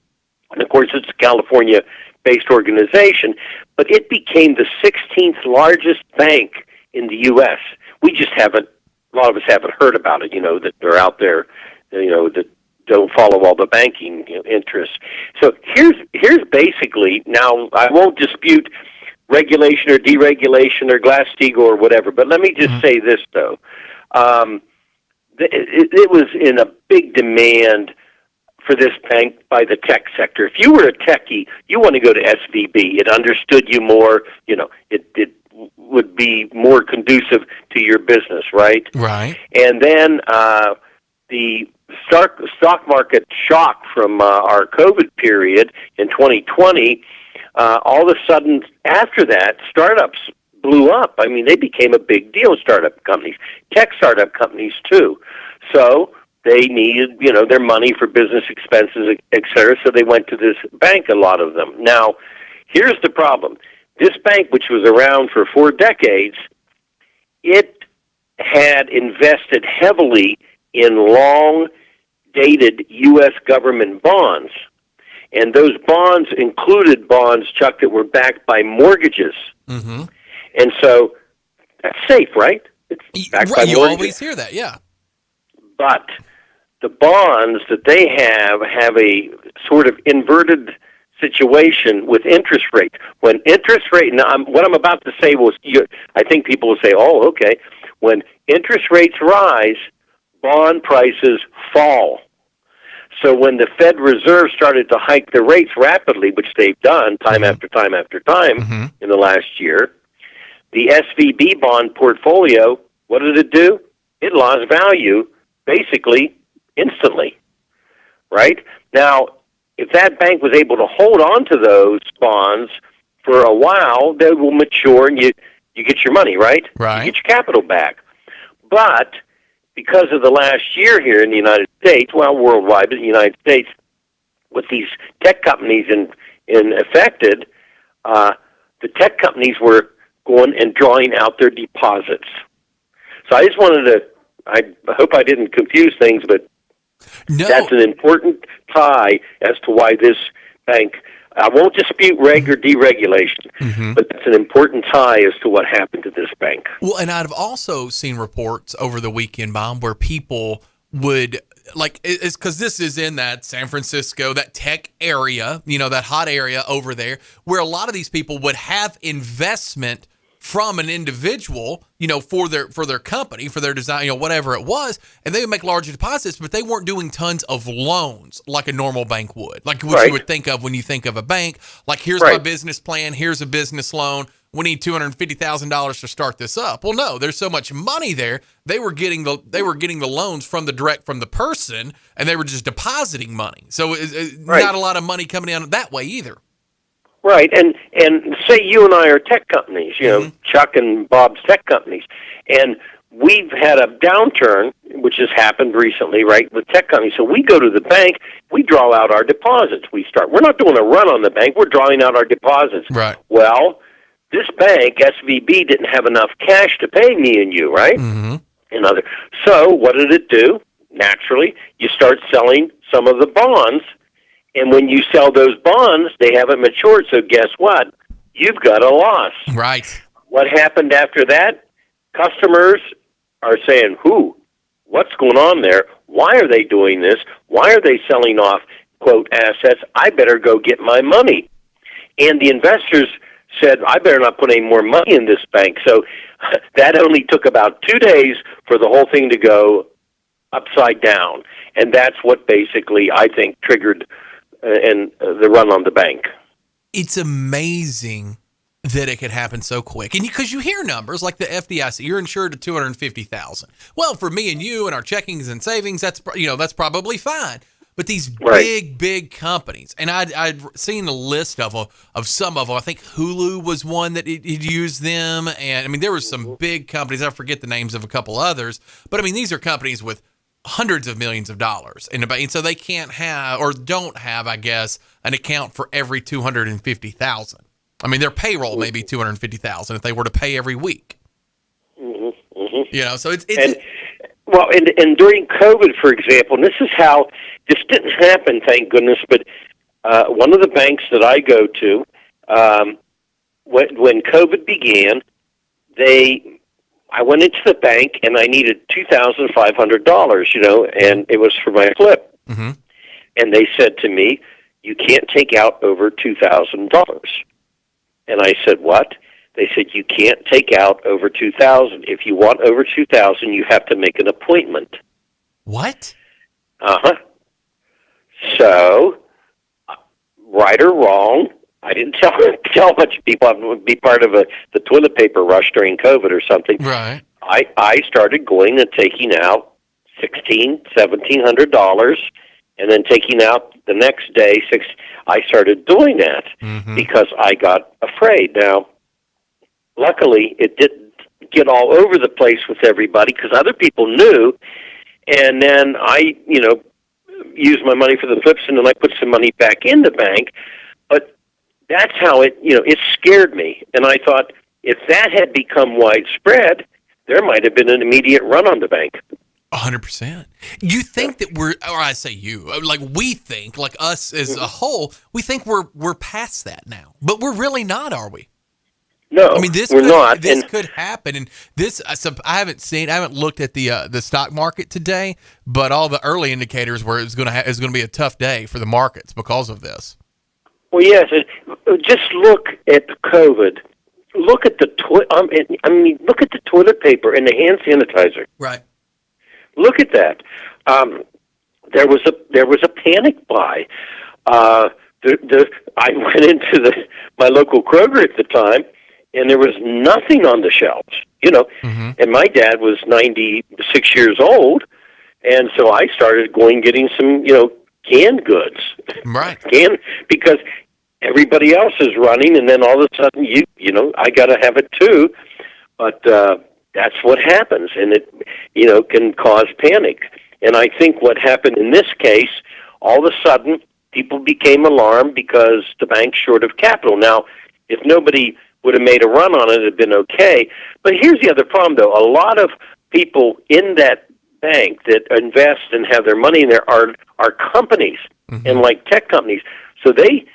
And, of course, it's a California-based organization. But it became the 16th largest bank in the U.S. We just haven't, a lot of us haven't heard about it, that they're out there, that don't follow all the banking interests. So here's basically, now I won't dispute regulation or deregulation or Glass-Steagall or whatever, but let me just say this, though. It was in a big demand for this bank by the tech sector. If you were a techie, you want to go to SVB. It understood you more. It would be more conducive to your business, right? Right. And then the stock market shock from our COVID period in 2020, all of a sudden after that, startups blew up. I mean, they became a big deal, startup companies, tech startup companies too. So they needed, their money for business expenses, et cetera, so they went to this bank, a lot of them. Now, here's the problem. This bank, which was around for 4 decades, it had invested heavily in long-dated U.S. government bonds. And those bonds included bonds, Chuck, that were backed by mortgages. Mm-hmm. And so that's safe, right? It's backed by you mortgages. Always hear that, yeah. But the bonds that they have a sort of inverted situation with interest rate. When interest rate, now what I'm about to say I think people will say, oh, okay. When interest rates rise, bond prices fall. So when the Fed Reserve started to hike the rates rapidly, which they've done time after time after time in the last year, the SVB bond portfolio, what did it do? It lost value basically instantly, right? Now, if that bank was able to hold on to those bonds for a while, they will mature and you get your money, right? Right. You get your capital back. But because of the last year here in the United States, well, worldwide, but in the United States, with these tech companies affected, the tech companies were going and drawing out their deposits. So I just wanted to, I hope I didn't confuse things, but that's an important tie as to why this bank, I won't dispute reg or deregulation, but that's an important tie as to what happened to this bank. Well, and I've also seen reports over the weekend, Bob, where people would, it's because this is in that San Francisco, that tech area, that hot area over there, where a lot of these people would have investment from an individual, for their company, for their design, whatever it was, and they would make larger deposits, but they weren't doing tons of loans like a normal bank would, like what you would think of when you think of a bank. Like, here's my business plan, here's a business loan, we need $250,000 to start this up. Well, no, there's so much money there. They were getting the loans from the person, and they were just depositing money. So not a lot of money coming in that way either. Right, and say you and I are tech companies, you know, Chuck and Bob's tech companies, and we've had a downturn, which has happened recently, right, with tech companies. So we go to the bank, we draw out our deposits. We're not doing a run on the bank, we're drawing out our deposits. Right. Well, this bank, SVB, didn't have enough cash to pay me and you, right? So what did it do? Naturally, you start selling some of the bonds. And when you sell those bonds, they haven't matured, so guess what? You've got a loss. Right. What happened after that? Customers are saying, what's going on there? Why are they doing this? Why are they selling off, quote, assets? I better go get my money. And the investors said, I better not put any more money in this bank. So that only took about 2 days for the whole thing to go upside down. And that's what basically, I think, triggered the run on the bank. It's amazing that it could happen so quick. And because you hear numbers like the FDIC, you're insured to $250,000. Well, for me and you and our checkings and savings, that's probably fine. But these big companies, and I'd seen a list of some of them. I think Hulu was one that it used them, and I mean there were some big companies. I forget the names of a couple others, but I mean these are companies with hundreds of millions of dollars in the bank, and so they can't have or don't have, I guess, an account for every $250,000. I mean, their payroll may be $250,000 if they were to pay every week. You know, so it's and during COVID, for example, and this is how this didn't happen, thank goodness. But one of the banks that I go to, when COVID began, I went into the bank and I needed $2,500, you know, and it was for my flip. And they said to me, "You can't take out over $2,000." And I said, "What?" They said, "You can't take out over $2,000. If you want over $2,000, you have to make an appointment." What? So, right or wrong, I didn't tell a bunch of people I would be part of the toilet paper rush during COVID or something. Right. I started going and taking out $1,700, and then taking out the next day I started doing that because I got afraid. Now, luckily, it didn't get all over the place with everybody because other people knew, and then I, used my money for the flips, and then I put some money back in the bank. But that's how it scared me. And I thought, if that had become widespread, there might have been an immediate run on the bank. 100%. You think that we think, like us as a whole, we think we're past that now. But we're really not, are we? No, I mean, this could happen, and this I haven't looked at the stock market today, but all the early indicators were it's going to be a tough day for the markets because of this. Well, yes, just look at COVID. Look at the look at the toilet paper and the hand sanitizer. Right. Look at that. There was a panic buy. I went into my local Kroger at the time, and there was nothing on the shelves, and my dad was 96 years old, and so I started getting some, canned goods. Right. Because everybody else is running, and then all of a sudden, I got to have it too. But that's what happens, and it, can cause panic. And I think what happened in this case, all of a sudden, people became alarmed because the bank's short of capital. Now, if nobody would have made a run on it, it'd have been okay. But here's the other problem, though. A lot of people in that bank that invest and have their money in there are companies and like tech companies. So they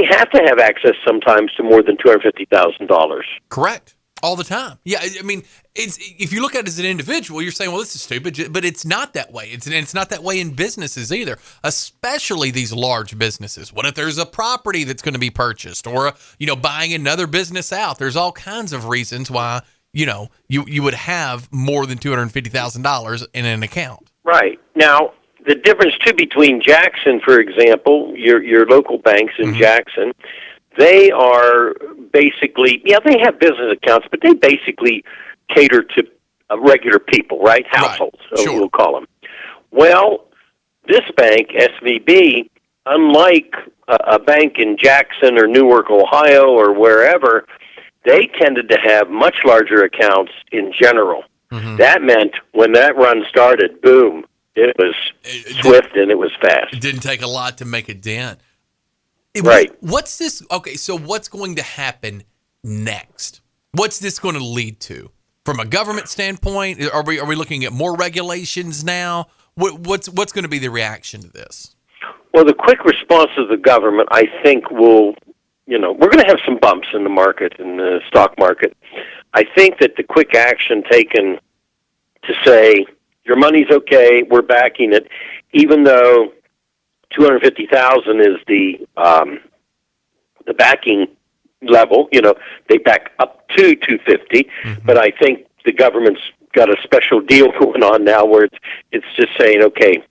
have to have access sometimes to more than $250,000. Correct. All the time. Yeah, I mean, if you look at it as an individual, you're saying, well, this is stupid, but it's not that way. It's not that way in businesses either, especially these large businesses. What if there's a property that's going to be purchased or, buying another business out? There's all kinds of reasons why, you would have more than $250,000 in an account. Right. Now, the difference, too, between Jackson, for example, your local banks in Jackson, they are basically, they have business accounts, but they basically cater to regular people, right? Households, so we'll call them. Well, this bank, SVB, unlike a bank in Jackson or Newark, Ohio, or wherever, they tended to have much larger accounts in general. Mm-hmm. That meant when that run started, boom, it was swift and it was fast. It didn't take a lot to make a dent. Right. What's this? Okay, so what's going to happen next? What's this going to lead to? From a government standpoint, are we looking at more regulations now? What's going to be the reaction to this? Well, the quick response of the government, I think, will, we're going to have some bumps in the market, in the stock market. I think that the quick action taken to say, your money's okay, we're backing it, even though 250,000 is the backing level, they back up to 250, but I think the government's got a special deal going on now where it's just saying, okay,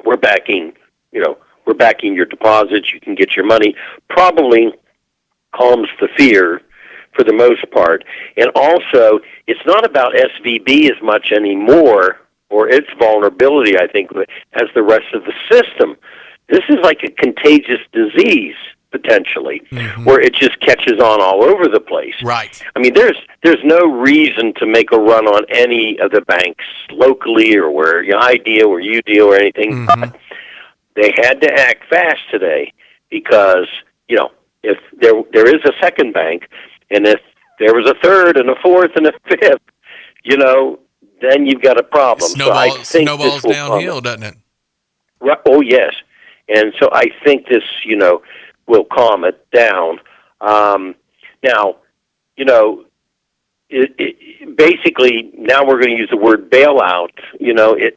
we're backing your deposits, you can get your money. Probably calms the fear for the most part. And also, it's not about SVB as much anymore, or its vulnerability, I think, as the rest of the system. This is like a contagious disease, potentially, where it just catches on all over the place. Right. I mean, there's no reason to make a run on any of the banks locally or where I deal or you deal or anything, but they had to act fast today because, if there is a second bank, and if there was a third and a fourth and a fifth, then you've got a problem. Snowballs downhill, doesn't it? Right. Oh, yes. And so I think this, will calm it down. Now, basically, now we're going to use the word bailout.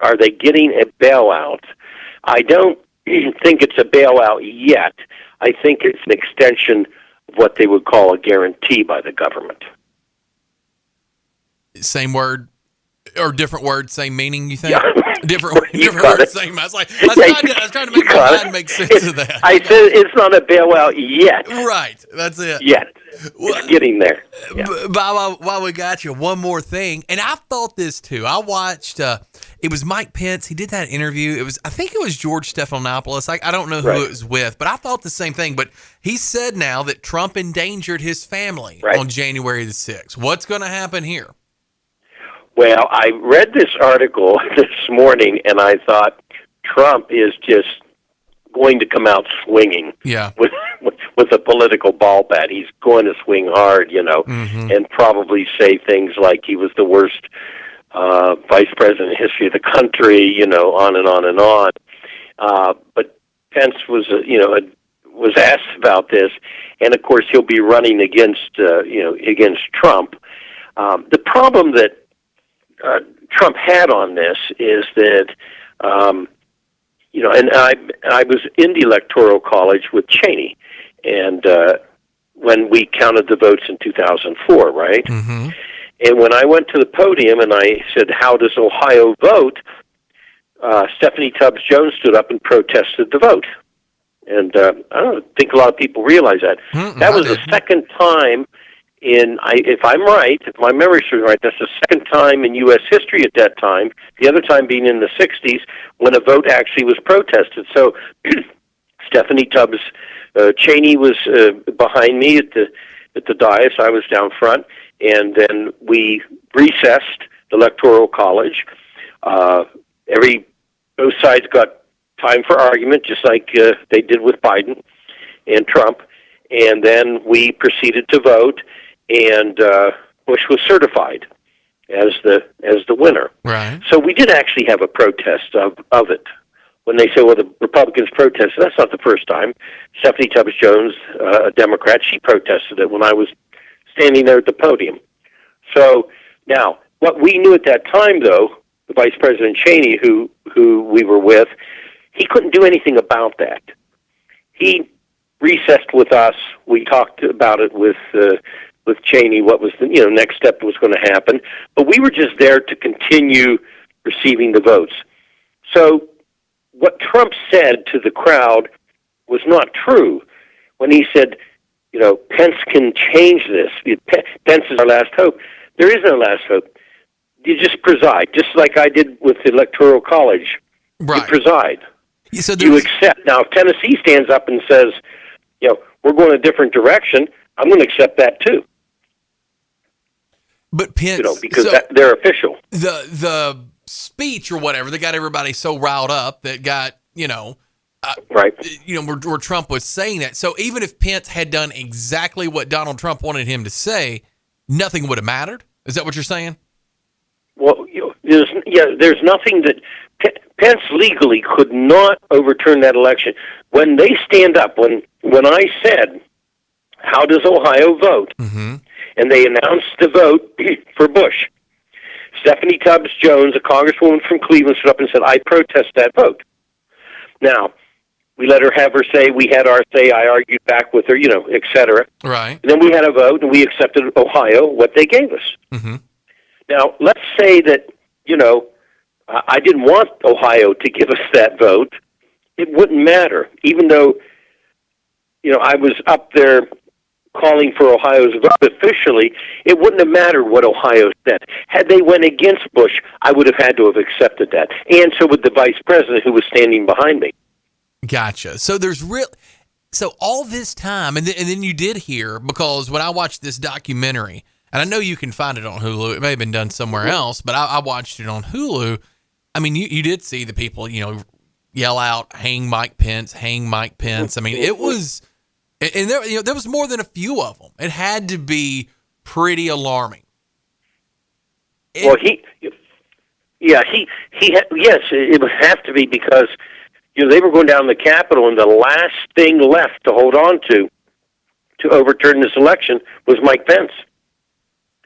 Are they getting a bailout? I don't think it's a bailout yet. I think it's an extension of what they would call a guarantee by the government. Same word or different word, same meaning, you think? Yeah. Different word, same. I was trying to make my mind make sense of that. I said it's not a bailout yet. Right. That's it. Yet. It's getting there. Yeah. While we got you, one more thing. And I thought this too. I watched, it was Mike Pence. He did that interview. I think it was George Stephanopoulos. I don't know who it was with, but I thought the same thing. But he said now that Trump endangered his family on January the 6th. What's going to happen here? Well, I read this article this morning, and I thought Trump is just going to come out swinging with a political ball bat. He's going to swing hard, and probably say things like he was the worst vice president in the history of the country, on and on and on. But Pence was, was asked about this, and of course he'll be running against Trump. The problem that Trump had on this is that, and I was in the Electoral College with Cheney, and when we counted the votes in 2004, right? Mm-hmm. And when I went to the podium and I said, "How does Ohio vote?" Stephanie Tubbs Jones stood up and protested the vote, and I don't think a lot of people realize that. That was the second time. If I'm right, if my memory serves right, that's the second time in U.S. history at that time, the other time being in the 60s, when a vote actually was protested. So Stephanie Tubbs Cheney was behind me at the dais. I was down front, and then we recessed the Electoral College. Both sides got time for argument, just like they did with Biden and Trump, and then we proceeded to vote. And Bush was certified as the winner. Right. So we did actually have a protest of it. When they say, well, the Republicans protested, that's not the first time. Stephanie Tubbs Jones, a Democrat, she protested it when I was standing there at the podium. So now, what we knew at that time, though, the Vice President Cheney, who we were with, he couldn't do anything about that. He recessed with us. We talked about it with Cheney, what was the next step was going to happen, but we were just there to continue receiving the votes. So what Trump said to the crowd was not true when he said, Pence can change this. Pence is our last hope. There is no last hope. You just preside, just like I did with the Electoral College. Right. You preside. So you accept. Now, if Tennessee stands up and says, we're going a different direction, I'm going to accept that too. But Pence, because they're official. The speech or whatever that got everybody so riled up that got right. Where Trump was saying that. So even if Pence had done exactly what Donald Trump wanted him to say, nothing would have mattered. Is that what you're saying? Well, there's nothing that Pence legally could not overturn that election. When they stand up, when I said, how does Ohio vote? Mm-hmm. And they announced the vote for Bush. Stephanie Tubbs Jones, a congresswoman from Cleveland, stood up and said, I protest that vote. Now, we let her have her say. We had our say. I argued back with her, et cetera. Right. And then we had a vote, and we accepted Ohio, what they gave us. Mm-hmm. Now, let's say that, I didn't want Ohio to give us that vote. It wouldn't matter, even though, I was up there calling for Ohio's vote officially. It wouldn't have mattered what Ohio said. Had they went against Bush, I would have had to have accepted that. And so would the vice president who was standing behind me. Gotcha. So so all this time, and then you did hear, because when I watched this documentary, and I know you can find it on Hulu, it may have been done somewhere else, but I watched it on Hulu. I mean, you did see the people, yell out, hang Mike Pence, hang Mike Pence. I mean, it was, and there was more than a few of them. It had to be pretty alarming. Well, yes, it would have to be, because they were going down the Capitol, and the last thing left to hold on to overturn this election was Mike Pence.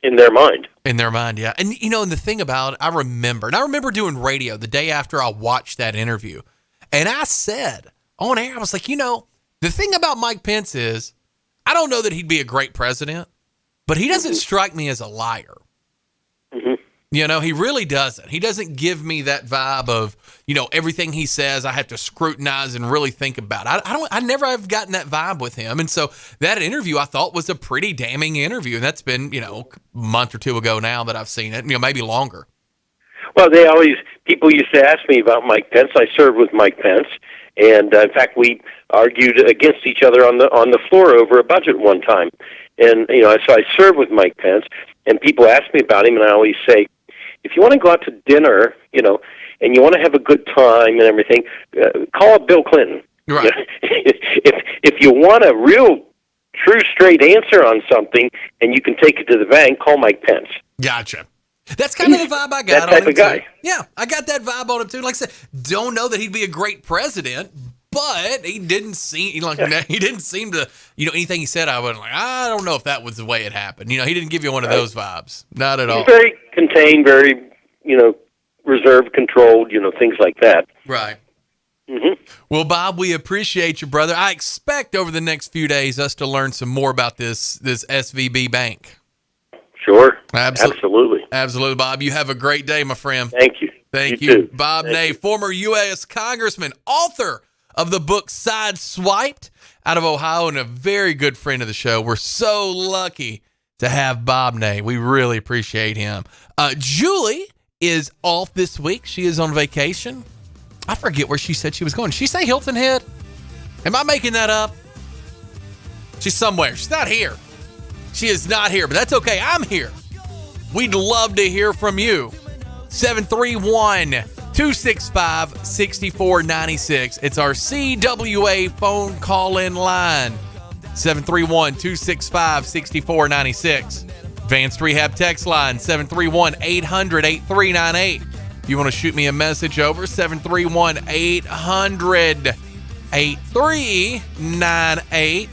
In their mind. In their mind, yeah. And, and the thing about it, I remember doing radio the day after I watched that interview. And I said on air, I was like, the thing about Mike Pence is, I don't know that he'd be a great president, but he doesn't strike me as a liar. Mm-hmm. He really doesn't. He doesn't give me that vibe of, everything he says I have to scrutinize and really think about. I never have gotten that vibe with him. And so that interview I thought was a pretty damning interview. And that's been, a month or two ago now that I've seen it, maybe longer. Well, people used to ask me about Mike Pence. I served with Mike Pence. And in fact, we argued against each other on the floor over a budget one time. And, so I served with Mike Pence, and people ask me about him, and I always say, if you want to go out to dinner, and you want to have a good time and everything, call up Bill Clinton. Right. If you want a real, true, straight answer on something, and you can take it to the bank, call Mike Pence. Gotcha. That's kind of the vibe I got that type on him of guy. Too. Yeah, I got that vibe on him too. Like I said, don't know that he'd be a great president, but he didn't seem to, anything he said, I was like, I don't know if that was the way it happened. He didn't give you one of those vibes. Not at all. He's very contained, very, reserved, controlled, things like that. Right. Mm-hmm. Well, Bob, we appreciate you, brother. I expect over the next few days us to learn some more about this SVB bank. Sure. Absolutely, Bob. You have a great day, my friend. Thank you. Thank You you. too. Bob Ney, former U.S. Congressman, author of the book Sideswiped, out of Ohio, and a very good friend of the show. We're so lucky to have Bob Ney. We really appreciate him. Julie is off this week. She is on vacation. I forget where she said she was going. Did she say Hilton Head? Am I making that up? She's somewhere. She's not here. She is not here, but that's okay. I'm here. We'd love to hear from you. 731-265-6496. It's our CWA phone call-in line. 731-265-6496. Advanced Rehab text line, 731-800-8398. If you want to shoot me a message over, 731-800-8398.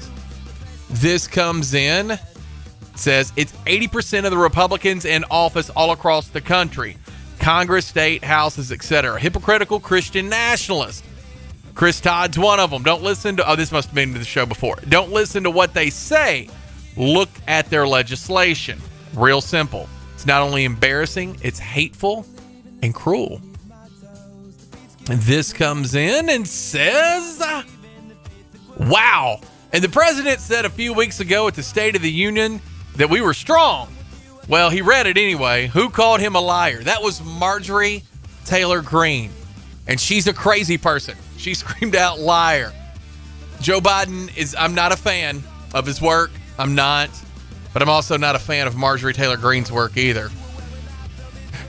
This comes in. Says it's 80% of the Republicans in office all across the country. Congress, state, houses, etc. Hypocritical Christian nationalists. Chris Todd's one of them. Don't listen to, this must have been to the show before. Don't listen to what they say. Look at their legislation. Real simple. It's not only embarrassing, it's hateful and cruel. And this comes in and says, wow. And the president said a few weeks ago at the State of the Union that we were strong. Well, he read it anyway. Who called him a liar? That was Marjorie Taylor Greene. And she's a crazy person. She screamed out, liar. Joe Biden I'm not a fan of his work. I'm not. But I'm also not a fan of Marjorie Taylor Greene's work either.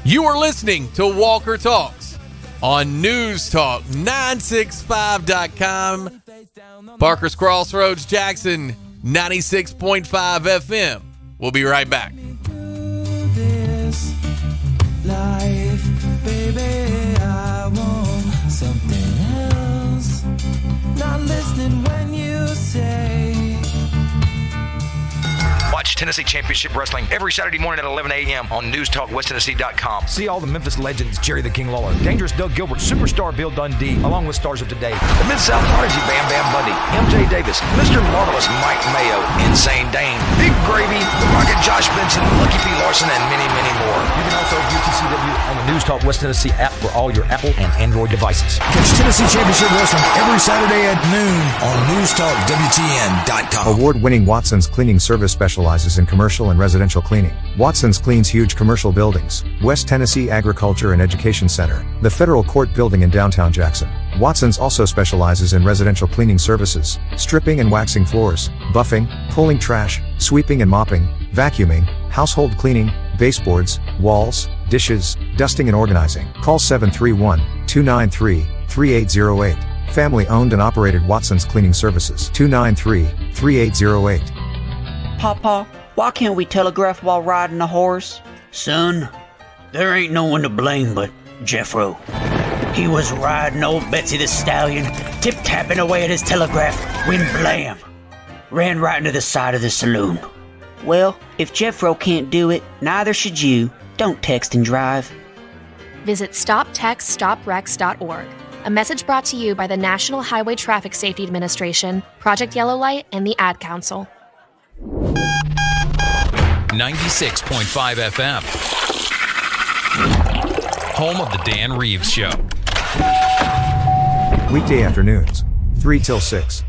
You are listening to Walker Talks on News Talk 965.com. Parker's Crossroads, Jackson 96.5 FM. We'll be right back. This life, baby, I want something else. Not listening when you say. Watch Tennessee Championship Wrestling every Saturday morning at 11 a.m. on NewsTalkWestTennessee.com. See all the Memphis legends, Jerry the King Lawler, Dangerous Doug Gilbert, Superstar Bill Dundee, along with stars of today. The Mid-South Prodigy Bam Bam Bundy, M.J. Davis, Mr. Marvelous Mike Mayo, Insane Dane, Big Gravy, The Rocket Josh Benson, Lucky P. Larson, and many, many more. You can also view TCW on the News Talk West Tennessee app for all your Apple and Android devices. Catch Tennessee Championship Wrestling every Saturday at noon on NewsTalkWTN.com. Award-winning Watson's Cleaning Service specializes in commercial and residential cleaning. Watson's cleans huge commercial buildings, West Tennessee Agriculture and Education Center, the Federal Court Building in downtown Jackson. Watson's also specializes in residential cleaning services, stripping and waxing floors, buffing, pulling trash, sweeping and mopping, vacuuming, household cleaning, baseboards, walls, dishes, dusting and organizing. Call 731-293-3808. Family owned and operated Watson's Cleaning Services. 293-3808. Papa, why can't we telegraph while riding a horse? Son, there ain't no one to blame but Jeffro. He was riding old Betsy the Stallion, tip-tapping away at his telegraph, when blam! Ran right into the side of the saloon. Well, if Jeffro can't do it, neither should you. Don't text and drive. Visit StopTextStopWrecks.org. A message brought to you by the National Highway Traffic Safety Administration, Project Yellow Light, and the Ad Council. 96.5 FM. Home of the Dan Reeves Show. Weekday afternoons, 3 till 6.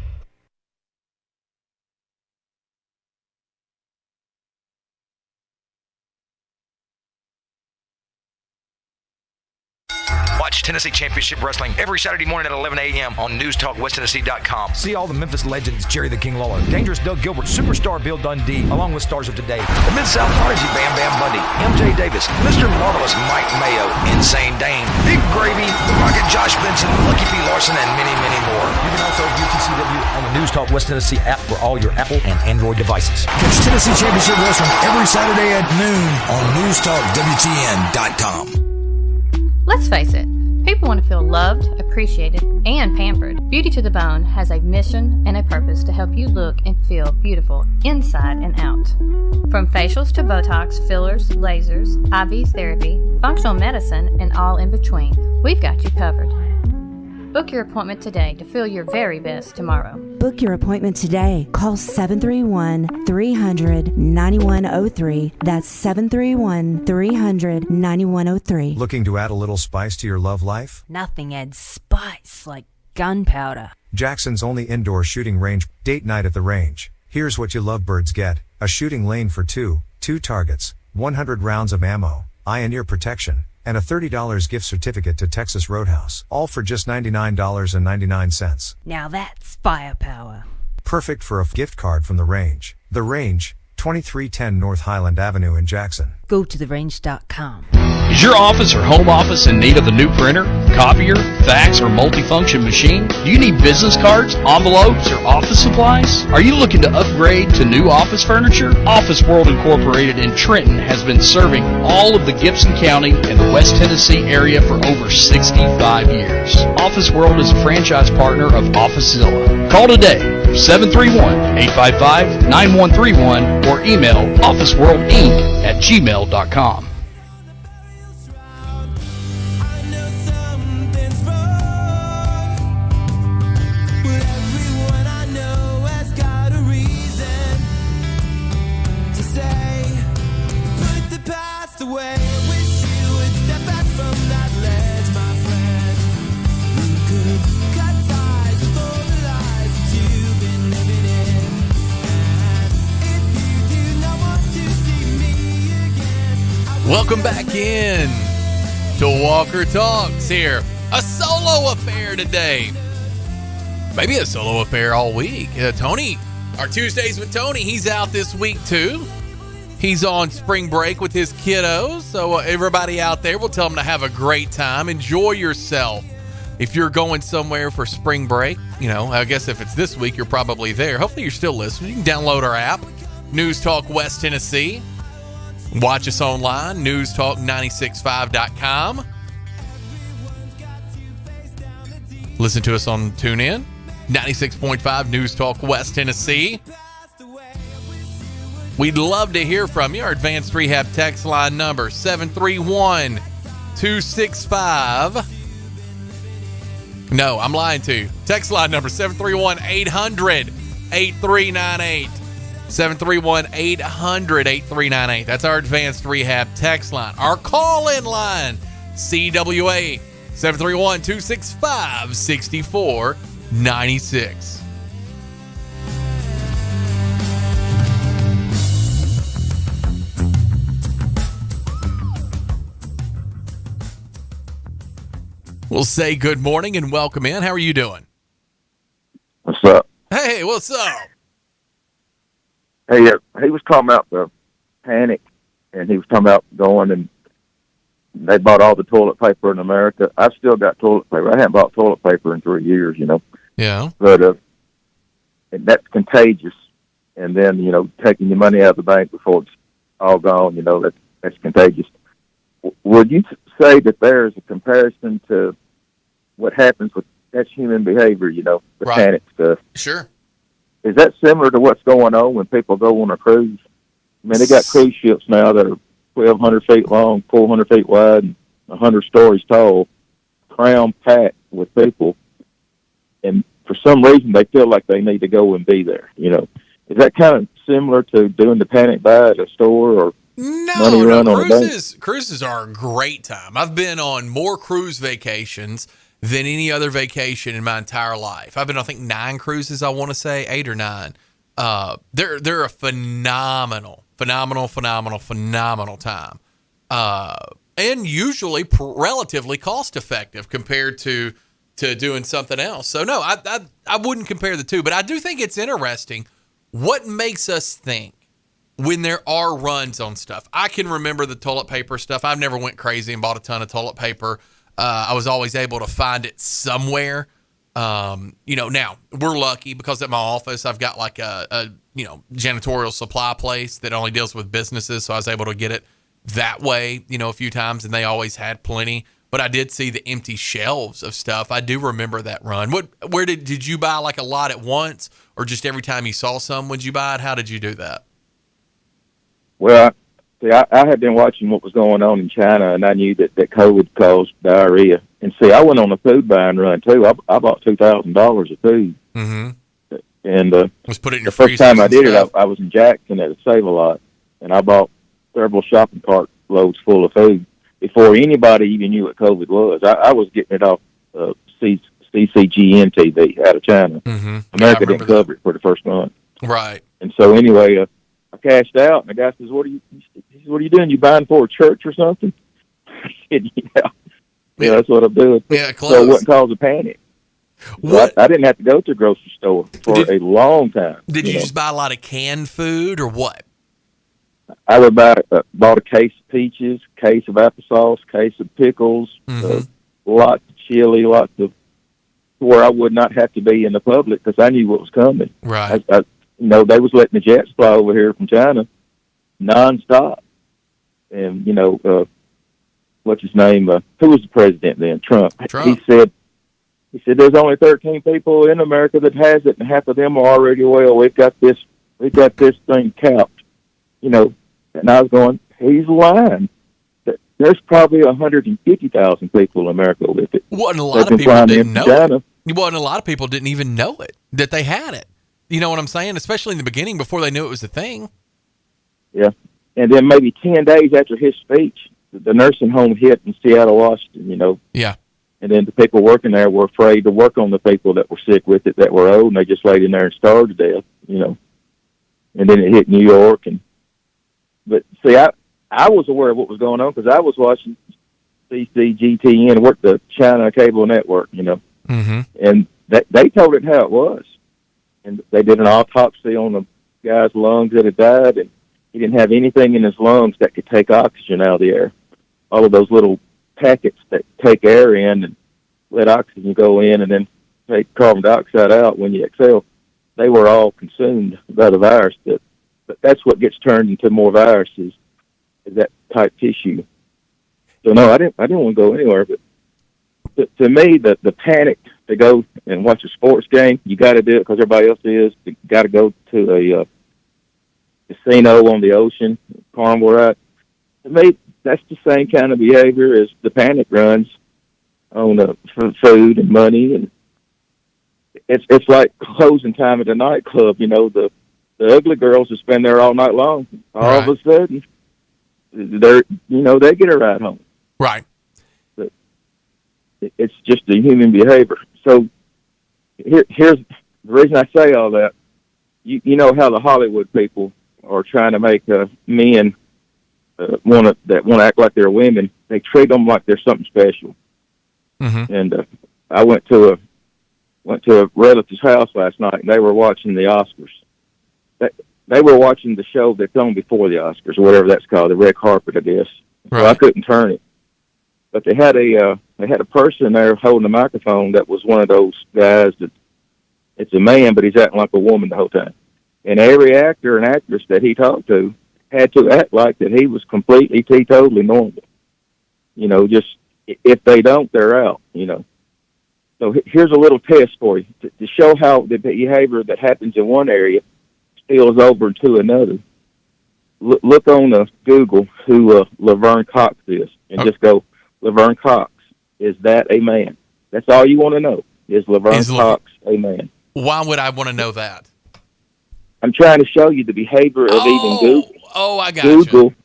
Watch Tennessee Championship Wrestling every Saturday morning at 11 a.m. on NewsTalkWestTennessee.com. See all the Memphis legends, Jerry the King Lawler, Dangerous Doug Gilbert, Superstar Bill Dundee, along with stars of today. The Mid-South Prodigy Bam Bam Bundy, M.J. Davis, Mr. Marvelous Mike Mayo, Insane Dane, Big Gravy, The Rocket Josh Benson, Lucky P. Larson, and many, many more. You can also view TCW on the News Talk West Tennessee app for all your Apple and Android devices. Catch Tennessee Championship Wrestling every Saturday at noon on NewsTalkWTN.com. Let's face it, people want to feel loved, appreciated, and pampered. Beauty to the Bone has a mission and a purpose to help you look and feel beautiful inside and out. From facials to Botox, fillers, lasers, IV therapy, functional medicine, and all in between, we've got you covered. Book your appointment today to feel your very best tomorrow. Book your appointment today. Call 731-300-9103. That's 731-300-9103. Looking to add a little spice to your love life? Nothing adds spice like gunpowder. Jackson's only indoor shooting range. Date night at the range. Here's what you lovebirds get. A shooting lane for two targets, 100 rounds of ammo, eye and ear protection, and a $30 gift certificate to Texas Roadhouse. All for just $99.99. Now that's firepower. Perfect for a gift card from the range. The Range, 2310 North Highland Avenue in Jackson. Go to therange.com. Is your office or home office in need of a new printer, copier, fax, or multifunction machine? Do you need business cards, envelopes, or office supplies? Are you looking to upgrade to new office furniture? Office World Incorporated in Trenton has been serving all of the Gibson County and the West Tennessee area for over 65 years. Office World is a franchise partner of OfficeZilla. Call today, 731-855-9131, or email officeworldinc@gmail.com. Welcome back in to Walker Talks here. A solo affair today. maybe a solo affair all week. Tony, our Tuesdays with Tony, he's out this week too. He's on spring break with his kiddos. So everybody out there, we'll tell them to have a great time. Enjoy yourself. If you're going somewhere for spring break, I guess if it's this week, you're probably there. Hopefully you're still listening. You can download our app, News Talk West Tennessee. Watch us online, newstalk965.com. Listen to us on TuneIn, 96.5 News Talk West Tennessee. We'd love to hear from you. Our Advanced Rehab text line number, 731-265. No, I'm lying to you. Text line number, 731-800-8398. 731-800-8398. That's our Advanced Rehab text line. Our call-in line, CWA, 731-265-6496. We'll say good morning and welcome in. How are you doing? What's up? Hey, what's up? Hey, he was talking about the panic, and he was talking about going and they bought all the toilet paper in America. I've still got toilet paper. I haven't bought toilet paper in 3 years, Yeah. But and that's contagious. And then, taking your money out of the bank before it's all gone, that's contagious. Would you say that there is a comparison to what happens with that's human behavior, the Right. panic stuff? Sure. Is that similar to what's going on when people go on a cruise? I mean, they got cruise ships now that are 1,200 feet long, 400 feet wide, and 100 stories tall, cram-packed with people. And for some reason, they feel like they need to go and be there, Is that kind of similar to doing the panic buy at a store or money run on a bank? Cruises are a great time. I've been on more cruise vacations than any other vacation in my entire life. I've been, I think, 9 cruises, I want to say, 8 or 9. They're a phenomenal time. And usually relatively cost effective compared to doing something else. So no, I wouldn't compare the two, but I do think it's interesting what makes us think when there are runs on stuff. I can remember the toilet paper stuff. I've never went crazy and bought a ton of toilet paper. I was always able to find it somewhere. Now we're lucky because at my office, I've got like a janitorial supply place that only deals with businesses. So I was able to get it that way, a few times, and they always had plenty. But I did see the empty shelves of stuff. I do remember that run. Where did you buy like a lot at once, or just every time you saw some, would you buy it? How did you do that? Well, I had been watching what was going on in China, and I knew that COVID caused diarrhea. And I went on a food buying run too. I bought $2,000 of food. Mm-hmm. And let's put it in your the first time I did stuff. it, I was in Jackson at a Save-A-Lot, and I bought several shopping cart loads full of food before anybody even knew what COVID was. I was getting it off CCGN TV out of China. Mm-hmm. America didn't cover it for the first month. Right. And so anyway, I cashed out, and the guy says, "What are you doing? You buying for a church or something?" I said, "Yeah, that's what I'm doing." Yeah, close. So it wouldn't cause a panic. So I didn't have to go to the grocery store for a long time. Did you just buy a lot of canned food or what? I would bought a case of peaches, case of applesauce, case of pickles, lots of chili, lots of where I would not have to be in the public because I knew what was coming. Right. They was letting the jets fly over here from China nonstop. And, what's his name? Who was the president then? Trump. He said, there's only 13 people in America that has it, and half of them are already well. We've got this thing capped. And I was going, he's lying. There's probably 150,000 people in America with it. Well, and a lot of people didn't know it. Well, and a lot of people didn't even know it, that they had it. You know what I'm saying? Especially in the beginning before they knew it was a thing. Yeah. And then maybe 10 days after his speech, the nursing home hit in Seattle, Washington, Yeah. And then the people working there were afraid to work on the people that were sick with it, that were old, and they just laid in there and starved to death, And then it hit New York. But see, I was aware of what was going on because I was watching CCGTN, worked the China cable network, Mm-hmm. And they told it how it was. And they did an autopsy on the guy's lungs that had died, and he didn't have anything in his lungs that could take oxygen out of the air. All of those little packets that take air in and let oxygen go in and then take carbon dioxide out when you exhale, they were all consumed by the virus. But that's what gets turned into more viruses, is that type tissue. So no, I didn't want to go anywhere. But to me, the panic to go and watch a sports game, you got to do it because everybody else is. You got to go to a casino on the ocean, Carnival ride. To me, that's the same kind of behavior as the panic runs on food and money, and it's like closing time at the nightclub. You know, the ugly girls that spend there all night long. All of a sudden, they get a ride home. Right. But it's just a human behavior. So here's the reason I say all that. You know how the Hollywood people are trying to make men want to act like they're women. They treat them like they're something special. Mm-hmm. And I went to a relative's house last night, and they were watching the Oscars. They were watching the show that's on before the Oscars, or whatever that's called, the red carpet, I guess. Right. So I couldn't turn it. But they had a person there holding a microphone that was one of those guys that it's a man, but he's acting like a woman the whole time. And every actor and actress that he talked to had to act like that he was completely teetotally normal. You know, just if they don't, they're out. You know. So here's a little test for you to show how the behavior that happens in one area spills over to another. Look on Google who Laverne Cox is, and just go, Laverne Cox, is that a man? That's all you want to know. Is Laverne Cox a man? Why would I want to know that? I'm trying to show you the behavior of even Google. Oh, I got you.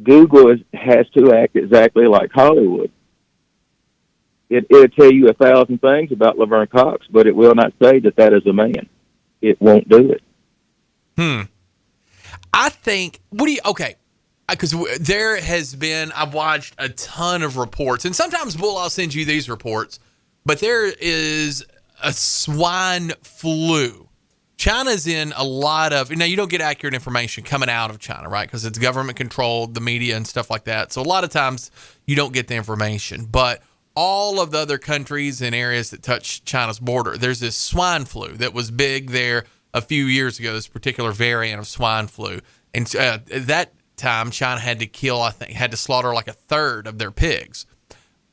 Google has to act exactly like Hollywood. It'll tell you 1,000 things about Laverne Cox, but it will not say that is a man. It won't do it. I think, because there has been, I've watched a ton of reports, and sometimes I'll send you these reports, but there is a swine flu. China's in a lot of, now you don't get accurate information coming out of China, right? Because it's government controlled, the media and stuff like that. So a lot of times you don't get the information, but all of the other countries and areas that touch China's border, there's this swine flu that was big there a few years ago, this particular variant of swine flu. And at that time, China had to slaughter like 1/3 of their pigs.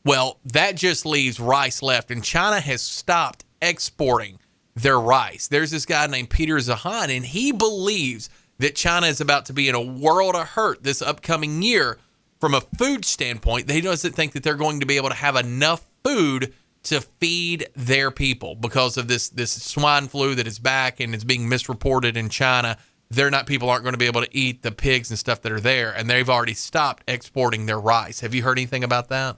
Well, that just leaves rice left, and China has stopped exporting their rice. There's this guy named Peter Zahan, and he believes that China is about to be in a world of hurt this upcoming year from a food standpoint. He doesn't think that they're going to be able to have enough food to feed their people because of this swine flu that is back and it's being misreported in China. People aren't going to be able to eat the pigs and stuff that are there, and they've already stopped exporting their rice. Have you heard anything about that?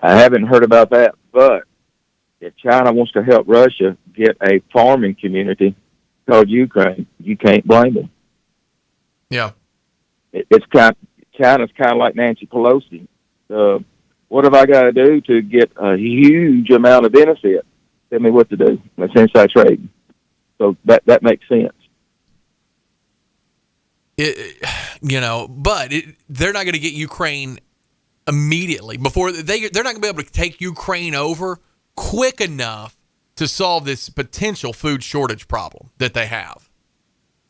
I haven't heard about that, but if China wants to help Russia get a farming community called Ukraine, you can't blame them. Yeah. China's kind of like Nancy Pelosi. What have I got to do to get a huge amount of benefit? Tell me what to do. That's inside trading. So that makes sense. But they're not going to get Ukraine immediately. They're not going to be able to take Ukraine over quick enough to solve this potential food shortage problem that they have.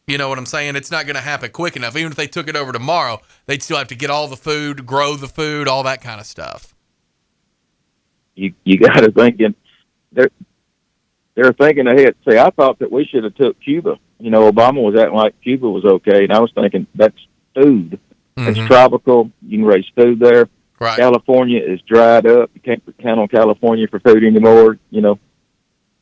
You know what I'm saying? It's not going to happen quick enough. Even if they took it over tomorrow, they'd still have to get all the food, grow the food, all that kind of stuff. You got to think they're thinking ahead. See, I thought that we should have took Cuba. Obama was acting like Cuba was okay, and I was thinking that's food. It's tropical. You can raise food there. Right. California is dried up. You can't count on California for food anymore.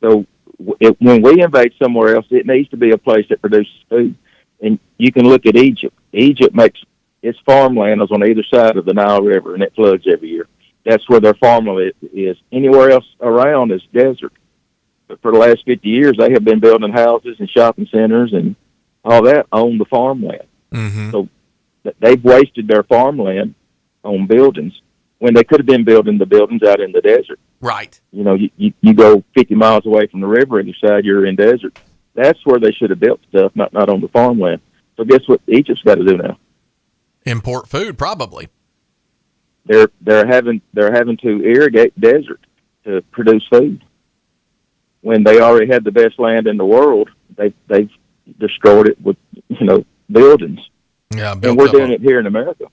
So when we invade somewhere else, it needs to be a place that produces food. And you can look at Egypt. Egypt makes its farmland is on either side of the Nile River, and it floods every year. That's where their farmland is. Anywhere else around is desert. But for the last 50 years, they have been building houses and shopping centers and all that on the farmland. Mm-hmm. So they've wasted their farmland on buildings when they could have been building the buildings out in the desert. Right. You know, you go 50 miles away from the river and you decide you're in desert. That's where they should have built stuff, not on the farmland. So guess what Egypt's got to do now? Import food, probably. They're having to irrigate desert to produce food. When they already had the best land in the world, they've destroyed it with, buildings. Yeah, and we're doing it here in America.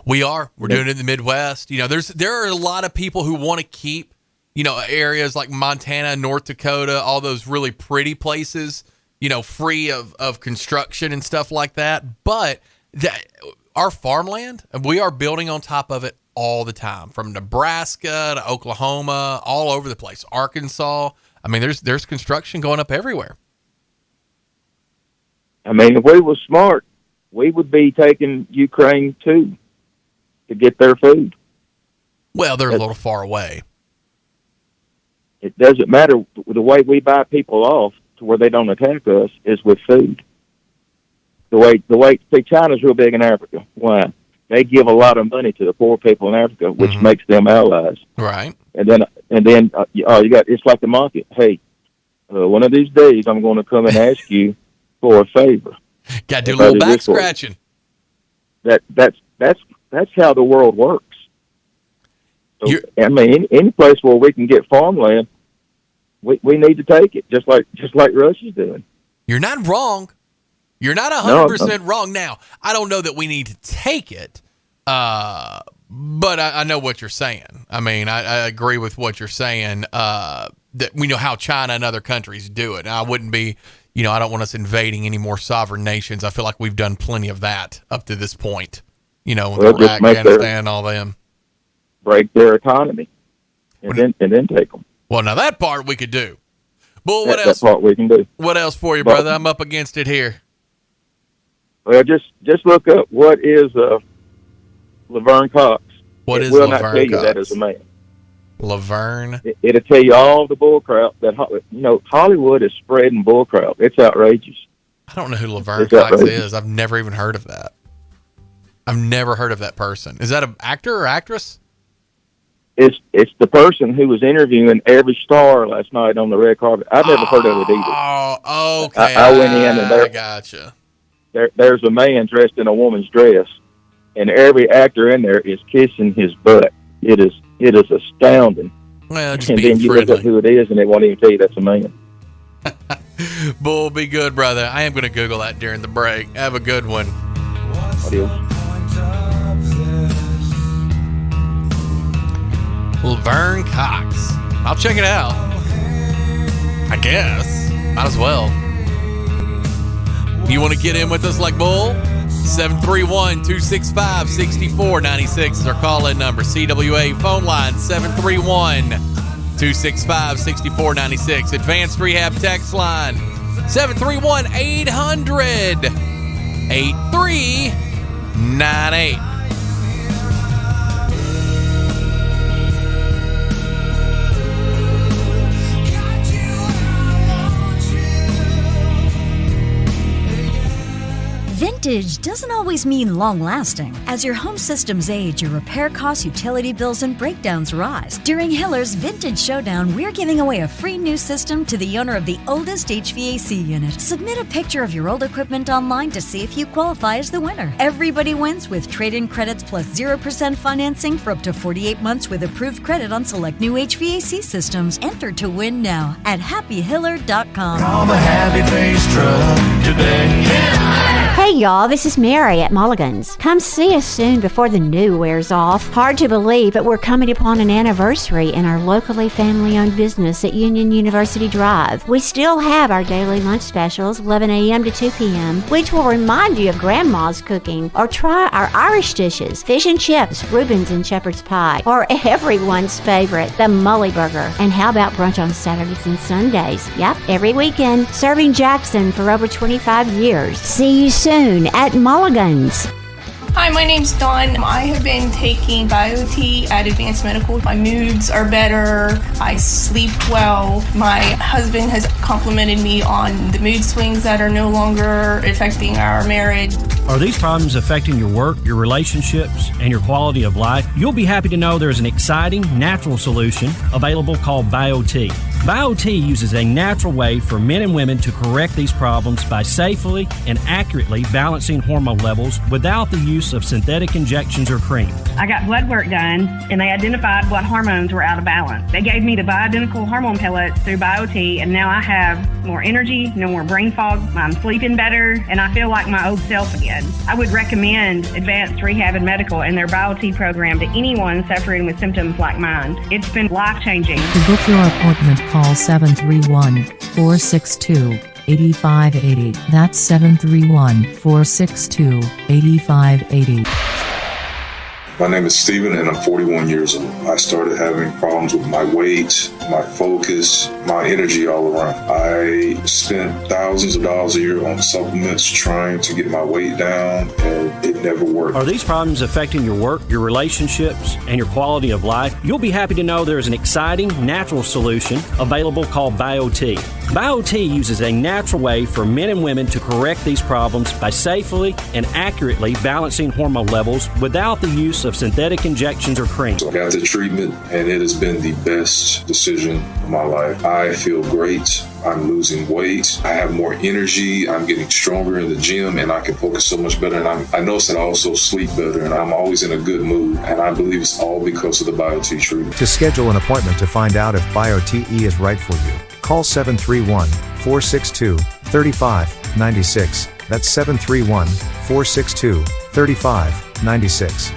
We are. We're doing it in the Midwest. There are a lot of people who want to keep, areas like Montana, North Dakota, all those really pretty places, free of construction and stuff like that. But our farmland, we are building on top of it all the time, from Nebraska to Oklahoma, all over the place. Arkansas. I mean, there's construction going up everywhere. I mean, if we was smart, we would be taking Ukraine too to get their food. Well, they're a little far away. It doesn't matter. The way we buy people off to where they don't attack us is with food. See, China's real big in Africa. Why? They give a lot of money to the poor people in Africa, which makes them allies. Right. And then it's like the market. Hey, one of these days I'm going to come and ask you for a favor. Got to do a little back scratching. That's how the world works. So, I mean, any place where we can get farmland, we need to take it, just like Russia's doing. You're not wrong. You're not 100% wrong. Now, I don't know that we need to take it, but I know what you're saying. I mean, I agree with what you're saying, that we know how China and other countries do it. And I wouldn't be, I don't want us invading any more sovereign nations. I feel like we've done plenty of that up to this point, Iraq, Afghanistan, all them. Break their economy and then take them. Well, now that part we could do. Well, what else? That part we can do. What else for you, brother? I'm up against it here. Well, just look up what is Laverne Cox. What is Laverne Cox? Cox? It will not tell you that as a man. Laverne? It'll tell you all the bullcrap that Hollywood is spreading bullcrap. It's outrageous. I don't know who Laverne Cox is. I've never even heard of that. I've never heard of that person. Is that an actor or actress? It's the person who was interviewing every star last night on the red carpet. I've never heard of it either. Oh, okay. I went in and I gotcha. There's a man dressed in a woman's dress, and every actor in there is kissing his butt. It is astounding. Well, just and being then you friendly. look up who it is, and they won't even tell you that's a man. Bull, be good, brother. I am going to Google that during the break. Have a good one. Adios. Laverne Cox. I'll check it out. I guess. Might as well. You want to get in with us like Bull? 731-265-6496 is our call-in number. CWA phone line 731-265-6496. Advanced Rehab text line 731-800-8398. Vintage doesn't always mean long-lasting. As your home systems age, your repair costs, utility bills, and breakdowns rise. During Hiller's Vintage Showdown, we're giving away a free new system to the owner of the oldest HVAC unit. Submit a picture of your old equipment online to see if you qualify as the winner. Everybody wins with trade-in credits plus 0% financing for up to 48 months with approved credit on select new HVAC systems. Enter to win now at happyhiller.com. Call the Happy Face Truck today. Hey y'all, this is Mary at Mulligan's. Come see us soon before the new wears off. Hard to believe, but we're coming upon an anniversary in our locally family-owned business at Union University Drive. We still have our daily lunch specials, 11 a.m. to 2 p.m., which will remind you of Grandma's cooking. Or try our Irish dishes, fish and chips, Reuben's and shepherd's pie, or everyone's favorite, the Mully Burger. And how about brunch on Saturdays and Sundays? Yep, every weekend, serving Jackson for over 25 years. See you soon at Mulligan's. Hi, my name's Dawn. I have been taking BioT at Advanced Medical. My moods are better. I sleep well. My husband has complimented me on the mood swings that are no longer affecting our marriage. Are these problems affecting your work, your relationships, and your quality of life? You'll be happy to know there's an exciting, natural solution available called BioT. BioT uses a natural way for men and women to correct these problems by safely and accurately balancing hormone levels without the use of synthetic injections or cream. I got blood work done, and they identified what hormones were out of balance. They gave me the bioidentical hormone pellets through BioT, and now I have more energy, no more brain fog, I'm sleeping better, and I feel like my old self again. I would recommend Advanced Rehab and Medical and their BioT program to anyone suffering with symptoms like mine. It's been life-changing. To book your appointment, call 731-462-8580. That's 731-462-8580. My name is Steven and I'm 41 years old. I started having problems with my weight, my focus, my energy all around. I spent thousands of dollars a year on supplements trying to get my weight down, and it never worked. Are these problems affecting your work, your relationships, and your quality of life? You'll be happy to know there's an exciting, natural solution available called BioT. BioT uses a natural way for men and women to correct these problems by safely and accurately balancing hormone levels without the use of synthetic injections or cream. So I got the treatment, and it has been the best decision of my life. I feel great. I'm losing weight. I have more energy. I'm getting stronger in the gym, and I can focus so much better. And I notice that I also sleep better, and I'm always in a good mood. And I believe it's all because of the BioT treatment. To schedule an appointment to find out if BioTE is right for you, call 731-462-3596. That's 731-462-3596.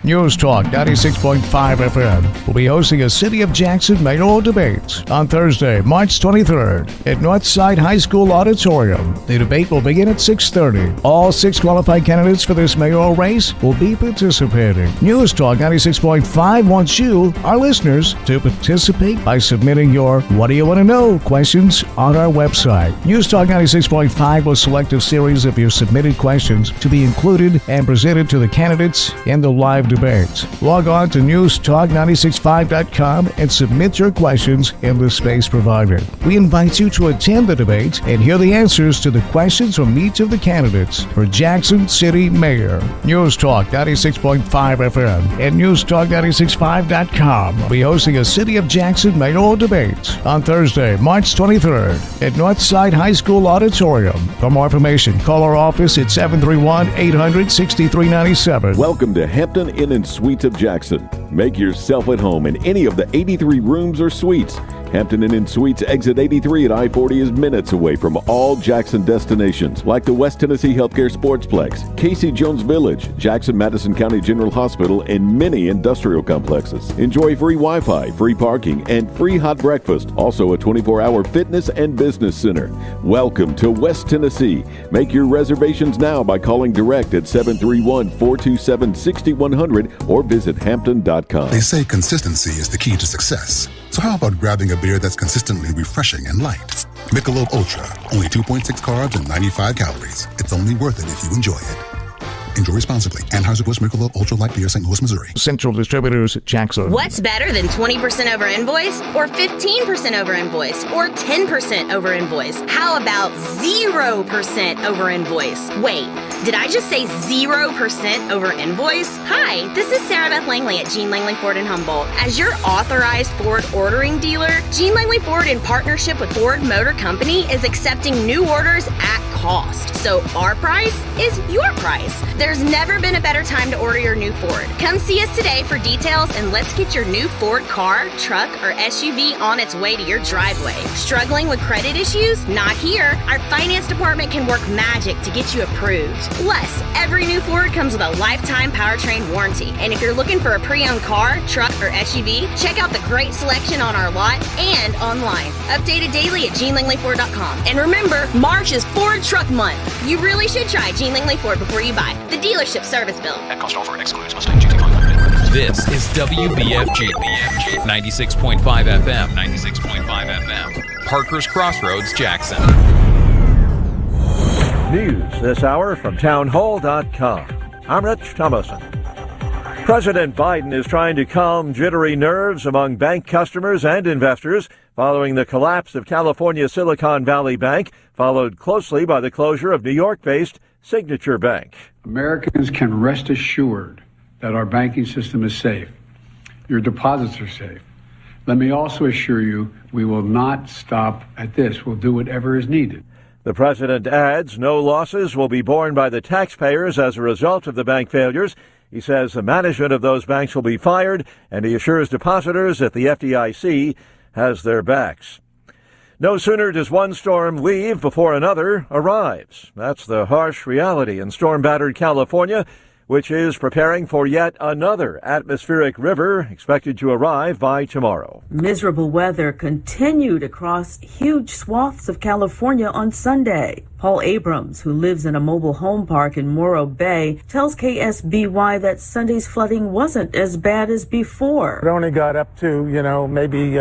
News Talk 96.5 FM will be hosting a City of Jackson mayoral debate on Thursday, March 23rd at Northside High School Auditorium. The debate will begin at 6:30. All 6 qualified candidates for this mayoral race will be participating. News Talk 96.5 wants you, our listeners, to participate by submitting your What Do You Want to Know questions on our website. News Talk 96.5 will select a series of your submitted questions to be included and presented to the candidates in the live debate. Log on to newstalk965.com and submit your questions in the space provided. We invite you to attend the debate and hear the answers to the questions from each of the candidates for Jackson City Mayor. News Talk 96.5 FM and newstalk965.com will be hosting a City of Jackson mayoral debate on Thursday, March 23rd at Northside High School Auditorium. For more information, call our office at 731-800-6397. Welcome to Hampton Inn & Suites of Jackson. Make yourself at home in any of the 83 rooms or suites. Hampton Inn & Suites exit 83 at I-40 is minutes away from all Jackson destinations like the West Tennessee Healthcare Sportsplex, Casey Jones Village, Jackson Madison County General Hospital, and many industrial complexes. Enjoy free Wi-Fi, free parking, and free hot breakfast. Also a 24-hour fitness and business center. Welcome to West Tennessee. Make your reservations now by calling direct at 731-427-6100 or visit hampton.com. They say consistency is the key to success. So how about grabbing a beer that's consistently refreshing and light? Michelob Ultra, only 2.6 carbs and 95 calories. It's only worth it if you enjoy it. Enjoy responsibly. Anheuser-Busch Michelob Ultra Light Beer, St. Louis, Missouri. Central Distributors, Jackson. What's better than 20% over invoice or 15% over invoice or 10% over invoice? How about 0% over invoice? Wait, did I just say 0% over invoice? Hi, this is Sarah Beth Langley at Gene Langley Ford in Humboldt. As your authorized Ford ordering dealer, Gene Langley Ford, in partnership with Ford Motor Company, is accepting new orders at cost. So our price is your price. There's never been a better time to order your new Ford. Come see us today for details and let's get your new Ford car, truck, or SUV on its way to your driveway. Struggling with credit issues? Not here. Our finance department can work magic to get you approved. Plus, every new Ford comes with a lifetime powertrain warranty. And if you're looking for a pre-owned car, truck, or SUV, check out the great selection on our lot and online. Updated daily at GeneLangleyFord.com. And remember, March is Ford Truck Month. You really should try Gene Langley Ford before you buy. The dealership service bill. At cost offer excludes Mustang GT500. This is WBFG 96.5 FM. 96.5 FM. Parker's Crossroads, Jackson. News this hour from townhall.com. I'm Rich Thomason. President Biden is trying to calm jittery nerves among bank customers and investors following the collapse of California's Silicon Valley Bank, followed closely by the closure of New York-based Signature Bank. Americans can rest assured that our banking system is safe. Your deposits are safe. Let me also assure you, we will not stop at this. We'll do whatever is needed. The president adds no losses will be borne by the taxpayers as a result of the bank failures. He says the management of those banks will be fired, and he assures depositors that the FDIC has their backs. No sooner does one storm leave before another arrives. That's the harsh reality in storm-battered California, which is preparing for yet another atmospheric river expected to arrive by tomorrow. Miserable weather continued across huge swaths of California on Sunday. Paul Abrams, who lives in a mobile home park in Morro Bay, tells KSBY that Sunday's flooding wasn't as bad as before. It only got up to, maybe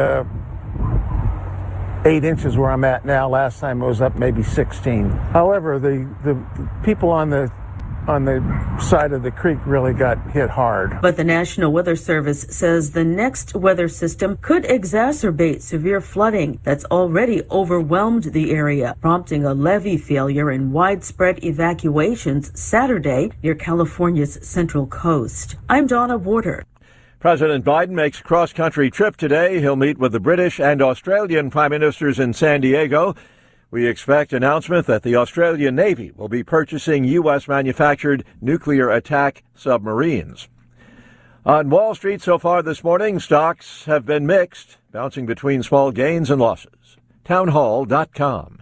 8 inches where I'm at now. Last time it was up maybe 16. However, the people on the side of the creek really got hit hard. But the National Weather Service says the next weather system could exacerbate severe flooding that's already overwhelmed the area, prompting a levee failure and widespread evacuations Saturday near California's central coast. I'm Donna Warder. President Biden makes a cross-country trip today. He'll meet with the British and Australian prime ministers in San Diego. We expect announcement that the Australian Navy will be purchasing U.S.-manufactured nuclear attack submarines. On Wall Street so far this morning, stocks have been mixed, bouncing between small gains and losses. Townhall.com.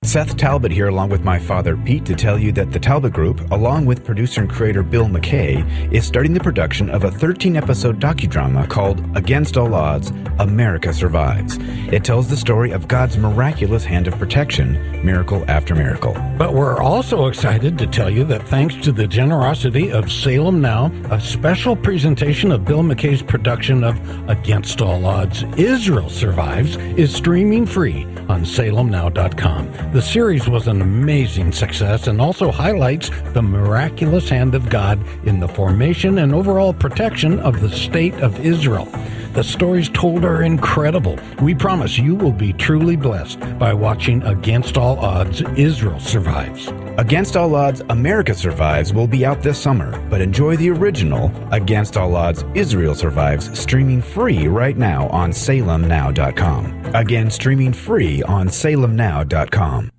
Seth Talbot here along with my father Pete to tell you that the Talbot Group, along with producer and creator Bill McKay, is starting the production of a 13-episode docudrama called Against All Odds, America Survives. It tells the story of God's miraculous hand of protection, miracle after miracle. But we're also excited to tell you that thanks to the generosity of Salem Now, a special presentation of Bill McKay's production of Against All Odds, Israel Survives, is streaming free on salemnow.com. The series was an amazing success and also highlights the miraculous hand of God in the formation and overall protection of the state of Israel. The stories told are incredible. We promise you will be truly blessed by watching Against All Odds, Israel Survives. Against All Odds, America Survives will be out this summer, but enjoy the original Against All Odds, Israel Survives streaming free right now on salemnow.com. Again, streaming free on salemnow.com.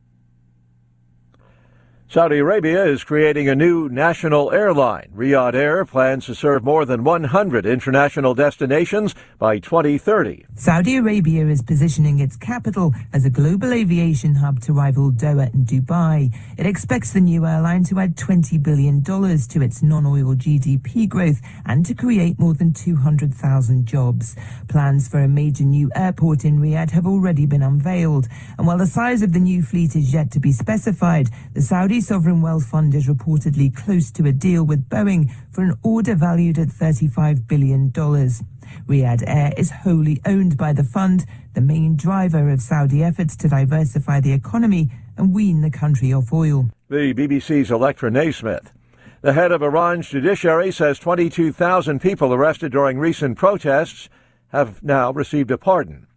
Saudi Arabia is creating a new national airline. Riyadh Air plans to serve more than 100 international destinations by 2030. Saudi Arabia is positioning its capital as a global aviation hub to rival Doha and Dubai. It expects the new airline to add $20 billion to its non-oil GDP growth and to create more than 200,000 jobs. Plans for a major new airport in Riyadh have already been unveiled. And while the size of the new fleet is yet to be specified, the Saudi Sovereign Wealth Fund is reportedly close to a deal with Boeing for an order valued at $35 billion. Riyadh Air is wholly owned by the fund, the main driver of Saudi efforts to diversify the economy and wean the country off oil. The BBC's Electra Naismith. The head of Iran's judiciary says 22,000 people arrested during recent protests have now received a pardon.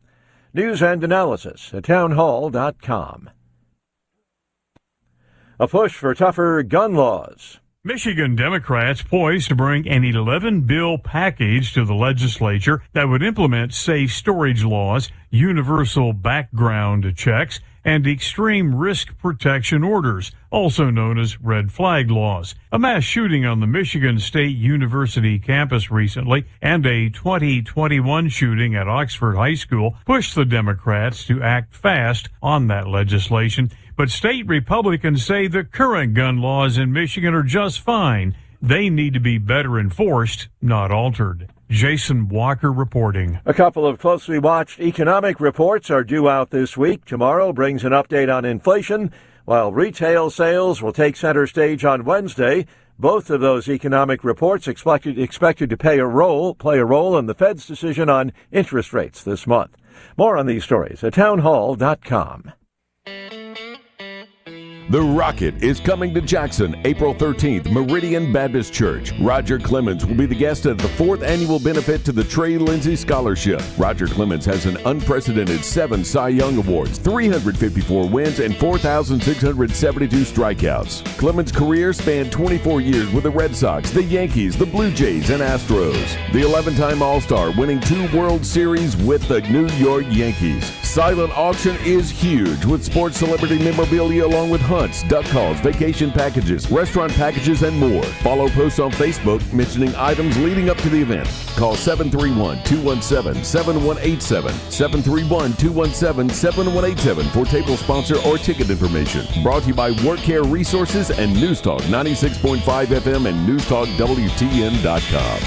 News and analysis at townhall.com. A push for tougher gun laws. Michigan Democrats poised to bring an 11-bill package to the legislature that would implement safe storage laws, universal background checks, and extreme risk protection orders, also known as red flag laws. A mass shooting on the Michigan State University campus recently and a 2021 shooting at Oxford High School pushed the Democrats to act fast on that legislation. But state Republicans say the current gun laws in Michigan are just fine. They need to be better enforced, not altered. Jason Walker reporting. A couple of closely watched economic reports are due out this week. Tomorrow brings an update on inflation, while retail sales will take center stage on Wednesday. Both of those economic reports expected to play a role in the Fed's decision on interest rates this month. More on these stories at townhall.com. The Rocket is coming to Jackson April 13th, Meridian Baptist Church. Roger Clemens will be the guest at the 4th annual benefit to the Trey Lindsay Scholarship. Roger Clemens has an unprecedented 7 Cy Young Awards, 354 wins, and 4,672 strikeouts. Clemens' career spanned 24 years with the Red Sox, the Yankees, the Blue Jays, and Astros. The 11-time All-Star, winning 2 World Series with the New York Yankees. Silent auction is huge with sports celebrity memorabilia along with hunts, duck calls, vacation packages, restaurant packages, and more. Follow posts on Facebook mentioning items leading up to the event. Call 731-217-7187, 731-217-7187 for table sponsor or ticket information. Brought to you by Work Care Resources and News Talk 96.5 FM and NewsTalkWTN.com.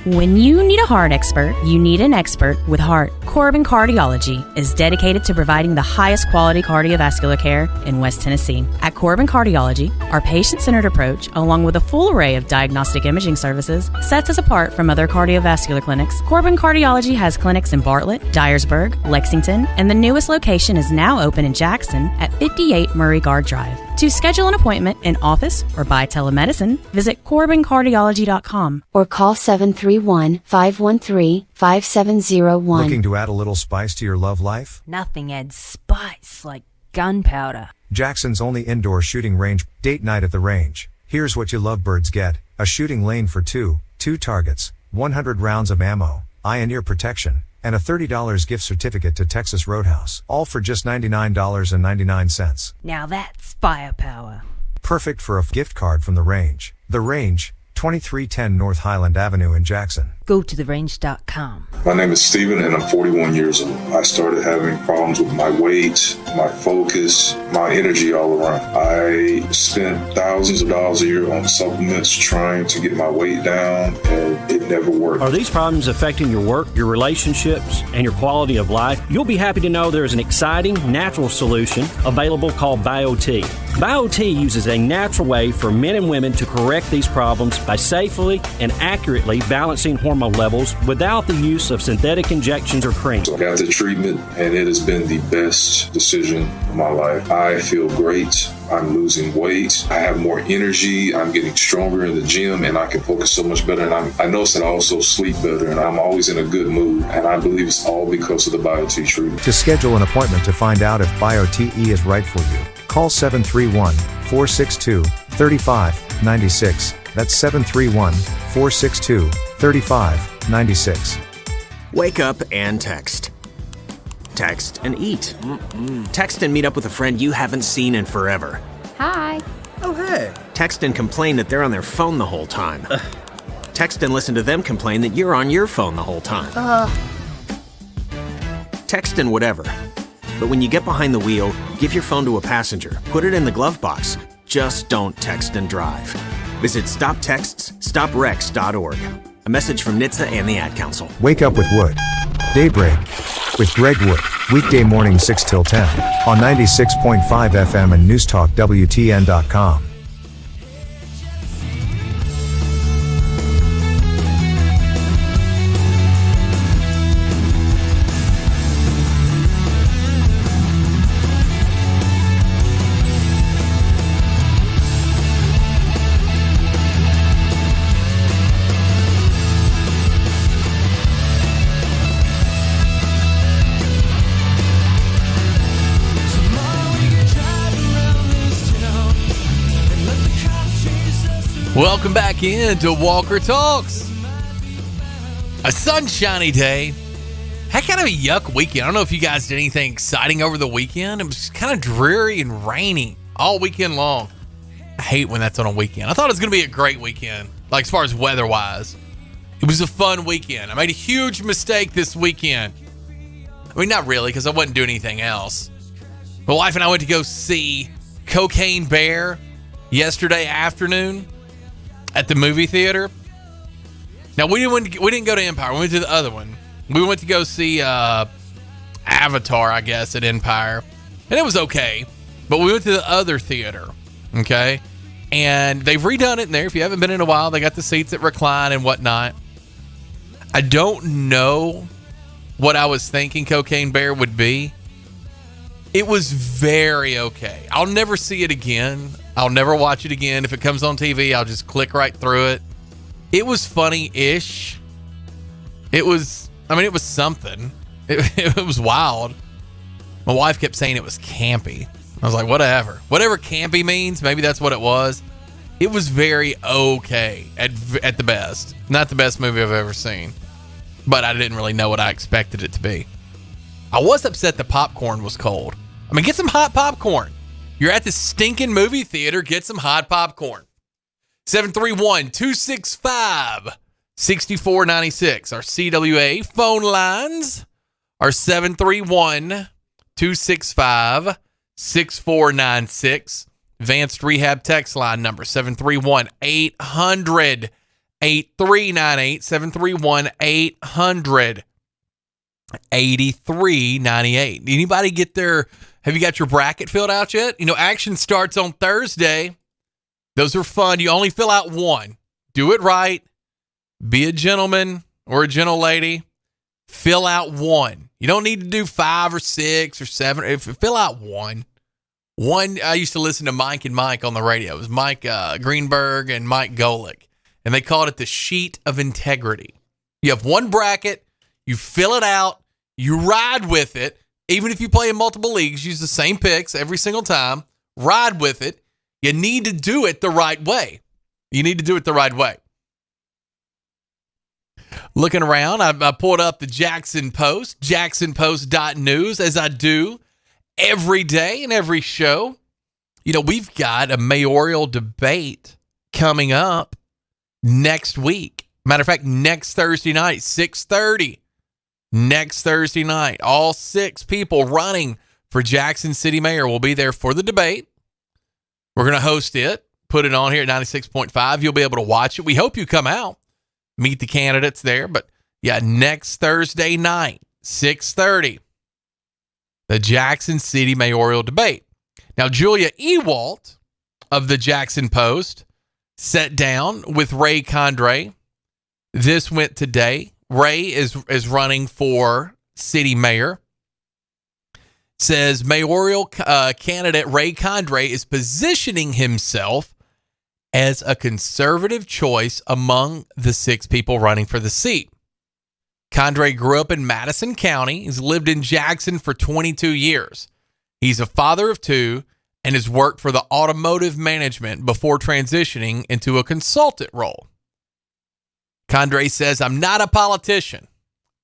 When you need a heart expert, you need an expert with heart. Corbin Cardiology is dedicated to providing the highest quality cardiovascular care in West Tennessee. At Corbin Cardiology, our patient-centered approach, along with a full array of diagnostic imaging services, sets us apart from other cardiovascular clinics. Corbin Cardiology has clinics in Bartlett, Dyersburg, Lexington, and the newest location is now open in Jackson at 58 Murray Guard Drive. To schedule an appointment in office or by telemedicine, visit CorbinCardiology.com or call 731-513-5701. Looking to add a little spice to your love life? Nothing adds spice like gunpowder. Jackson's only indoor shooting range, date night at the range. Here's what you lovebirds get: a shooting lane for 2 targets, 100 rounds of ammo, eye and ear protection, and a $30 gift certificate to Texas Roadhouse. All for just $99.99. Now that's firepower. Perfect for a gift card from the range. The Range, 2310 North Highland Avenue in Jackson. Go to therange.com. My name is Steven and I'm 41 years old. I started having problems with my weight, my focus, my energy all around. I spent thousands of dollars a year on supplements trying to get my weight down, and it never worked. Are these problems affecting your work, your relationships, and your quality of life? You'll be happy to know there is an exciting natural solution available called BioT. BioT uses a natural way for men and women to correct these problems by safely and accurately balancing hormone levels without the use of synthetic injections or creams. I got the treatment, and it has been the best decision of my life. I feel great. I'm losing weight. I have more energy. I'm getting stronger in the gym, and I can focus so much better. And I notice that I also sleep better, and I'm always in a good mood. And I believe it's all because of the BioT treatment. To schedule an appointment to find out if BioTE is right for you, call 731-462-3596. That's 731-462-3596. Wake up and text. Text and eat. Text and meet up with a friend you haven't seen in forever. Hi. Oh, hey. Text and complain that they're on their phone the whole time. Text and listen to them complain that you're on your phone the whole time. Text and whatever. But when you get behind the wheel, give your phone to a passenger. Put it in the glove box. Just don't text and drive. Visit StopTextsStopWrecks.org. A message from NHTSA and the Ad Council. Wake up with Wood. Daybreak with Greg Wood. Weekday morning 6 till 10 on 96.5 FM and NewsTalkWTN.com. Welcome back into Walker Talks. A sunshiny day. Had kind of a yuck weekend. I don't know if you guys did anything exciting over the weekend. It was kind of dreary and rainy all weekend long. I hate when that's on a weekend. I thought it was going to be a great weekend, like as far as weather-wise. It was a fun weekend. I made a huge mistake this weekend. I mean, not really, because I wasn't doing anything else. My wife and I went to go see Cocaine Bear yesterday afternoon at the movie theater. Now, we didn't go to Empire. We went to the other one. We went to go see Avatar, I guess, at Empire. And it was okay. But we went to the other theater, okay? And they've redone it in there. If you haven't been in a while, they got the seats that recline and whatnot. I don't know what I was thinking Cocaine Bear would be. It was very okay. I'll never see it again. I'll never watch it again. If it comes on TV, I'll just click right through it. It was funny-ish. It was something. It was wild. My wife kept saying it was campy. I was like, whatever. Whatever campy means, maybe that's what it was. It was very okay at the best. Not the best movie I've ever seen. But I didn't really know what I expected it to be. I was upset the popcorn was cold. I mean, get some hot popcorn. You're at the stinking movie theater, get some hot popcorn. 731-265-6496. Our CWA phone lines are 731-265-6496. Advanced Rehab text line number 731-800-8398. 731-800-8398. Anybody have you got your bracket filled out yet? Action starts on Thursday. Those are fun. You only fill out one. Do it right. Be a gentleman or a gentle lady. Fill out one. You don't need to do 5 or 6 or 7. Fill out one. One, I used to listen to Mike and Mike on the radio. It was Mike Greenberg and Mike Golick. And they called it the sheet of integrity. You have one bracket. You fill it out. You ride with it. Even if you play in multiple leagues, use the same picks every single time. Ride with it. You need to do it the right way. Looking around, I pulled up the Jackson Post, jacksonpost.news, as I do every day and every show. We've got a mayoral debate coming up next week. Matter of fact, next Thursday night, 6:30. Next Thursday night, all 6 people running for Jackson City Mayor will be there for the debate. We're going to host it, put it on here at 96.5. You'll be able to watch it. We hope you come out, meet the candidates there. But yeah, next Thursday night, 6:30, the Jackson City mayoral debate. Now, Julia Ewalt of the Jackson Post sat down with Ray Condrey. This went today. Ray is running for city mayor. Says mayoral candidate Ray Condrey is positioning himself as a conservative choice among the 6 people running for the seat. Condrey grew up in Madison County. He's lived in Jackson for 22 years. He's a father of 2 and has worked for the automotive management before transitioning into a consultant role. Condrey says, I'm not a politician.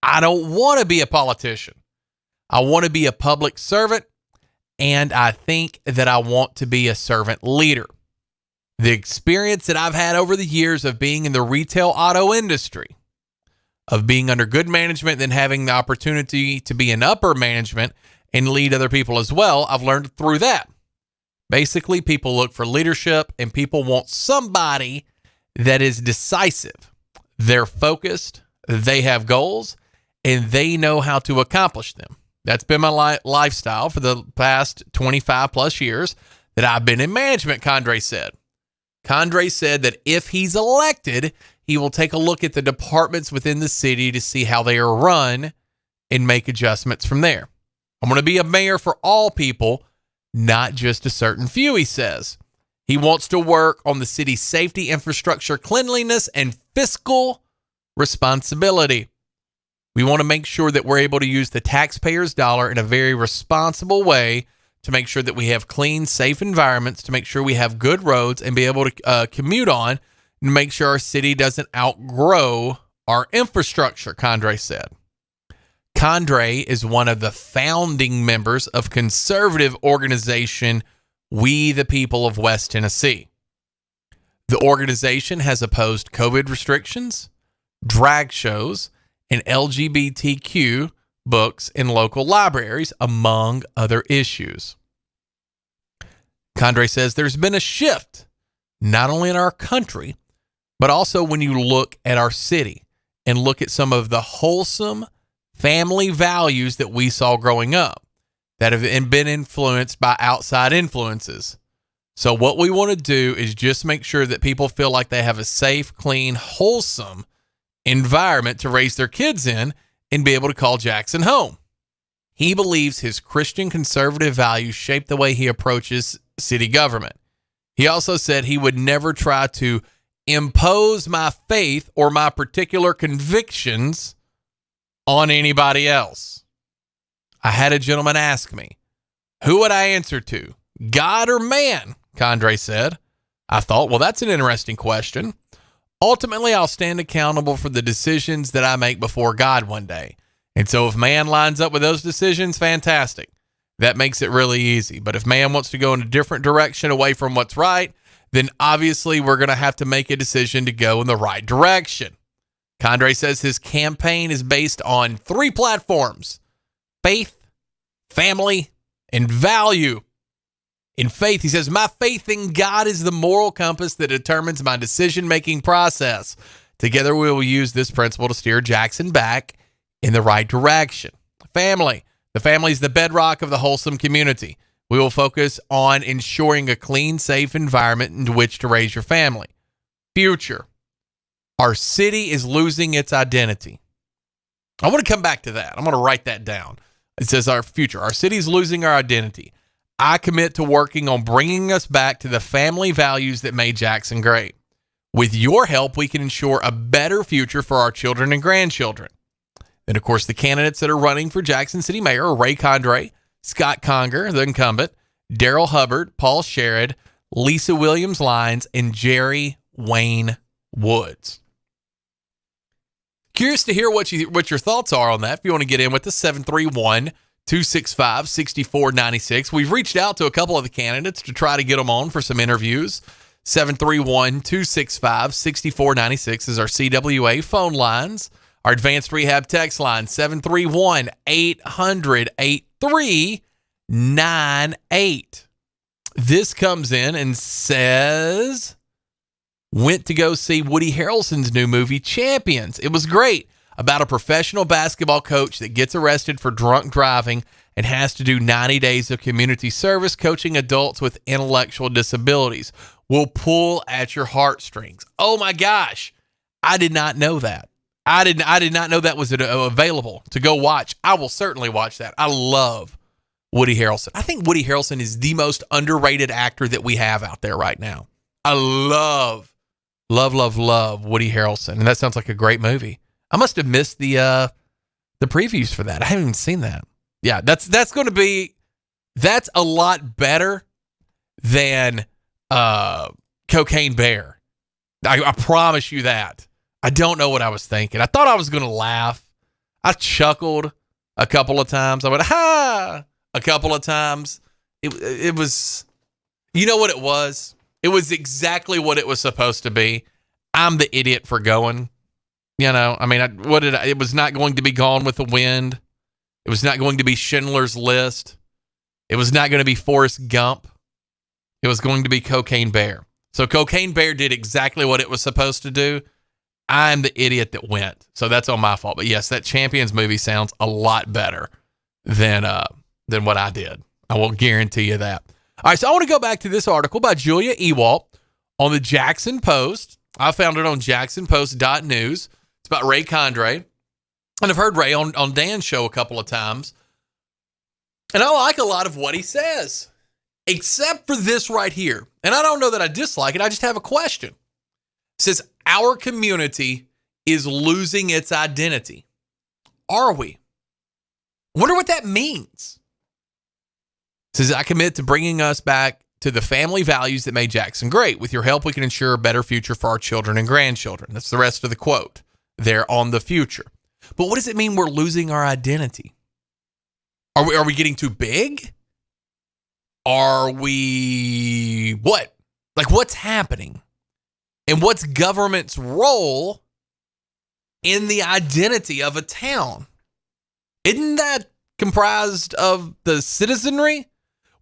I don't want to be a politician. I want to be a public servant, and I think that I want to be a servant leader. The experience that I've had over the years of being in the retail auto industry, of being under good management, then having the opportunity to be in upper management and lead other people as well, I've learned through that. Basically, people look for leadership, and people want somebody that is decisive. They're focused, they have goals, and they know how to accomplish them. That's been my lifestyle for the past 25 plus years that I've been in management, Condrey said. Condrey said that if he's elected, he will take a look at the departments within the city to see how they are run and make adjustments from there. I'm going to be a mayor for all people, not just a certain few, he says. He wants to work on the city's safety, infrastructure, cleanliness, and fiscal responsibility. We want to make sure that we're able to use the taxpayers' dollar in a very responsible way to make sure that we have clean, safe environments, to make sure we have good roads and be able to commute on, and make sure our city doesn't outgrow our infrastructure, Condrey said. Condrey is one of the founding members of conservative organization We the People of West Tennessee. The organization has opposed COVID restrictions, drag shows, and LGBTQ books in local libraries, among other issues. Condrey says there's been a shift, not only in our country, but also when you look at our city and look at some of the wholesome family values that we saw growing up that have been influenced by outside influences. So what we want to do is just make sure that people feel like they have a safe, clean, wholesome environment to raise their kids in, and be able to call Jackson home. He believes his Christian conservative values shape the way he approaches city government. He also said he would never try to impose my faith or my particular convictions on anybody else. I had a gentleman ask me, who would I answer to, God or man? Condrey said. I thought, well, that's an interesting question. Ultimately, I'll stand accountable for the decisions that I make before God one day. And so if man lines up with those decisions, fantastic. That makes it really easy. But if man wants to go in a different direction away from what's right, then obviously we're going to have to make a decision to go in the right direction. Condrey says his campaign is based on 3 platforms: faith, family, and value. In faith, he says, my faith in God is the moral compass that determines my decision-making process. Together, we will use this principle to steer Jackson back in the right direction. Family. The family is the bedrock of the wholesome community. We will focus on ensuring a clean, safe environment in which to raise your family. Future. Our city is losing its identity. I want to come back to that. I'm going to write that down. It says our future. Our city is losing our identity. I commit to working on bringing us back to the family values that made Jackson great. With your help, we can ensure a better future for our children and grandchildren. And, of course, the candidates that are running for Jackson City Mayor are Ray Condrey, Scott Conger, the incumbent, Daryl Hubbard, Paul Sherrod, Lisa Williams-Lyons, and Jerry Wayne Woods. Curious to hear what your thoughts are on that. If you want to get in with us, 731-265-6496. We've reached out to a couple of the candidates to try to get them on for some interviews. 731-265-6496 is our CWA phone lines. Our advanced rehab text line, 731-800-8398. This comes in and says, went to go see Woody Harrelson's new movie, Champions. It was great. About a professional basketball coach that gets arrested for drunk driving and has to do 90 days of community service coaching adults with intellectual disabilities. Will pull at your heartstrings. Oh my gosh. I did not know that. I did not know that was available to go watch. I will certainly watch that. I love Woody Harrelson. I think Woody Harrelson is the most underrated actor that we have out there right now. I love Woody Harrelson. And that sounds like a great movie. I must have missed the previews for that. I haven't even seen that. Yeah, that's a lot better than Cocaine Bear. I promise you that. I don't know what I was thinking. I thought I was going to laugh. I chuckled a couple of times. I went, ha! A couple of times. It was, you know what it was? It was exactly what it was supposed to be. I'm the idiot for going. You know, I mean, it was not going to be Gone with the Wind. It was not going to be Schindler's List. It was not going to be Forrest Gump. It was going to be Cocaine Bear. So Cocaine Bear did exactly what it was supposed to do. I'm the idiot that went. So that's on my fault. But yes, that Champions movie sounds a lot better than what I did. I will guarantee you that. All right, so I want to go back to this article by Julia Ewalt on the Jackson Post. I found it on jacksonpost.news. It's about Ray Condrey. And I've heard Ray on Dan's show a couple of times. And I like a lot of what he says, except for this right here. And I don't know that I dislike it. I just have a question. It says, our community is losing its identity. Are we? I wonder what that means. It says, I commit to bringing us back to the family values that made Jackson great. With your help, we can ensure a better future for our children and grandchildren. That's the rest of the quote there on the future. But what does it mean we're losing our identity? Are we getting too big? Are we what? Like, what's happening? And what's government's role in the identity of a town? Isn't that comprised of the citizenry?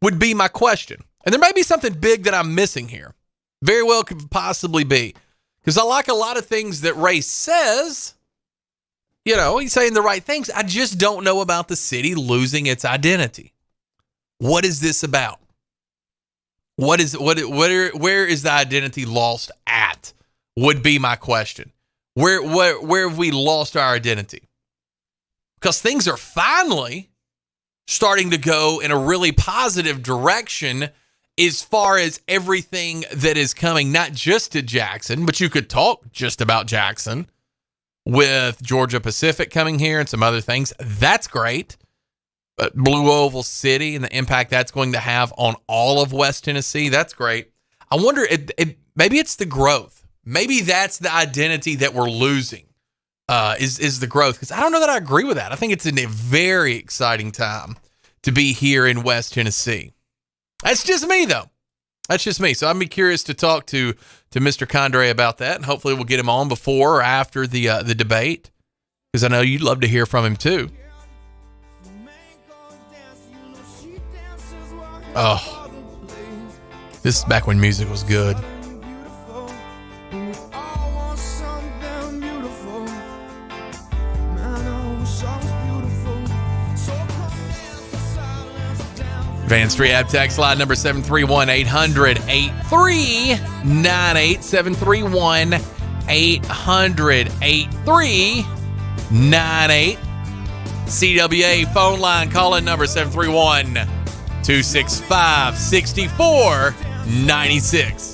Would be my question. And there may be something big that I'm missing here. Very well could possibly be. Because I like a lot of things that Ray says. You know, he's saying the right things. I just don't know about the city losing its identity. What is this about? Where is the identity lost at? Would be my question. Where have we lost our identity? because things are finally starting to go in a really positive direction as far as everything that is coming, not just to Jackson, but you could talk just about Jackson with Georgia Pacific coming here and some other things. That's great. But Blue Oval City and the impact that's going to have on all of West Tennessee, that's great. I wonder, maybe it's the growth. Maybe that's the identity that we're losing, is the growth. Because I don't know that I agree with that. I think it's a very exciting time to be here in West Tennessee. That's just me, though. That's just me. So I'd be curious to talk to Mr. Condrey about that, and hopefully we'll get him on before or after the debate, because I know you'd love to hear from him too. Oh, this is back when music was good. Advanced Rehab text line number 731-800-8398, 731-800-8398. CWA phone line call-in number 731-265-6496.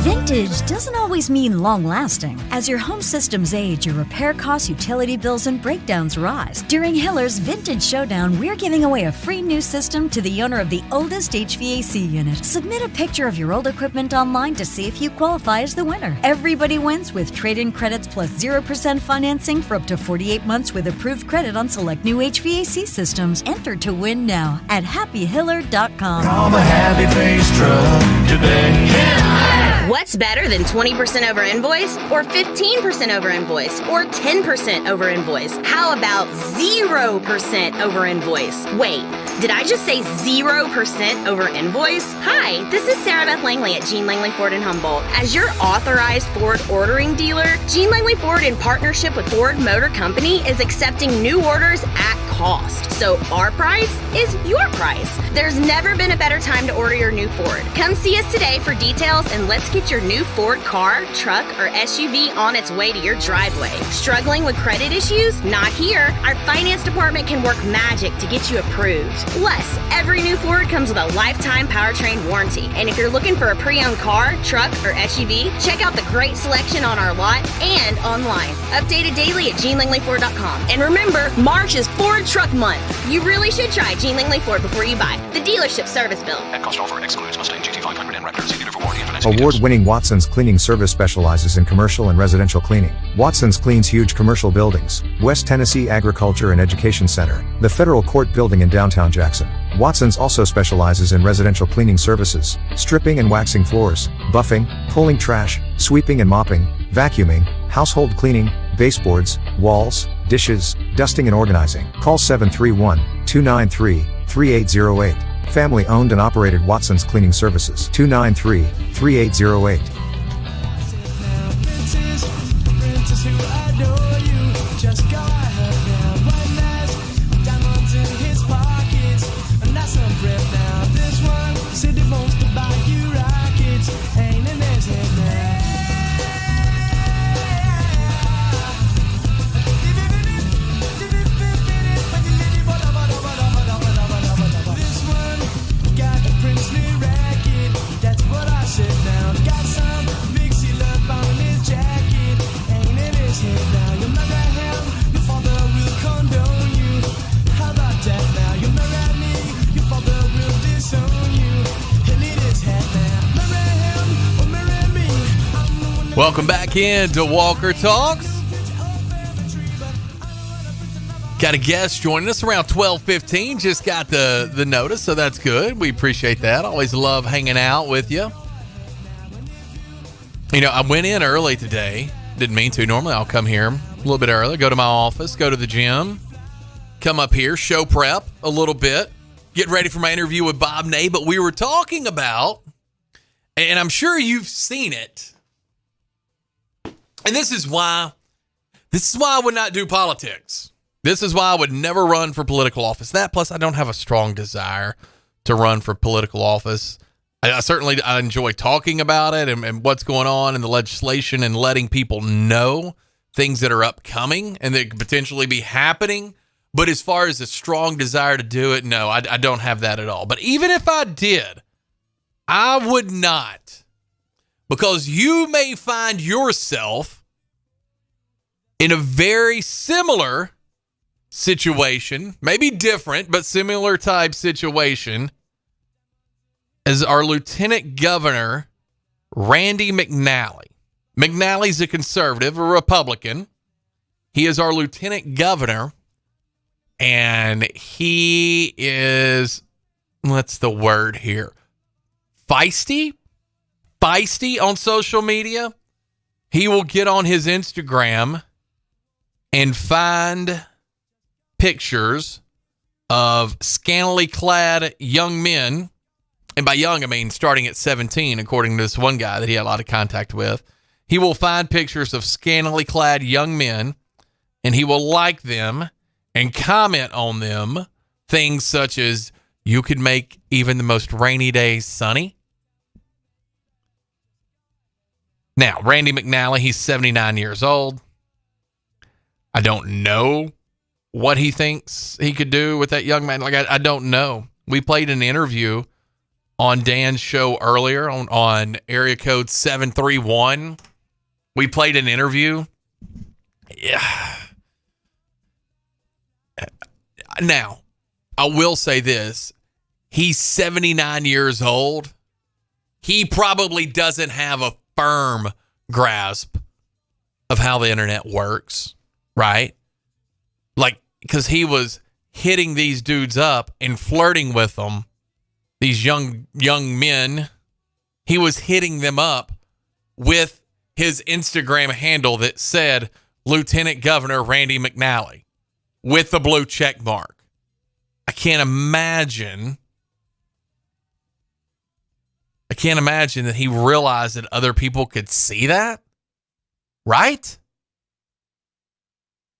Vintage doesn't always mean long-lasting. As your home systems age, your repair costs, utility bills, and breakdowns rise. During Hiller's Vintage Showdown, we're giving away a free new system to the owner of the oldest HVAC unit. Submit a picture of your old equipment online to see if you qualify as the winner. Everybody wins with trade-in credits plus 0% financing for up to 48 months with approved credit on select new HVAC systems. Enter to win now at happyhiller.com. Call the Happy Face Truck today. What's better than 20% over invoice or 15% over invoice or 10% over invoice? How about 0% over invoice? Wait, did I just say 0% over invoice? Hi, this is Sarah Beth Langley at Gene Langley Ford in Humboldt. As your authorized Ford ordering dealer, Gene Langley Ford, in partnership with Ford Motor Company, is accepting new orders at cost. So our price is your price. There's never been a better time to order your new Ford. Come see us today for details, and let's get your new Ford car, truck, or SUV on its way to your driveway. Struggling with credit issues? Not here. Our finance department can work magic to get you approved. Plus, every new Ford comes with a lifetime powertrain warranty. And if you're looking for a pre-owned car, truck, or SUV, check out the great selection on our lot and online. Updated daily at GeneLangleyFord.com. And remember, March is Ford Truck Month. You really should try Gene Langley Ford before you buy. The dealership service bill. At cost offer excludes Mustang GT500 and Raptor. See dealer for warranty and Award-winning Watson's Cleaning Service specializes in commercial and residential cleaning. Watson's cleans huge commercial buildings. West Tennessee Agriculture and Education Center, the Federal Court Building in downtown Jackson. Watson's also specializes in residential cleaning services, stripping and waxing floors, buffing, pulling trash, sweeping and mopping, vacuuming, household cleaning, baseboards, walls, dishes, dusting and organizing. Call 731-293-3808. Family owned and operated Watson's Cleaning Services. 293-3808. Welcome back into Walker Talks. Got a guest joining us around 12:15. Just got the notice, so that's good. We appreciate that. Always love hanging out with you. You know, I went in early today. Didn't mean to. Normally I'll come here a little bit early, go to my office, go to the gym, come up here, show prep a little bit, get ready for my interview with Bob Ney. But we were talking about, and I'm sure you've seen it, and this is why I would not do politics. This is why I would never run for political office. That, plus I don't have a strong desire to run for political office. I certainly enjoy talking about it and what's going on in the legislation and letting people know things that are upcoming and that could potentially be happening. But as far as a strong desire to do it, no, I don't have that at all. But even if I did, I would not, because you may find yourself in a very similar situation, maybe different, but similar type situation as our Lieutenant Governor, Randy McNally. McNally's a conservative, a Republican. He is our Lieutenant Governor, and he is, what's the word here? Feisty on social media. He will get on his Instagram and find pictures of scantily clad young men. And by young, I mean starting at 17, according to this one guy that he had a lot of contact with. He will find pictures of scantily clad young men, and he will like them and comment on them. Things such as, you could make even the most rainy days sunny. Now, Randy McNally, he's 79 years old. I don't know what he thinks he could do with that young man. Like, I don't know. We played an interview on Dan's show earlier on area code 731. We played an interview. Yeah. Now, I will say this. He's 79 years old. He probably doesn't have a firm grasp of how the internet works, right? Like, because he was hitting these dudes up and flirting with them. These young men, he was hitting them up with his Instagram handle that said Lieutenant Governor Randy McNally with the blue check mark. I can't imagine that he realized that other people could see that, right?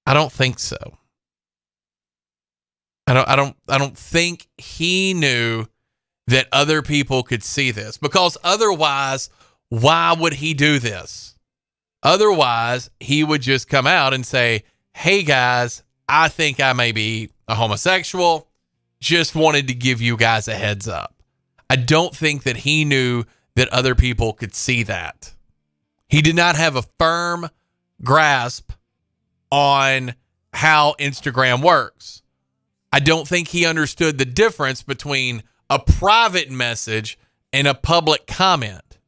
I don't think so. I don't think he knew that other people could see this, because otherwise, why would he do this? Otherwise, he would just come out and say, hey guys, I think I may be a homosexual. Just wanted to give you guys a heads up. I don't think that he knew that other people could see that. He did not have a firm grasp on how Instagram works. I don't think he understood the difference between a private message and a public comment.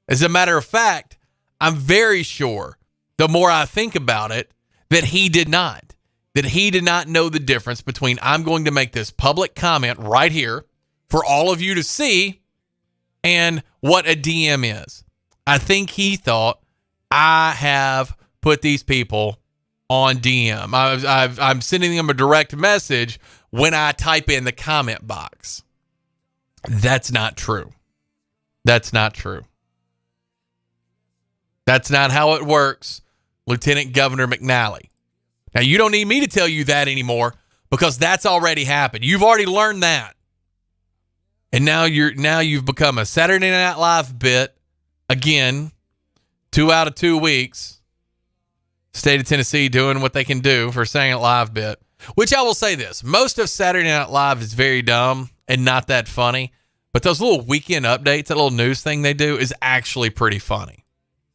As a matter of fact, I'm very sure, the more I think about it, that he did not know the difference between, I'm going to make this public comment right here for all of you to see, and what a DM is. I think he thought, I have put these people on DM. I'm sending them a direct message when I type in the comment box. That's not true. That's not true. That's not how it works, Lieutenant Governor McNally. Now, you don't need me to tell you that anymore, because that's already happened. You've already learned that. And now you've become a Saturday Night Live bit again, 2 out of 2 weeks. State of Tennessee doing what they can do for saying it live bit, which I will say this. Most of Saturday Night Live is very dumb and not that funny, but those little weekend updates, that little news thing they do, is actually pretty funny.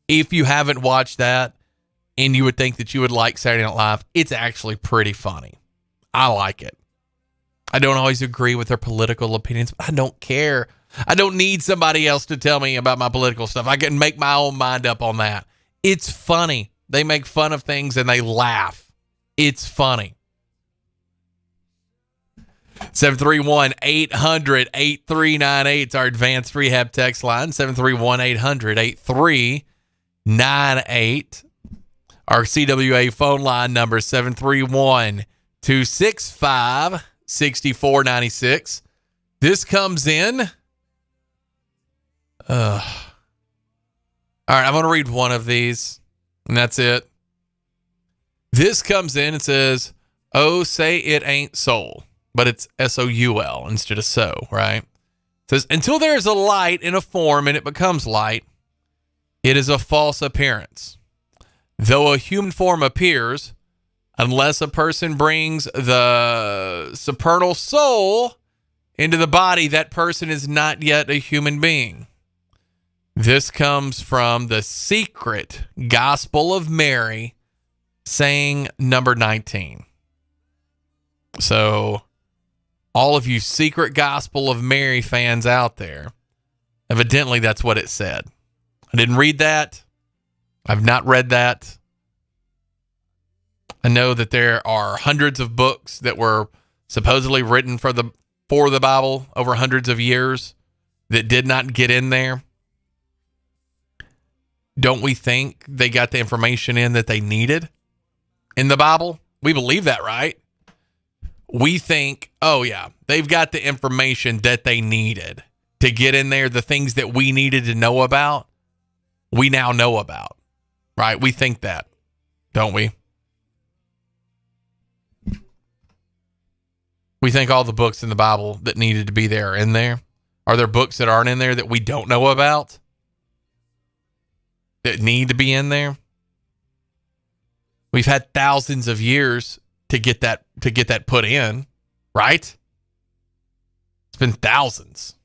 If you haven't watched that and you would think that you would like Saturday Night Live, it's actually pretty funny. I like it. I don't always agree with their political opinions, but I don't care. I don't need somebody else to tell me about my political stuff. I can make my own mind up on that. It's funny. They make fun of things and they laugh. It's funny. 731-800-8398. It's our advanced rehab text line. 731-800-8398. Our CWA phone line number is 731-265-6496. This comes in. All right, I'm going to read one of these, and that's it. This comes in and says, oh, say it ain't soul. but it's S-O-U-L instead of so, right? It says, until there is a light in a form and it becomes light, it is a false appearance. Though a human form appears, unless a person brings the supernal soul into the body, that person is not yet a human being. This comes from the Secret Gospel of Mary, saying number 19. So, all of you Secret Gospel of Mary fans out there, evidently that's what it said. I didn't read that. I've not read that. I know that there are hundreds of books that were supposedly written for the Bible over hundreds of years that did not get in there. Don't we think they got the information in that they needed in the Bible? We believe that, right? We think, oh yeah, they've got the information that they needed to get in there. The things that we needed to know about, we now know about, right? We think that, don't we? We think all the books in the Bible that needed to be there are in there. Are there books that aren't in there that we don't know about that need to be in there? We've had thousands of years to get that put in, right? It's been thousands.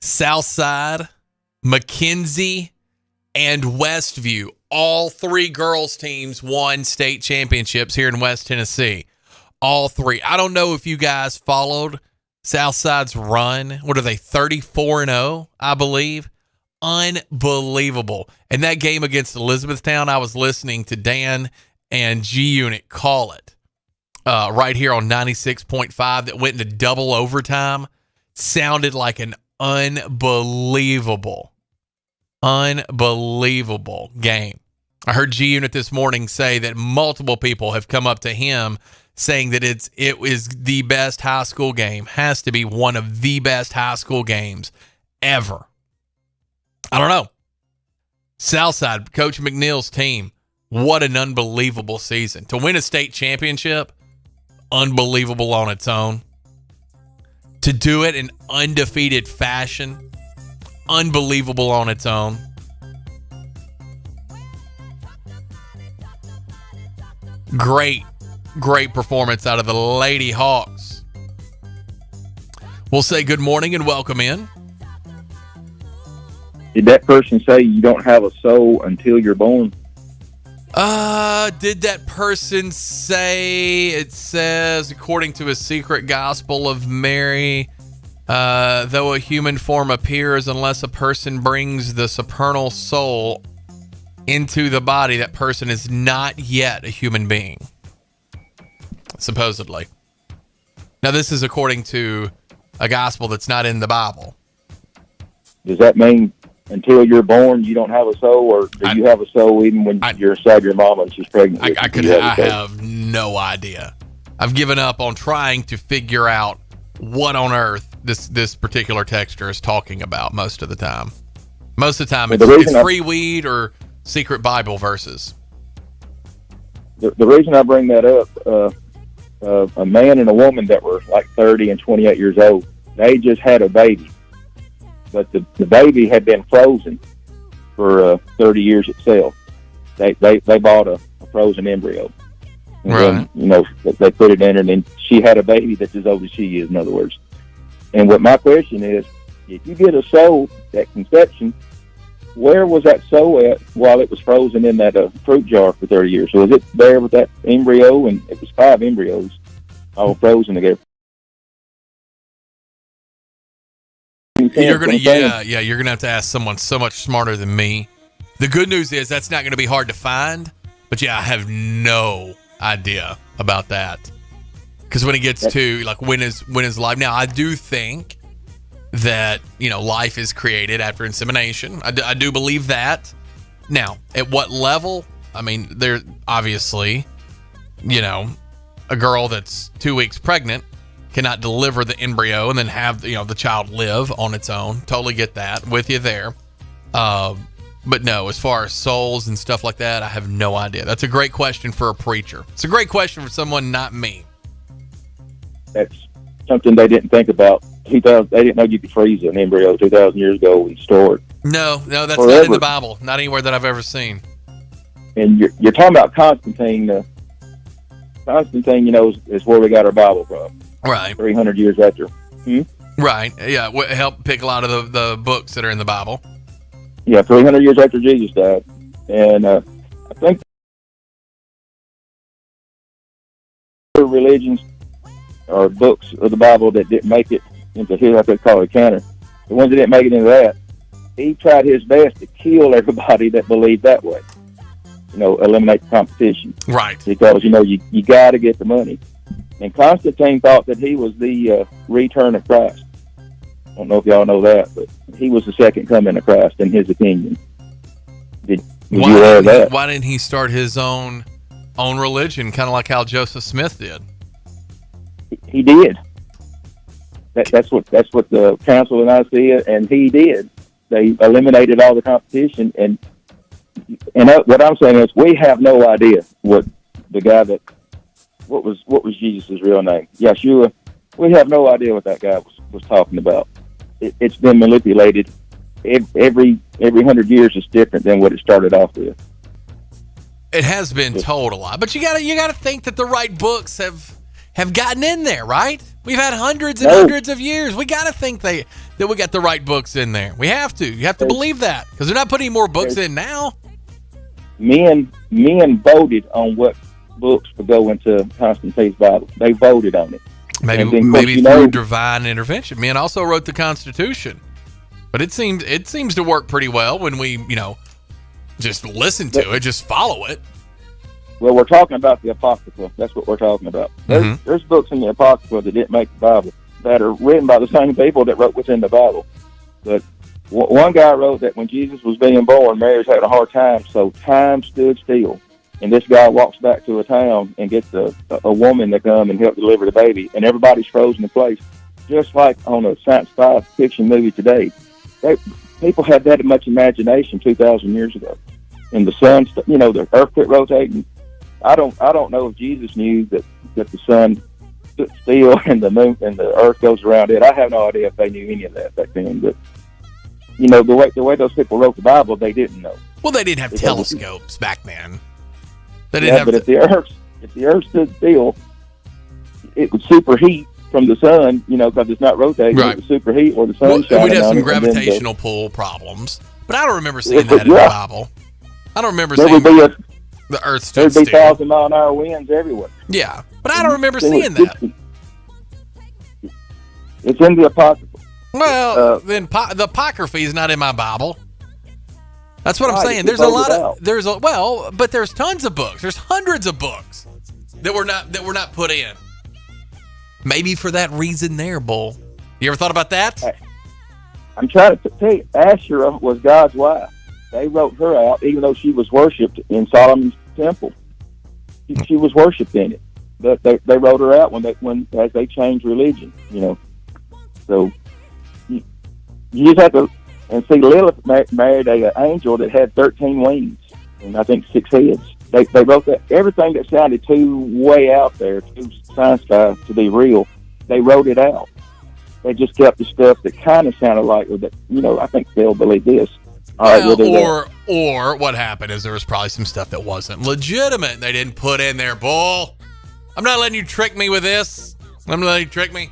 Southside, McKenzie, and Westview, all three girls teams won state championships here in West Tennessee. All three. I don't know if you guys followed Southside's run. What are they, 34-0, I believe? Unbelievable. And that game against Elizabethtown, I was listening to Dan and G-Unit call it right here on 96.5 that went into double overtime. Sounded like an unbelievable game. I heard G-Unit this morning say that multiple people have come up to him saying that it was the best high school game. Has to be one of the best high school games ever. I don't know. Southside, Coach McNeil's team, what an unbelievable season. To win a state championship, unbelievable on its own. To do it in undefeated fashion, unbelievable on its own. Great performance out of the Lady Hawks. We'll say good morning and welcome in. Did that person say you don't have a soul until you're born? Did that person say, it says, according to a Secret Gospel of Mary, though a human form appears, unless a person brings the supernal soul into the body, that person is not yet a human being. Supposedly. Now, this is according to a gospel that's not in the Bible. Does that mean until you're born, you don't have a soul, or do you have a soul even when you're inside your mama and she's pregnant? I have no idea. I've given up on trying to figure out what on earth this particular texture is talking about most of the time. Most of the time, it's free weed or secret Bible verses. The reason I bring that up, a man and a woman that were like 30 and 28 years old, they just had a baby. But the baby had been frozen for 30 years itself. They bought a frozen embryo. And right. Then, they put it in her, and then she had a baby that's as old as she is, in other words. And what my question is, if you get a soul at conception, where was that soul at while it was frozen in that fruit jar for 30 years? So was it there with that embryo? And it was 5 embryos all frozen together. You're gonna have to ask someone so much smarter than me. The good news is that's not gonna be hard to find, but I have no idea about that. Because when it gets to like when is life? Now I do think that life is created after insemination. I do believe that. Now at what level? I mean, there obviously, a girl that's 2 weeks pregnant cannot deliver the embryo and then have the child live on its own. Totally get that. With you there. But no, as far as souls and stuff like that, I have no idea. That's a great question for a preacher. It's a great question for someone not me. That's something they didn't think about. They didn't know you could freeze an embryo 2,000 years ago and store it. No, that's forever. not in the Bible. Not anywhere that I've ever seen. And you're talking about Constantine. Constantine, is where we got our Bible from. Right. 300 years after. Right. Yeah. Help pick a lot of the books that are in the Bible. Yeah, 300 years after Jesus died. And I think religions or books of the Bible that didn't make it into his, I think, call it canon. The ones that didn't make it into that, he tried his best to kill everybody that believed that way. Eliminate the competition. Right. Because, you got to get the money. And Constantine thought that he was the return of Christ. I don't know if y'all know that, but he was the second coming of Christ in his opinion. Did you aware of that? Why didn't he start his own religion, kind of like how Joseph Smith did? He did. That's what the Council of Nicaea and he did. They eliminated all the competition, and what I'm saying is we have no idea what the guy what was Jesus' real name? Yeshua. We have no idea what that guy was talking about. It's been manipulated. Every 100 years is different than what it started off with. It has been told a lot, but you gotta think that the right books have gotten in there, right? We've had hundreds and hundreds of years. We gotta think that we got the right books in there. We have to. You have to believe that because they're not putting more books in now. Men voted on what books would go into Constantine's Bible. They voted on it. Maybe through divine intervention. Men also wrote the Constitution, but it seems to work pretty well when we just listen to it, just follow it. Well, we're talking about the Apocrypha. That's what we're talking about. There's books in the Apocrypha that didn't make the Bible that are written by the same people that wrote what's in the Bible. But one guy wrote that when Jesus was being born, Mary's had a hard time, so time stood still. And this guy walks back to a town and gets a woman to come and help deliver the baby, and everybody's frozen in place, just like on a science fiction movie today. People had that much imagination 2,000 years ago. And the sun, the earth quit rotating. I don't know if Jesus knew that the sun stood still and the moon and the earth goes around it. I have no idea if they knew any of that back then. But the way those people wrote the Bible, they didn't know. Well, they didn't have telescopes back then. They didn't have. But if the earth stood still, it would superheat from the sun. Because it's not rotating. Right. It would superheat or the sun shining. We'd have some on gravitational pull problems, but I don't remember seeing that in the Bible. I don't remember seeing the earth stood still. There'd be 1,000-mile-an-hour winds everywhere. Yeah, but I don't remember seeing that. It's in the Apocrypha. Well, then the Apocrypha is not in my Bible. That's what I'm saying. There's a lot of but there's tons of books. There's hundreds of books that were not put in. Maybe for that reason there, Bull. You ever thought about that? I'm trying to tell you, Asherah was God's wife. They wrote her out, even though she was worshipped in Solomon's temple. She was worshipped in it, but they wrote her out as they changed religion. So you just have to. And see, Lilith married an angel that had 13 wings and I think 6 heads. They wrote that everything that sounded too way out there, too sci-fi to be real. They wrote it out. They just kept the stuff that kind of sounded like that. I think they'll believe this. Or what happened is there was probably some stuff that wasn't legitimate. They didn't put in there, Bull. I'm not letting you trick me with this. I'm not letting you trick me.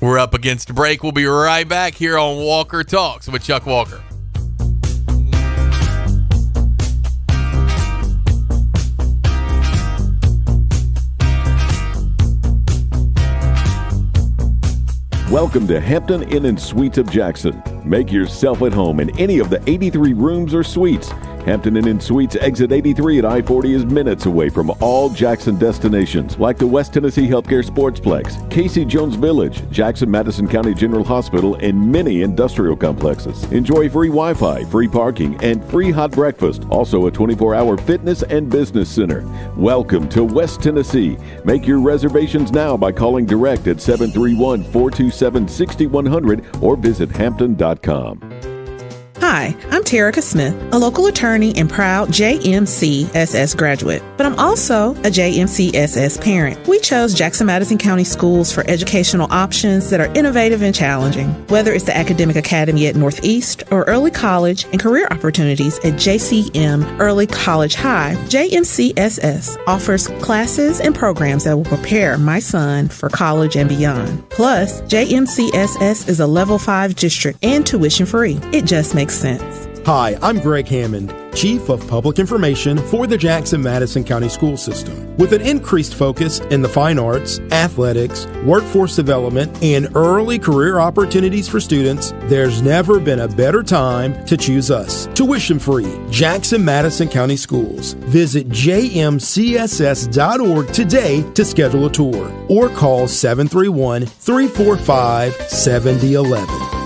We're up against a break. We'll be right back here on Walker Talks with Chuck Walker. Welcome to Hampton Inn and Suites of Jackson. Make yourself at home in any of the 83 rooms or suites. Hampton Inn and Suites exit 83 at I-40 is minutes away from all Jackson destinations like the West Tennessee Healthcare Sportsplex, Casey Jones Village, Jackson-Madison County General Hospital, and many industrial complexes. Enjoy free Wi-Fi, free parking, and free hot breakfast. Also a 24-hour fitness and business center. Welcome to West Tennessee. Make your reservations now by calling direct at 731-427-6100 or visit hampton.com. Hi, I'm Terica Smith, a local attorney and proud JMCSS graduate, but I'm also a JMCSS parent. We chose Jackson-Madison County Schools for educational options that are innovative and challenging. Whether it's the Academic Academy at Northeast or early college and career opportunities at JCM Early College High, JMCSS offers classes and programs that will prepare my son for college and beyond. Plus, JMCSS is a Level 5 district and tuition free. It just makes sense. Hi, I'm Greg Hammond, Chief of Public Information for the Jackson-Madison County School System. With an increased focus in the fine arts, athletics, workforce development, and early career opportunities for students, there's never been a better time to choose us. Tuition-free, Jackson-Madison County Schools. Visit jmcss.org today to schedule a tour or call 731-345-7011.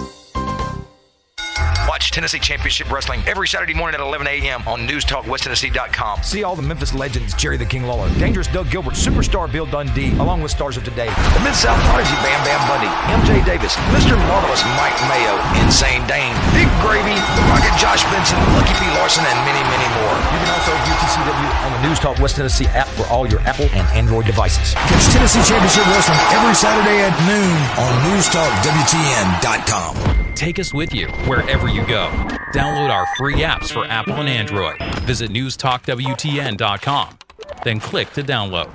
Watch Tennessee Championship Wrestling every Saturday morning at 11 a.m. on NewsTalkWestTennessee.com. See all the Memphis legends, Jerry the King Lawler, Dangerous Doug Gilbert, Superstar Bill Dundee, along with stars of today, the Mid-South Prodigy Bam Bam Bundy, MJ Davis, Mr. Marvelous Mike Mayo, Insane Dane, Big Gravy, The Rocket Josh Benson, Lucky P. Larson, and many, many more. You can also view TCW on the News Talk West Tennessee app for all your Apple and Android devices. Catch Tennessee Championship Wrestling every Saturday at noon on NewsTalkWTN.com. Take us with you wherever you go. Download our free apps for Apple and Android. Visit NewsTalkWTN.com. Then click to download.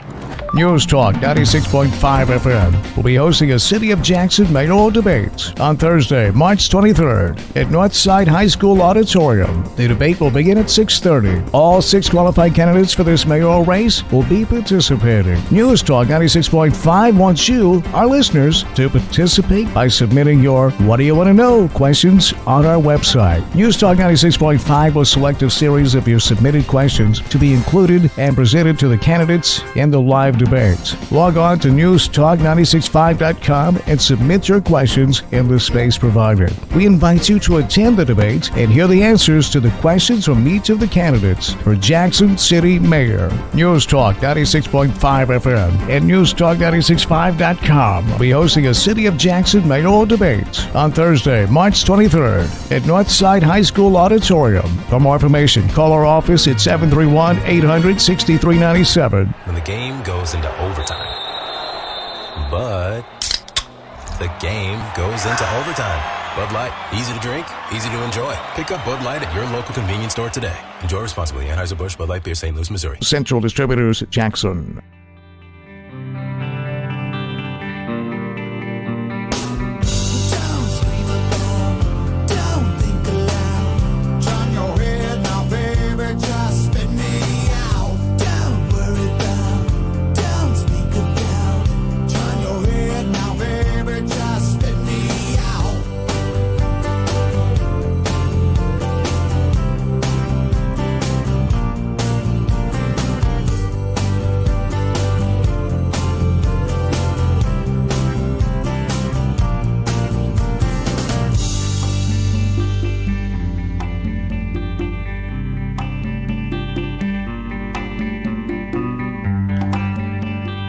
News Talk 96.5 FM will be hosting a City of Jackson mayoral debate on Thursday, March 23rd at Northside High School Auditorium. The debate will begin at 6:30. All 6 qualified candidates for this mayoral race will be participating. News Talk 96.5 wants you, our listeners, to participate by submitting your What Do You Want to Know questions on our website. News Talk 96.5 will select a series of your submitted questions to be included and presented to the candidates in the live debate. Log on to newstalk965.com and submit your questions in the space provided. We invite you to attend the debate and hear the answers to the questions from each of the candidates for Jackson City Mayor. News Talk 96.5 FM and newstalk965.com will be hosting a City of Jackson mayoral debate on Thursday, March 23rd at Northside High School Auditorium. For more information, call our office at 731-800-6397. When the game goes into overtime, but the game goes into overtime. Bud Light, easy to drink, easy to enjoy. Pick up Bud Light at your local convenience store today. Enjoy responsibly. Anheuser-Busch Bud Light Beer, St. Louis, Missouri. Central Distributors, Jackson.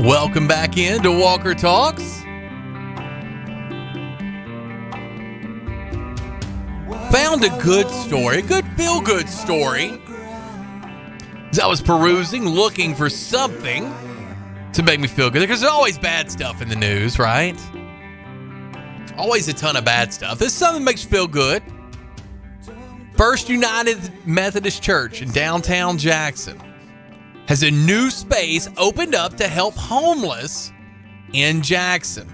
Welcome back into Walker Talks. Found a good story, a good feel-good story. As I was perusing, looking for something to make me feel good. Because there's always bad stuff in the news, right? Always a ton of bad stuff. This is something that makes you feel good. First United Methodist Church in downtown Jackson has a new space opened up to help homeless in Jackson.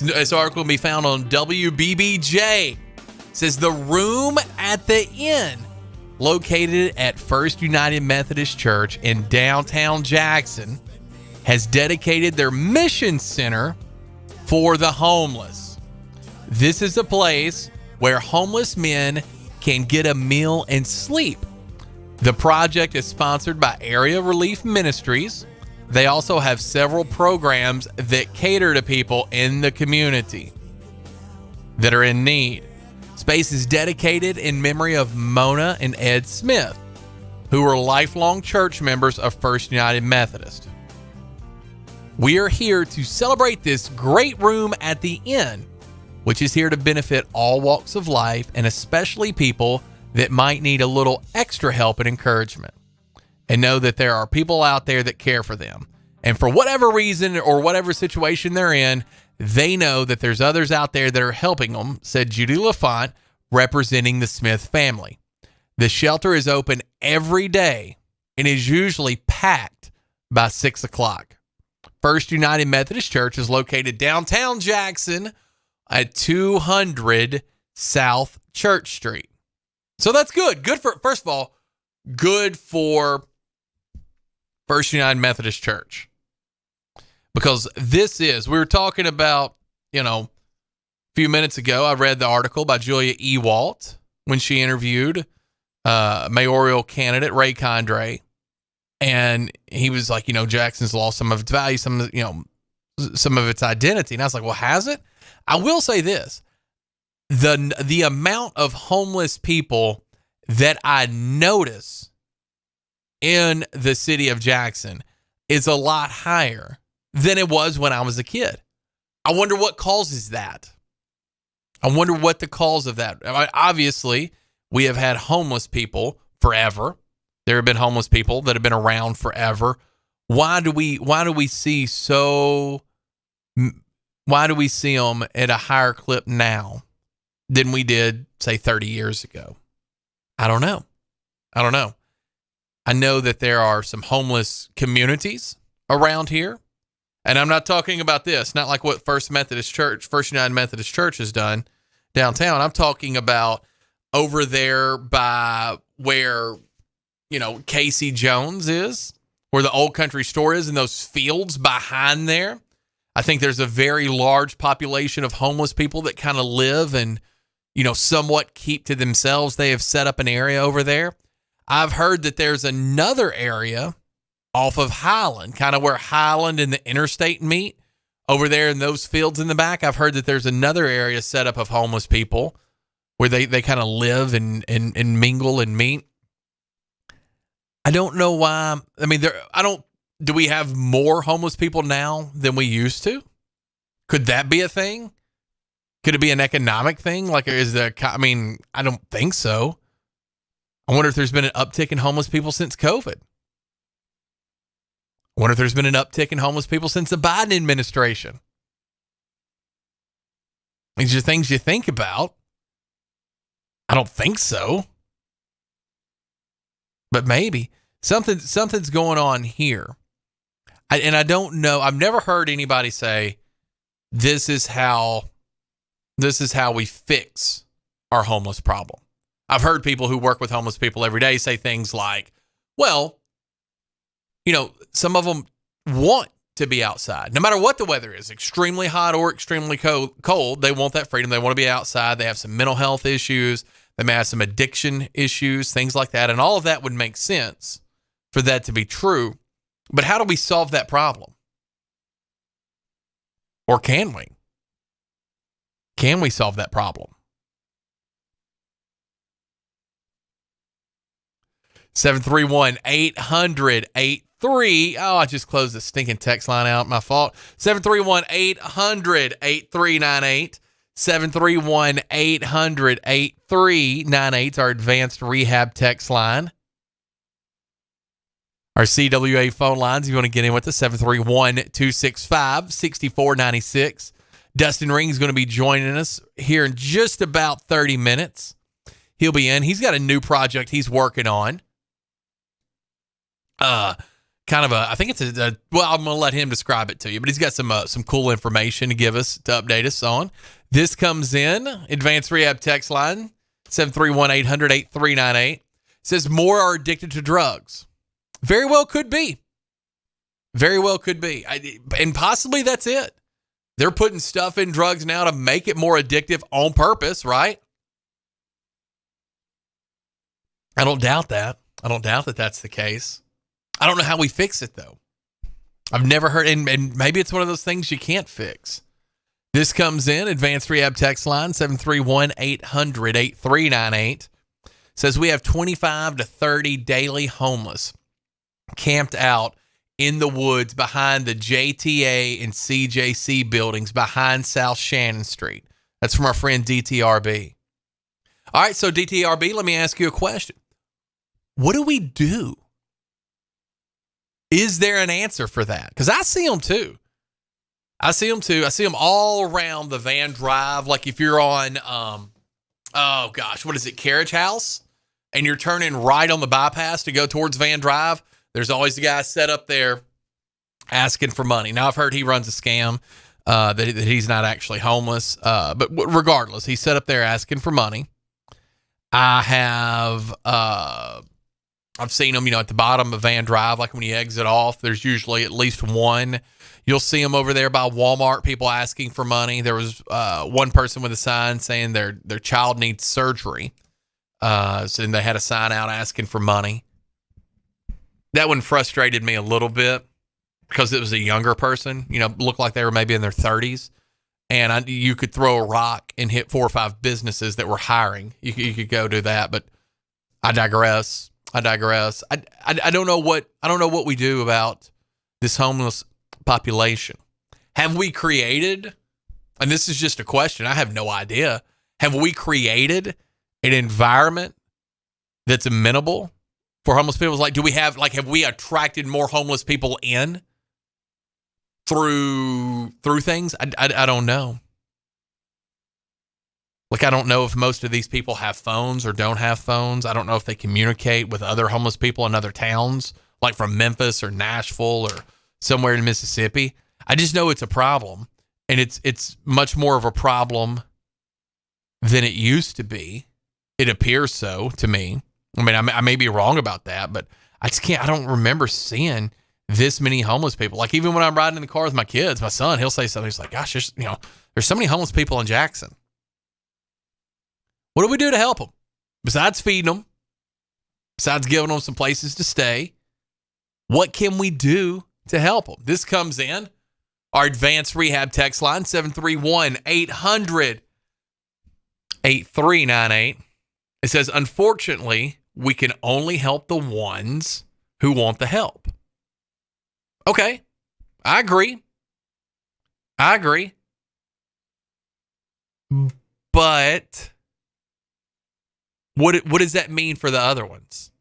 This article will be found on WBBJ. It says the room at the inn located at First United Methodist Church in downtown Jackson has dedicated their mission center for the homeless. This is a place where homeless men can get a meal and sleep. The project is sponsored by Area Relief Ministries. They also have several programs that cater to people in the community that are in need. Space is dedicated in memory of Mona and Ed Smith, who were lifelong church members of First United Methodist. We are here to celebrate this great room at the inn, which is here to benefit all walks of life and especially people that might need a little extra help and encouragement. And know that there are people out there that care for them. And for whatever reason or whatever situation they're in, they know that there's others out there that are helping them, said Judy LaFont, representing the Smith family. The shelter is open every day and is usually packed by 6 o'clock. First United Methodist Church is located downtown Jackson at 200 South Church Street. So that's good. Good for, first of all, good for First United Methodist Church. Because we were talking about, a few minutes ago, I read the article by Julia Ewalt when she interviewed mayoral candidate Ray Condrey. And he was like, Jackson's lost some of its value, some of its identity. And I was like, well, has it? I will say this. The amount of homeless people that I notice in the city of Jackson is a lot higher than it was when I was a kid. I wonder what causes that. I wonder what the cause of that. Obviously, we have had homeless people forever. There have been homeless people that have been around forever. Why do we see them at a higher clip now than we did, say, 30 years ago? I don't know. I know that there are some homeless communities around here. And I'm not talking about this, not like what First United Methodist Church has done downtown. I'm talking about over there by where, Casey Jones is, where the Old Country Store is, and those fields behind there. I think there's a very large population of homeless people that kind of live and, somewhat keep to themselves. They have set up an area over there. I've heard that there's another area off of Highland, kind of where Highland and the interstate meet over there in those fields in the back. I've heard that there's another area set up of homeless people where they kind of live and mingle and meet. I don't know why. I mean, do we have more homeless people now than we used to? Could that be a thing? Could it be an economic thing? I don't think so. I wonder if there's been an uptick in homeless people since COVID. I wonder if there's been an uptick in homeless people since the Biden administration. These are things you think about. I don't think so. But maybe. Something's going on here. I don't know. I've never heard anybody say, this is how we fix our homeless problem. I've heard people who work with homeless people every day say things like, well, some of them want to be outside, no matter what the weather is, extremely hot or extremely cold. They want that freedom. They want to be outside. They have some mental health issues. They may have some addiction issues, things like that. And all of that would make sense for that to be true. But how do we solve that problem? Or can we? Can we solve that problem? 731-800-83. Oh, I just closed the stinking text line out. My fault. 731-800-8398. 731-800-8398 is our advanced rehab text line. Our CWA phone lines, you want to get in with us, 731-265-6496. Dustin Ring is going to be joining us here in just about 30 minutes. He'll be in. He's got a new project he's working on. I think it's I'm going to let him describe it to you, but he's got some cool information to give us, to update us on. This comes in, Advanced Rehab text line, 731-800-8398. Says more are addicted to drugs. Very well could be. Very well could be. And possibly that's it. They're putting stuff in drugs now to make it more addictive on purpose, right? I don't doubt that. I don't doubt that that's the case. I don't know how we fix it, though. I've never heard, and maybe it's one of those things you can't fix. This comes in, Advanced Rehab text line, 731-800-8398. Says we have 25 to 30 daily homeless camped out in the woods behind the JTA and CJC buildings behind South Shannon Street. That's from our friend DTRB. All right, so DTRB, let me ask you a question. What do we do? Is there an answer for that? Because I see them too. I see them all around the Van Drive. Like if you're on, what is it, Carriage House? And you're turning right on the bypass to go towards Van Drive. There's always the guy set up there asking for money. Now, I've heard he runs a scam, that he's not actually homeless. But regardless, he's set up there asking for money. I've seen them, at the bottom of Van Drive, like when you exit off, there's usually at least one. You'll see them over there by Walmart, people asking for money. There was one person with a sign saying their child needs surgery. So they had a sign out asking for money. That one frustrated me a little bit because it was a younger person, looked like they were maybe in their 30s. And you could throw a rock and hit 4 or 5 businesses that were hiring. You could go do that, but I digress. I don't know what we do about this homeless population. Have we created, and this is just a question, I have no idea. Have we created an environment that's amenable for homeless people? Have we attracted more homeless people in through things? I don't know. I don't know if most of these people have phones or don't have phones. I don't know if they communicate with other homeless people in other towns, like from Memphis or Nashville or somewhere in Mississippi. I just know it's a problem, and it's much more of a problem than it used to be. It appears so to me. I mean, I may be wrong about that, but I don't remember seeing this many homeless people. Like even when I'm riding in the car with my kids, my son, he'll say something. He's like, gosh, there's so many homeless people in Jackson. What do we do to help them? Besides feeding them, besides giving them some places to stay, what can we do to help them? This comes in our Advanced Rehab text line, 731-800-8398. It says, unfortunately, we can only help the ones who want the help. Okay, I agree. But what does that mean for the other ones?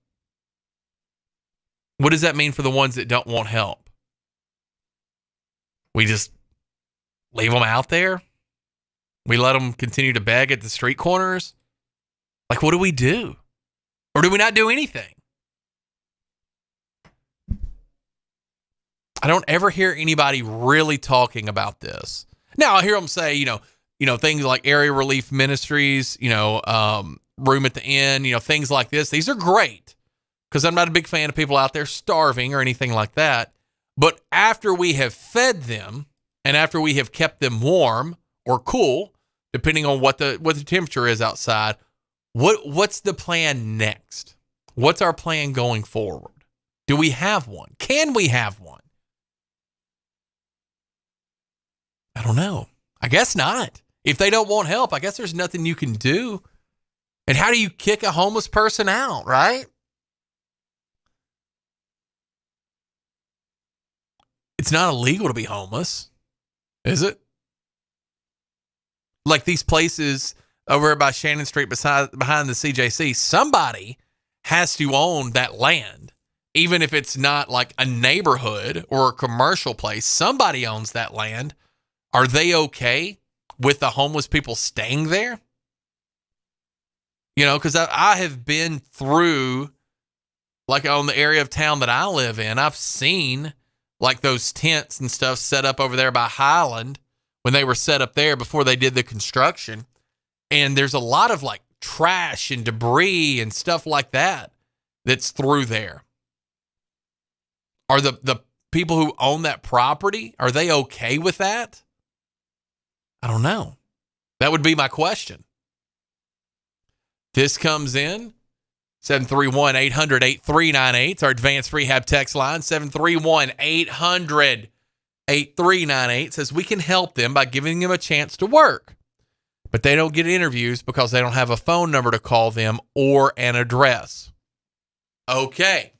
What does that mean for the ones that don't want help? We just leave them out there? We let them continue to beg at the street corners? What do we do? Or do we not do anything? I don't ever hear anybody really talking about this. Now, I hear them say, things like Area Relief Ministries, Room at the Inn, things like this. These are great because I'm not a big fan of people out there starving or anything like that. But after we have fed them and after we have kept them warm or cool, depending on what the temperature is outside, what's the plan next? What's our plan going forward? Do we have one? Can we have one? I don't know. I guess not. If they don't want help, I guess there's nothing you can do. And how do you kick a homeless person out, right? It's not illegal to be homeless, is it? Like these places over by Shannon Street behind the CJC, somebody has to own that land. Even if it's not like a neighborhood or a commercial place, somebody owns that land. Are they okay with the homeless people staying there? Because I have been through, on the area of town that I live in, I've seen those tents and stuff set up over there by Highland when they were set up there before they did the construction. And there's a lot of trash and debris and stuff like that that's through there. Are the people who own that property, are they okay with that? I don't know. That would be my question. This comes in, 731-800-8398. It's our advanced rehab text line. 731-800-8398 says we can help them by giving them a chance to work, but they don't get interviews because they don't have a phone number to call them or an address. Okay.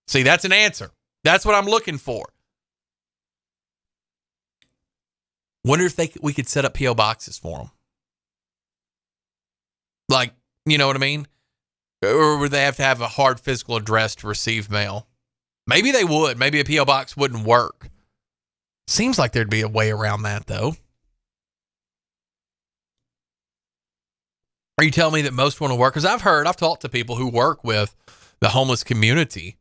See, that's an answer. That's what I'm looking for. Wonder if we could set up P.O. boxes for them. Like, you know what I mean? Or would they have to have a hard physical address to receive mail? Maybe they would. Maybe a P.O. box wouldn't work. Seems like there'd be a way around that, though. Are you telling me that most want to work? Because I've talked to people who work with the homeless community,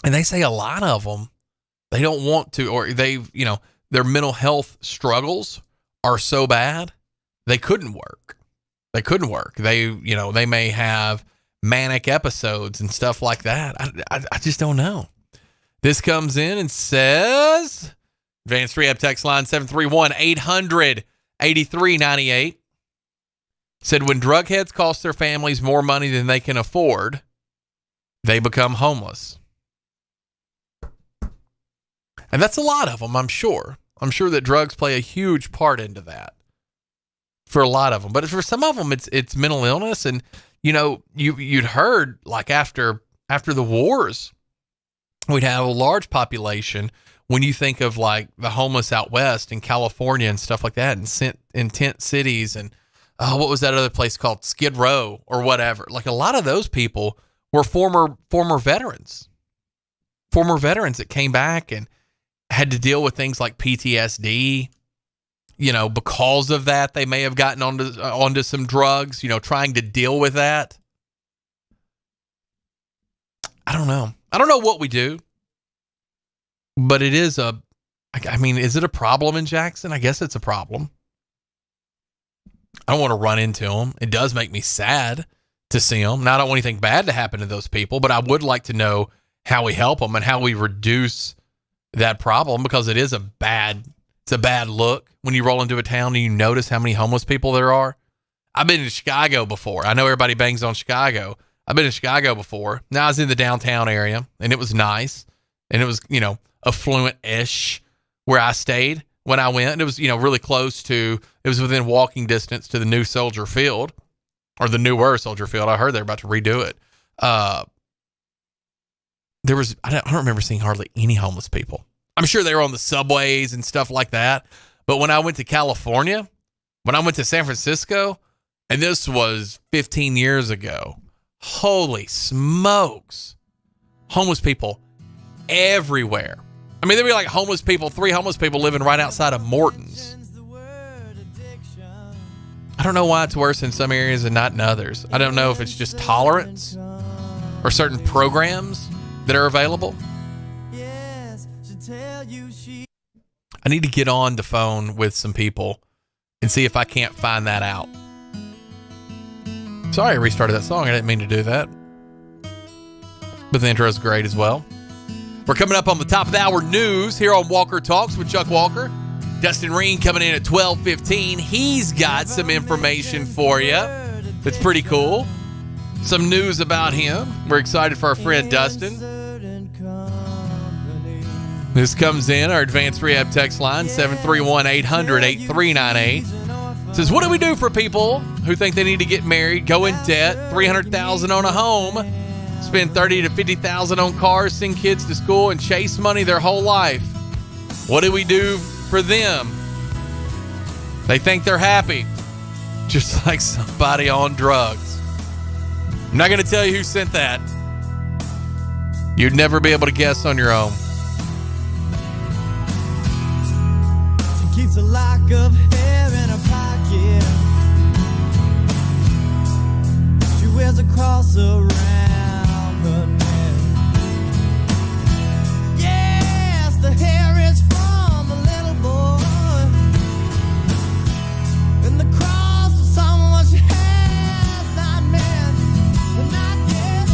and they say a lot of them, they don't want to, or their mental health struggles are so bad, they couldn't work. They may have manic episodes and stuff like that. I just don't know. This comes in and says, Advanced Rehab text line 731-800-8398. Said when drug heads cost their families more money than they can afford, they become homeless. And that's a lot of them, I'm sure. I'm sure that drugs play a huge part into that for a lot of them. But for some of them, it's mental illness. And, you'd heard like after the wars, we'd have a large population. When you think of like the homeless out west in California and stuff like that, and in tent cities, and what was that other place called? Skid Row or whatever. Like a lot of those people were former veterans that came back and had to deal with things like PTSD. Because of that, they may have gotten onto some drugs, trying to deal with that. I don't know. I don't know what we do, but it is is it a problem in Jackson? I guess it's a problem. I don't want to run into them. It does make me sad to see them. Now, I don't want anything bad to happen to those people, but I would like to know how we help them and how we reduce that problem, because it's a bad look when you roll into a town and you notice how many homeless people there are. I've been to Chicago before. I know everybody bangs on Chicago. I've been to Chicago before. Now I was in the downtown area and it was nice, and it was, affluent-ish where I stayed when I went. It was, really close to, it was within walking distance to the new Soldier Field, or the newer Soldier Field. I heard they're about to redo it. I don't remember seeing hardly any homeless people. I'm sure they were on the subways and stuff like that. But when I went to California, when I went to San Francisco, and this was 15 years ago, holy smokes, homeless people everywhere. I mean, there'd be like three homeless people living right outside of Morton's. I don't know why it's worse in some areas and not in others. I don't know if it's just tolerance or certain programs that are available. I need to get on the phone with some people and see if I can't find that out. Sorry I restarted that song. I didn't mean to do that. But the intro is great as well. We're coming up on the top of the hour news here on Walker Talks with Chuck Walker. Dustin Reen coming in at 12:15. He's got some information for you that's pretty cool. Some news about him. We're excited for our friend Dustin. This comes in our advanced rehab text line, 731-800-8398. Says, what do we do for people who think they need to get married, go in debt, $300,000 on a home, spend $30,000 to $50,000 on cars, send kids to school, and chase money their whole life? What do we do for them? They think they're happy, just like somebody on drugs. I'm not going to tell you who sent that. You'd never be able to guess on your own. She keeps a lock of hair in her pocket. She wears a cross around her neck. Yes, the hair is from a little boy, and the cross is someone she has not met, not yet.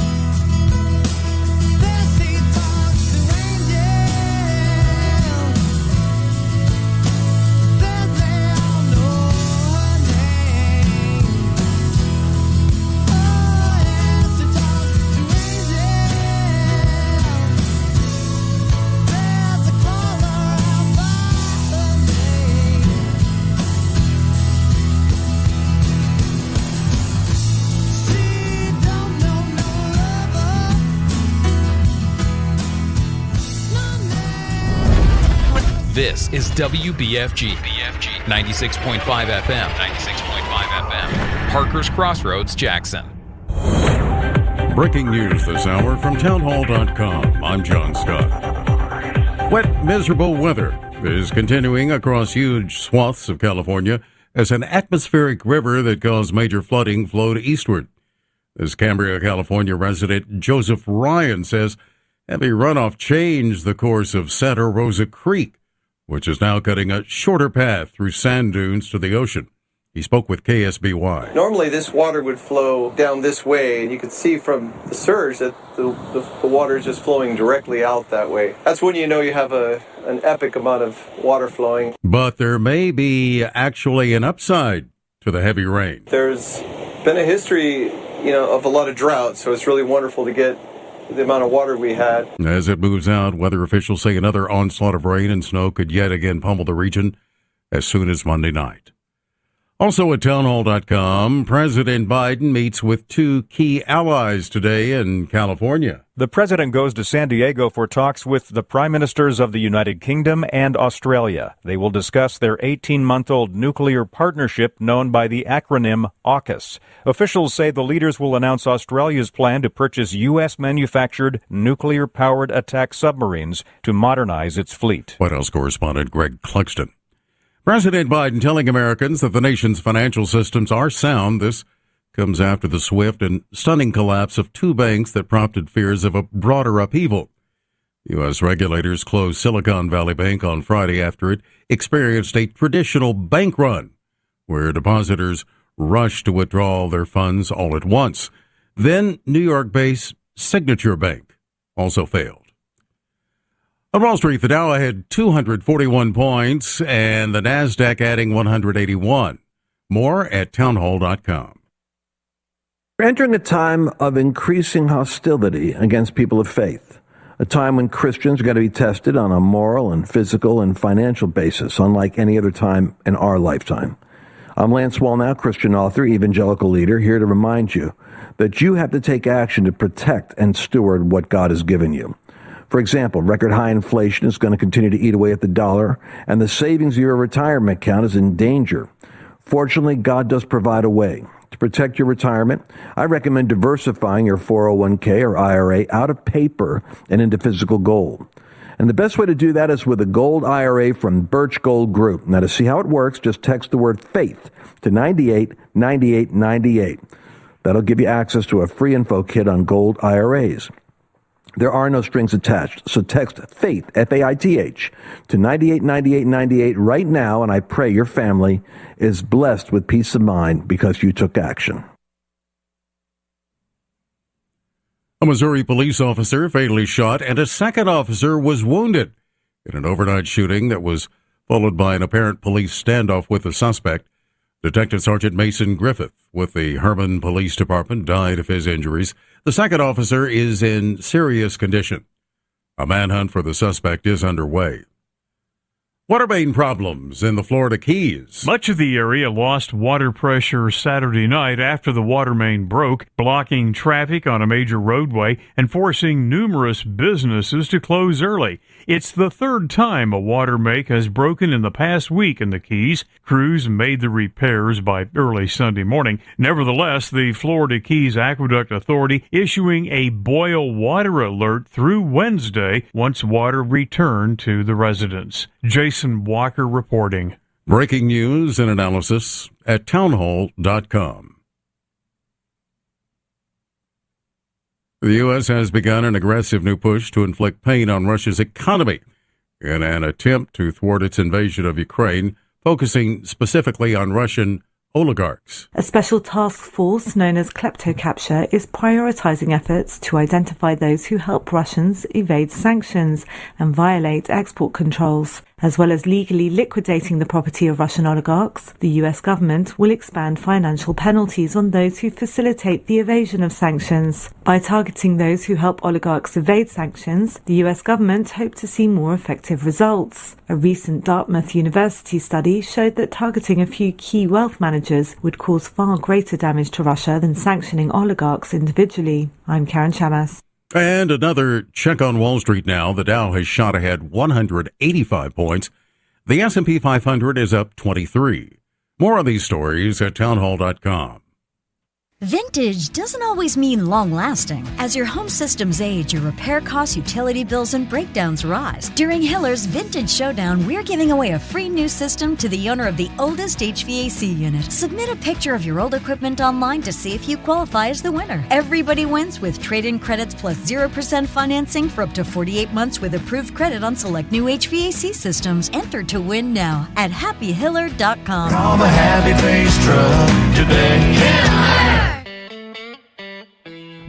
Then she talks to angels, says they all know her name. Oh yeah. This is WBFG 96.5 FM. Parker's Crossroads, Jackson. Breaking news this hour from townhall.com. I'm John Scott. Wet, miserable weather is continuing across huge swaths of California as an atmospheric river that caused major flooding flowed eastward. As Cambria, California resident Joseph Ryan says, heavy runoff changed the course of Santa Rosa Creek, which is now cutting a shorter path through sand dunes to the ocean. He spoke with KSBY. Normally this water would flow down this way, and you can see from the surge that the water is just flowing directly out that way. That's when you know you have an epic amount of water flowing. But there may be actually an upside to the heavy rain. There's been a history, of a lot of drought, so it's really wonderful to get the amount of water we had. As it moves out, weather officials say another onslaught of rain and snow could yet again pummel the region as soon as Monday night. Also at townhall.com, President Biden meets with two key allies today in California. The president goes to San Diego for talks with the prime ministers of the United Kingdom and Australia. They will discuss their 18-month-old nuclear partnership known by the acronym AUKUS. Officials say the leaders will announce Australia's plan to purchase U.S.-manufactured nuclear-powered attack submarines to modernize its fleet. White House correspondent Greg Clugston. President Biden telling Americans that the nation's financial systems are sound. This comes after the swift and stunning collapse of two banks that prompted fears of a broader upheaval. U.S. regulators closed Silicon Valley Bank on Friday after it experienced a traditional bank run, where depositors rushed to withdraw their funds all at once. Then New York-based Signature Bank also failed. On Wall Street, the Dow had 241 points and the NASDAQ adding 181. More at townhall.com. We're entering a time of increasing hostility against people of faith, a time when Christians are going to be tested on a moral and physical and financial basis, unlike any other time in our lifetime. I'm Lance Wallnau, Christian author, evangelical leader, here to remind you that you have to take action to protect and steward what God has given you. For example, record high inflation is going to continue to eat away at the dollar, and the savings of your retirement account is in danger. Fortunately, God does provide a way. To protect your retirement, I recommend diversifying your 401k or IRA out of paper and into physical gold. And the best way to do that is with a gold IRA from Birch Gold Group. Now, to see how it works, just text the word FAITH to 989898. That'll give you access to a free info kit on gold IRAs. There are no strings attached, so text FAITH, F-A-I-T-H, to 989898 right now, and I pray your family is blessed with peace of mind because you took action. A Missouri police officer fatally shot and a second officer was wounded in an overnight shooting that was followed by an apparent police standoff with the suspect. Detective Sergeant Mason Griffith with the Herman Police Department died of his injuries. The second officer is in serious condition. A manhunt for the suspect is underway. Water main problems in the Florida Keys. Much of the area lost water pressure Saturday night after the water main broke, blocking traffic on a major roadway and forcing numerous businesses to close early. It's the third time a water main has broken in the past week in the Keys. Crews made the repairs by early Sunday morning. Nevertheless, the Florida Keys Aqueduct Authority issuing a boil water alert through Wednesday once water returned to the residents. Jason Walker reporting. Breaking news and analysis at townhall.com. The U.S. has begun an aggressive new push to inflict pain on Russia's economy in an attempt to thwart its invasion of Ukraine, focusing specifically on Russian oligarchs. A special task force known as KleptoCapture is prioritizing efforts to identify those who help Russians evade sanctions and violate export controls. As well as legally liquidating the property of Russian oligarchs, the US government will expand financial penalties on those who facilitate the evasion of sanctions. By targeting those who help oligarchs evade sanctions, the US government hoped to see more effective results. A recent Dartmouth University study showed that targeting a few key wealth managers would cause far greater damage to Russia than sanctioning oligarchs individually. I'm Karen Chamas. And another check on Wall Street now. The Dow has shot ahead 185 points The S&P 500 is up 23. More on these stories at townhall.com. Vintage doesn't always mean long-lasting. As your home systems age, your repair costs, utility bills, and breakdowns rise. During Hiller's Vintage Showdown, we're giving away a free new system to the owner of the oldest HVAC unit. Submit a picture of your old equipment online to see if you qualify as the winner. Everybody wins with trade-in credits plus 0% financing for up to 48 months with approved credit on select new HVAC systems. Enter to win now at happyhiller.com. Call the Happy Face Truck today.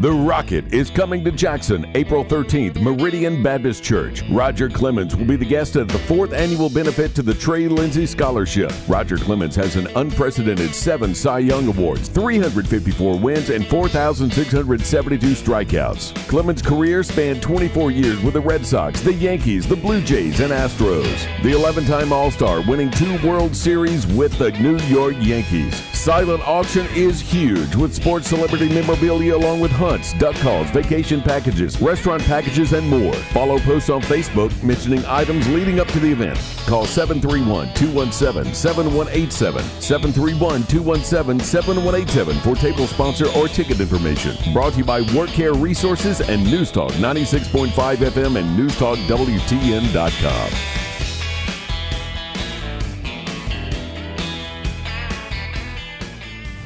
The Rocket is coming to Jackson April 13th, Meridian Baptist Church. Roger Clemens will be the guest at the 4th annual benefit to the Trey Lindsay Scholarship. Roger Clemens has an unprecedented 7 Cy Young Awards, 354 wins, and 4,672 strikeouts. Clemens' career spanned 24 years with the Red Sox, the Yankees, the Blue Jays, and Astros. The 11-time All-Star, winning 2 World Series with the New York Yankees. Silent auction is huge with sports celebrity memorabilia along with hunts, duck calls, vacation packages, restaurant packages, and more. Follow posts on Facebook mentioning items leading up to the event. Call 731-217-7187, 731-217-7187 for table sponsor or ticket information. Brought to you by Work Care Resources and News Talk 96.5 FM and NewsTalkWTN.com.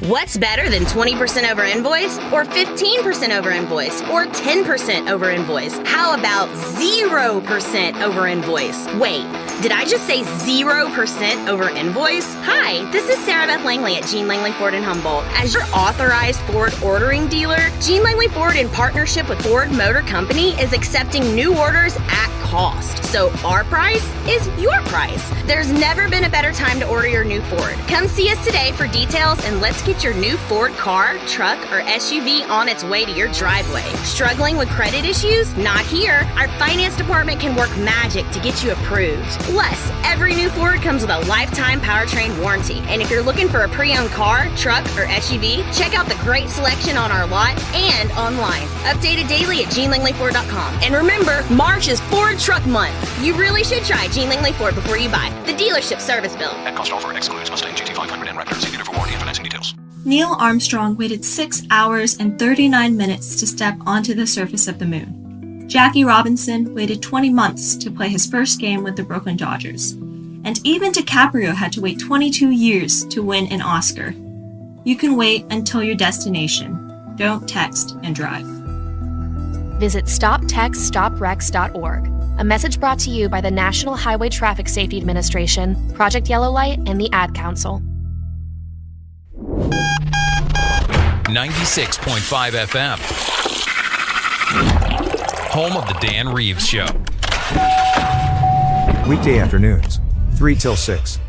What's better than 20% over invoice or 15% over invoice or 10% over invoice? How about 0% over invoice? Wait, did I just say 0% over invoice? Hi, this is Sarah Beth Langley at Gene Langley Ford in Humboldt. As your authorized Ford ordering dealer, Gene Langley Ford in partnership with Ford Motor Company is accepting new orders at cost. So our price is your price. There's never been a better time to order your new Ford. Come see us today for details and let's get your new Ford car, truck, or SUV on its way to your driveway. Struggling with credit issues? Not here. Our finance department can work magic to get you approved. Plus, every new Ford comes with a lifetime powertrain warranty. And if you're looking for a pre-owned car, truck, or SUV, check out the great selection on our lot and online. Updated daily at GeneLangleyFord.com. And remember, March is Ford Truck Month. You really should try Gene Langley Ford before you buy. The dealership service bill. At cost offer excludes Mustang GT500 and Raptor. See dealer for warranty and financing details. Neil Armstrong waited 6 hours and 39 minutes to step onto the surface of the moon. Jackie Robinson waited 20 months to play his first game with the Brooklyn Dodgers. And even DiCaprio had to wait 22 years to win an Oscar. You can wait until your destination. Don't text and drive. Visit StopTextStopWrecks.org. A message brought to you by the National Highway Traffic Safety Administration, Project Yellow Light, and the Ad Council. 96.5 FM. Home of the Dan Reeves Show. Weekday afternoons, 3 till 6.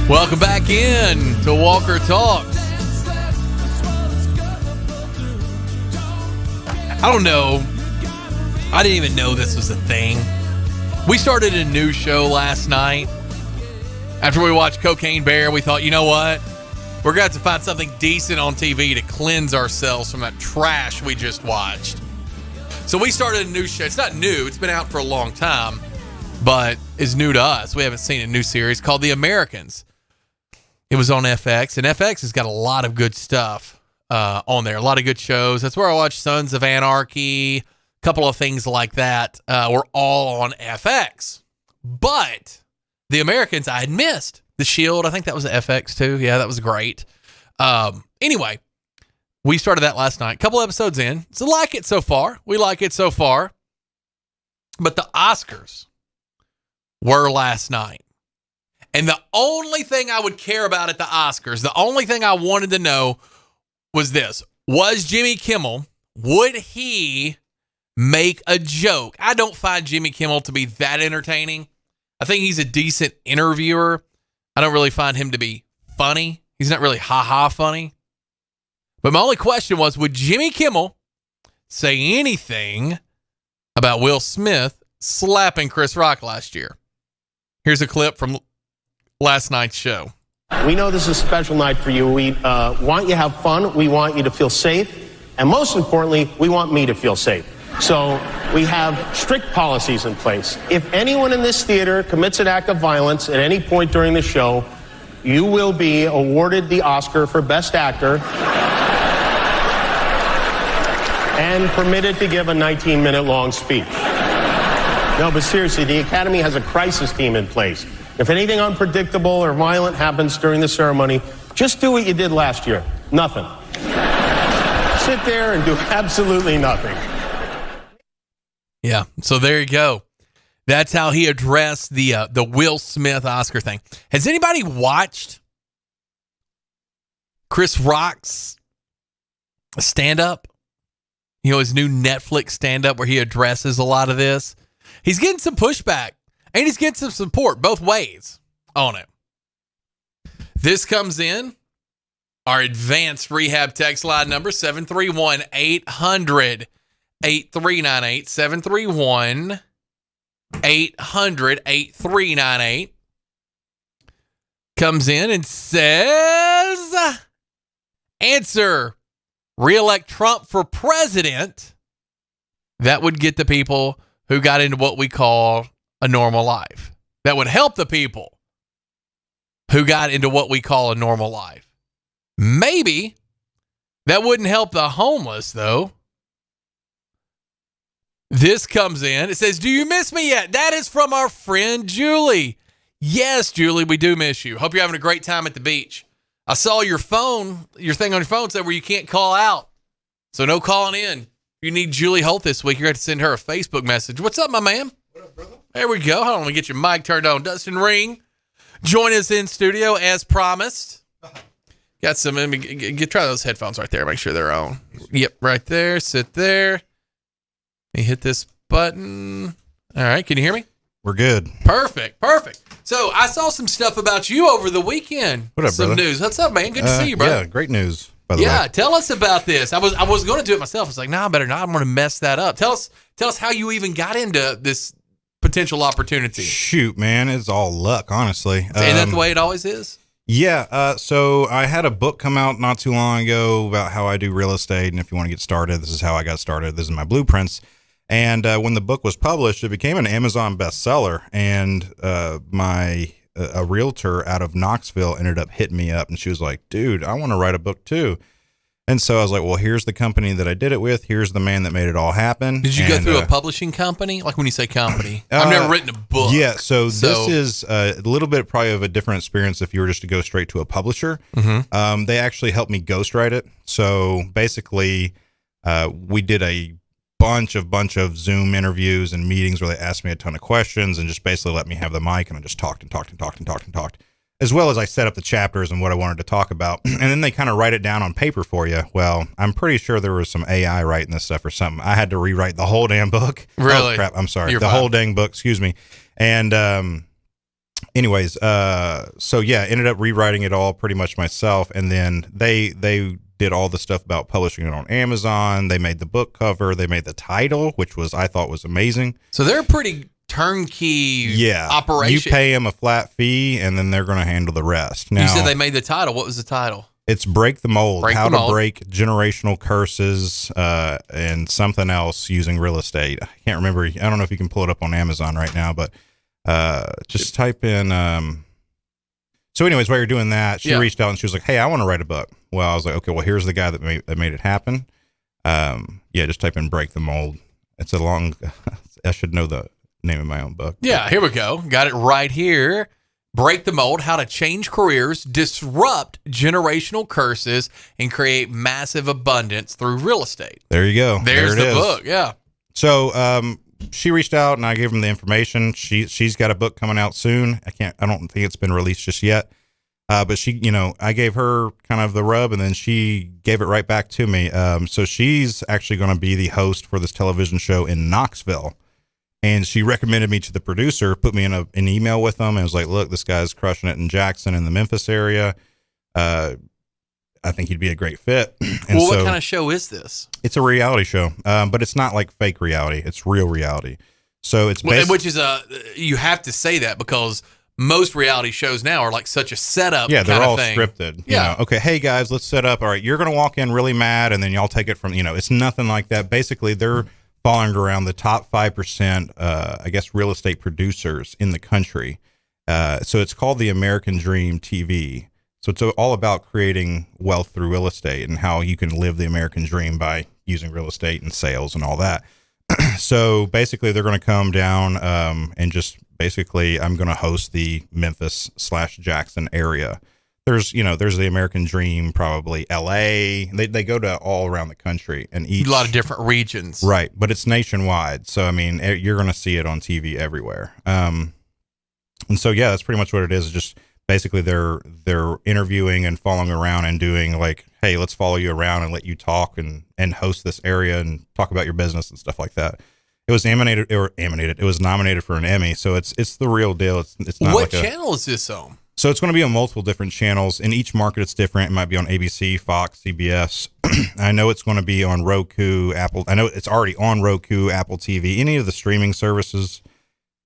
Welcome back in to Walker Talks. I don't know. I didn't even know this was a thing. We started a new show last night. After we watched Cocaine Bear, we thought, you know what? We're going to have to find something decent on TV to cleanse ourselves from that trash we just watched. So we started a new show. It's not new. It's been out for a long time, but it's new to us. We haven't seen a new series called The Americans. It was on FX, and FX has got a lot of good stuff. on there. A lot of good shows. That's where I watch Sons of Anarchy, a couple of things like that. Were all on FX. But The Americans I had missed. The Shield, I think that was FX too. Yeah, that was great. Anyway, we started that last night. A couple episodes in. So like it so far. We like it so far. But the Oscars were last night. And the only thing I would care about at the Oscars, the only thing I wanted to know was this. Was Jimmy Kimmel, would he make a joke? I don't find Jimmy Kimmel to be that entertaining. I think he's a decent interviewer. I don't really find him to be funny. He's not really ha-ha funny. But my only question was, would Jimmy Kimmel say anything about Will Smith slapping Chris Rock last year? Here's a clip from last night's show. We know this is a special night for you. We want you to have fun. We want you to feel safe. And most importantly, we want me to feel safe. So we have strict policies in place. If anyone in this theater commits an act of violence at any point during the show, you will be awarded the Oscar for Best Actor and permitted to give a 19-minute long speech. No, but seriously, the Academy has a crisis team in place. If anything unpredictable or violent happens during the ceremony, just do what you did last year. Nothing. Sit there and do absolutely nothing. Yeah, so there you go. That's how he addressed the Will Smith Oscar thing. Has anybody watched Chris Rock's stand-up? You know, his new Netflix stand-up where he addresses a lot of this? He's getting some pushback, and he's getting some support both ways on it. This comes in our advanced rehab text line number, 731-800-8398, 731-800-8398. Comes in and says, answer, re-elect Trump for president. That would get the people who got into what we call a normal life. That would help the people who got into what we call a normal life. Maybe that wouldn't help the homeless, though. This comes in. It says, do you miss me yet? That is from our friend Julie. Yes, Julie, we do miss you. Hope you're having a great time at the beach. I saw your thing on your phone said where you can't call out. So no calling in. If you need Julie Holt this week, you're going to send her a Facebook message. What's up, my man? What up, brother? There we go. Hold on, let me get your mic turned on. Dustin Ring, join us in studio as promised. Got some, try those headphones right there. Make sure they're on. Yep, right there. Sit there. Let me hit this button. All right, can you hear me? We're good. Perfect. So I saw some stuff about you over the weekend. What up, some brother? news. What's up, man? Good to see you, brother. Yeah, great news, by the way. Yeah, tell us about this. I was going to do it myself. I was like, nah, I better not. I'm going to mess that up. Tell us how you even got into this potential opportunity. Shoot, man, it's all luck, honestly. Isn't that the way it always is? Yeah, so I had a book come out not too long ago about how I do real estate, and if you want to get started, this is how I got started. This is my blueprints. And when the book was published, it became an Amazon bestseller, and a realtor out of Knoxville ended up hitting me up, and she was like, dude, I want to write a book too. And so I was like, well, here's the company that I did it with. Here's the man that made it all happen. Did you go through a publishing company? Like when you say company, I've never written a book. Yeah. So this is a little bit probably of a different experience if you were just to go straight to a publisher. Mm-hmm. They actually helped me ghostwrite it. So basically, we did a bunch of Zoom interviews and meetings where they asked me a ton of questions and just basically let me have the mic, and I just talked, as well as I set up the chapters and what I wanted to talk about. And then they kind of write it down on paper for you. Well, I'm pretty sure there was some AI writing this stuff or something. I had to rewrite the whole damn book. Really? Oh, crap. I'm sorry. You're the fine. whole dang book. Excuse me. And anyways, so yeah, ended up rewriting it all pretty much myself. And then they did all the stuff about publishing it on Amazon. They made the book cover. They made the title, which I thought was amazing. So they're pretty turnkey operation. You pay them a flat fee, and then they're going to handle the rest. Now, you said they made the title. What was the title? It's Break the Mold, Break how the to Mold. break generational curses and something else using real estate. I can't remember. I don't know if you can pull it up on Amazon right now, but just type in So anyways, while you're doing that, she Yeah. reached out and she was like, hey, I want to write a book. Well, I was like, okay, well, here's the guy that made it happen. Just type in Break the Mold. It's a long, I should know the name of my own book. Yeah, here we go. Got it right here. Break the Mold, How to Change Careers, Disrupt Generational Curses, and Create Massive Abundance Through Real Estate. There you go. There's There it the is. book, yeah. So she reached out and I gave them the information. She's got a book coming out soon. I don't think it's been released just yet. But she, I gave her kind of the rub and then she gave it right back to me. So she's actually going to be the host for this television show in Knoxville. And she recommended me to the producer, put me in an email with them, and was like, look, this guy's crushing it in Jackson in the Memphis area. I think he'd be a great fit. And Well, what kind of show is this? It's a reality show, but it's not like fake reality. It's real reality. So it's Which is you have to say that because most reality shows now are like such a setup. Yeah, they're kind of all thing. scripted. Yeah. Okay, hey guys, let's set up. All right, you're going to walk in really mad, and then y'all take it from, it's nothing like that. Basically, they're falling around the top 5%, I guess, real estate producers in the country. So it's called the American Dream TV. So it's all about creating wealth through real estate and how you can live the American dream by using real estate and sales and all that. So basically, they're going to come down and just basically, I'm going to host the Memphis/Jackson area. There's the American Dream, probably LA. They go to all around the country and A lot of different regions. Right, but it's nationwide. So I mean, you're going to see it on TV everywhere. And so yeah, that's pretty much what it is. It's just basically they're interviewing and following around and doing like, hey, let's follow you around and let you talk and host this area and talk about your business and stuff like that. It was It was nominated for an Emmy, so it's the real deal. It's not What like channel is this on? So it's going to be on multiple different channels. In each market, it's different. It might be on ABC, Fox, CBS. I know it's going to be on Roku, Apple. I know it's already on Roku, Apple TV, any of the streaming services.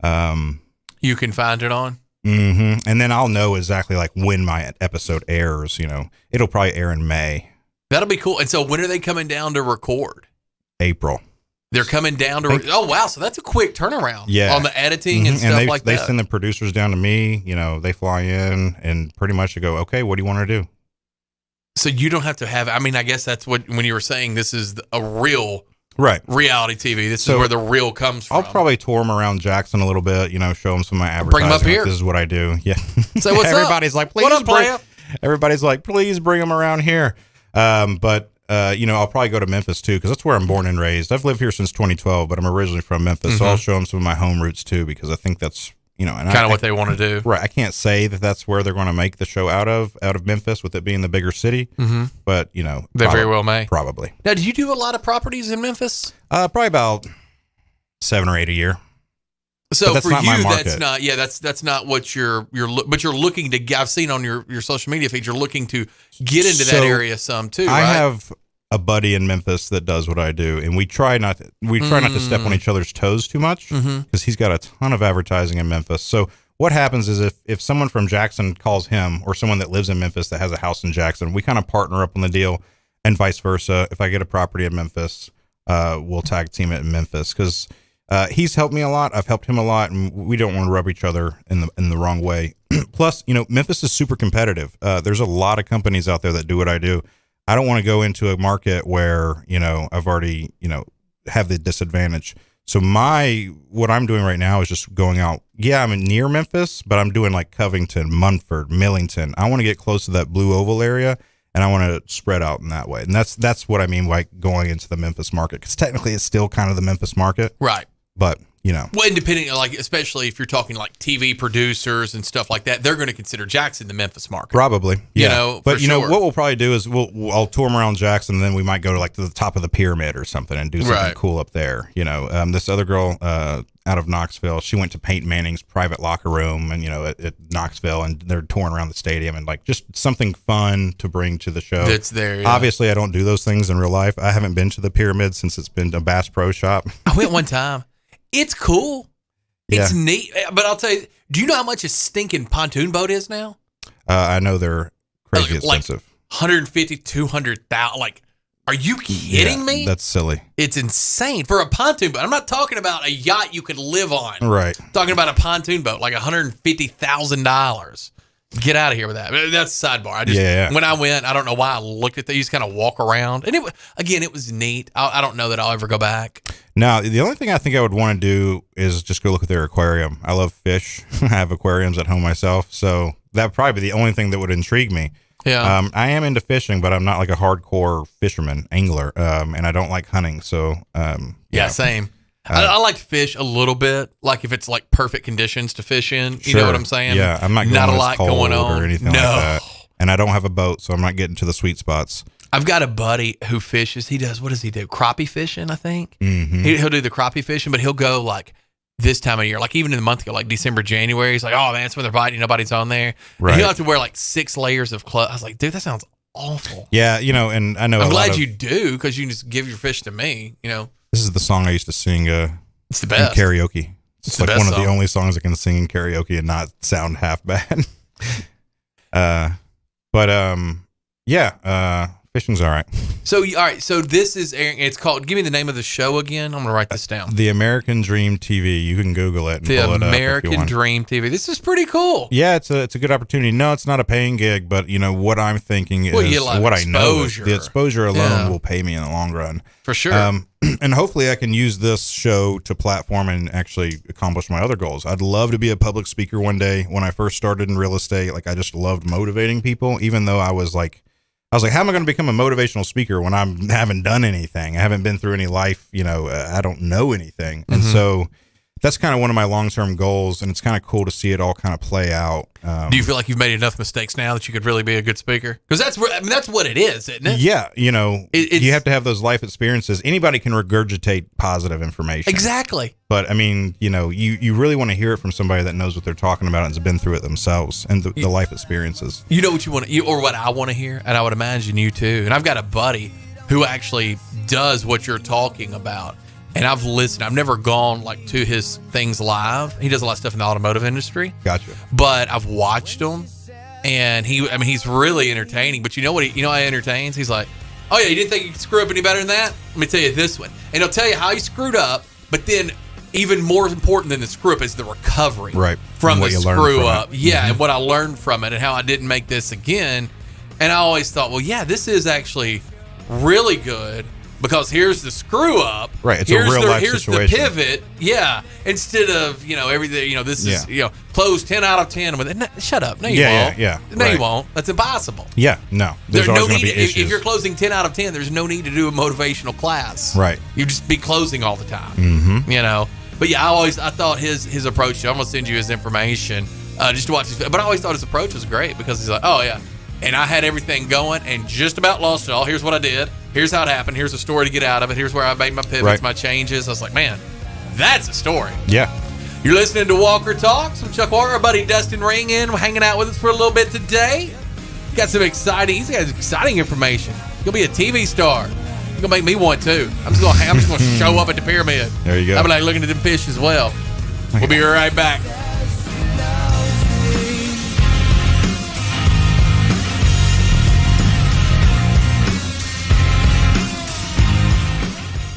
You can find it on. Mm-hmm. And then I'll know exactly like when my episode airs. It'll probably air in May, That'll be cool. And so when are they coming down to record? April. They're coming down to. Oh wow! So that's a quick turnaround. Yeah, on the editing and stuff like they that. send the producers down to me. They fly in and pretty much go, okay, what do you want to do? So you don't have to have. I mean, I guess that's what when you were saying this is a real reality TV. This is where the real comes from. I'll probably tour them around Jackson a little bit. Show them some of my advertising. Bring them up here. This is what I do. Yeah. Say what's up? Everybody's like, please What up, bring. playa? Everybody's like, please bring them around here. But I'll probably go to Memphis too, because that's where I'm born and raised. I've lived here since 2012, but I'm originally from Memphis. So I'll show them some of my home roots too, because I think that's, and kind of what they want to do. Right. I can't say that that's where they're going to make the show out of Memphis with it being the bigger city. Mm-hmm. But, they very well may. Probably. Now, do you do a lot of properties in Memphis? Probably about 7 or 8 a year. So but that's for not my you, market. that's not what you're looking to. I've seen on your social media feed, you're looking to get into that area some too. I right? have a buddy in Memphis that does what I do, and we try not to step on each other's toes too much because he's got a ton of advertising in Memphis. So what happens is if someone from Jackson calls him, or someone that lives in Memphis that has a house in Jackson, we kind of partner up on the deal, and vice versa. If I get a property in Memphis, we'll tag team it in Memphis because he's helped me a lot. I've helped him a lot, and we don't want to rub each other in the wrong way. Plus, Memphis is super competitive. There's a lot of companies out there that do what I do. I don't want to go into a market where, I've already, have the disadvantage. So what I'm doing right now is just going out. Yeah, I'm near Memphis, but I'm doing like Covington, Munford, Millington. I want to get close to that Blue Oval area, and I want to spread out in that way. And that's what I mean by going into the Memphis market, because technically it's still kind of the Memphis market. Right. But, Well, and depending, especially if you're talking like TV producers and stuff like that, they're going to consider Jackson the Memphis market. Probably. Yeah. But what we'll probably do is I'll tour them around Jackson, and then we might go to the top of the pyramid or something and do something cool up there. This other girl out of Knoxville, she went to Peyton Manning's private locker room and, at Knoxville, and they're touring around the stadium and just something fun to bring to the show. That's there. Yeah. Obviously, I don't do those things in real life. I haven't been to the pyramid since it's been a Bass Pro Shop. I went one time. It's cool. It's neat. But I'll tell you, do you know how much a stinking pontoon boat is now? I know they're crazy expensive. 150, 200,000. Are you kidding me? That's silly. It's insane for a pontoon boat. I'm not talking about a yacht you could live on. Right. I'm talking about a pontoon boat, like $150,000. Get out of here with that. That's a sidebar. I just when I went, I don't know why I looked at that. You just kind of walk around, and it was neat. I don't know that I'll ever go back. Now, the only thing I think I would want to do is just go look at their aquarium. I love fish. I have aquariums at home myself, so that would probably be the only thing that would intrigue me. Yeah. I am into fishing, but I'm not like a hardcore fisherman, angler, and I don't like hunting. So, yeah, same. I like to fish a little bit, like if it's like perfect conditions to fish in. You know what I'm saying? Yeah, I'm not a going lot going on or anything like that. And I don't have a boat, so I'm not getting to the sweet spots. I've got a buddy who fishes. He does, what does he do? Crappie fishing, I think. Mm-hmm. He'll do the crappie fishing, but he'll go like this time of year, like even in the month ago, like December, January. He's like, oh man, it's when they're biting, nobody's on there. Right. And he'll have to wear like 6 layers of clothes. I was like, dude, that sounds awful. Yeah, and I know. I'm glad you do, because you can just give your fish to me. This is the song I used to sing. It's the best. In karaoke. It's like one of the song. only songs I can sing in karaoke and not sound half bad. Fishing's all right. So, all right. So this is airing. It's called, give me the name of the show again. I'm going to write this down. The American Dream TV. You can Google it and The pull it up if you American want. Dream TV. This is pretty cool. Yeah, it's a good opportunity. No, it's not a paying gig, but what I'm thinking is what I know is the exposure alone will pay me in the long run. For sure. And hopefully I can use this show to platform and actually accomplish my other goals. I'd love to be a public speaker one day. When I first started in real estate, like I just loved motivating people, even though I was like, how am I going to become a motivational speaker when I haven't done anything? I haven't been through any life, I don't know anything. And so that's kind of one of my long-term goals, and it's kind of cool to see it all kind of play out. Do you feel like you've made enough mistakes now that you could really be a good speaker? Because that's what it is, isn't it? Yeah, you have to have those life experiences. Anybody can regurgitate positive information. Exactly. But I mean, you really want to hear it from somebody that knows what they're talking about and has been through it themselves, and the life experiences. You know what you want to, or what I want to hear, and I would imagine you too. And I've got a buddy who actually does what you're talking about. And I've listened. I've never gone like to his things live. He does a lot of stuff in the automotive industry. Gotcha. But I've watched him, and he's really entertaining. But you know what? How he entertains? He's like, oh yeah, you didn't think you could screw up any better than that? Let me tell you this one. And he'll tell you how he screwed up. But then, even more important than the screw up is the recovery from the screw up. Yeah, and what I learned from it, and how I didn't make this again. And I always thought, well, yeah, this is actually really good. Because here's the screw up. Right. It's a real life here's situation. Here's the pivot. Yeah. Instead of, everything, this is, close 10 out of 10 with it. Shut up. No, you won't. Yeah. No, you won't. That's impossible. Yeah. No. There's always going to be issues. If you're closing 10 out of 10, there's no need to do a motivational class. Right. You just be closing all the time. Mm-hmm. But yeah, I thought his approach, I'm going to send you his information just to watch his, but I always thought his approach was great because he's like, oh yeah. And I had everything going and just about lost it all. Here's what I did. Here's how it happened. Here's a story to get out of it. Here's where I made my pivots, my changes. I was like, man, that's a story. Yeah. You're listening to Walker Talks. I'm Chuck Walker. Our buddy Dustin Ring hanging out with us for a little bit today. He's got some exciting information. You'll be a TV star. You're gonna make me one too. I'm just gonna show up at the pyramid. There you go. I'll be like looking at them fish as well. We'll be right back.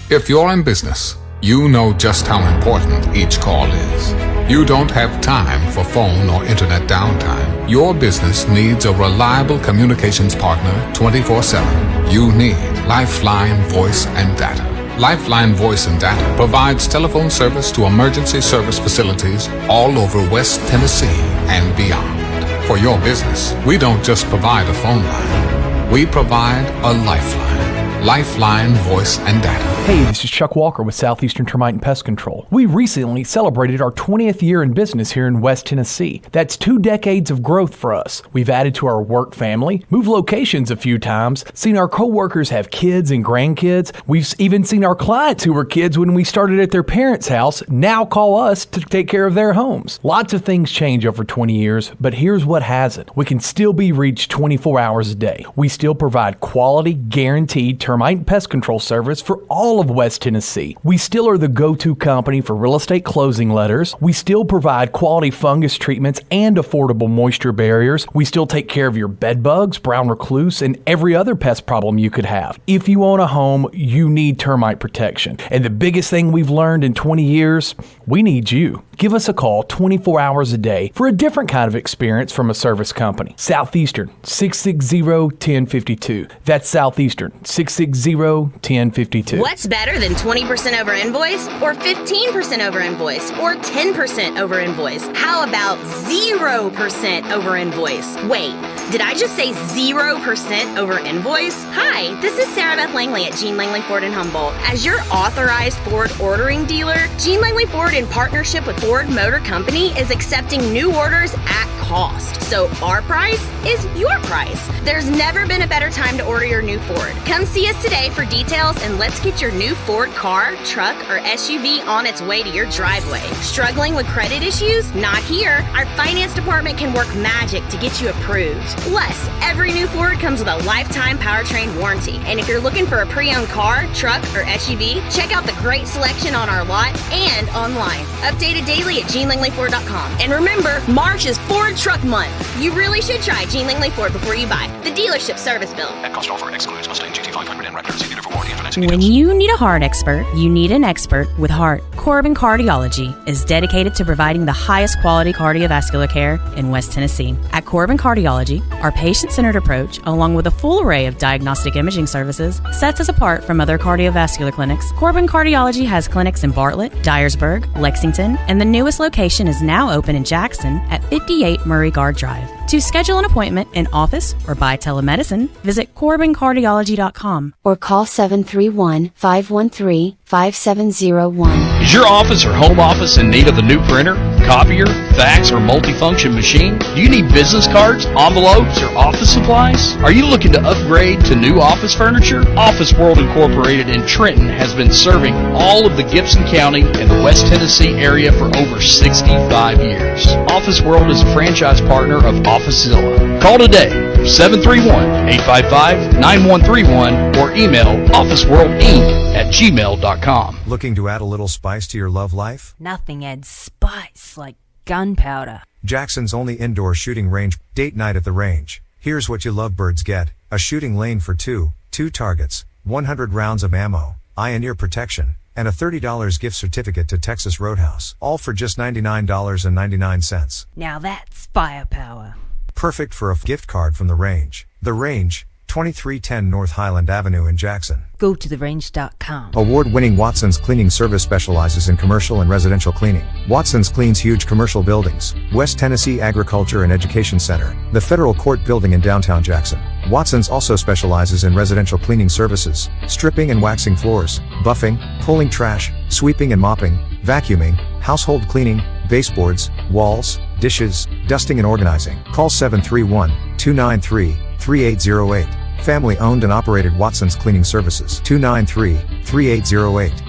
If you're in business, you know just how important each call is. You don't have time for phone or internet downtime. Your business needs a reliable communications partner 24/7. You need Lifeline Voice and Data. Lifeline Voice and Data provides telephone service to emergency service facilities all over West Tennessee and beyond. For your business, we don't just provide a phone line. We provide a lifeline. Lifeline Voice and Data. Hey, this is Chuck Walker with Southeastern Termite and Pest Control. We recently celebrated our 20th year in business here in West Tennessee. That's 2 decades of growth for us. We've added to our work family, moved locations a few times, seen our coworkers have kids and grandkids. We've even seen our clients who were kids when we started at their parents' house now call us to take care of their homes. Lots of things change over 20 years, but here's what hasn't. We can still be reached 24 hours a day. We still provide quality, guaranteed termite and pest control service for all all of West Tennessee. We still are the go-to company for real estate closing letters. We still provide quality fungus treatments and affordable moisture barriers. We still take care of your bed bugs, brown recluse, and every other pest problem you could have. If you own a home, you need termite protection. And the biggest thing we've learned in 20 years, we need you. Give us a call 24 hours a day for a different kind of experience from a service company. Southeastern, 660-1052. That's Southeastern, 660-1052. What's better than 20% over invoice or 15% over invoice or 10% over invoice? How about 0% over invoice? Wait, did I just say 0% over invoice? Hi, this is Sarah Beth Langley at Gene Langley Ford in Humboldt. As your authorized Ford ordering dealer, Gene Langley Ford, in partnership with Ford Motor Company, is accepting new orders at cost. So our price is your price. There's never been a better time to order your new Ford. Come see us today for details and let's get your new Ford car, truck, or SUV on its way to your driveway. Struggling with credit issues? Not here. Our finance department can work magic to get you approved. Plus, every new Ford comes with a lifetime powertrain warranty. And if you're looking for a pre-owned car, truck, or SUV, check out the great selection on our lot and online. Updated daily at GeneLangleyFord.com. And remember, March is Ford Truck Month. You really should try Gene Langley Ford before you buy. The dealership service bill. At cost offer excludes Mustang GT500 and Raptor. See dealer for warranty information. When you need a heart expert, you need an expert with heart. Corbin Cardiology is dedicated to providing the highest quality cardiovascular care in West Tennessee. At Corbin Cardiology, our patient-centered approach, along with a full array of diagnostic imaging services, sets us apart from other cardiovascular clinics. Corbin Cardiology has clinics in Bartlett, Dyersburg, Lexington, and the newest location is now open in Jackson at 58 Murray Guard Drive. To schedule an appointment in office or by telemedicine, visit CorbinCardiology.com or call 731-513-5701. Is your office or home office in need of a new printer, copier, fax, or multifunction machine? Do you need business cards, envelopes, or office supplies? Are you looking to upgrade to new office furniture? Office World Incorporated in Trenton has been serving all of the Gibson County and the West Tennessee area for over 65 years. Office World is a franchise partner of OfficeZilla. Call today, 731-855-9131, or email officeworldinc@gmail.com. Looking to add a little spice to your love life? Nothing adds spice like gunpowder. Jackson's only indoor shooting range. Date night at the range. Here's what you lovebirds get: a shooting lane for two targets, 100 rounds of ammo, eye and ear protection, and a $30 gift certificate to Texas Roadhouse. All for just $99.99. Now that's firepower. Perfect for a gift card from the range. The Range, 2310 North Highland Avenue in Jackson. Go to therange.com. Award-winning Watson's Cleaning Service specializes in commercial and residential cleaning. Watson's cleans huge commercial buildings: West Tennessee Agriculture and Education Center, the Federal Court Building in downtown Jackson. Watson's also specializes in residential cleaning services: stripping and waxing floors, buffing, pulling trash, sweeping and mopping, vacuuming, household cleaning, baseboards, walls, dishes, dusting and organizing. Call 731-293-3808. Family owned and operated Watson's Cleaning Services. 293-3808.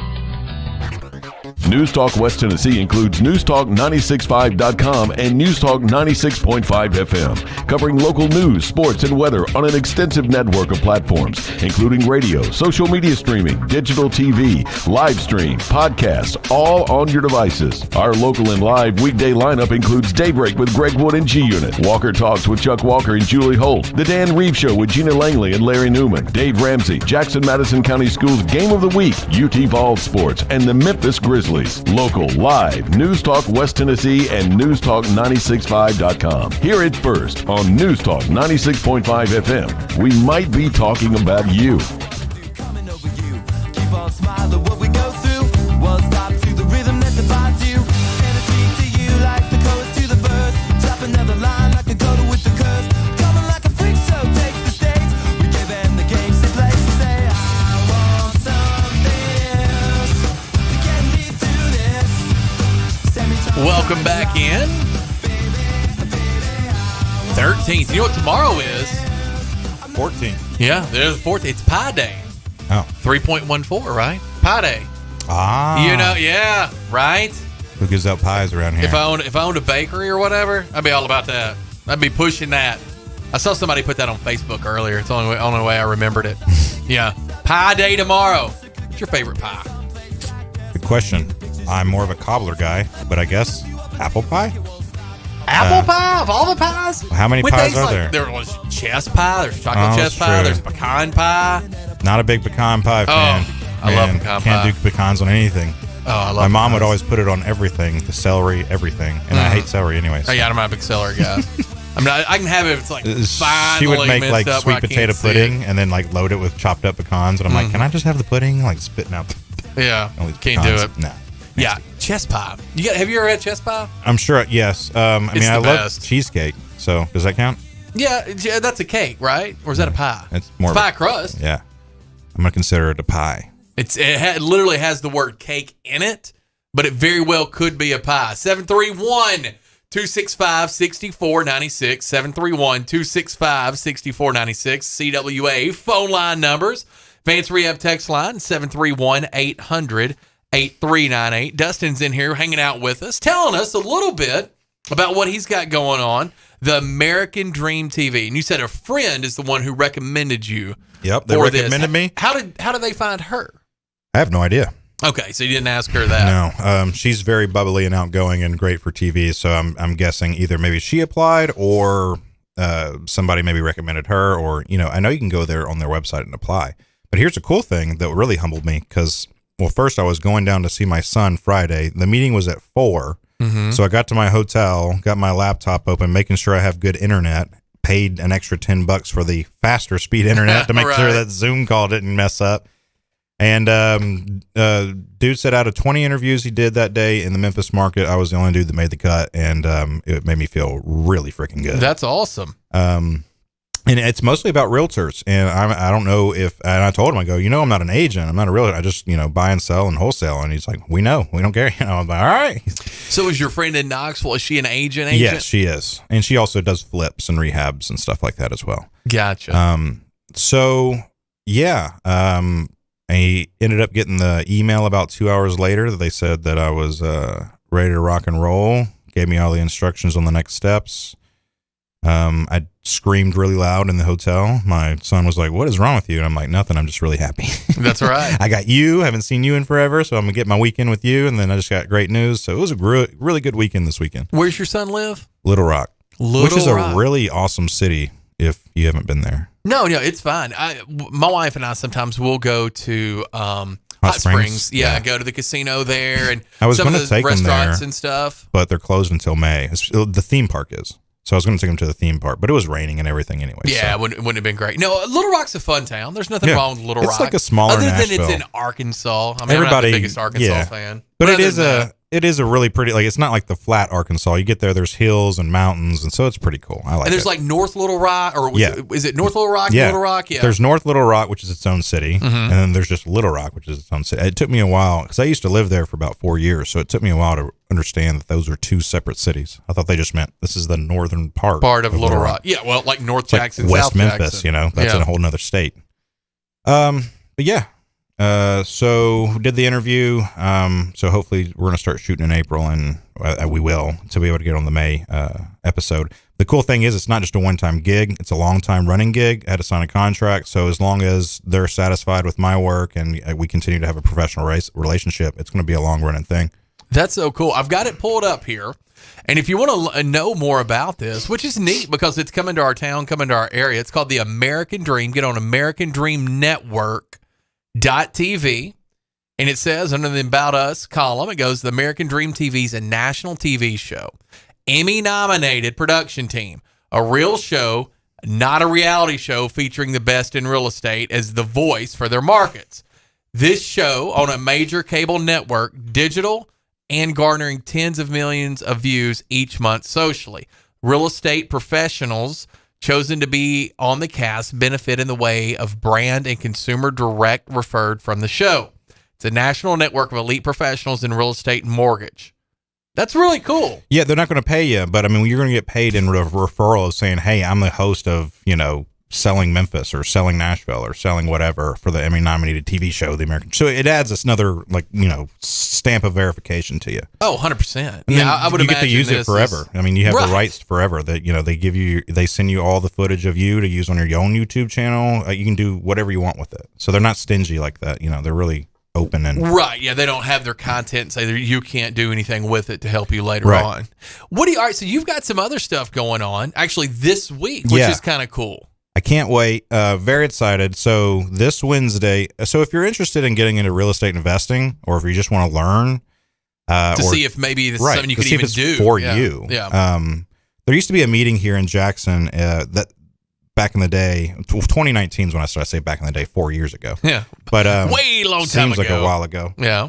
News Talk West Tennessee includes newstalk965.com and Newstalk 96.5 FM, covering local news, sports, and weather on an extensive network of platforms, including radio, social media streaming, digital TV, live stream, podcasts, all on your devices. Our local and live weekday lineup includes Daybreak with Greg Wood and G-Unit, Walker Talks with Chuck Walker and Julie Holt, The Dan Reeves Show with Gina Langley and Larry Newman, Dave Ramsey, Jackson-Madison County Schools Game of the Week, UT Vols Sports, and the Memphis Grizzlies. Local, live, News Talk West Tennessee and newstalk965.com. Hear it first on News Talk 96.5 FM. We might be talking about you. Keep on smiling what we go through. One stop to the rhythm that defines you. And it's beat to you like the chorus to the verse. Drop another line like a goat with the curse. Coming like a freak show takes the stage. We give them the games to play. So say I want something else to get me through this. Welcome back in. 13th. You know what tomorrow is? 14th. Yeah, there's 14th. It's Pi Day. Oh. 3.14, right? Pi Day. Ah. You know, yeah, right? Who gives out pies around here? If I owned a bakery or whatever, I'd be all about that. I'd be pushing that. I saw somebody put that on Facebook earlier. It's the only way I remembered it. Yeah. Pi Day tomorrow. What's your favorite pie? Good question. I'm more of a cobbler guy, but I guess apple pie? Apple pie of all the pies? How many With pies things are like, there? There was chess pie. There's chocolate Oh, chess that's pie. true. There's pecan pie. Not a big pecan pie fan. I love Man, pecan Can't pie. do pecans on anything. Oh, I love My mom would pecans. always put it on everything, the celery, everything. And I hate celery anyway. Oh, yeah, I'm not a big celery guy. I'm not. I can have it if it's like fine. She would make like up sweet potato pudding and then like load it with chopped up pecans. And I'm like, can I just have the pudding? Like spitting out. Yeah, all these can't do pecans. it. No. Yeah, chess pie. Have you ever had chess pie? I'm sure. Yes. I mean, I the love best. cheesecake. So does that count? Yeah, that's a cake, right? Or is that a pie? It's more It's of pie a- crust. Yeah. I'm gonna consider it a pie. It literally has the word cake in it, but it very well could be a pie. 731-265-6496. 731-265-6496. CWA phone line numbers. Vance Rehab text line 731-800-8398. Dustin's in here hanging out with us, telling us a little bit about what he's got going on. The American Dream TV. And you said a friend is the one who recommended you. Yep, they for recommended this. me. How did they find her? I have no idea. Okay, so you didn't ask her that. No, she's very bubbly and outgoing and great for TV. So I'm guessing either maybe she applied or somebody maybe recommended her, or I know you can go there on their website and apply. But here's a cool thing that really humbled me because, well, first I was going down to see my son Friday. The meeting was at 4, so I got to my hotel, got my laptop open, making sure I have good internet. Paid an extra $10 for the faster speed internet to make sure Right. that Zoom call didn't mess up. And dude said out of 20 interviews he did that day in the Memphis market, I was the only dude that made the cut, and it made me feel really freaking good. That's awesome. And it's mostly about realtors, and I don't know if, and I told him, I go, I'm not an agent, I'm not a realtor, I just buy and sell and wholesale. And he's like, we know, we don't care. I'm like, all right. So is your friend in Knoxville, is she an agent? Yes, she is, and she also does flips and rehabs and stuff like that as well. Gotcha. So yeah, I ended up getting the email about 2 hours later that they said that I was ready to rock and roll. Gave me all the instructions on the next steps. I screamed really loud in the hotel. My son was like, "What is wrong with you?" And I'm like, "Nothing. I'm just really happy." That's right. I got you. Haven't seen you in forever, so I'm gonna get my weekend with you. And then I just got great news. So it was a really good weekend this weekend. Where's your son live? Little Rock, which is Rock. a really awesome city if you haven't been there. No, it's fine. My wife and I sometimes will go to Hot Springs. Yeah, go to the casino there and I was some of going the to take them there restaurants and stuff. but they're closed until May. The theme park is. So I was going to take them to the theme park, but it was raining and everything anyway. Yeah, so. wouldn't have been great. No, Little Rock's a fun town. There's nothing Yeah. wrong with Little Rock. It's like a smaller other than Nashville. it's in Arkansas. I mean, I'm not Everybody, the biggest Arkansas yeah. fan. But it other is than it is a really pretty, like, it's not like the flat Arkansas. You get there's hills and mountains, and so it's pretty cool. I like and there's it. like North Little Rock, or Yeah. is it North Little Rock? Yeah. Little Rock? Yeah. There's North Little Rock, which is its own city, Mhm. and then there's just Little Rock, which is its own city. It took me a while because I used to live there for about 4 years, so it took me a while to understand that those were two separate cities. I thought they just meant this is the northern part of Little Rock. Yeah, well, like North It's like Jackson, West South Memphis. Jackson. That's yeah. in a whole nother state. But yeah. So did the interview. So hopefully we're gonna start shooting in April, and we will to be able to get on the May episode. The cool thing is it's not just a one-time gig; it's a long-time running gig. I had to sign a contract, so as long as they're satisfied with my work and we continue to have a professional relationship, it's going to be a long-running thing. That's so cool. I've got it pulled up here. And if you want to know more about this, which is neat because it's coming to our town, coming to our area, it's called the American Dream. Get on AmericanDreamNetwork.tv. And it says under the About Us column, it goes, the American Dream TV is a national TV show. Emmy-nominated production team. A real show, not a reality show featuring the best in real estate as the voice for their markets. This show on a major cable network, digital, and garnering tens of millions of views each month socially. Real estate professionals chosen to be on the cast benefit in the way of brand and consumer direct referred from the show. It's a national network of elite professionals in real estate and mortgage. That's really cool. Yeah, they're not going to pay you, but I mean, you're going to get paid in referral of saying, "Hey, I'm the host of selling Memphis or selling Nashville or selling whatever for the Emmy-nominated TV show, The American." So it adds another stamp of verification to you. Oh, 100%. And Yeah, I would you imagine get to use it this forever. is- I mean, you have Right. the rights forever. That they send you all the footage of you to use on your own YouTube channel. You can do whatever you want with it. So they're not stingy like that. They're really open and right. Yeah, they don't have their content and say that you can't do anything with it to help you later Right. on. All right, so you've got some other stuff going on actually this week, which is kind of cool. I can't wait. Very excited. So this Wednesday, so if you're interested in getting into real estate investing, or if you just want to learn, To see if maybe this is something you to could see if even it's do. for Yeah. you. Yeah. There used to be a meeting here in Jackson that back in the day, 2019 is when I started. I say back in the day, 4 years ago. Yeah. But way long time seems like ago. a while ago. Yeah.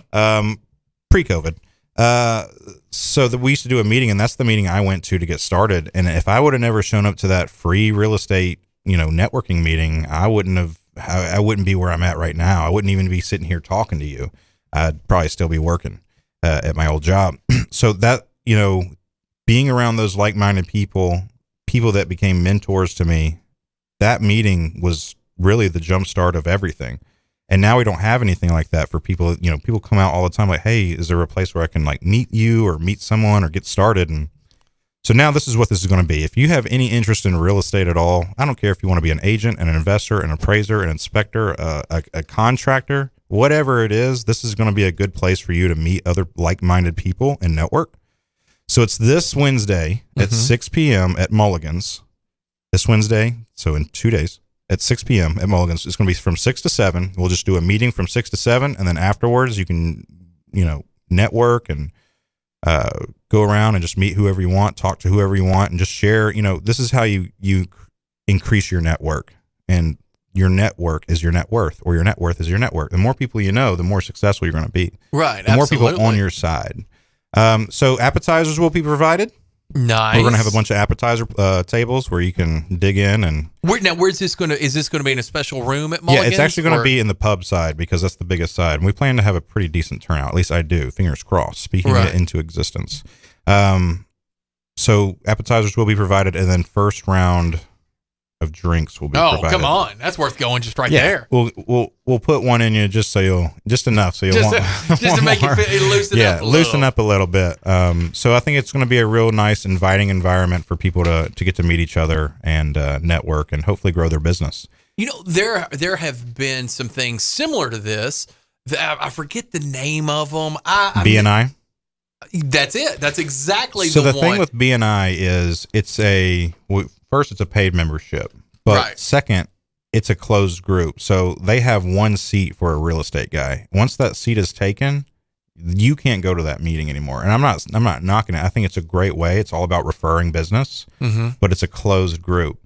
Pre-COVID. So that we used to do a meeting, and that's the meeting I went to get started. And if I would have never shown up to that free real estate, networking meeting, I wouldn't be where I'm at right now. I wouldn't even be sitting here talking to you. I'd probably still be working at my old job. So that, being around those like-minded people that became mentors to me, that meeting was really the jumpstart of everything. And now we don't have anything like that for people. People come out all the time like, hey, is there a place where I can like meet you or meet someone or get started? And so now this is what this is going to be. If you have any interest in real estate at all, I don't care if you want to be an agent, an investor, an appraiser, an inspector, a contractor, whatever it is, this is going to be a good place for you to meet other like-minded people and network. So it's this Wednesday at 6 p.m. at Mulligan's. This Wednesday, so in 2 days, at 6 p.m. at Mulligan's. It's going to be from 6 to 7. We'll just do a meeting from 6 to 7, and then afterwards you can, network and go around and just meet whoever you want, talk to whoever you want, and just share. This is how you increase your network, and your network is your net worth, or your net worth is your network. The more people you know, the more successful you're going to be. Right. The more absolutely. people on your side. So appetizers will be provided. Nice. We're going to have a bunch of appetizer tables where you can dig in and. Where's this going to? Is this going to be in a special room at Mulligan's? Yeah, it's actually going to be in the pub side because that's the biggest side, and we plan to have a pretty decent turnout. At least I do. Fingers crossed. Speaking it into existence. So appetizers will be provided, and then first round of drinks will be provided. Oh, come on. That's worth going just right there. We'll put one in you just enough so you'll want just to make it loosen up a little. loosen up a little bit. So I think it's going to be a real nice, inviting environment for people to get to meet each other and network and hopefully grow their business. There have been some things similar to this. I forget the name of them. BNI? That's it. That's exactly so the the one. thing with BNI is first it's a paid membership, but second, it's a closed group. So they have one seat for a real estate guy. Once that seat is taken, you can't go to that meeting anymore. And I'm not knocking it. I think it's a great way. It's all about referring business, but it's a closed group.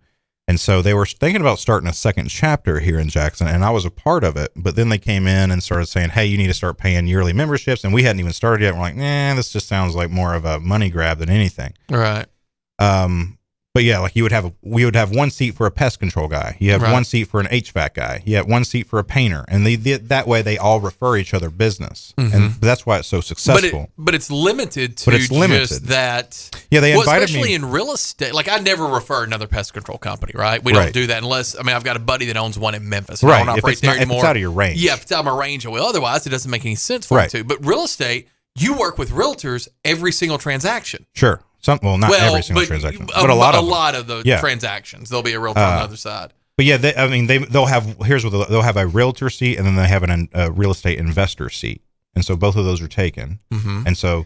And so they were thinking about starting a second chapter here in Jackson, and I was a part of it. But then they came in and started saying, hey, you need to start paying yearly memberships. And we hadn't even started yet. We're like, this just sounds like more of a money grab than anything. Right. But yeah, like we would have one seat for a pest control guy. You have one seat for an HVAC guy. You have one seat for a painter, and that way they all refer each other business, and that's why it's so successful. But it's limited to just that. Yeah, they invited especially me in real estate. Like I never refer another pest control company. Right, we don't do that unless I've got a buddy that owns one in Memphis. Right, I don't if operate it's, there if anymore. it's out of your range. Yeah, if it's out of my range, I will. Otherwise, it doesn't make any sense for it to. But real estate, you work with realtors every single transaction. Sure. Not every single transaction, but a lot of those transactions. There'll be a realtor on the other side. But yeah, they'll have. Here's what they'll have: a realtor seat, and then they have a real estate investor seat, and so both of those are taken. And so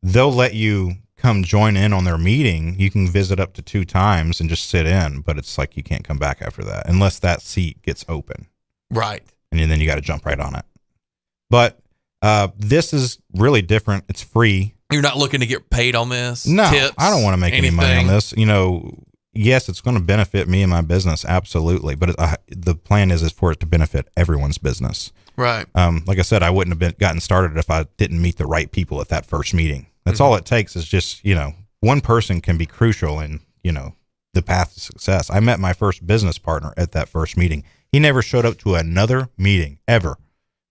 they'll let you come join in on their meeting. You can visit up to 2 times and just sit in, but it's like you can't come back after that unless that seat gets open. Right. And then you got to jump right on it. But this is really different. It's free. You're not looking to get paid on this? No, tips, I don't want to make any money on this. Yes, it's going to benefit me and my business, absolutely. But the plan is for it to benefit everyone's business. Right. Like I said, I wouldn't have gotten started if I didn't meet the right people at that first meeting. That's all it takes is just, one person can be crucial in, the path to success. I met my first business partner at that first meeting. He never showed up to another meeting ever.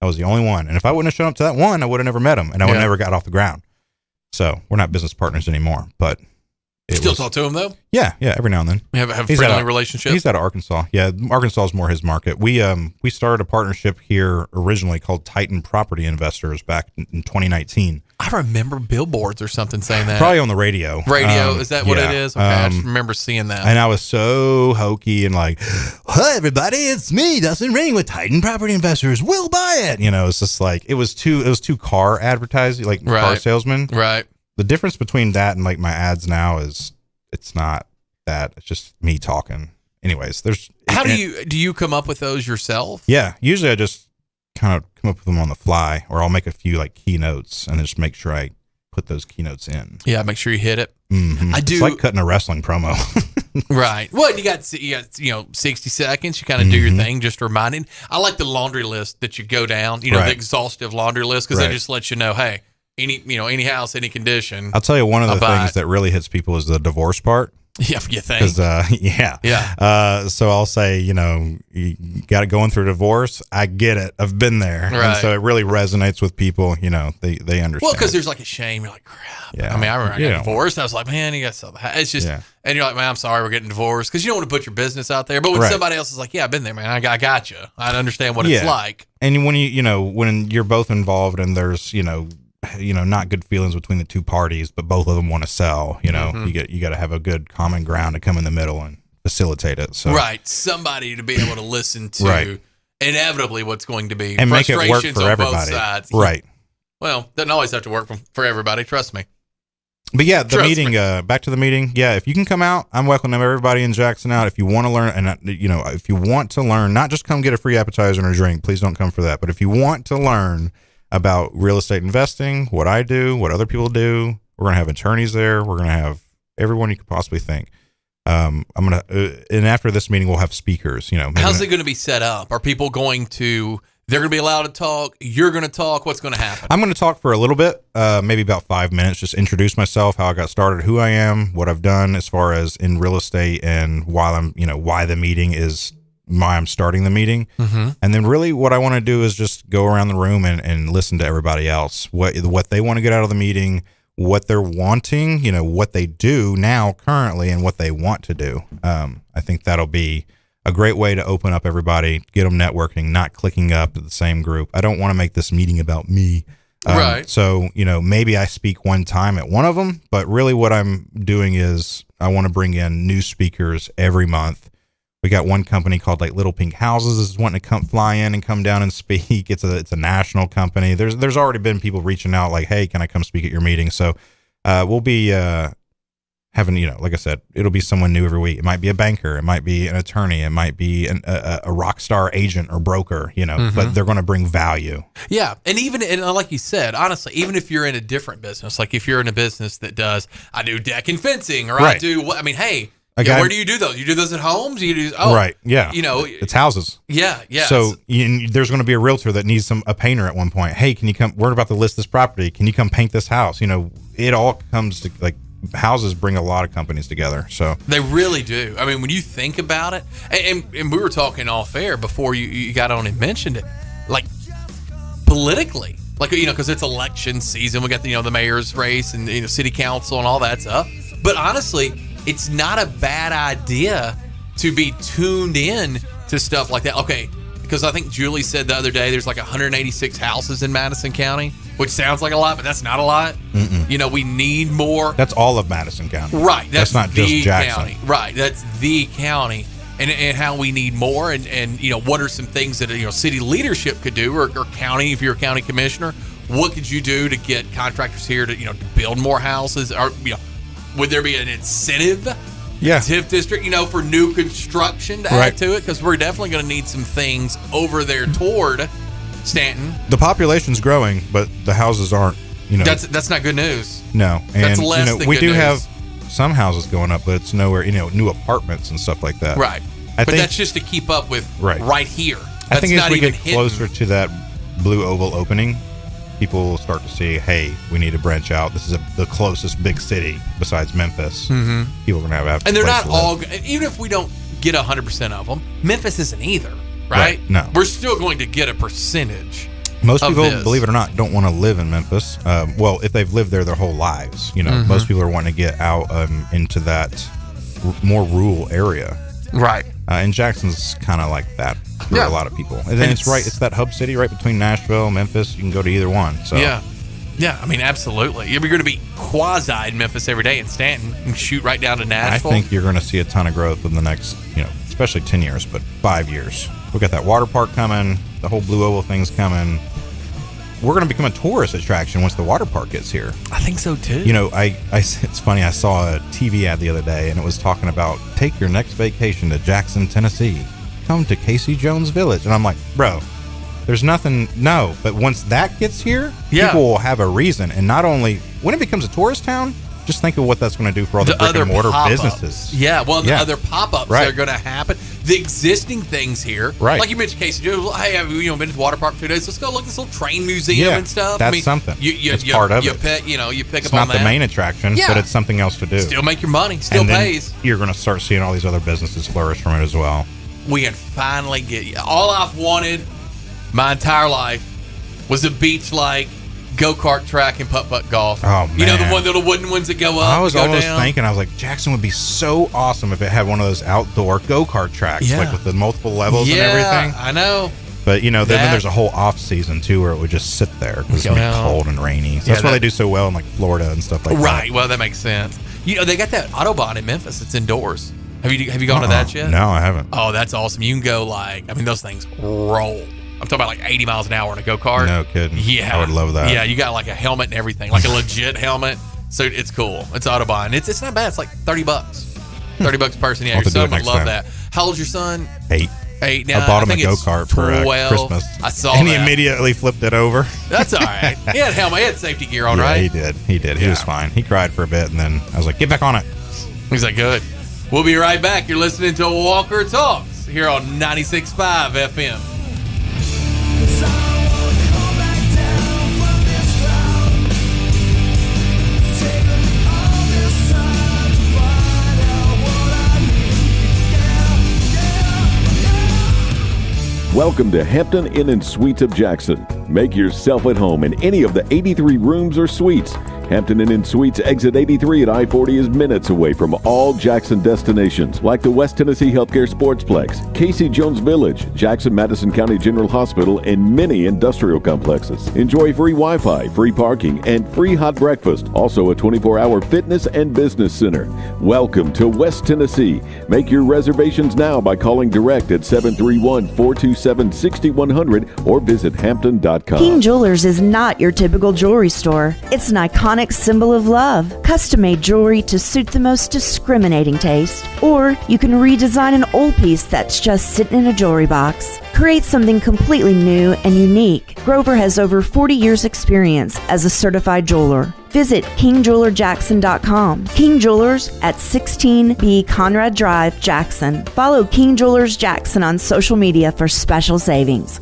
I was the only one. And if I wouldn't have shown up to that one, I would have never met him and I would have never got off the ground. So we're not business partners anymore, but Still talk to him though? Yeah, every now and then. Have a friendly relationship? He's out of Arkansas. Yeah, Arkansas is more his market. We started a partnership here originally called Titan Property Investors back in 2019. I remember billboards or something saying that. Probably on the radio. Is that what it is? Okay, I just remember seeing that. And I was so hokey and like, "Hi everybody, it's me, Dustin Ring with Titan Property Investors. We'll buy it." It's just like it was too car advertising, like car salesman. Right. The difference between that and like my ads now is it's not that. It's just me talking. Anyways, how do you come up with those yourself? Yeah, usually I just kind of come up with them on the fly, or I'll make a few like keynotes and just make sure I put those keynotes in. Yeah, make sure you hit it. Mm-hmm. I do. It's like cutting a wrestling promo. Right. Well, you got 60 seconds. You kind of do your thing, just reminding. I like the laundry list that you go down. The exhaustive laundry list, because they just let you know, hey, any house, any condition. I'll tell you, one of the things that really hits people is the divorce part. Yeah, you think? So I'll say, you got to going through a divorce. I get it. I've been there. Right. And so it really resonates with people. They understand. Well, because there's like a shame. You're like, crap. Yeah. I mean, I remember I got divorced. I was like, man, you got to sell the house. It's just, and you're like, man, I'm sorry we're getting divorced, because you don't want to put your business out there. But when somebody else is like, yeah, I've been there, man. I got you. I understand what it's like. And when when you're both involved and there's, not good feelings between the two parties, but both of them want to sell, you got to have a good common ground to come in the middle and facilitate it. So somebody to be able to listen to inevitably what's going to be and make it work for on everybody. Both sides. Right. Well, doesn't always have to work for everybody. Trust me. But yeah, the meeting, back to the meeting. Yeah. If you can come out, I'm welcoming everybody in Jackson out. If you want to learn, and if you want to learn, not just come get a free appetizer and a drink, please don't come for that. But if you want to learn about real estate investing, what I do, what other people do, we're going to have attorneys there. We're going to have everyone you could possibly think. And after this meeting, we'll have speakers, How's it going to be set up? Are people they're going to be allowed to talk? You're going to talk? What's going to happen? I'm going to talk for a little bit, maybe about 5 minutes, just introduce myself, how I got started, who I am, what I've done as far as in real estate, and why the meeting is why I'm starting the meeting. Mm-hmm. And then really what I want to do is just go around the room and listen to everybody else, what they want to get out of the meeting, what they're wanting, what they do now currently and what they want to do. I think that'll be a great way to open up everybody, get them networking, not clicking up to the same group. I don't want to make this meeting about me. Right. So, maybe I speak one time at one of them, but really what I'm doing is I want to bring in new speakers every month. We got one company called like Little Pink Houses is wanting to fly in and come down and speak. It's a national company. There's already been people reaching out like, hey, can I come speak at your meeting? So we'll be having, like I said, it'll be someone new every week. It might be a banker. It might be an attorney. It might be a rock star agent or broker, but they're going to bring value. Yeah. And like you said, honestly, even if you're in a different business, like if you're in a business that I do deck and fencing, or I do, hey, where do you do those? You do those at homes? You do right? Yeah, it's houses. Yeah. So there's going to be a realtor that needs a painter at one point. Hey, can you come? We're about to list this property. Can you come paint this house? It all comes to like houses bring a lot of companies together. So they really do. I mean, when you think about it, and we were talking off air before you got on and mentioned it, like politically, like because it's election season. We got the mayor's race and city council and all that stuff. But honestly, it's not a bad idea to be tuned in to stuff like that. Okay, because I think Julie said the other day there's like 186 houses in Madison County, which sounds like a lot, but that's not a lot. Mm-mm. We need more. That's all of Madison County. Right. That's not just Jackson. County. Right. That's the county. And how we need more, and what are some things that city leadership could do, or county, if you're a county commissioner, what could you do to get contractors here to build more houses, or would there be an incentive TIF district, for new construction to add to it? Because we're definitely going to need some things over there toward Stanton. The population's growing, but the houses aren't. That's not good news. No, and that's less than we good do news. have some houses going up, but it's nowhere. New apartments and stuff like that. Right, but that's just to keep up with right here. That's I think as not we even get closer to that blue oval opening, people will start to see, hey, we need to branch out. This is the closest big city besides Memphis. Mm-hmm. People are going to have and they're not all, even if we don't get 100% of them, Memphis isn't either, right? No. We're still going to get a percentage. Most people, this. believe it or not, don't want to live in Memphis. Well, if they've lived there their whole lives, most people are wanting to get out into that more rural area. Right. And Jackson's kind of like that for a lot of people. And then it's that hub city right between Nashville, Memphis. You can go to either one. So Yeah, I mean, absolutely. You're going to be quasi in Memphis every day in Stanton and shoot right down to Nashville. I think you're going to see a ton of growth in the next, especially 10 years, but 5 years. We've got that water park coming. The whole Blue Oval thing's coming. We're going to become a tourist attraction once the water park gets here. I think so too. It's funny. I saw a TV ad the other day, and it was talking about take your next vacation to Jackson, Tennessee. Come to Casey Jones Village, and I'm like, bro, there's nothing. No, but once that gets here, people will have a reason. And not only when it becomes a tourist town, just think of what that's going to do for all the brick and mortar businesses. Yeah, well, the other pop-ups that are going to happen. The existing things here, right? Like you mentioned, Casey, hey, have been to the water park for 2 days? Let's go look at this little train museum and stuff. That's something. It's part of it. You pick it's up on not that. the main attraction, but it's something else to do. Still make your money. Still and pays. You're going to start seeing all these other businesses flourish from it as well. We can finally get you. All I've wanted my entire life was a beach-like go-kart track and putt-putt golf. Oh, man. You know, the little wooden ones that go up. I was go almost down. thinking, I was like, Jackson would be so awesome if it had one of those outdoor go-kart tracks, like with the multiple levels and everything. I know. But, then there's a whole off-season, too, where it would just sit there because it's going to be cold and rainy. So that's why they do so well in, like, Florida and stuff like that. Right. Well, that makes sense. They got that Autobahn in Memphis. It's indoors. Have you gone to that yet? No, I haven't. Oh, that's awesome. You can go those things roll. I'm talking about like 80 miles an hour in a go-kart. No kidding. Yeah. I would love that. Yeah, you got like a helmet and everything, like a legit helmet. So it's cool. It's Autobahn. It's not bad. It's like $30. $30 a person. Yeah, I'll your have to do son it would now. love that. How old's your son? 8. 8 now. I bought him I a think it's go-kart for 12. Christmas. I saw and that. he immediately flipped it over. That's all right. He had a helmet. He had safety gear on, right? He did. He was fine. He cried for a bit, and then I was like, get back on it. He's like, good. We'll be right back. You're listening to Walker Talks here on 96.5 FM. Welcome to Hampton Inn and Suites of Jackson. Make yourself at home in any of the 83 rooms or suites. Hampton Inn and Suites exit 83 at I-40 is minutes away from all Jackson destinations like the West Tennessee Healthcare Sportsplex, Casey Jones Village, Jackson Madison County General Hospital, and many industrial complexes. Enjoy free Wi-Fi, free parking, and free hot breakfast. Also a 24-hour fitness and business center. Welcome to West Tennessee. Make your reservations now by calling direct at 731-427-6100 or visit hampton.com. King Jewelers is not your typical jewelry store. It's an iconic symbol of love. Custom-made jewelry to suit the most discriminating taste. Or you can redesign an old piece that's just sitting in a jewelry box. Create something completely new and unique. Grover has over 40 years experience as a certified jeweler. Visit KingJewelerJackson.com. King Jewelers at 16B Conrad Drive, Jackson. Follow King Jewelers Jackson on social media for special savings.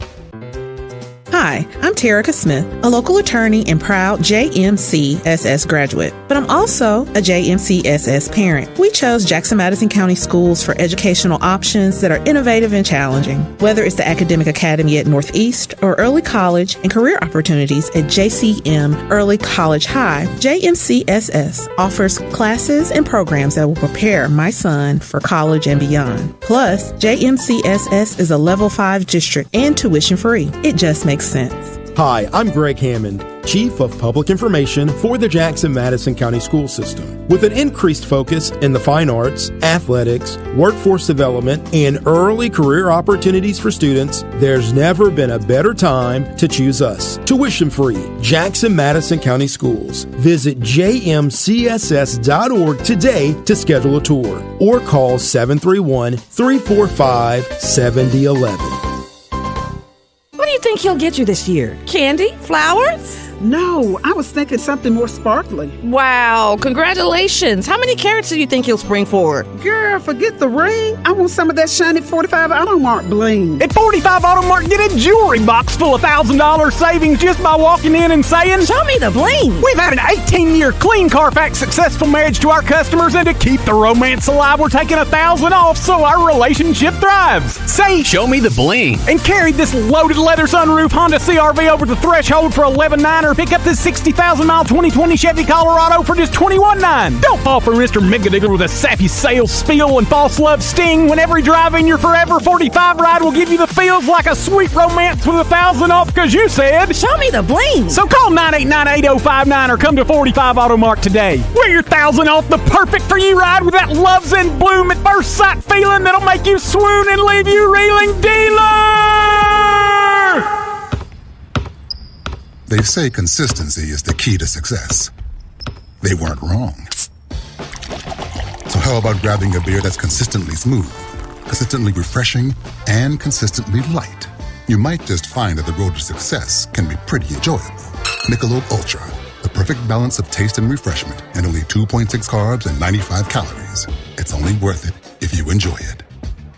Hi, I'm Terica Smith, a local attorney and proud JMCSS graduate, but I'm also a JMCSS parent. We chose Jackson Madison County Schools for educational options that are innovative and challenging. Whether it's the Academic Academy at Northeast or early college and career opportunities at JCM Early College High, JMCSS offers classes and programs that will prepare my son for college and beyond. Plus, JMCSS is a Level 5 district and tuition free. It just makes sense. Hi, I'm Greg Hammond, Chief of Public Information for the Jackson Madison County School System. With an increased focus in the fine arts, athletics, workforce development, and early career opportunities for students, there's never been a better time to choose us. Tuition free, Jackson Madison County Schools. Visit jmcss.org today to schedule a tour or call 731-345-7011. What do you think he'll get you this year? Candy? Flowers? No, I was thinking something more sparkly. Wow, congratulations. How many carats do you think he'll spring for? Girl, forget the ring. I want some of that shiny 45 Automark bling. At 45 Automark, get a jewelry box full of $1,000 savings just by walking in and saying, "Show me the bling." We've had an 18-year clean Carfax successful marriage to our customers, and to keep the romance alive, we're taking $1,000 off so our relationship thrives. Say, "Show me the bling," and carry this loaded leather sunroof Honda CRV over the threshold for $11,900, or pick up this 60,000-mile 2020 Chevy Colorado for just $21,900. Don't fall for Mr. Megadigger with a sappy sales spiel and false love sting when every drive-in your Forever 45 ride will give you the feels like a sweet romance with $1,000 off because you said, "Show me the bling." So call 989-8059 or come to 45 Automark today. Wear your $1,000 off the perfect for you ride with that love's in bloom at first sight feeling that'll make you swoon and leave you reeling. Dealer! They say consistency is the key to success. They weren't wrong. So how about grabbing a beer that's consistently smooth, consistently refreshing, and consistently light? You might just find that the road to success can be pretty enjoyable. Michelob Ultra, the perfect balance of taste and refreshment, and only 2.6 carbs and 95 calories. It's only worth it if you enjoy it.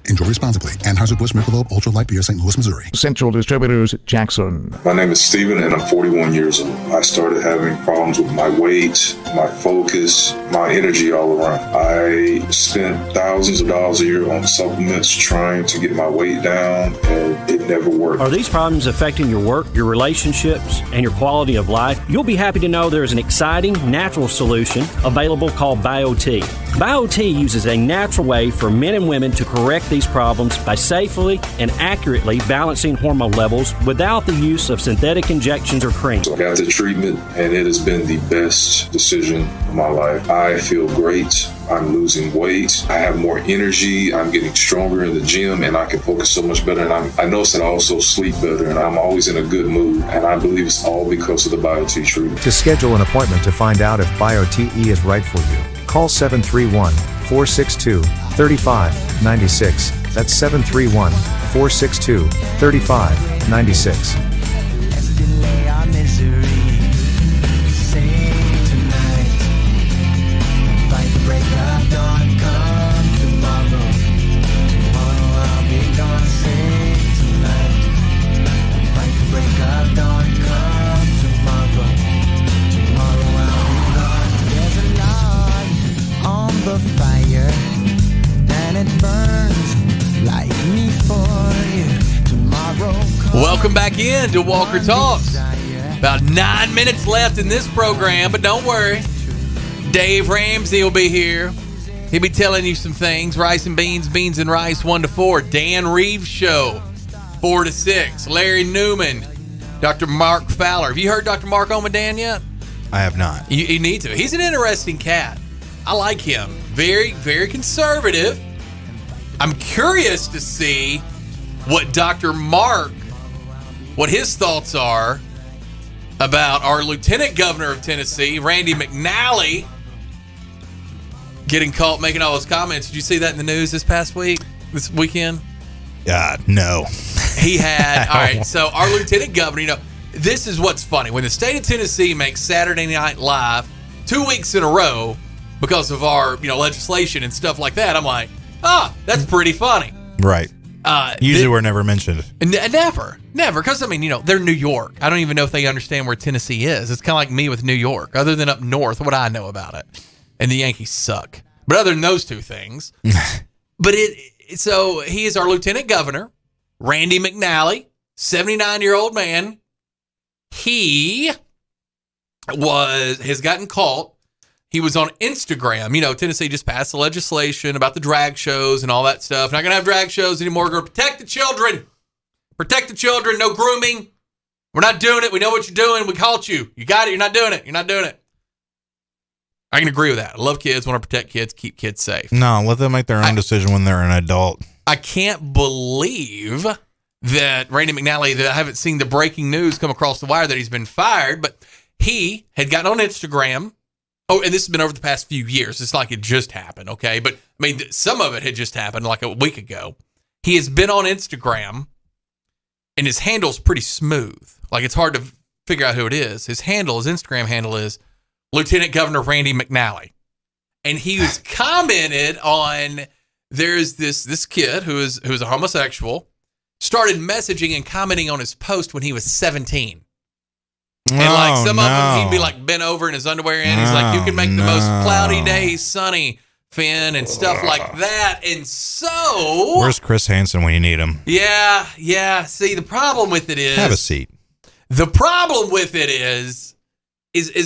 Enjoy responsibly. Anheuser-Busch Michelob Ultra Light Beer, St. Louis, Missouri. Central Distributors, Jackson. My name is Steven, and I'm 41 years old. I started having problems with my weight, my focus, my energy all around. I spent thousands of dollars a year on supplements trying to get my weight down, and it never worked. Are these problems affecting your work, your relationships, and your quality of life? You'll be happy to know there is an exciting, natural solution available called BioT. BioT uses a natural way for men and women to correct these problems by safely and accurately balancing hormone levels without the use of synthetic injections or creams. So I got the treatment, and it has been the best decision of my life. I feel great. I'm losing weight. I have more energy. I'm getting stronger in the gym, and I can focus so much better. And I notice that I also sleep better, and I'm always in a good mood. And I believe it's all because of the BioT treatment. To schedule an appointment to find out if BioTE is right for you, call 731-462-3596. That's 731-462-3596. Welcome back in to Walker Talks. About 9 minutes left in this program, but don't worry. Dave Ramsey will be here. He'll be telling you some things. Rice and beans, beans and rice, 1 to 4. Dan Reeves Show, 4 to 6. Larry Newman, Dr. Mark Fowler. Have you heard Dr. Mark Omadan yet? I have not. You need to. He's an interesting cat. I like him. Very, very conservative. I'm curious to see what Dr. Mark, what his thoughts are about our Lieutenant Governor of Tennessee, Randy McNally, getting caught making all those comments. Did you see that in the news this weekend? No. He had, all right, so our Lieutenant Governor, this is what's funny. When the state of Tennessee makes Saturday Night Live 2 weeks in a row because of our, legislation and stuff like that, I'm like, that's pretty funny. Right. Usually we're never mentioned. Never. Because, they're New York. I don't even know if they understand where Tennessee is. It's kind of like me with New York. Other than up north, what I know about it. And the Yankees suck. But other than those two things. But so he is our Lieutenant Governor, Randy McNally, 79-year-old man. He has gotten caught. He was on Instagram. Tennessee just passed the legislation about the drag shows and all that stuff. Not going to have drag shows anymore. We're going to protect the children. Protect the children. No grooming. We're not doing it. We know what you're doing. We caught you. You got it. You're not doing it. You're not doing it. I can agree with that. I love kids. Want to protect kids. Keep kids safe. No, let them make their own decision when they're an adult. I can't believe that Randy McNally, that I haven't seen the breaking news come across the wire that he's been fired, but he had gotten on Instagram. Oh, and this has been over the past few years. It's like it just happened, okay? But, some of it had just happened like a week ago. He has been on Instagram, and his handle's pretty smooth. Like, it's hard to figure out who it is. His Instagram handle is Lieutenant Governor Randy McNally. And he was commented on, there's this kid who's a homosexual, started messaging and commenting on his post when he was 17. And like some of them, he'd be like bent over in his underwear, and he's like, you can make the most cloudy days sunny, Finn, and stuff like that. And so, where's Chris Hansen when you need him? Yeah. See, the problem with it is, have a seat. The problem with it is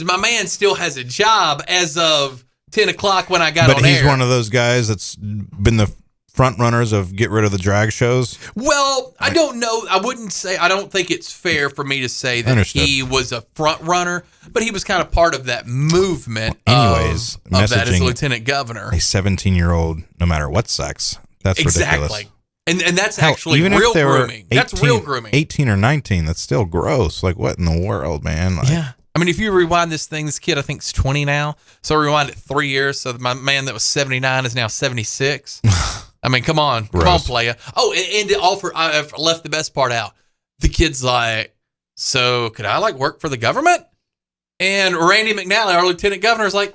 my man still has a job as of 10 o'clock when I got on air. But he's one of those guys that's been the front runners of get rid of the drag shows. Well, I don't know. I don't think it's fair for me to say that he was a front runner, but he was kind of part of that movement. Anyways, of that as lieutenant governor. A 17-year-old, no matter what sex, that's ridiculous. Exactly. And that's actually even real if they grooming. 18, That's real grooming. 18 or 19, that's still gross. Like, what in the world, man? Like, yeah. I mean, if you rewind this kid, I think, is 20 now. So rewind it 3 years. So my man that was 79 is now 76. I mean, come on, playa. Oh, and to offer, I left the best part out. The kid's like, so could I like work for the government? And Randy McNally, our lieutenant governor, is like,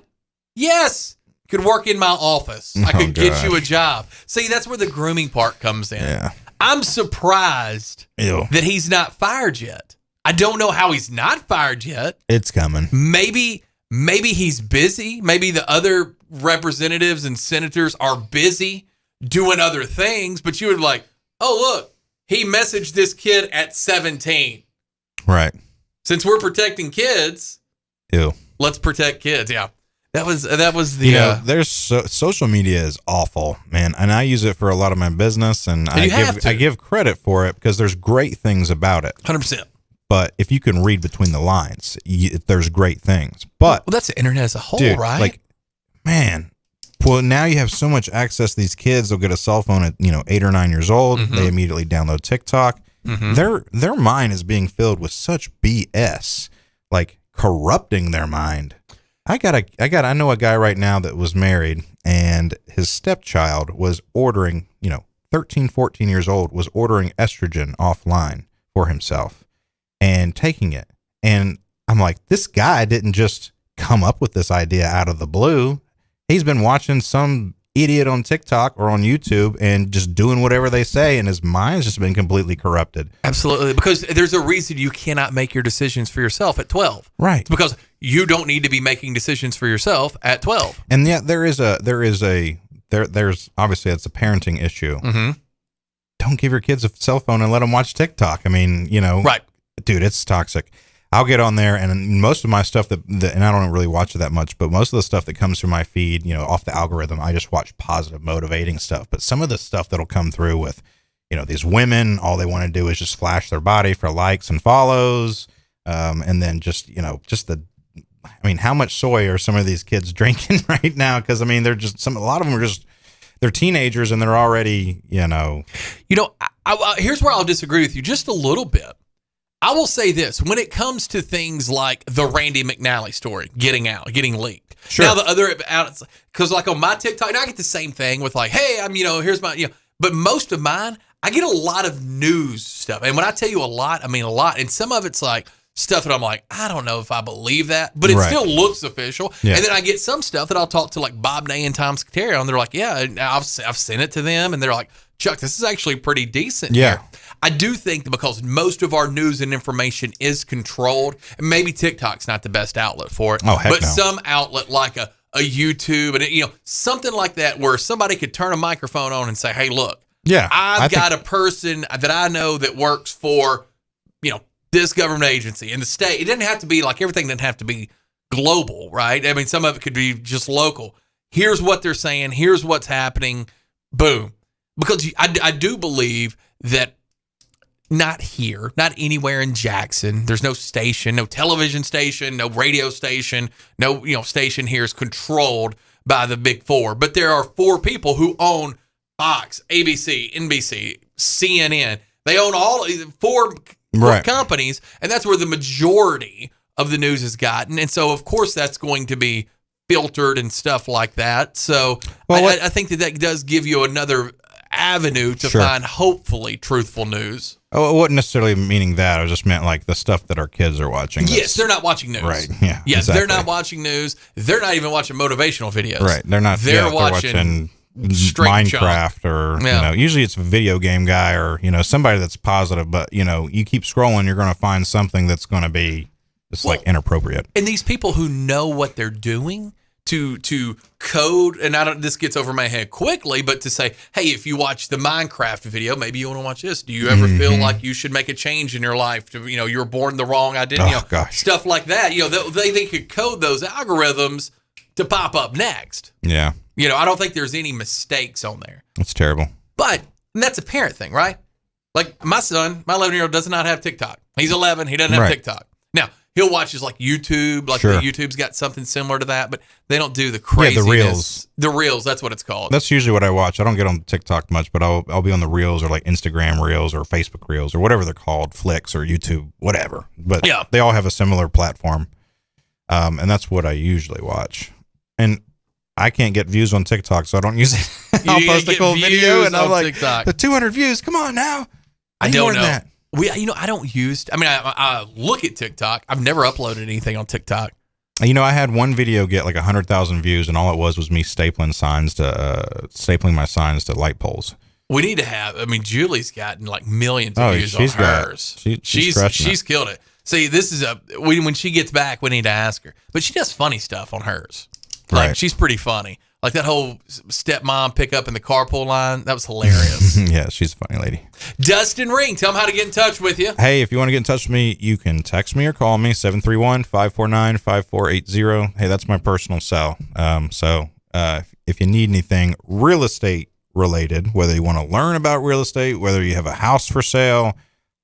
yes, could work in my office. I could get you a job. See, that's where the grooming part comes in. Yeah. I'm surprised that he's not fired yet. I don't know how he's not fired yet. It's coming. Maybe he's busy. Maybe the other representatives and senators are busy doing other things, but you would like, oh, look, he messaged this kid at 17. Right. Since we're protecting kids, let's protect kids. Yeah. That was the, there's social media is awful, man. And I use it for a lot of my business, and I give credit for it because there's great things about it. 100%. But if you can read between the lines, there's great things. But that's the internet as a whole, right? Like, man, well, now you have so much access. These kids, they'll get a cell phone at 8 or 9 years old. Mm-hmm. They immediately download TikTok. Mm-hmm. Their mind is being filled with such BS, like corrupting their mind. I know a guy right now that was married, and his stepchild was ordering, 13, 14 years old, was ordering estrogen offline for himself and taking it. And I'm like, this guy didn't just come up with this idea out of the blue. He's been watching some idiot on TikTok or on YouTube and just doing whatever they say, and his mind's just been completely corrupted. Absolutely, because there's a reason you cannot make your decisions for yourself at 12. Right. It's because you don't need to be making decisions for yourself at 12. And yet there's obviously it's a parenting issue. Mm-hmm. Don't give your kids a cell phone and let them watch TikTok. I mean, right, dude, it's toxic. I'll get on there, and most of my stuff and I don't really watch it that much, but most of the stuff that comes through my feed, off the algorithm, I just watch positive, motivating stuff. But some of the stuff that'll come through with, these women, all they want to do is just flash their body for likes and follows. And then how much soy are some of these kids drinking right now? Because, they're just a lot of them are just, they're teenagers and they're already, here's where I'll disagree with you just a little bit. I will say this, when it comes to things like the Randy McNally story getting leaked. Sure. Now the other outlets, because like on my TikTok, I get the same thing with like, hey, I'm, here's my, but most of mine, I get a lot of news stuff. And when I tell you a lot, I mean a lot. And some of it's like stuff that I'm like, I don't know if I believe that, but it still looks official. Yeah. And then I get some stuff that I'll talk to like Bob Ney and Tom Scatero, and they're like, yeah, I've sent it to them. And they're like, Chuck, this is actually pretty decent. Yeah. Here. I do think that because most of our news and information is controlled, and maybe TikTok's not the best outlet for it, but some outlet like a YouTube and something like that where somebody could turn a microphone on and say, hey, look, I've got a person that I know that works for, this government agency in the state. It doesn't have to be like everything doesn't have to be global, right? I mean, some of it could be just local. Here's what they're saying. Here's what's happening. Boom. Because I do believe that not here, not anywhere in Jackson. There's no station, no television station, no radio station, no station here is controlled by the big four. But there are 4 people who own Fox, ABC, NBC, CNN. They own all 4 companies, and that's where the majority of the news has gotten. And so, of course, that's going to be filtered and stuff like that. So I think that does give you another avenue to Sure. find hopefully truthful news. Oh, it wasn't necessarily meaning that. I just meant like the stuff that our kids are watching. Yes, they're not watching news. Right. Yeah. Yes, exactly. they're not watching news. They're not even watching motivational videos. Right. They're not. They're watching straight Minecraft junk. or Yeah. usually it's a video game guy or somebody that's positive. But you keep scrolling, you're going to find something that's going to be just like inappropriate. And these people who know what they're doing to code, and this gets over my head quickly, but to say, hey, if you watch the Minecraft video, maybe you want to watch this. Do you ever feel like you should make a change in your life to, you're born the wrong identity? Oh, gosh. Stuff like that. They could code those algorithms to pop up next. Yeah. I don't think there's any mistakes on there. It's terrible. But that's a parent thing, right? Like my son, my 11-year-old does not have TikTok. He's 11. He doesn't have Right. TikTok. Now, he'll watch his like YouTube, like Sure. the YouTube's got something similar to that, but they don't do the craziness. the Reels. The Reels, that's what it's called. That's usually what I watch. I don't get on TikTok much, but I'll be on the Reels or like Instagram Reels or Facebook Reels or whatever they're called, Flicks or YouTube, whatever. But Yeah. they all have a similar platform, and that's what I usually watch. And I can't get views on TikTok, so I don't use it. I'll You post a get cool video, views and I'm on like, TikTok. the 200 views. Come on now. I Need don't more know. than that. I don't use. I mean, I look at TikTok. I've never uploaded anything on TikTok. I had one video get like 100,000 views, and all it was me stapling my signs to light poles. We need to have. I mean, Julie's gotten like millions of Oh, views she's on got- hers. she's crushing it. she's killed it. See, this is when she gets back, we need to ask her. But she does funny stuff on hers. Like Right. she's pretty funny. Like that whole stepmom pickup in the carpool line. That was hilarious. Yeah, she's a funny lady. Dustin Ring, tell them how to get in touch with you. Hey, if you want to get in touch with me, you can text me or call me, 731-549-5480. Hey, that's my personal cell. If you need anything real estate related, whether you want to learn about real estate, whether you have a house for sale,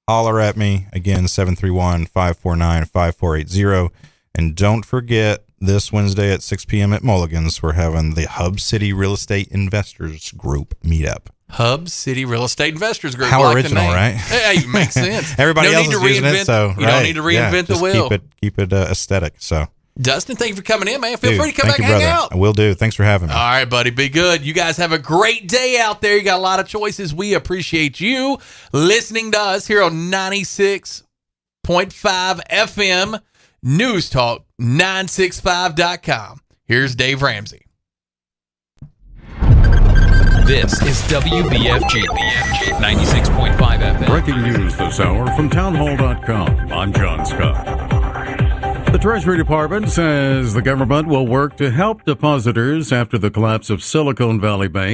holler at me. Again, 731-549-5480. And don't forget, this Wednesday at 6 p.m. at Mulligan's, we're having the Hub City Real Estate Investors Group meetup. Hub City Real Estate Investors Group. How I like original, the name. right? Hey, makes sense. Everybody No else need is to using it, so you don't need to reinvent the just wheel. Keep it aesthetic. So, Dustin, thank you for coming in, man. Feel dude, free to come back thank and you, hang brother. out. I will do. Thanks for having me. All right, buddy. Be good. You guys have a great day out there. You got a lot of choices. We appreciate you listening to us here on 96.5 FM, News Talk 965.com. Here's Dave Ramsey. This is WBFG 96.5 FM. Breaking news this hour from townhall.com. I'm John Scott. The Treasury Department says the government will work to help depositors after the collapse of Silicon Valley Bank.